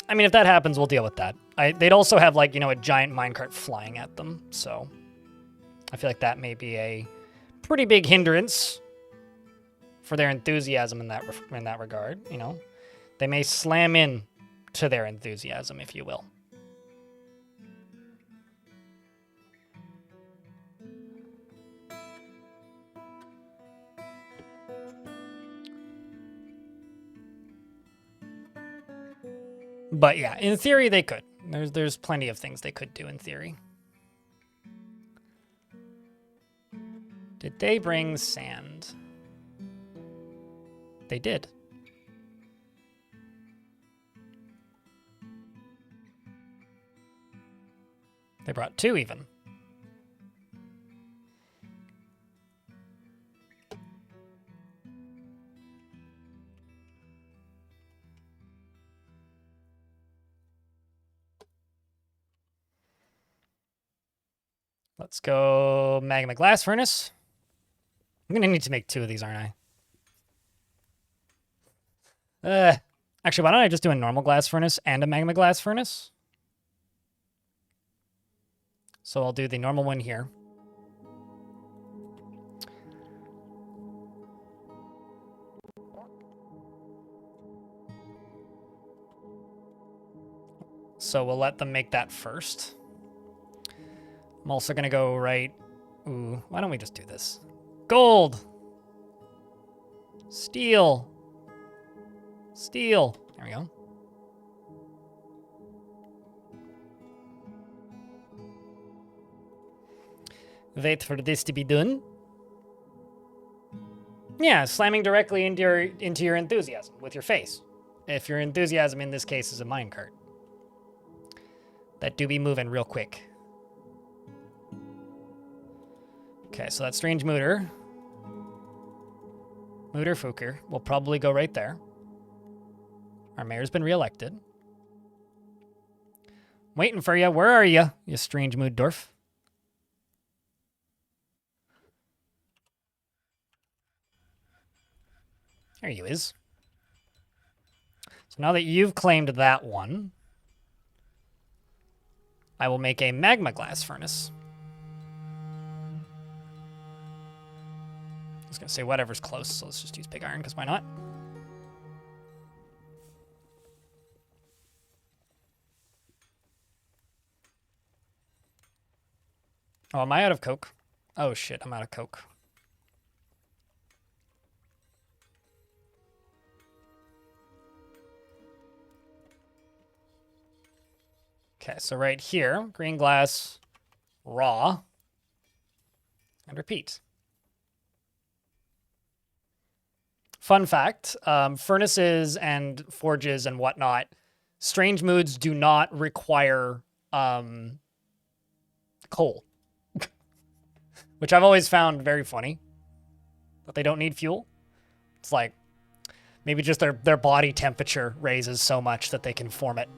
I mean, if that happens, we'll deal with that. They'd also have like, you know, a giant minecart flying at them. So I feel like that may be a pretty big hindrance for their enthusiasm in that regard. You know, they may slam in to their enthusiasm, if you will. But yeah, in theory, they could. There's plenty of things they could do in theory. Did they bring sand? They did. They brought 2 even. Let's go magma glass furnace. I'm gonna need to make 2 of these, aren't I? Actually, why don't I just do a normal glass furnace and a magma glass furnace? So I'll do the normal one here. So we'll let them make that first. I'm also gonna go right. Ooh, why don't we just do this? Gold! Steel! Steel! There we go. Wait for this to be done. Yeah, slamming directly into your enthusiasm with your face. If your enthusiasm in this case is a minecart. That do be moving real quick. Okay, so that strange mooter. Mooter Fooker will probably go right there. Our mayor's been reelected. Waiting for you. Where are you, you strange mood dwarf? There you is. So now that you've claimed that one, I will make a magma glass furnace. I was going to say whatever's close, so let's just use pig iron, because why not? Oh, am I out of coke? Oh shit, I'm out of coke. Okay, so right here, green glass, raw, and repeat. Fun fact, furnaces and forges and whatnot, strange moods do not require coal. Which I've always found very funny, that they don't need fuel. It's like, maybe just their body temperature raises so much that they can form it.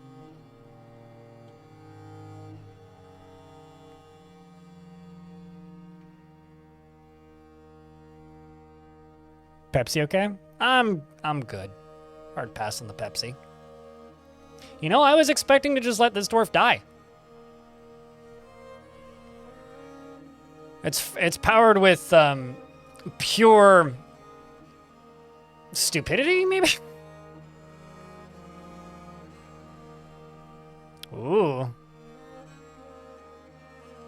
Pepsi okay? I'm good. Hard pass on the Pepsi. You know, I was expecting to just let this dwarf die. It's powered with pure stupidity, maybe? Ooh.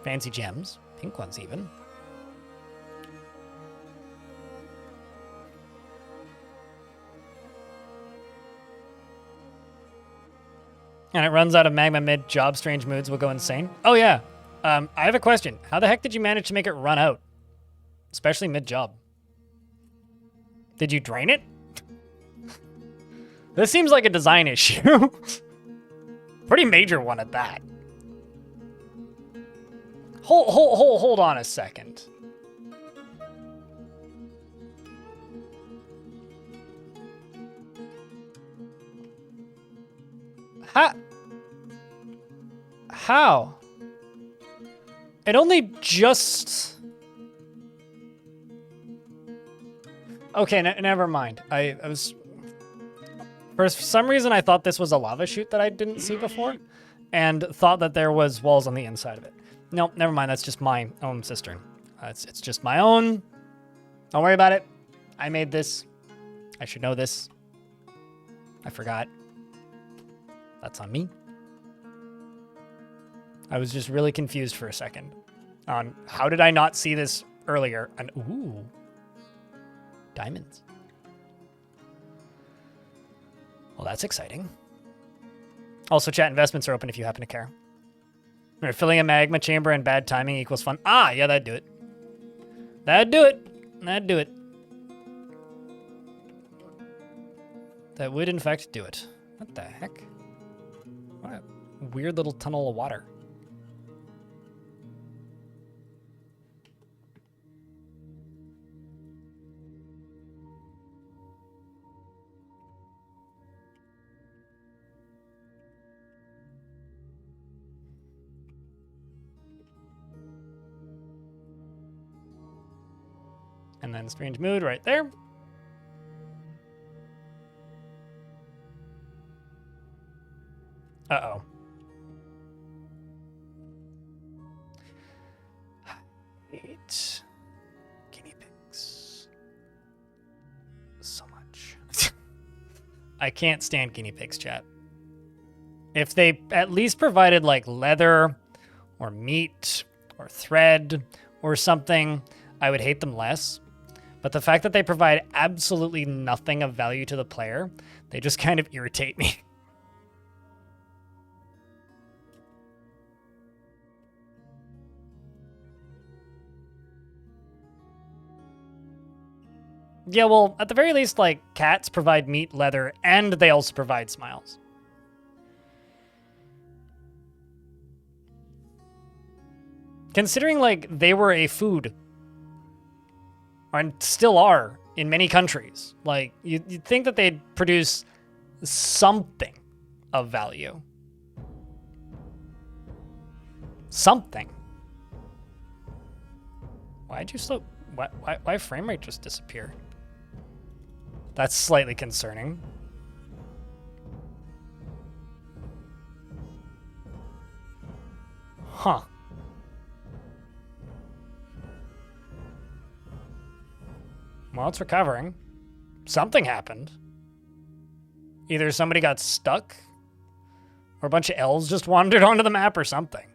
Fancy gems. Pink ones even. And it runs out of magma mid-job. Strange moods will go insane. Oh, yeah. I have a question. How the heck did you manage to make it run out? Especially mid-job. Did you drain it? This seems like a design issue. Pretty major one at that. Hold on a second. How? It only just... Okay, never mind. I was... For some reason, I thought this was a lava chute that I didn't see before, and thought that there was walls on the inside of it. Nope, never mind. That's just my own cistern. It's just my own. Don't worry about it. I made this. I should know this. I forgot. That's on me. I was just really confused for a second on how did I not see this earlier? And ooh, diamonds. Well, that's exciting. Also, chat investments are open if you happen to care. Right, filling a magma chamber and bad timing equals fun. Ah, yeah, that'd do it. That'd do it. That'd do it. That would, in fact, do it. What the heck? What a weird little tunnel of water. And then strange mood right there. Uh-oh. Hate guinea pigs so much. I can't stand guinea pigs, chat. If they at least provided like leather or meat or thread or something, I would hate them less. But the fact that they provide absolutely nothing of value to the player, they just kind of irritate me. Yeah, well, at the very least, like, cats provide meat, leather, and they also provide smiles. Considering, like, they were a food, and still are in many countries, like, you'd think that they'd produce something of value. Something. Why'd you slow? Why frame rate just disappear? That's slightly concerning. Huh. Well, it's recovering. Something happened. Either somebody got stuck, or a bunch of elves just wandered onto the map or something.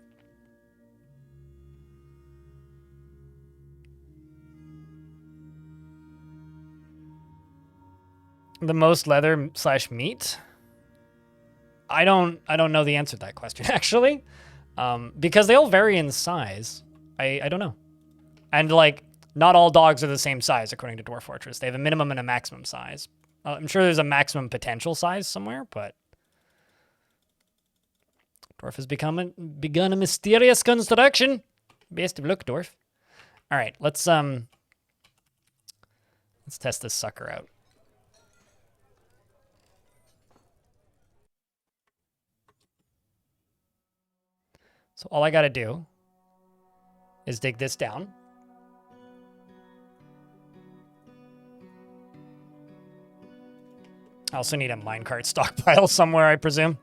The most leather / meat? I don't know the answer to that question, actually. Because they all vary in size. I don't know. And, like, not all dogs are the same size, according to Dwarf Fortress. They have a minimum and a maximum size. I'm sure there's a maximum potential size somewhere, but Dwarf has begun a mysterious construction. Best of luck, Dwarf. All right, let's test this sucker out. So all I gotta do is dig this down. I also need a minecart stockpile somewhere, I presume.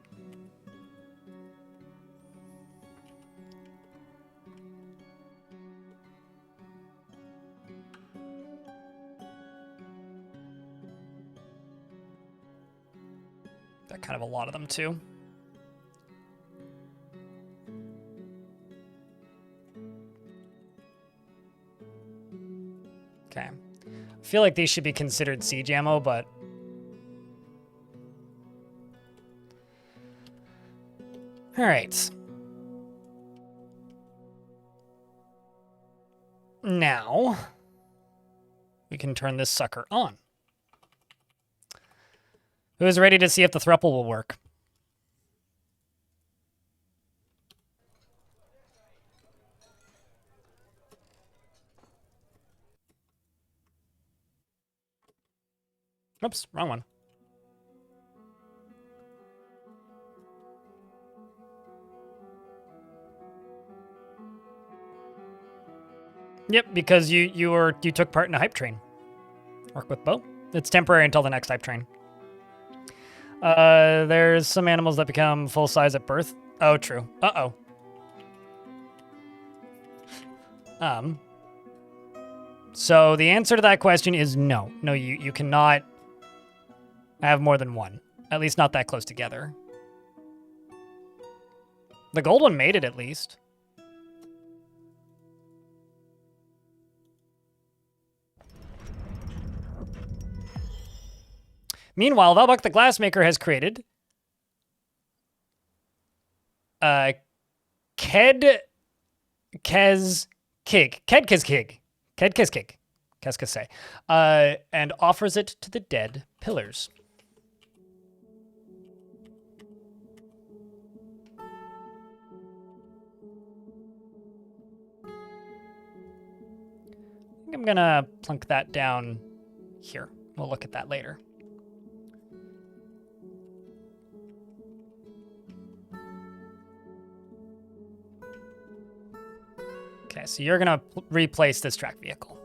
Got kind of a lot of them too. Okay. I feel like these should be considered siege ammo, but all right. Now we can turn this sucker on. Who is ready to see if the thruple will work? Oops, wrong one. Yep, because you took part in a hype train. Work with Bo. It's temporary until the next hype train. There's some animals that become full size at birth. Oh, true. Uh-oh. So the answer to that question is no. No, you cannot have more than one. At least not that close together. The gold one made it, at least. Meanwhile, Velbuck the Glassmaker has created Ked Kez Kig. Ked Kez Kig. Ked Kez Kig. Keskase. And offers it to the dead pillars. I'm gonna plunk that down here. We'll look at that later. Okay, so you're gonna replace this track vehicle.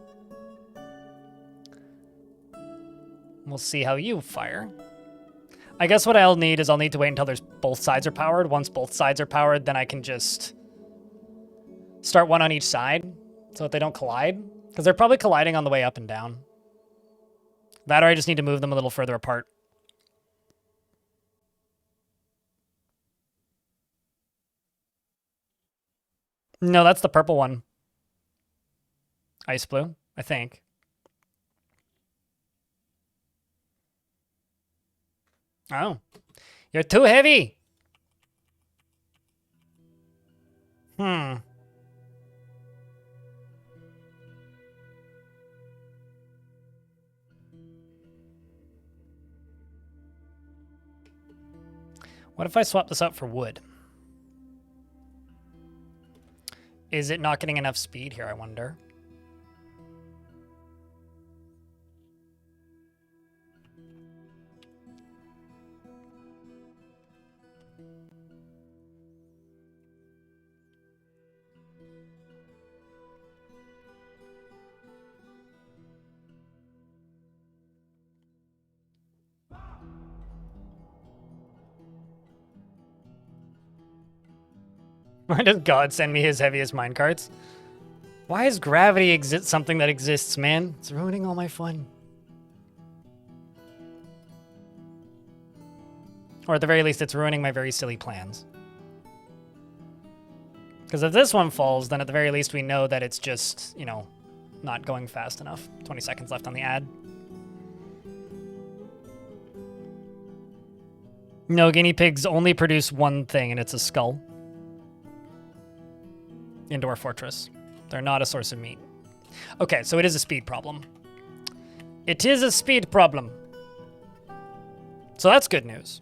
We'll see how you fire. I guess what I'll need is I'll need to wait until both sides are powered. Once both sides are powered, then I can just start one on each side so that they don't collide. Because they're probably colliding on the way up and down. That or I just need to move them a little further apart. No, that's the purple one. Ice blue, I think. Oh. You're too heavy. Hmm. What if I swap this out for wood? Is it not getting enough speed here, I wonder? Why does God send me his heaviest minecarts? Why is gravity something that exists, man? It's ruining all my fun. Or at the very least, it's ruining my very silly plans. Because if this one falls, then at the very least we know that it's just, you know, not going fast enough. 20 seconds left on the ad. No, guinea pigs only produce one thing, and it's a skull. Indoor fortress. They're not a source of meat. Okay, so it is a speed problem. It is a speed problem. So that's good news.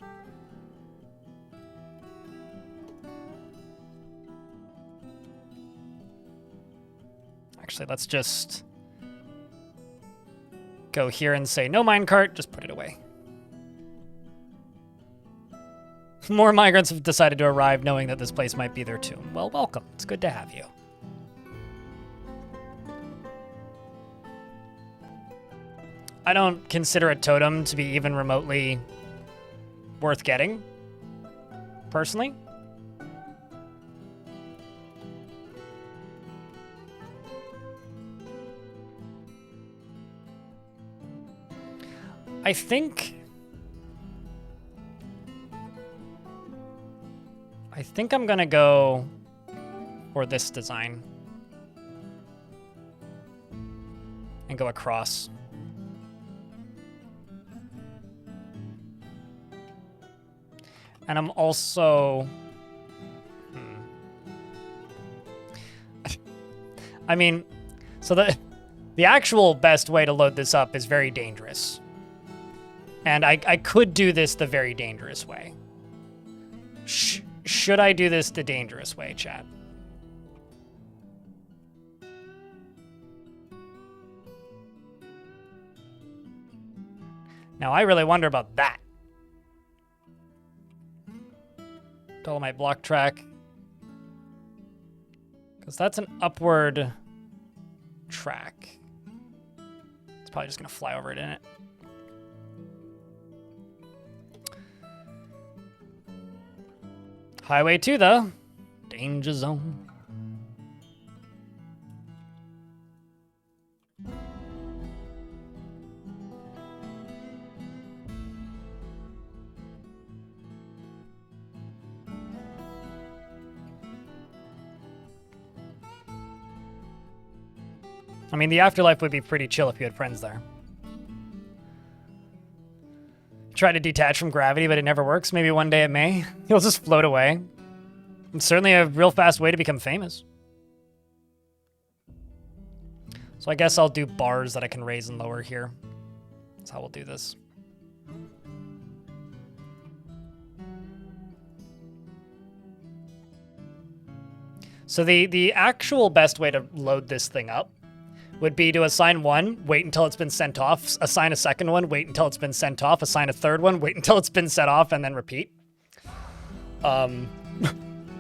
Actually, let's just go here and say no minecart, just put it away. More migrants have decided to arrive knowing that this place might be their tomb. Well, welcome. It's good to have you. I don't consider a totem to be even remotely worth getting, personally. I think I'm gonna go for this design and go across. And I'm also, I mean, so the actual best way to load this up is very dangerous. And I could do this the very dangerous way. Should I do this the dangerous way, chat? Now, I really wonder about that. Dolomite block track. Because that's an upward track. It's probably just going to fly over it in it. Highway to the danger zone. I mean, the afterlife would be pretty chill if you had friends there. Try to detach from gravity, but it never works. Maybe one day it may. You'll just float away. It's certainly a real fast way to become famous. So I guess I'll do bars that I can raise and lower here. That's how we'll do this. So the actual best way to load this thing up would be to assign one, wait until it's been sent off, assign a second one, wait until it's been sent off, assign a third one, wait until it's been set off, and then repeat.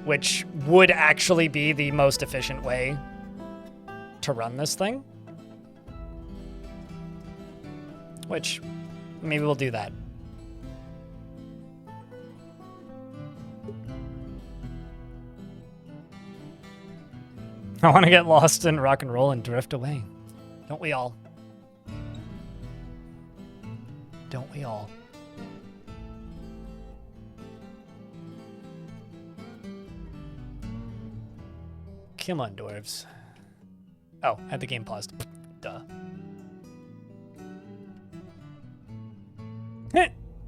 Which would actually be the most efficient way to run this thing. Which, maybe we'll do that. I want to get lost in rock and roll and drift away. Don't we all? Don't we all? Come on, dwarves. Oh, I had the game paused. Duh.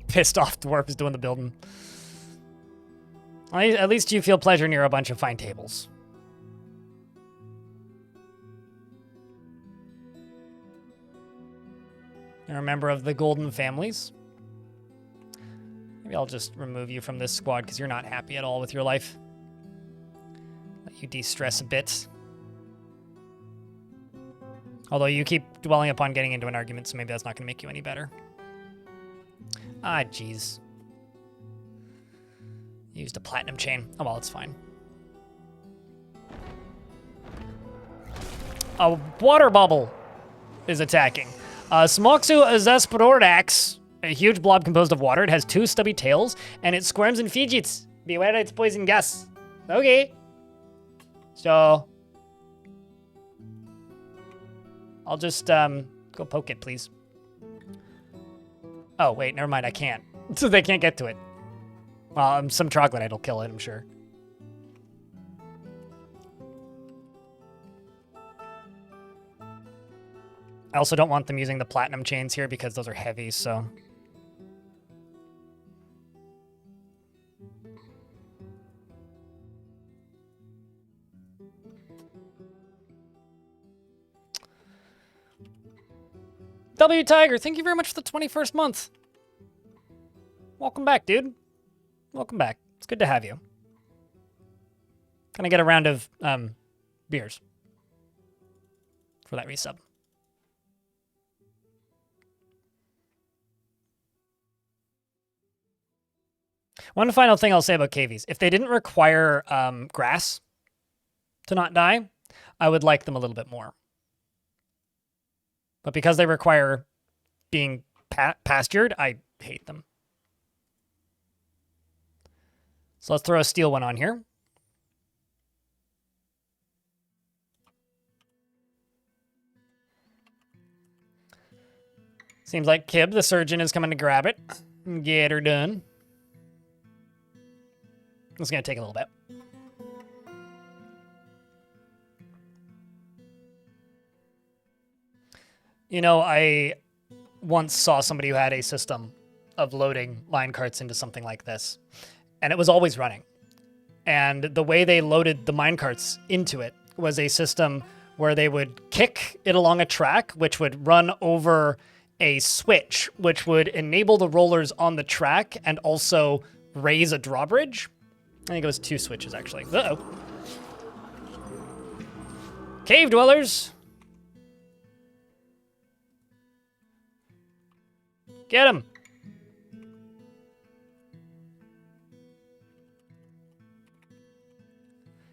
Pissed off dwarf is doing the building. At least you feel pleasure near a bunch of fine tables. You're a member of the golden families. Maybe I'll just remove you from this squad because you're not happy at all with your life. Let you de-stress a bit. Although you keep dwelling upon getting into an argument, so maybe that's not going to make you any better. Ah, jeez. Used a platinum chain. Oh, well, it's fine. A water bubble is attacking. Smoxu Azesperodax, a huge blob composed of water. It has 2 stubby tails, and it squirms and fidgets. Beware its poison gas. Okay. So, I'll just go poke it, please. Oh, wait, never mind, I can't. So they can't get to it. Well, some troglodyte will kill it, I'm sure. I also don't want them using the platinum chains here because those are heavy, so... W Tiger, thank you very much for the 21st month. Welcome back, dude. Welcome back. It's good to have you. Can I get a round of beers for that resub? One final thing I'll say about cavies. If they didn't require grass to not die, I would like them a little bit more. But because they require being pastured, I hate them. So let's throw a steel one on here. Seems like Kib, the surgeon, is coming to grab it and get her done. It's going to take a little bit. You know, I once saw somebody who had a system of loading line carts into something like this, and it was always running. And the way they loaded the mine carts into it was a system where they would kick it along a track, which would run over a switch, which would enable the rollers on the track and also raise a drawbridge. I think it was 2 switches, actually. Uh-oh. Cave dwellers! Get him!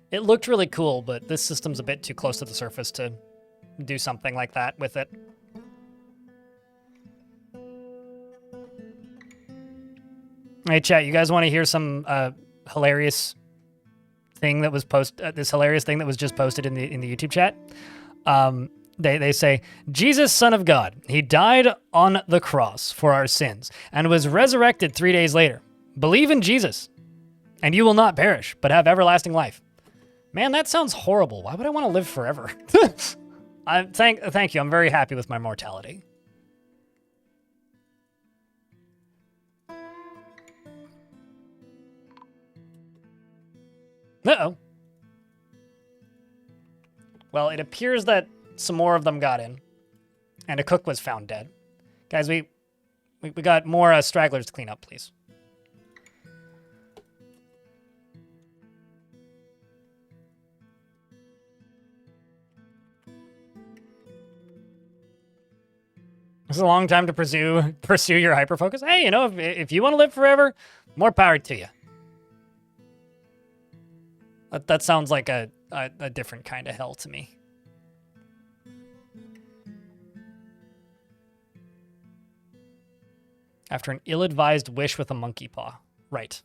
It looked really cool, but this system's a bit too close to the surface to do something like that with it. Hey, chat, you guys want to hear some hilarious thing that was this hilarious thing that was just posted in the YouTube chat? They say, Jesus, Son of God, he died on the cross for our sins and was resurrected 3 days later. Believe in Jesus, and you will not perish, but have everlasting life. Man, that sounds horrible. Why would I want to live forever? Thank you. I'm very happy with my mortality. Uh-oh. Well, it appears that some more of them got in, and a cook was found dead. Guys, we got more stragglers to clean up, please. This is a long time to pursue your hyperfocus. Hey, you know, if you want to live forever, more power to you. That sounds like a different kind of hell to me. After an ill-advised wish with a monkey paw. Right.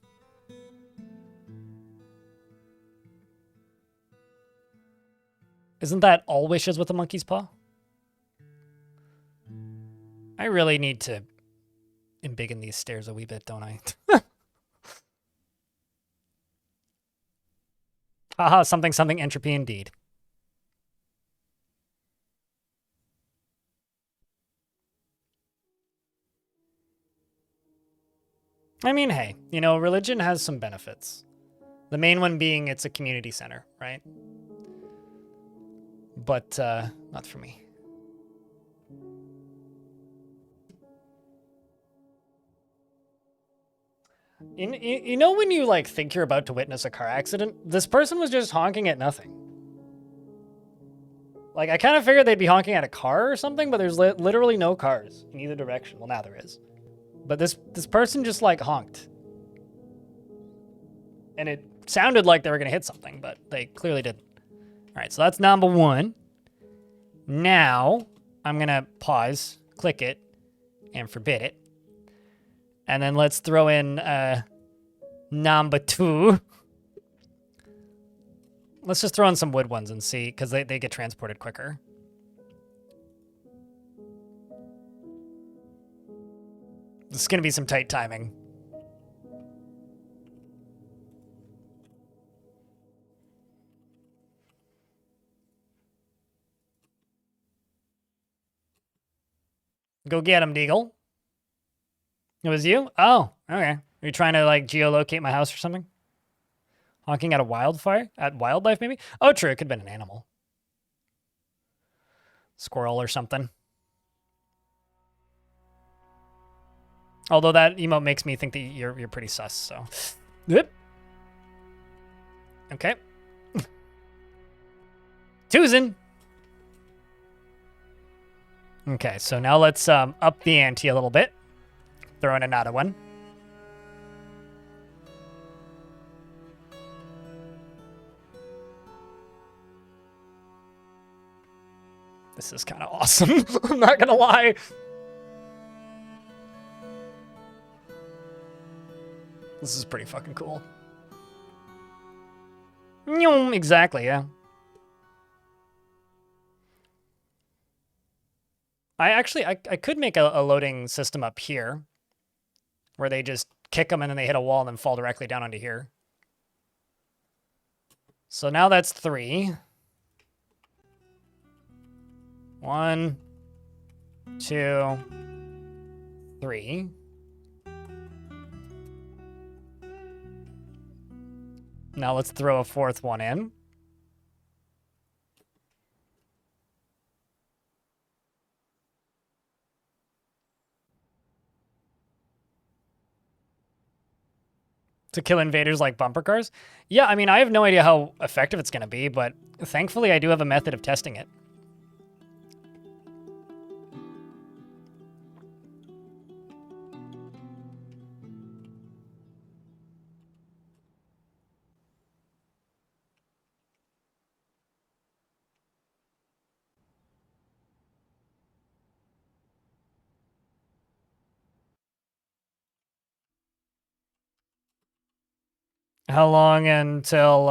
Isn't that all wishes with a monkey's paw? I really need to embiggen these stairs a wee bit, don't I? Haha, something entropy indeed. I mean, hey, you know, religion has some benefits. The main one being it's a community center, right? But, not for me. You know when you, like, think you're about to witness a car accident? This person was just honking at nothing. Like, I kind of figured they'd be honking at a car or something, but there's literally no cars in either direction. Well, now there is. But this person just, like, honked. And it sounded like they were going to hit something, but they clearly didn't. All right, so that's number one. Now, I'm going to pause, click it, and forbid it. And then let's throw in number two. Let's just throw in some wood ones and see, because they get transported quicker. This is going to be some tight timing. Go get him, Deagle. It was you? Oh, okay. Are you trying to, like, geolocate my house or something? Honking at a wildfire? At wildlife, maybe? Oh, true. It could have been an animal. Squirrel or something. Although that emote makes me think that you're pretty sus, so. Yep. Okay. Twosin. Okay, so now let's up the ante a little bit. Throw in another one. This is kind of awesome. I'm not gonna lie. This is pretty fucking cool. Exactly, yeah. I could make a loading system up here where they just kick them and then they hit a wall and then fall directly down onto here. So now that's 3. 1, 2, 3. Now let's throw a 4th one in. To kill invaders like bumper cars? Yeah, I mean, I have no idea how effective it's going to be, but thankfully I do have a method of testing it. How long until,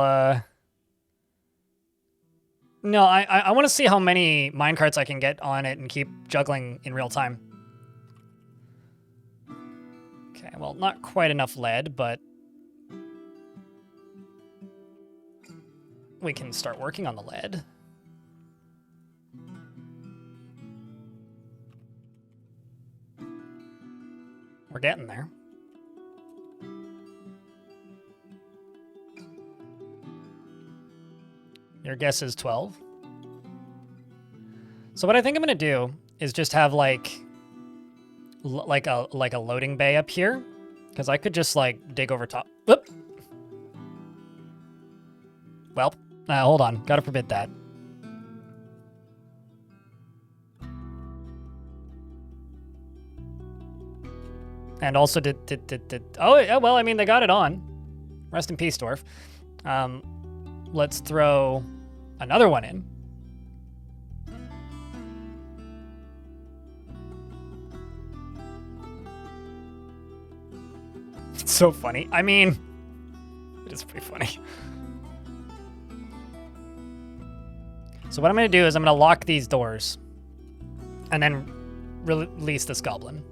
No, I want to see how many minecarts I can get on it and keep juggling in real time. Okay, well, not quite enough lead, but we can start working on the lead. We're getting there. Your guess is 12. So what I think I'm gonna do is just have like a loading bay up here, because I could just like dig over top. Whoop. Well, hold on. Gotta forbid that. And also oh, yeah, well, I mean, they got it on. Rest in peace, Dwarf. Let's throw another one in. It's so funny. I mean, it is pretty funny. So what I'm going to do is I'm going to lock these doors and then release this goblin.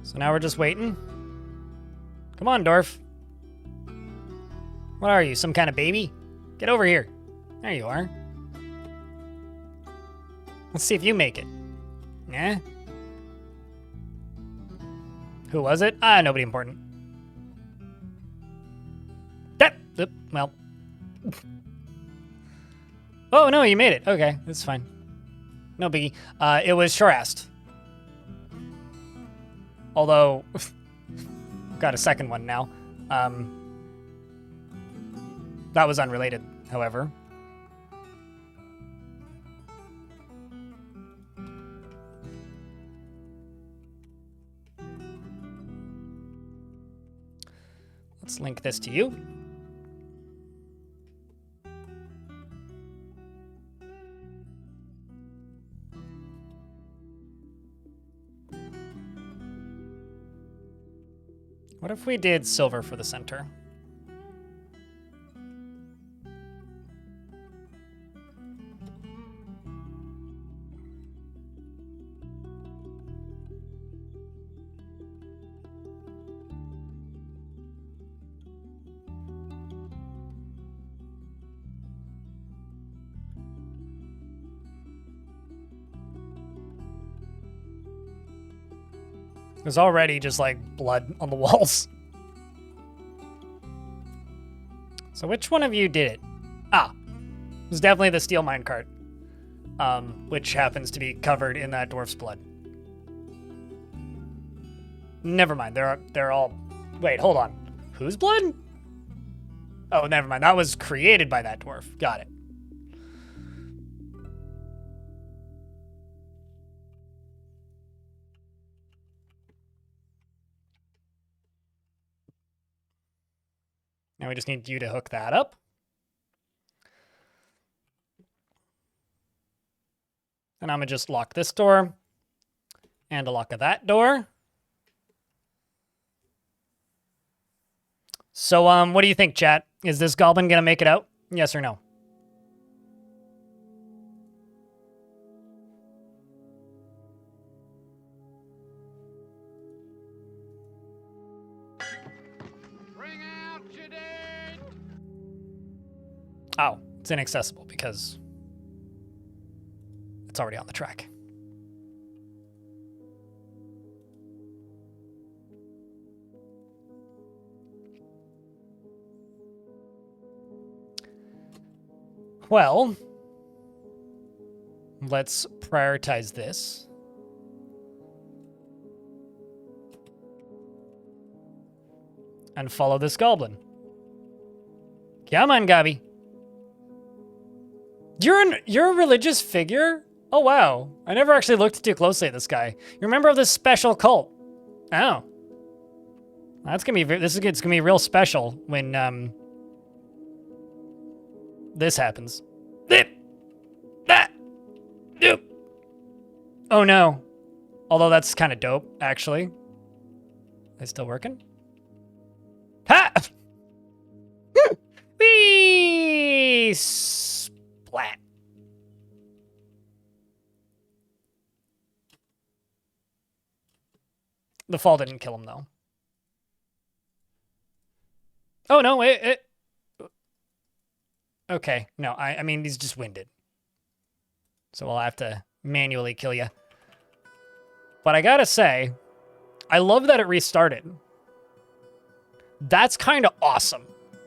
So now we're just waiting. Come on, Dwarf. What are you, some kind of baby? Get over here. There you are. Let's see if you make it. Nah. Who was it? Nobody important. Well. Oh, no, you made it. Okay, that's fine. No biggie. It was Shorast. Although, got a second one now. That was unrelated, however. Let's link this to you. What if we did silver for the center? There's already just like blood on the walls. So which one of you did it? It was definitely the steel minecart, which happens to be covered in that dwarf's blood. Never mind. They're all. Wait, hold on. Whose blood? Oh, never mind. That was created by that dwarf. Got it. Now we just need you to hook that up. And I'm gonna just lock this door and a lock of that door. So, what do you think, chat? Is this goblin gonna make it out? Yes or no? Oh, it's inaccessible because it's already on the track. Well, let's prioritize this. And follow this goblin. Come on, Gabi. You're a religious figure? Oh, wow. I never actually looked too closely at this guy. You're a member of this special cult. Oh. That's gonna be, it's gonna be real special when, this happens. Oh, no. Although that's kind of dope, actually. They still working? Ha! Whee! Splat. The fall didn't kill him, though. Oh, no, it... Okay, no, I mean, he's just winded. So I'll have to manually kill you. But I gotta say, I love that it restarted. That's kind of awesome,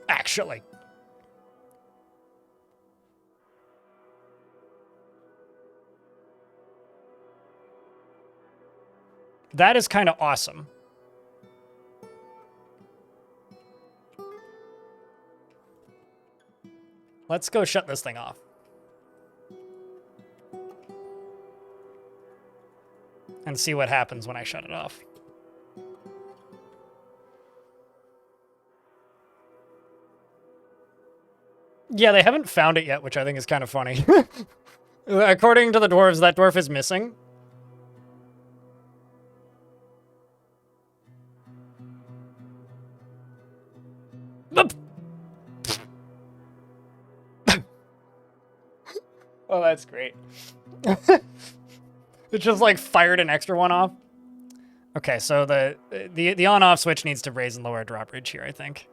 actually. That is kind of awesome. Let's go shut this thing off. And see what happens when I shut it off. Yeah, they haven't found it yet, which I think is kind of funny. According to the dwarves, that dwarf is missing. Oh, that's great. It just like fired an extra one off. Okay, so the on-off switch needs to raise and lower a drawbridge here, I think.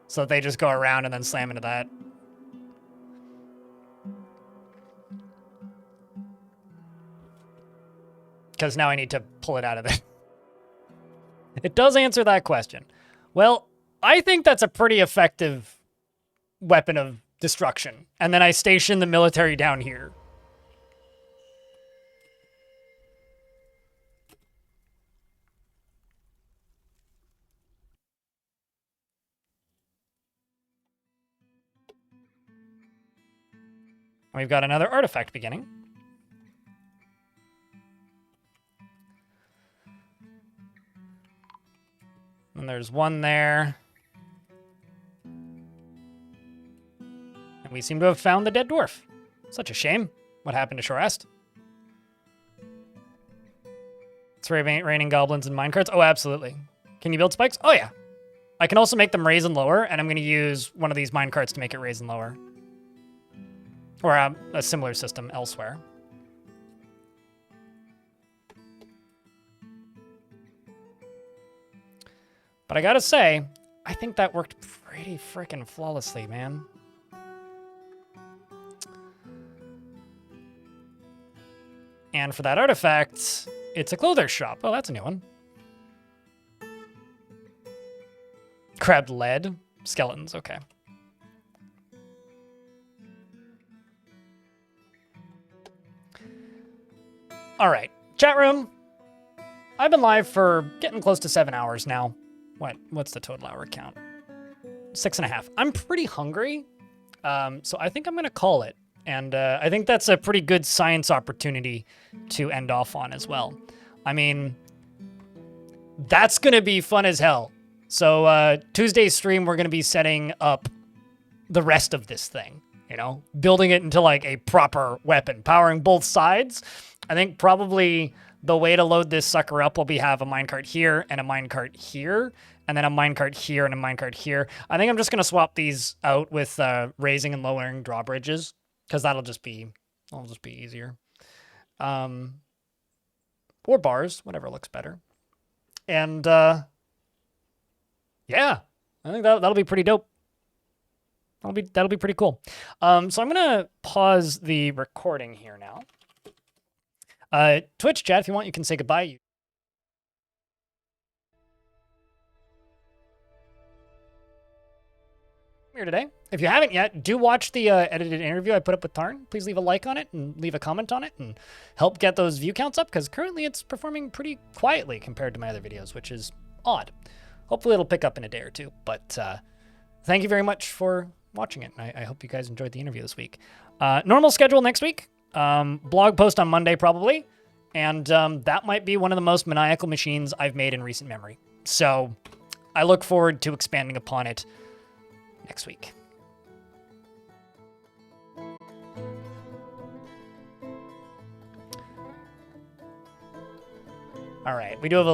So they just go around and then slam into that. Because now I need to pull it out of there. It does answer that question. Well, I think that's a pretty effective weapon of destruction. And then I station the military down here. We've got another artifact beginning. And there's one there. And we seem to have found the dead dwarf. Such a shame. What happened to Shorest? It's raining goblins and minecarts. Oh, absolutely. Can you build spikes? Oh, yeah. I can also make them raise and lower, and I'm going to use one of these minecarts to make it raise and lower. Or a similar system elsewhere. But I gotta say, I think that worked pretty freaking flawlessly, man. And for that artifact, it's a clother's shop. Oh, that's a new one. Crabbed lead. Skeletons, okay. All right, chat room. I've been live for getting close to 7 hours now. What's the total hour count? 6.5. I'm pretty hungry, so I think I'm gonna call it. And I think that's a pretty good science opportunity to end off on as well. I mean, that's gonna be fun as hell. So Tuesday's stream, we're gonna be setting up the rest of this thing. You know, building it into like a proper weapon, powering both sides. I think probably the way to load this sucker up will be have a minecart here and a minecart here, and then a minecart here and a minecart here. I think I'm just gonna swap these out with raising and lowering drawbridges, because that'll just be easier. Or bars, whatever looks better. And yeah, I think that'll be pretty dope. That'll be pretty cool. So I'm gonna pause the recording here now. Twitch chat, if you want, you can say goodbye. Here today. If you haven't yet, do watch the edited interview I put up with Tarn. Please leave a like on it and leave a comment on it and help get those view counts up, because currently it's performing pretty quietly compared to my other videos, which is odd. Hopefully it'll pick up in a day or two. But thank you very much for watching it. I hope you guys enjoyed the interview this week. Normal schedule next week. Blog post on Monday probably. And that might be one of the most maniacal machines I've made in recent memory. So I look forward to expanding upon it next week. All right, we do have a